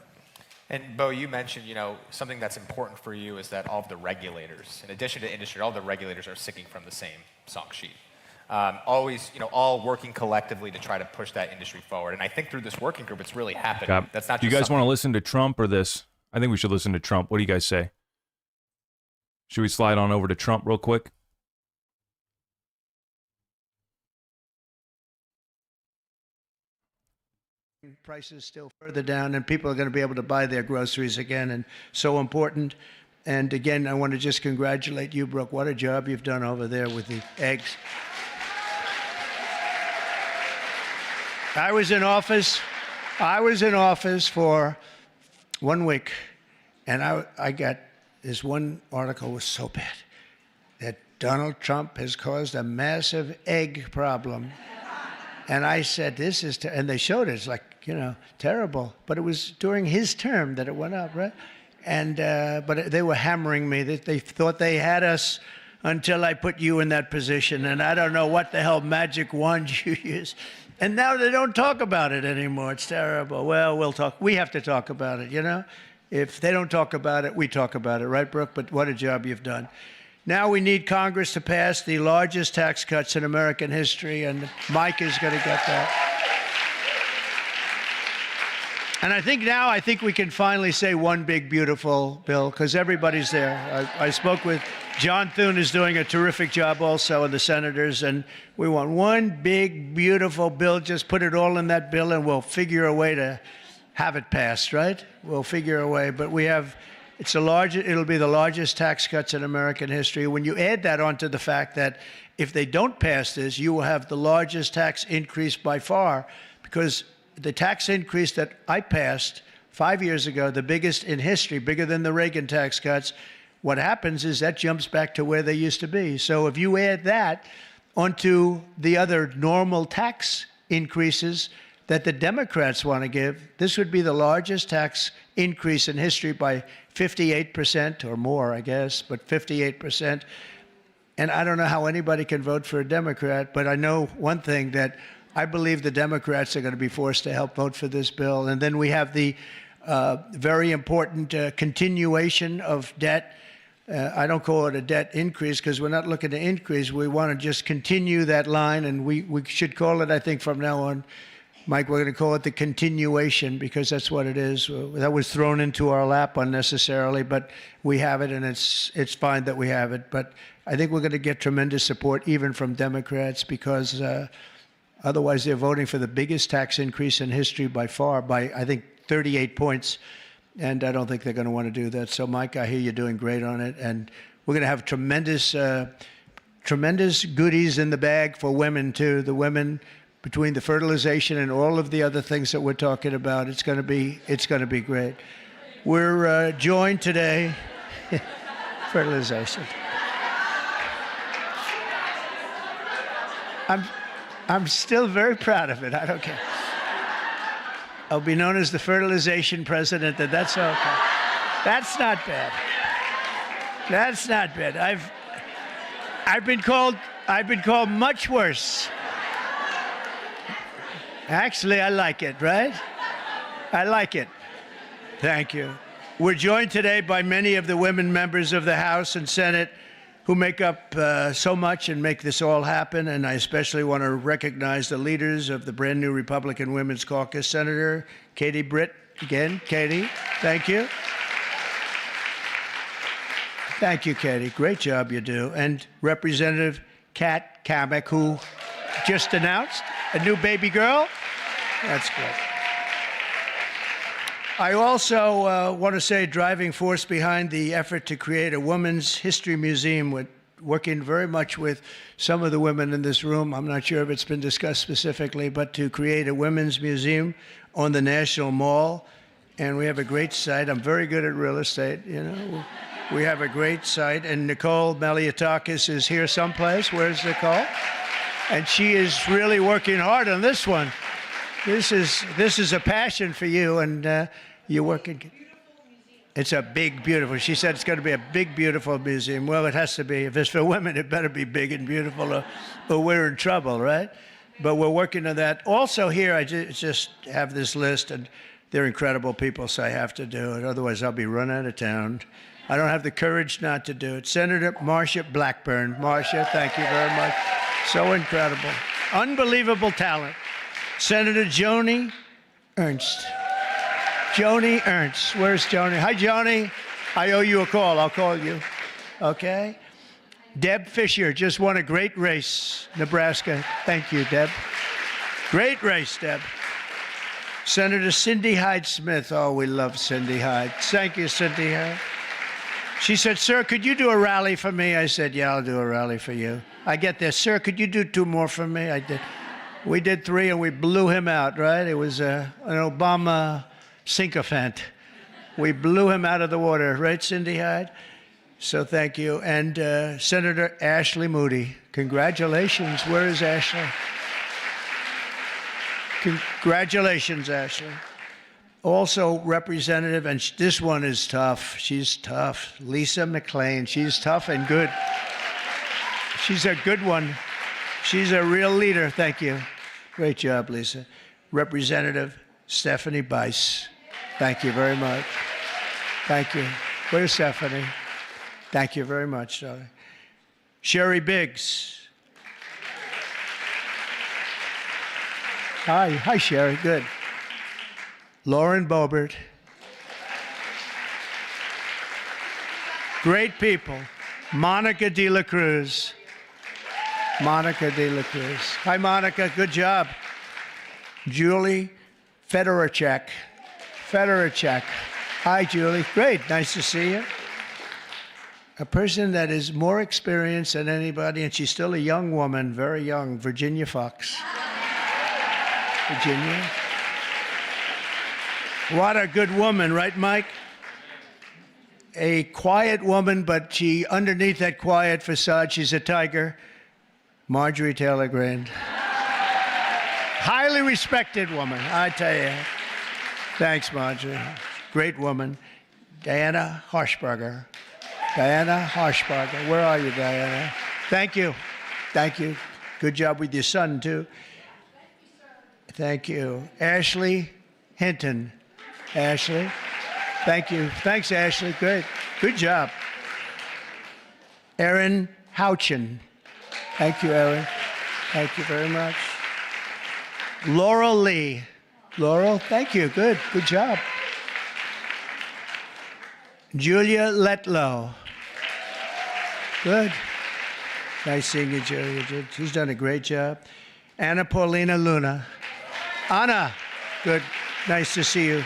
And Bo, you mentioned, you know, something that's important for you is that all of the regulators, in addition to industry, all the regulators are singing from the same song sheet. Always, you know, all working collectively to try to push that industry forward. And I think through this working group, it's really happening. Yeah. That's not. Do you guys want to listen to Trump or this? I think we should listen to Trump. What do you guys say? Should we slide on over to Trump real quick? Prices still further down, and people are going to be able to buy their groceries again, and so important. And again, I want to just congratulate you, Brooke. What a job you've done over there with the eggs. I was in office for 1 week, and I got this one article was so bad that Donald Trump has caused a massive egg problem. And I said, this is, and they showed it, it's like, you know, terrible. But it was during his term that it went up, right? And, but they were hammering me that they thought they had us until I put you in that position. And I don't know what the hell magic wand you use. And now they don't talk about it anymore. It's terrible. Well, we'll talk. We have to talk about it, you know? If they don't talk about it, we talk about it, right, Brooke? But what a job you've done. Now we need Congress to pass the largest tax cuts in American history, and Mike is going to get that. And I think we can finally say one big, beautiful bill, because everybody's there. I spoke with John Thune, is doing a terrific job also, and the senators, and we want one big, beautiful bill. Just put it all in that bill, and we'll figure a way to have it passed, right? We'll figure a way. But we have, it'll be the largest tax cuts in American history. When you add that onto the fact that if they don't pass this, you will have the largest tax increase by far, because the tax increase that I passed 5 years ago, the biggest in history, bigger than the Reagan tax cuts, what happens is that jumps back to where they used to be. So if you add that onto the other normal tax increases that the Democrats want to give, this would be the largest tax increase in history by 58% or more, I guess, but 58%. And I don't know how anybody can vote for a Democrat, but I know one thing, that I believe the Democrats are going to be forced to help vote for this bill. And then we have the very important continuation of debt. I don't call it a debt increase because we're not looking to increase. We want to just continue that line, and we should call it, I think, from now on, Mike, we're going to call it the continuation because that's what it is. That was thrown into our lap unnecessarily, but we have it, and it's fine that we have it. But I think we're going to get tremendous support even from Democrats because otherwise they're voting for the biggest tax increase in history by far, by, I think, 38 points. And I don't think they're going to want to do that. So, Mike, I hear you're doing great on it. And we're going to have tremendous goodies in the bag for women, too. The women, between the fertilization and all of the other things that we're talking about, it's going to be great. We're joined today, fertilization. I'm still very proud of it. I don't care. I'll be known as the fertilization president, and that's okay. That's not bad. That's not bad. I've been called much worse. Actually, I like it, right? I like it. Thank you. We're joined today by many of the women members of the House and Senate who make up so much and make this all happen. And I especially want to recognize the leaders of the brand new Republican Women's Caucus, Senator Katie Britt. Again, Katie, thank you. Thank you, Katie. Great job you do. And Representative Kat Kamek, who just announced a new baby girl. That's good. I also want to say driving force behind the effort to create a women's history museum, with working very much with some of the women in this room. I'm not sure if it's been discussed specifically, but to create a women's museum on the National Mall. And we have a great site. I'm very good at real estate, you know. We have a great site. And Nicole Meliatakis is here someplace. Where's Nicole? And she is really working hard on this one. This is a passion for you, and you're working. It's a big, beautiful. She said it's going to be a big, beautiful museum. Well, it has to be. If it's for women, it better be big and beautiful, or we're in trouble, right? But we're working on that. Also here, I just have this list, and they're incredible people, so I have to do it. Otherwise, I'll be run out of town. I don't have the courage not to do it. Senator Marsha Blackburn. Marsha, thank you very much. So incredible. Unbelievable talent. Senator Joni Ernst. Joni Ernst. Where's Joni? Hi, Joni. I owe you a call. I'll call you. Okay? Deb Fisher just won a great race, Nebraska. Thank you, Deb. Great race, Deb. Senator Cindy Hyde-Smith. Oh, we love Cindy Hyde. Thank you, Cindy Hyde. She said, sir, could you do a rally for me? I said, yeah, I'll do a rally for you. I get this. Sir, could you do 2 more for me? I did. We did 3, and we blew him out, right? It was an Obama sycophant. We blew him out of the water, right, Cindy Hyde? So thank you. And Senator Ashley Moody. Congratulations. Where is Ashley? Congratulations, Ashley. Also, Representative, and this one is tough. She's tough. Lisa McClain. She's tough and good. She's a good one. She's a real leader. Thank you. Great job, Lisa. Representative Stephanie Bice. Thank you very much. Thank you. Where's Stephanie? Thank you very much, darling. Sherry Biggs. Hi, Sherry. Good. Lauren Boebert. Great people. Monica De La Cruz. Monica De La Cruz. Hi, Monica. Good job. Julie Fedorchak. Hi, Julie. Great. Nice to see you. A person that is more experienced than anybody, and she's still a young woman, very young, Virginia Fox. Virginia. What a good woman, right, Mike? A quiet woman, but underneath that quiet facade, she's a tiger. Marjorie Taylor Greene. Highly respected woman, I tell you. Thanks, Marjorie. Great woman. Diana Harshbarger. Where are you, Diana? Thank you. Good job with your son, too. Thank you. Ashley Hinton. Ashley. Thank you. Thanks, Ashley. Great. Good job. Erin Houchin. Thank you, Erin. Thank you very much. Laurel Lee. Laurel, thank you. Good job. Julia Letlow. Good. Nice seeing you, Julia. She's done a great job. Anna Paulina Luna. Anna, good. Nice to see you.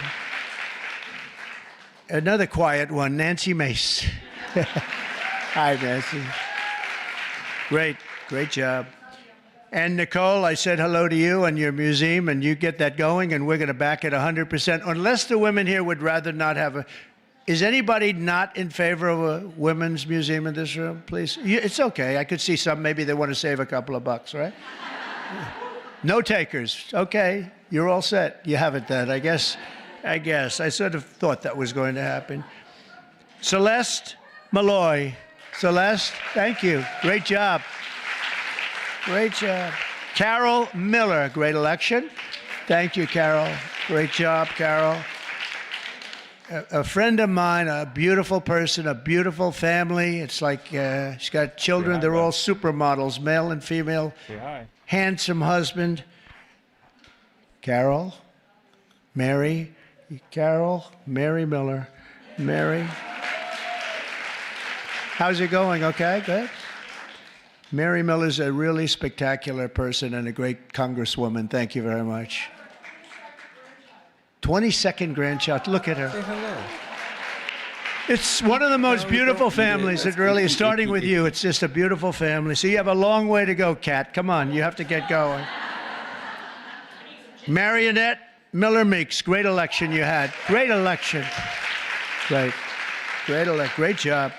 Another quiet one, Nancy Mace. Hi, Nancy. Great job. And Nicole, I said hello to you and your museum, and you get that going, and we're going to back it 100%, unless the women here would rather not have a... Is anybody not in favor of a women's museum in this room, please? It's okay. I could see some, maybe they want to save a couple of bucks, right? No takers. Okay, you're all set. You have it then, I guess. I sort of thought that was going to happen. Celeste Malloy. Celeste, thank you. Great job. Great job. Carol Miller, great election. Thank you, Carol. Great job, Carol. A friend of mine, a beautiful person, a beautiful family. It's like she's got children. They're all supermodels, male and female. Handsome husband. Carol, Mary Miller. Mary. How's it going? Okay, good. Mary Miller's a really spectacular person and a great congresswoman. Thank you very much. 22nd grandchild. Look at her. Say hello. It's one of the most beautiful families. It really is. Starting with you, it's just a beautiful family. So you have a long way to go, Kat. Come on, you have to get going. Marionette Miller Meeks, great election you had. Great election. Great job.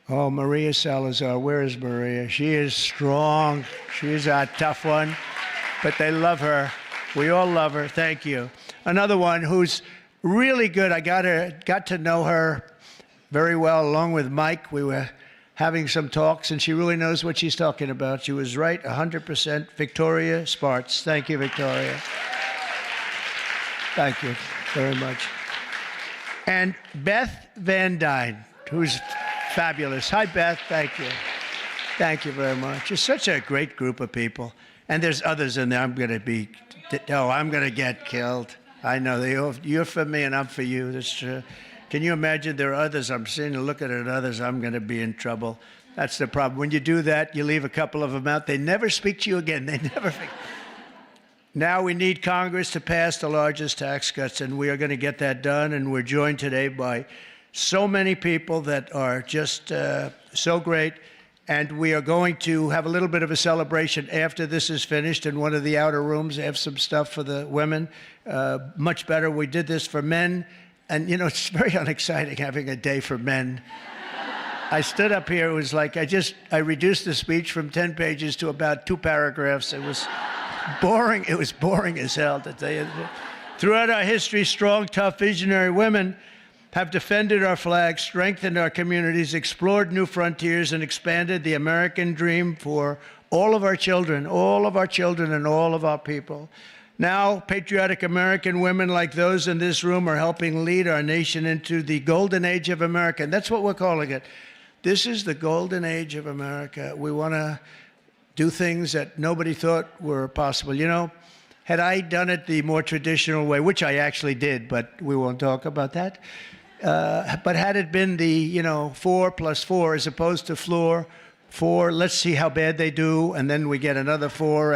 Oh, Maria Salazar, where is Maria? She is strong. She's a tough one, but they love her. We all love her. Thank you. Another one who's really good. I got to know her very well, along with Mike. We were having some talks, and she really knows what she's talking about. She was right 100%. Victoria Spartz. Thank you, Victoria. Thank you very much. And Beth Van Dyne, who's fabulous. Hi, Beth. Thank you. Thank you very much. You're such a great group of people. And there's others in there. I'm going to get killed. I know. You're for me and I'm for you. That's true. Can you imagine there are others? I'm sitting and looking at others. I'm going to be in trouble. That's the problem. When you do that, you leave a couple of them out. They never speak to you again. They never. Now we need Congress to pass the largest tax cuts, and we are going to get that done. And we're joined today by so many people that are just so great. And we are going to have a little bit of a celebration after this is finished in one of the outer rooms. They have some stuff for the women. Much better. We did this for men. And, you know, it's very unexciting having a day for men. I stood up here. It was like I reduced the speech from 10 pages to about 2 paragraphs. It was boring. It was boring as hell to tell you. Throughout our history, strong, tough, visionary women have defended our flag, strengthened our communities, explored new frontiers, and expanded the American dream for all of our children and all of our people. Now, patriotic American women like those in this room are helping lead our nation into the golden age of America. And that's what we're calling it. This is the golden age of America. We want to do things that nobody thought were possible. You know, had I done it the more traditional way, which I actually did, but we won't talk about that. But had it been the, 4 + 4 as opposed to floor 4, let's see how bad they do, and then we get another 4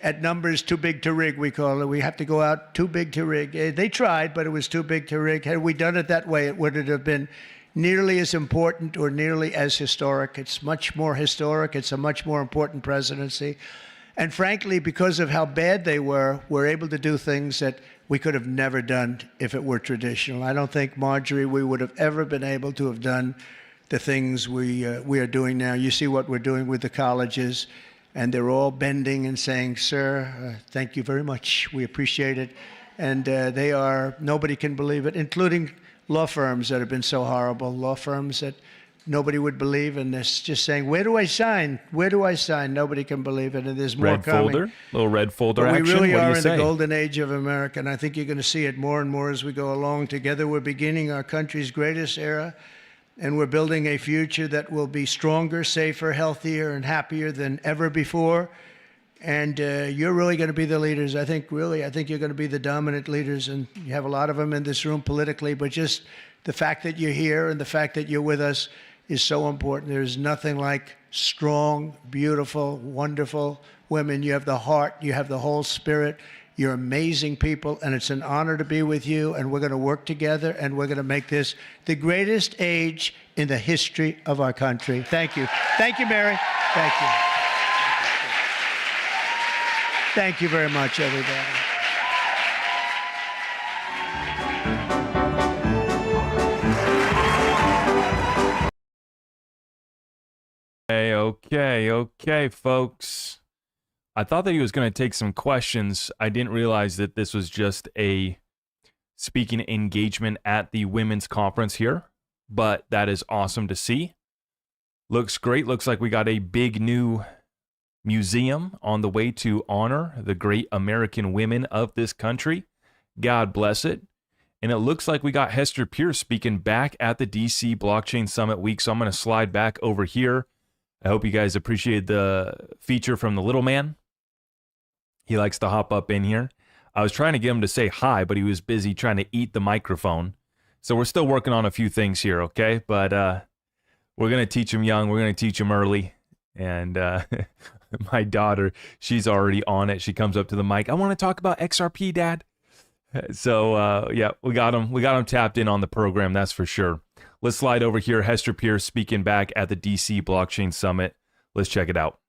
at numbers too big to rig, we call it. We have to go out too big to rig. They tried, but it was too big to rig. Had we done it that way, it wouldn't have been nearly as important or nearly as historic. It's much more historic. It's a much more important presidency. And frankly, because of how bad they were, we're able to do things that we could have never done if it were traditional. I don't think, Marjorie, we would have ever been able to have done the things we are doing now. You see what we're doing with the colleges, and they're all bending and saying, sir, thank you very much. We appreciate it. And nobody can believe it, including law firms that have been so horrible, law firms that nobody would believe, and they're just saying, where do I sign? Where do I sign? Nobody can believe it, and there's more red coming. Folder, little red folder But action. we really What do are you in say? the golden age of America, and I think you're going to see it more and more as we go along. Together, we're beginning our country's greatest era, and we're building a future that will be stronger, safer, healthier, and happier than ever before. And you're really going to be the leaders. I think you're going to be the dominant leaders, and you have a lot of them in this room politically, but just the fact that you're here and the fact that you're with us is so important. There's nothing like strong, beautiful, wonderful women. You have the heart, you have the whole spirit. You're amazing people, and it's an honor to be with you, and we're going to work together, and we're going to make this the greatest age in the history of our country. Thank you. Thank you, Mary. Thank you. Thank you very much, everybody. Okay, folks. I thought that he was going to take some questions. I didn't realize that this was just a speaking engagement at the women's conference here, but that is awesome to see. Looks great. Looks like we got a big new museum on the way to honor the great American women of this country. God bless it. And it looks like we got Hester Pierce speaking back at the DC Blockchain Summit week. So I'm going to slide back over here. I hope you guys appreciate the feature from the little man. He likes to hop up in here. I was trying to get him to say hi, but he was busy trying to eat the microphone. So we're still working on a few things here, okay? But we're going to teach him young. We're going to teach him early. And my daughter, she's already on it. She comes up to the mic. I want to talk about XRP, Dad. So, yeah, we got him tapped in on the program, that's for sure. Let's slide over here. Hester Pierce speaking back at the DC Blockchain Summit. Let's check it out.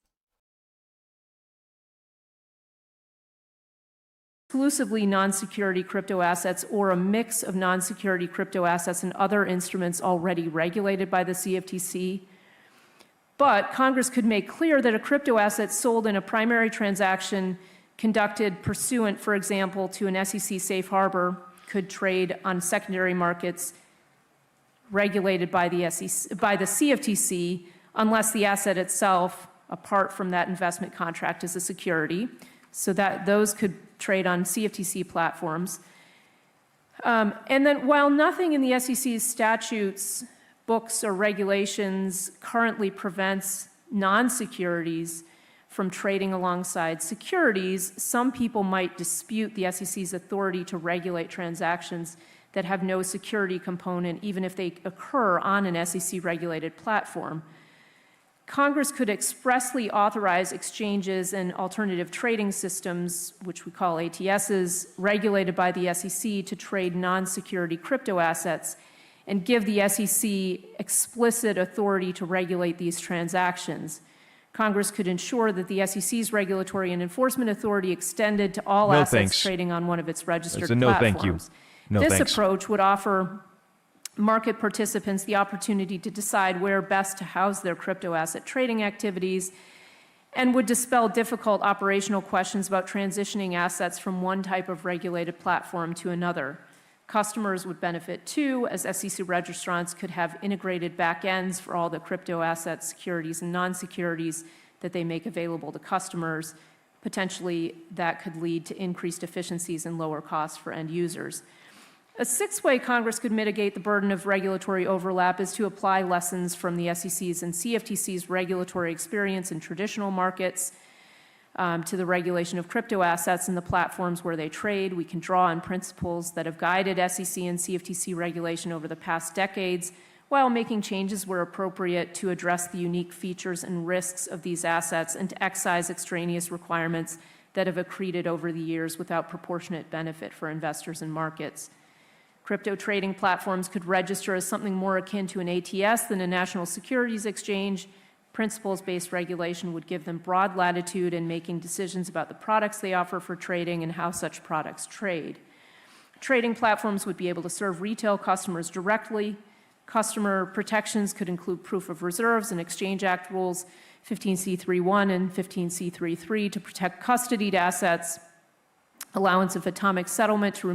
Exclusively non-security crypto assets or a mix of non-security crypto assets and other instruments already regulated by the CFTC. But Congress could make clear that a crypto asset sold in a primary transaction conducted pursuant, for example, to an SEC safe harbor could trade on secondary markets regulated by the CFTC unless the asset itself, apart from that investment contract, is a security. So that those could trade on CFTC platforms. And then while nothing in the SEC's statutes, books, or regulations currently prevents non-securities from trading alongside securities, some people might dispute the SEC's authority to regulate transactions that have no security component, even if they occur on an SEC-regulated platform. Congress could expressly authorize exchanges and alternative trading systems, which we call ATSs, regulated by the SEC to trade non-security crypto assets and give the SEC explicit authority to regulate these transactions. Congress could ensure that the SEC's regulatory and enforcement authority extended to all assets trading on one of its registered platforms. Thank you. This approach would offer market participants the opportunity to decide where best to house their crypto asset trading activities and would dispel difficult operational questions about transitioning assets from one type of regulated platform to another. Customers would benefit too, as SEC registrants could have integrated backends for all the crypto assets, securities, and non-securities that they make available to customers. Potentially, that could lead to increased efficiencies and lower costs for end users. A sixth way Congress could mitigate the burden of regulatory overlap is to apply lessons from the SEC's and CFTC's regulatory experience in traditional markets to the regulation of crypto assets and the platforms where they trade. We can draw on principles that have guided SEC and CFTC regulation over the past decades, while making changes where appropriate to address the unique features and risks of these assets and to excise extraneous requirements that have accreted over the years without proportionate benefit for investors and markets. Crypto trading platforms could register as something more akin to an ATS than a national securities exchange. Principles-based regulation would give them broad latitude in making decisions about the products they offer for trading and how such products trade. Trading platforms would be able to serve retail customers directly. Customer protections could include proof of reserves and Exchange Act rules 15C3.1 and 15C3.3 to protect custodied assets, allowance of atomic settlement to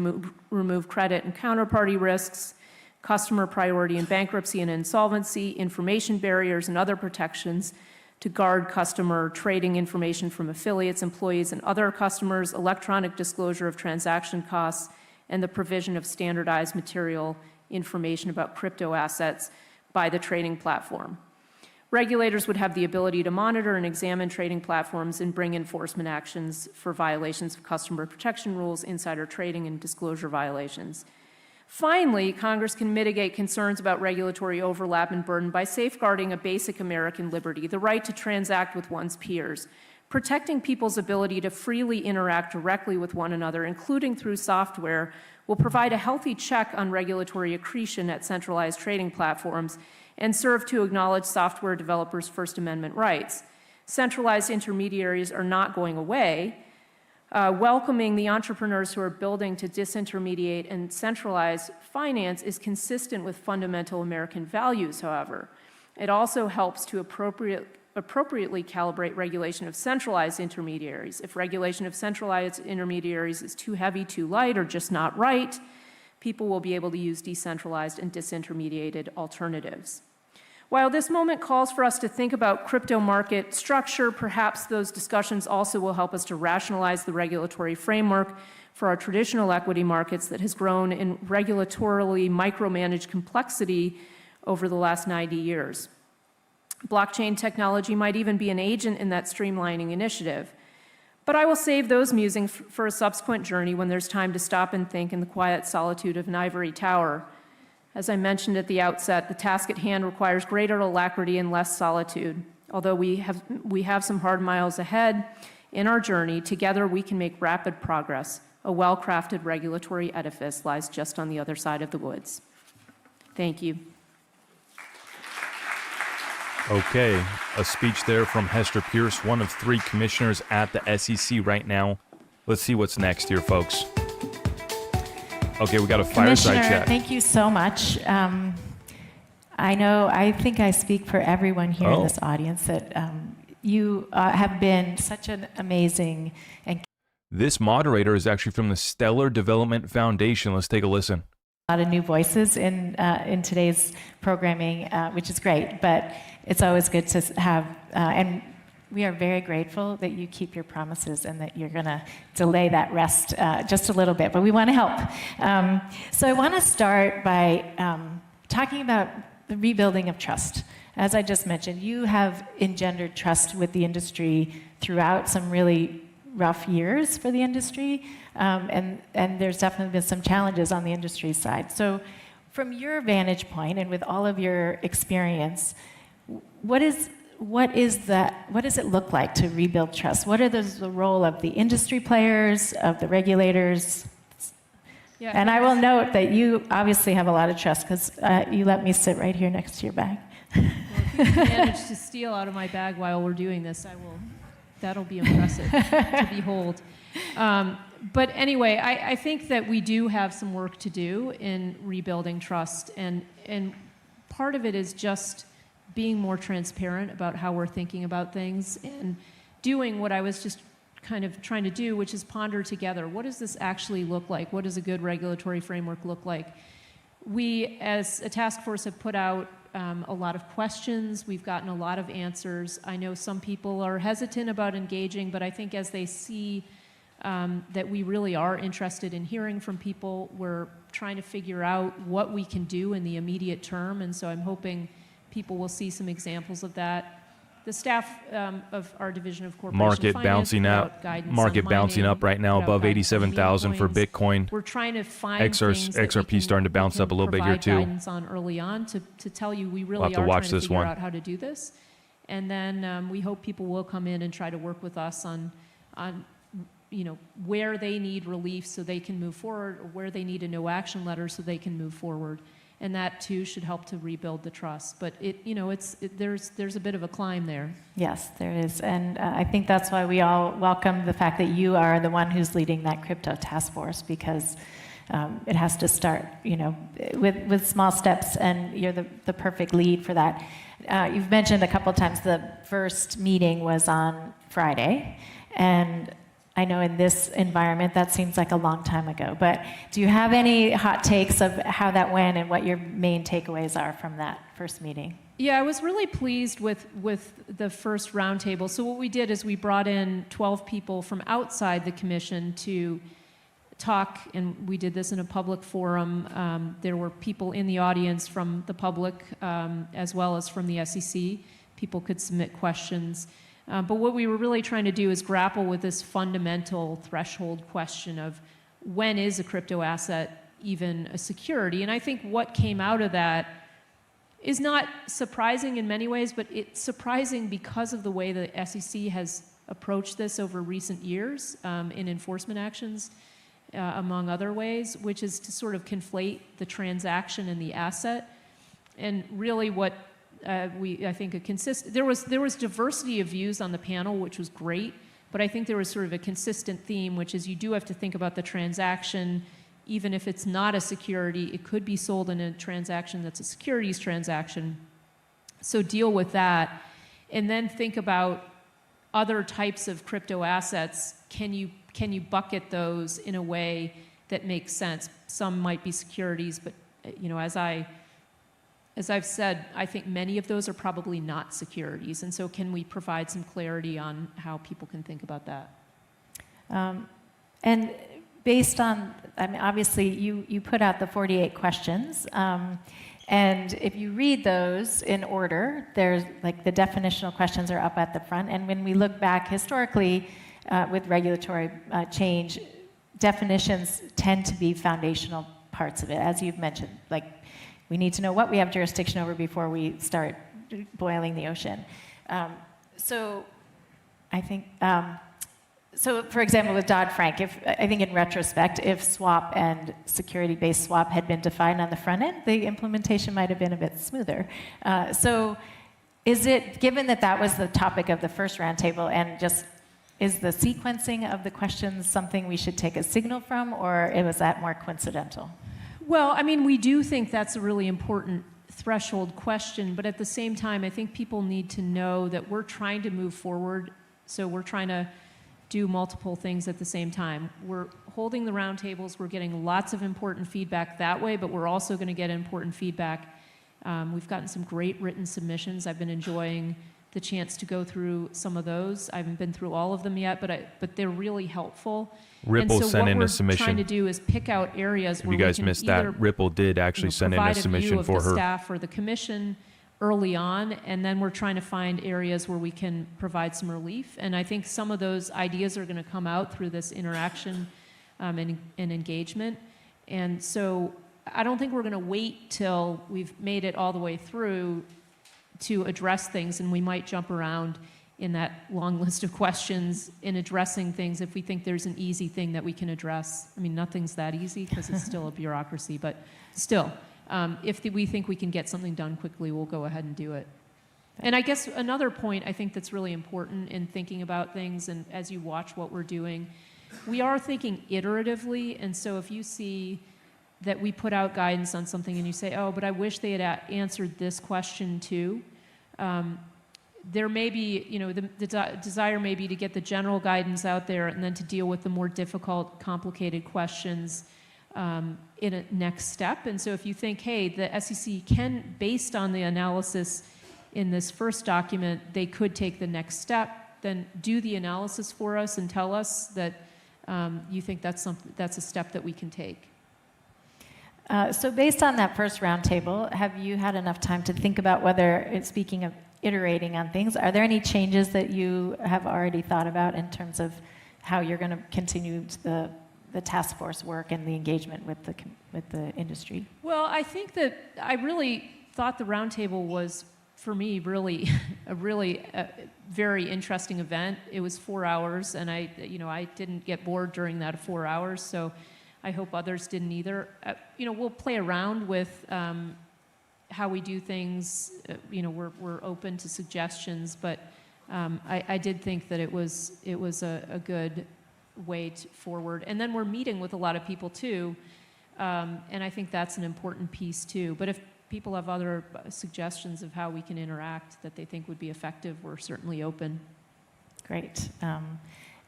remove credit and counterparty risks, customer priority in bankruptcy and insolvency, information barriers and other protections to guard customer trading information from affiliates, employees, and other customers, electronic disclosure of transaction costs, and the provision of standardized material information about crypto assets. by the trading platform. Regulators would have the ability to monitor and examine trading platforms and bring enforcement actions for violations of customer protection rules, insider trading, and disclosure violations. Finally, Congress can mitigate concerns about regulatory overlap and burden by safeguarding a basic American liberty, the right to transact with one's peers, protecting people's ability to freely interact directly with one another, including through software, will provide a healthy check on regulatory accretion at centralized trading platforms and serve to acknowledge software developers' First Amendment rights. Centralized intermediaries are not going away. Welcoming the entrepreneurs who are building to disintermediate and centralize finance is consistent with fundamental American values, however. It also helps to appropriately calibrate regulation of centralized intermediaries. If regulation of centralized intermediaries is too heavy, too light, or just not right, people will be able to use decentralized and disintermediated alternatives. While this moment calls for us to think about crypto market structure, perhaps those discussions also will help us to rationalize the regulatory framework for our traditional equity markets that has grown in regulatorily micromanaged complexity over the last 90 years. Blockchain technology might even be an agent in that streamlining initiative. But I will save those musings for a subsequent journey when there's time to stop and think in the quiet solitude of an ivory tower. As I mentioned at the outset, the task at hand requires greater alacrity and less solitude. Although we have some hard miles ahead in our journey, together we can make rapid progress. A well-crafted regulatory edifice lies just on the other side of the woods. Thank you. Okay, a speech there from Hester Pierce, one of 3 commissioners at the SEC right now. Let's see what's next here, folks. Okay, we got a fireside chat. Thank you so much. I think I speak for everyone here in this audience that you have been such an amazing and This moderator is actually from the Stellar Development Foundation. Let's take a listen. a lot of new voices in today's programming, which is great, but it's always good to have, and we are very grateful that you keep your promises and that you're going to delay that rest just a little bit, but we want to help. So I want to start by talking about the rebuilding of trust. As I just mentioned, you have engendered trust with the industry throughout some really rough years for the industry, and there's definitely been some challenges on the industry side. So from your vantage point and with all of your experience, what does it look like to rebuild trust? What are the role of the industry players, of the regulators? Yeah, and I will note that you obviously have a lot of trust because you let me sit right here next to your bag. Well, if you manage to steal out of my bag while we're doing this, that'll be impressive to behold. But anyway, I think that we do have some work to do in rebuilding trust, and part of it is just being more transparent about how we're thinking about things and doing what I was just kind of trying to do, which is ponder together. What does this actually look like? What does a good regulatory framework look like? We, as a task force, have put out a lot of questions. We've gotten a lot of answers. I know some people are hesitant about engaging, but I think as they see that we really are interested in hearing from people, we're trying to figure out what we can do in the immediate term, and so I'm hoping people will see some examples of that. The staff of our division of corporation market finance market bouncing up right now above 87,000 for Bitcoin. We're trying to find things that XRP starting to bounce up a little bit here too. Guidance on early on to tell you we really are trying to figure out how to do this, and then we hope people will come in and try to work with us on where they need relief so they can move forward, or where they need a no action letter so they can move forward. And that too should help to rebuild the trust. But there's a bit of a climb there. Yes, there is, and I think that's why we all welcome the fact that you are the one who's leading that crypto task force, because it has to start, with small steps, and you're the perfect lead for that. You've mentioned a couple times the first meeting was on Friday, and I know in this environment that seems like a long time ago, but do you have any hot takes of how that went and what your main takeaways are from that first meeting? Yeah, I was really pleased with the first roundtable. So what we did is we brought in 12 people from outside the commission to talk, and we did this in a public forum. There were people in the audience from the public as well as from the SEC. People could submit questions. But what we were really trying to do is grapple with this fundamental threshold question of when is a crypto asset even a security? And I think what came out of that is not surprising in many ways, but it's surprising because of the way the SEC has approached this over recent years in enforcement actions, among other ways, which is to sort of conflate the transaction and the asset. And really what I think there was diversity of views on the panel, which was great, but I think there was sort of a consistent theme, which is you do have to think about the transaction. Even if it's not a security, it could be sold in a transaction that's a securities transaction. So deal with that, and then think about other types of crypto assets. Can you bucket those in a way that makes sense? Some might be securities, but as I've said, I think many of those are probably not securities. And so can we provide some clarity on how people can think about that? And based on, I mean, obviously you put out the 48 questions. And if you read those in order, there's like the definitional questions are up at the front. And when we look back historically with regulatory change, definitions tend to be foundational parts of it, as you've mentioned. Like, we need to know what we have jurisdiction over before we start boiling the ocean. So I think, so for example, with Dodd-Frank, I think in retrospect, if swap and security-based swap had been defined on the front end, the implementation might have been a bit smoother. So is it, given that that was the topic of the first roundtable, and just, is the sequencing of the questions something we should take a signal from, or was that more coincidental? Well, I mean, we do think that's a really important threshold question, but at the same time, I think people need to know that we're trying to move forward, so we're trying to do multiple things at the same time. We're holding the roundtables, we're getting lots of important feedback that way, but we're also going to get important feedback. We've gotten some great written submissions. I've been enjoying the chance to go through some of those. I haven't been through all of them yet, but they're really helpful. Ripple and so sent in a submission. What we're trying to do is pick out areas If where you guys we can missed either, that, Ripple did actually send in a submission for the her. staff or the commission early on, and then we're trying to find areas where we can provide some relief. And I think some of those ideas are going to come out through this interaction and engagement. And so I don't think we're going to wait till we've made it all the way through to address things, and we might jump around in that long list of questions in addressing things if we think there's an easy thing that we can address. I mean, nothing's that easy because it's still a bureaucracy, but still, if we think we can get something done quickly, we'll go ahead and do it. And I guess another point I think that's really important in thinking about things, and as you watch what we're doing, we are thinking iteratively, and so if you see that we put out guidance on something and you say, oh, but I wish they had answered this question too, there may be, the desire may be to get the general guidance out there and then to deal with the more difficult, complicated questions in a next step. And so if you think, hey, the SEC can, based on the analysis in this first document, they could take the next step, then do the analysis for us and tell us that you think that's a step that we can take. So based on that first roundtable, have you had enough time to think about whether, speaking of iterating on things, are there any changes that you have already thought about in terms of how you're going to continue the task force work and the engagement with the industry? Well, I think that I really thought the roundtable was, for me, really a very interesting event. It was 4 hours, and I didn't get bored during that 4 hours, so I hope others didn't either. We'll play around with how we do things. We're open to suggestions, but I did think that it was a good way forward. And then we're meeting with a lot of people too, and I think that's an important piece too. But if people have other suggestions of how we can interact that they think would be effective, we're certainly open. Great.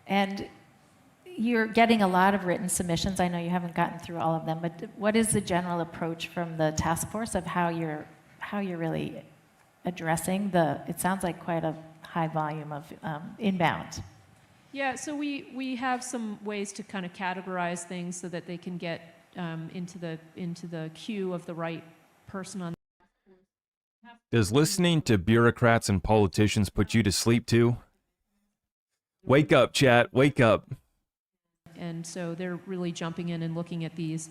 And you're getting a lot of written submissions. I know you haven't gotten through all of them, but what is the general approach from the task force of how you're really addressing it sounds like quite a high volume of inbound? Yeah, so we have some ways to kind of categorize things so that they can get into the queue of the right person on. Does listening to bureaucrats and politicians put you to sleep too? Wake up, chat, wake up. And so they're really jumping in and looking at these.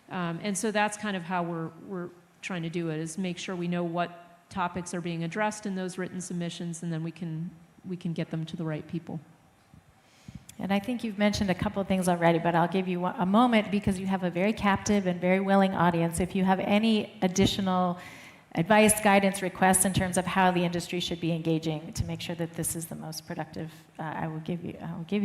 And so that's kind of how we're trying to do it, is make sure we know what topics are being addressed in those written submissions, and then we can get them to the right people. And I think you've mentioned a couple of things already, but I'll give you a moment because you have a very captive and very willing audience. If you have any additional advice, guidance, requests in terms of how the industry should be engaging to make sure that this is the most productive, I will give you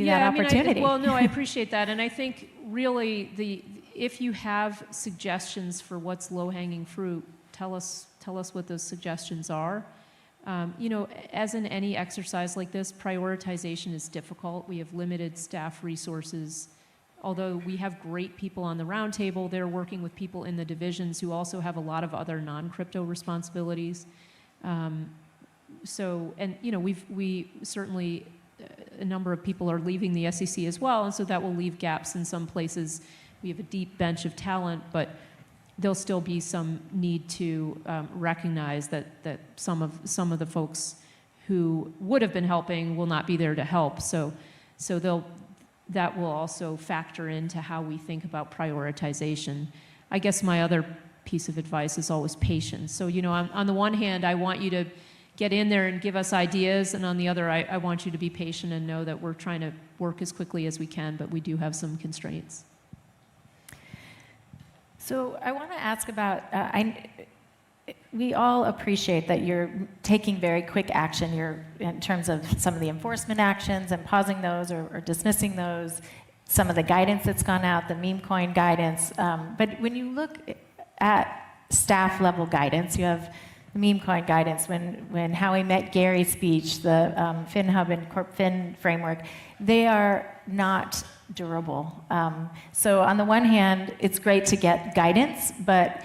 that opportunity. No, I appreciate that. And I think really if you have suggestions for what's low-hanging fruit, tell us what those suggestions are. You know, as in any exercise like this, prioritization is difficult. We have limited staff resources. Although we have great people on the roundtable, they're working with people in the divisions who also have a lot of other non-crypto responsibilities. And you know, we certainly, a number of people are leaving the SEC as well, and so that will leave gaps in some places. We have a deep bench of talent, but there'll still be some need to recognize that some of the folks who would have been helping will not be there to help. So that will also factor into how we think about prioritization. I guess my other piece of advice is always patience. So, you know, on the one hand, I want you to get in there and give us ideas, and on the other, I want you to be patient and know that we're trying to work as quickly as we can, but we do have some constraints. So I want to ask about, we all appreciate that you're taking very quick action. You're in terms of some of the enforcement actions and pausing those or dismissing those, some of the guidance that's gone out, the meme coin guidance. But when you look at staff level guidance, you have the meme coin guidance. When Howie met Gary's speech, the FinHub and CorpFin framework, they are not durable. So on the one hand, it's great to get guidance, but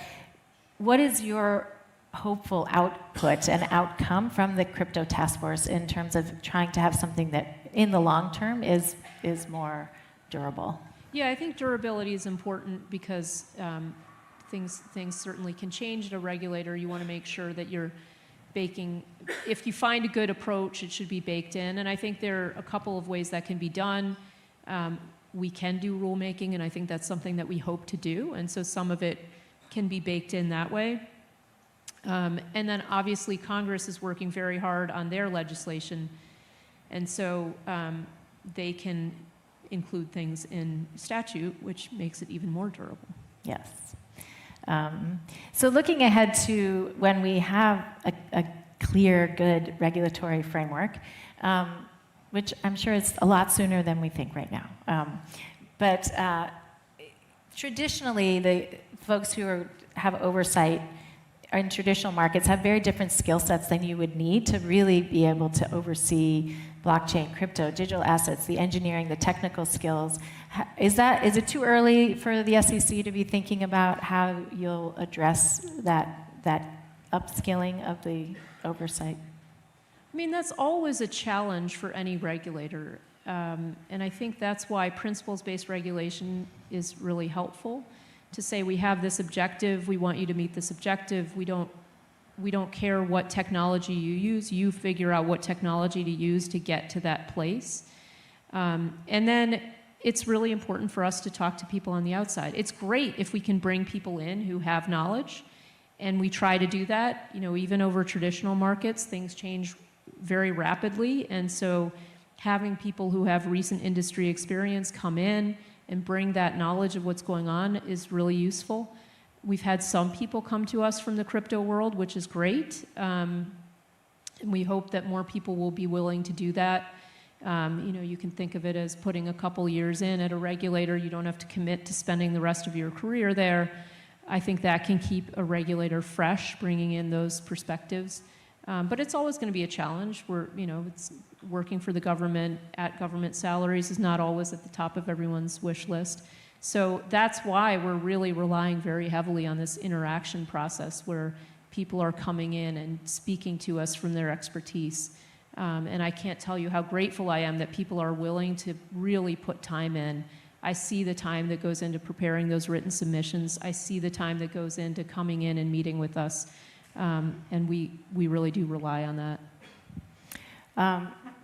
what is your hopeful output and outcome from the crypto task force in terms of trying to have something that in the long term is more durable? Yeah, I think durability is important because things certainly can change at a regulator. You want to make sure that you're baking, if you find a good approach, it should be baked in. And I think there are a couple of ways that can be done. We can do rulemaking, and I think that's something that we hope to do. And so some of it can be baked in that way. And then obviously Congress is working very hard on their legislation. And so they can include things in statute, which makes it even more durable. Yes. So looking ahead to when we have a clear, good regulatory framework, which I'm sure is a lot sooner than we think right now. But traditionally, the folks who have oversight in traditional markets have very different skill sets than you would need to really be able to oversee blockchain, crypto, digital assets, the engineering, the technical skills. Is it too early for the SEC to be thinking about how you'll address that upskilling of the oversight? I mean, that's always a challenge for any regulator. And I think that's why principles-based regulation is really helpful, to say we have this objective, we want you to meet this objective, we don't care what technology you use, you figure out what technology to use to get to that place. And then it's really important for us to talk to people on the outside. It's great if we can bring people in who have knowledge, and we try to do that. You know, even over traditional markets, things change very rapidly, and so having people who have recent industry experience come in and bring that knowledge of what's going on is really useful. We've had some people come to us from the crypto world, which is great. And we hope that more people will be willing to do that. You know, you can think of it as putting a couple years in at a regulator. You don't have to commit to spending the rest of your career there. I think that can keep a regulator fresh, bringing in those perspectives. But it's always going to be a challenge. It's working for the government at government salaries is not always at the top of everyone's wish list. So that's why we're really relying very heavily on this interaction process where people are coming in and speaking to us from their expertise. And I can't tell you how grateful I am that people are willing to really put time in. I see the time that goes into preparing those written submissions. I see the time that goes into coming in and meeting with us. And we really do rely on that.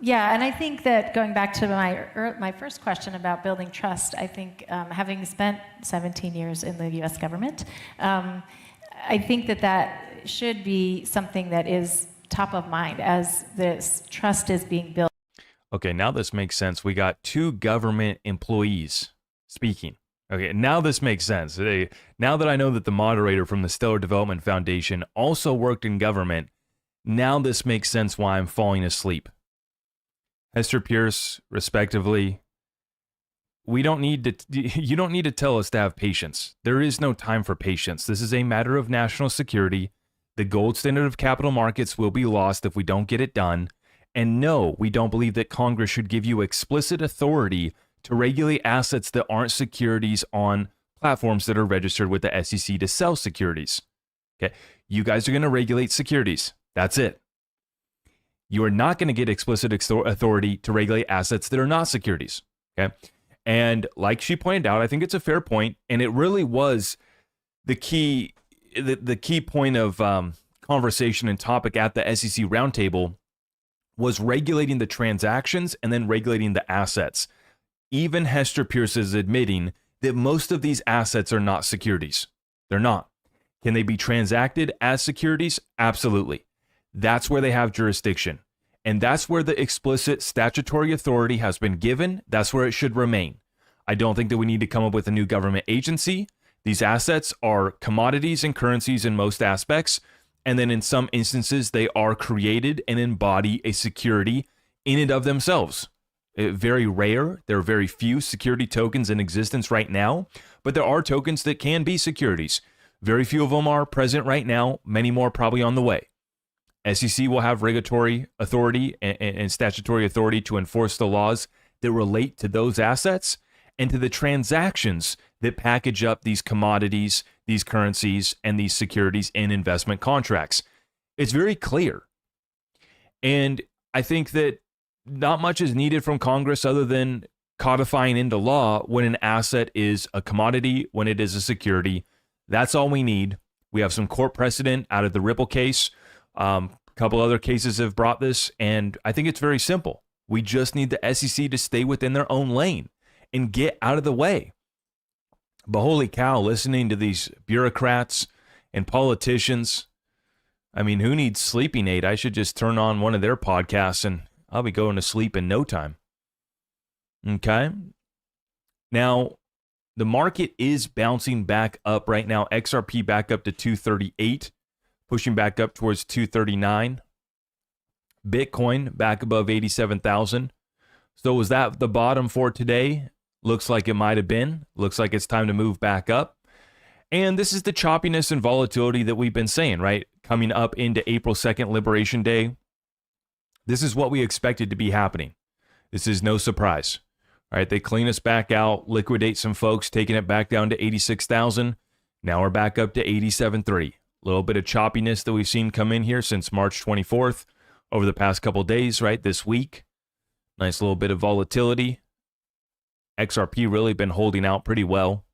Yeah, and I think that going back to my first question about building trust, I think having spent 17 years in the U.S. government, I think that should be something that is top of mind as this trust is being built. Okay, now this makes sense. We got two government employees speaking. Okay, now this makes sense. Now that I know that the moderator from the Stellar Development Foundation also worked in government, now this makes sense why I'm falling asleep. Hester Pierce, respectively, you don't need to tell us to have patience. There is no time for patience. This is a matter of national security. The gold standard of capital markets will be lost if we don't get it done. And no, we don't believe that Congress should give you explicit authority to regulate assets that aren't securities on platforms that are registered with the SEC to sell securities. Okay, you guys are going to regulate securities. That's it. You are not going to get explicit authority to regulate assets that are not securities. Okay, and like she pointed out, I think it's a fair point, and it really was the key point of conversation and topic at the SEC roundtable was regulating the transactions and then regulating the assets. Even Hester Pierce is admitting that most of these assets are not securities. They're not. Can they be transacted as securities? Absolutely. That's where they have jurisdiction. And that's where the explicit statutory authority has been given. That's where it should remain. I don't think that we need to come up with a new government agency. These assets are commodities and currencies in most aspects. And then in some instances, they are created and embody a security in and of themselves. Very rare. There are very few security tokens in existence right now, but there are tokens that can be securities. Very few of them are present right now. Many more probably on the way. SEC will have regulatory authority and statutory authority to enforce the laws that relate to those assets and to the transactions that package up these commodities, these currencies, and these securities in investment contracts. It's very clear. And I think that not much is needed from Congress other than codifying into law when an asset is a commodity, when it is a security. That's all we need. We have some court precedent out of the Ripple case. A couple other cases have brought this, and I think it's very simple. We just need the SEC to stay within their own lane and get out of the way. But holy cow, listening to these bureaucrats and politicians, I mean, who needs sleeping aid? I should just turn on one of their podcasts and I'll be going to sleep in no time. Okay. Now, the market is bouncing back up right now. XRP back up to 238, pushing back up towards 239. Bitcoin back above 87,000. So was that the bottom for today? Looks like it might have been. Looks like it's time to move back up. And this is the choppiness and volatility that we've been saying, right? Coming up into April 2nd, Liberation Day. This is what we expected to be happening. This is no surprise. All right, they clean us back out, liquidate some folks, taking it back down to 86,000. Now we're back up to 87.3. A little bit of choppiness that we've seen come in here since March 24th over the past couple days, right? This week. Nice little bit of volatility. XRP really been holding out pretty well.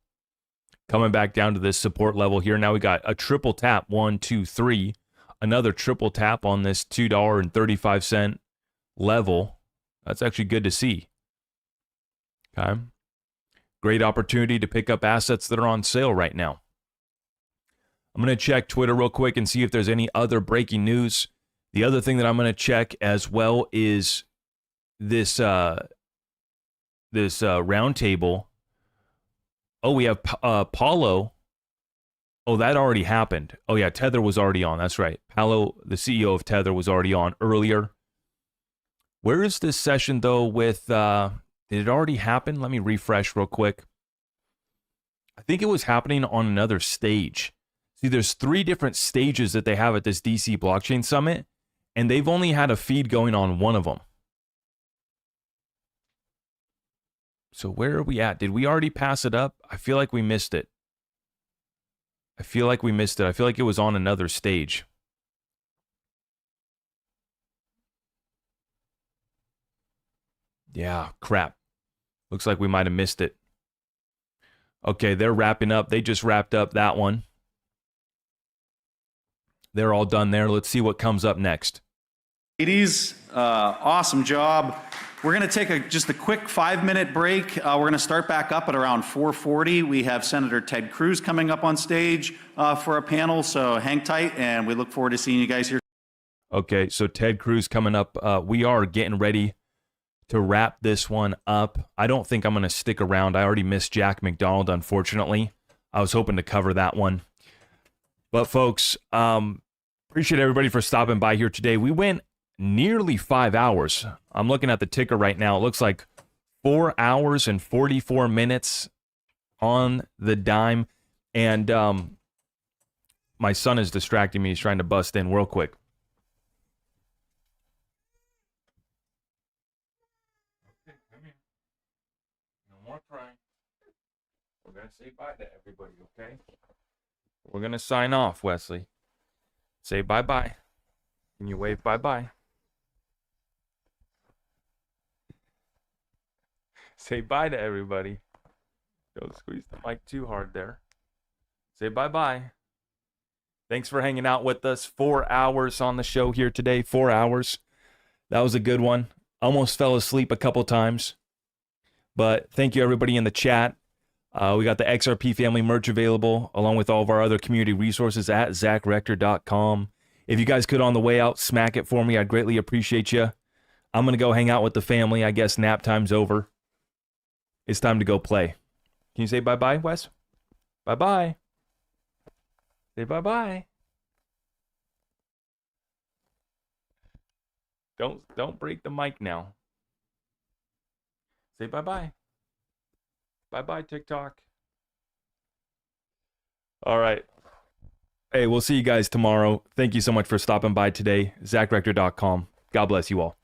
Coming back down to this support level here. Now we got a triple tap, 1, 2, 3. Another triple tap on this $2.35 level. That's actually good to see. Okay. Great opportunity to pick up assets that are on sale right now. I'm going to check Twitter real quick and see if there's any other breaking news. The other thing that I'm going to check as well is this roundtable. Oh, we have Paulo. Oh, that already happened. Oh, yeah, Tether was already on. That's right. Paulo, the CEO of Tether, was already on earlier. Where is this session, though, with... did it already happen? Let me refresh real quick. I think it was happening on another stage. See, there's 3 different stages that they have at this DC Blockchain Summit, and they've only had a feed going on one of them. So where are we at? Did we already pass it up? I feel like we missed it. I feel like it was on another stage. Yeah, crap. Looks like we might have missed it. Okay, they're wrapping up. They just wrapped up that one. They're all done there. Let's see what comes up next. Ladies, awesome job. We're going to take just a quick 5-minute break. We're going to start back up at around 4:40. We have Senator Ted Cruz coming up on stage for a panel, so hang tight, and we look forward to seeing you guys here. Okay, so Ted Cruz coming up. We are getting ready to wrap this one up. I don't think I'm going to stick around. I already missed Jack McDonald, unfortunately. I was hoping to cover that one. But folks, appreciate everybody for stopping by here today. We went nearly 5 hours. I'm looking at the ticker right now. It looks like 4 hours and 44 minutes on the dime. And my son is distracting me. He's trying to bust in real quick. Okay, come here. No more crying. We're going to say bye to everybody, okay? We're going to sign off, Wesley. Say bye-bye. Can you wave bye-bye? Say bye to everybody. Don't squeeze the mic too hard there. Say bye-bye. Thanks for hanging out with us. 4 hours on the show here today. 4 hours. That was a good one. Almost fell asleep a couple times. But thank you, everybody in the chat. We got the XRP family merch available, along with all of our other community resources at zachrector.com. If you guys could, on the way out, smack it for me. I'd greatly appreciate you. I'm going to go hang out with the family. I guess nap time's over. It's time to go play. Can you say bye-bye, Wes? Bye-bye. Say bye-bye. Don't break the mic now. Say bye-bye. Bye-bye, TikTok. All right. Hey, we'll see you guys tomorrow. Thank you so much for stopping by today. ZachRector.com. God bless you all.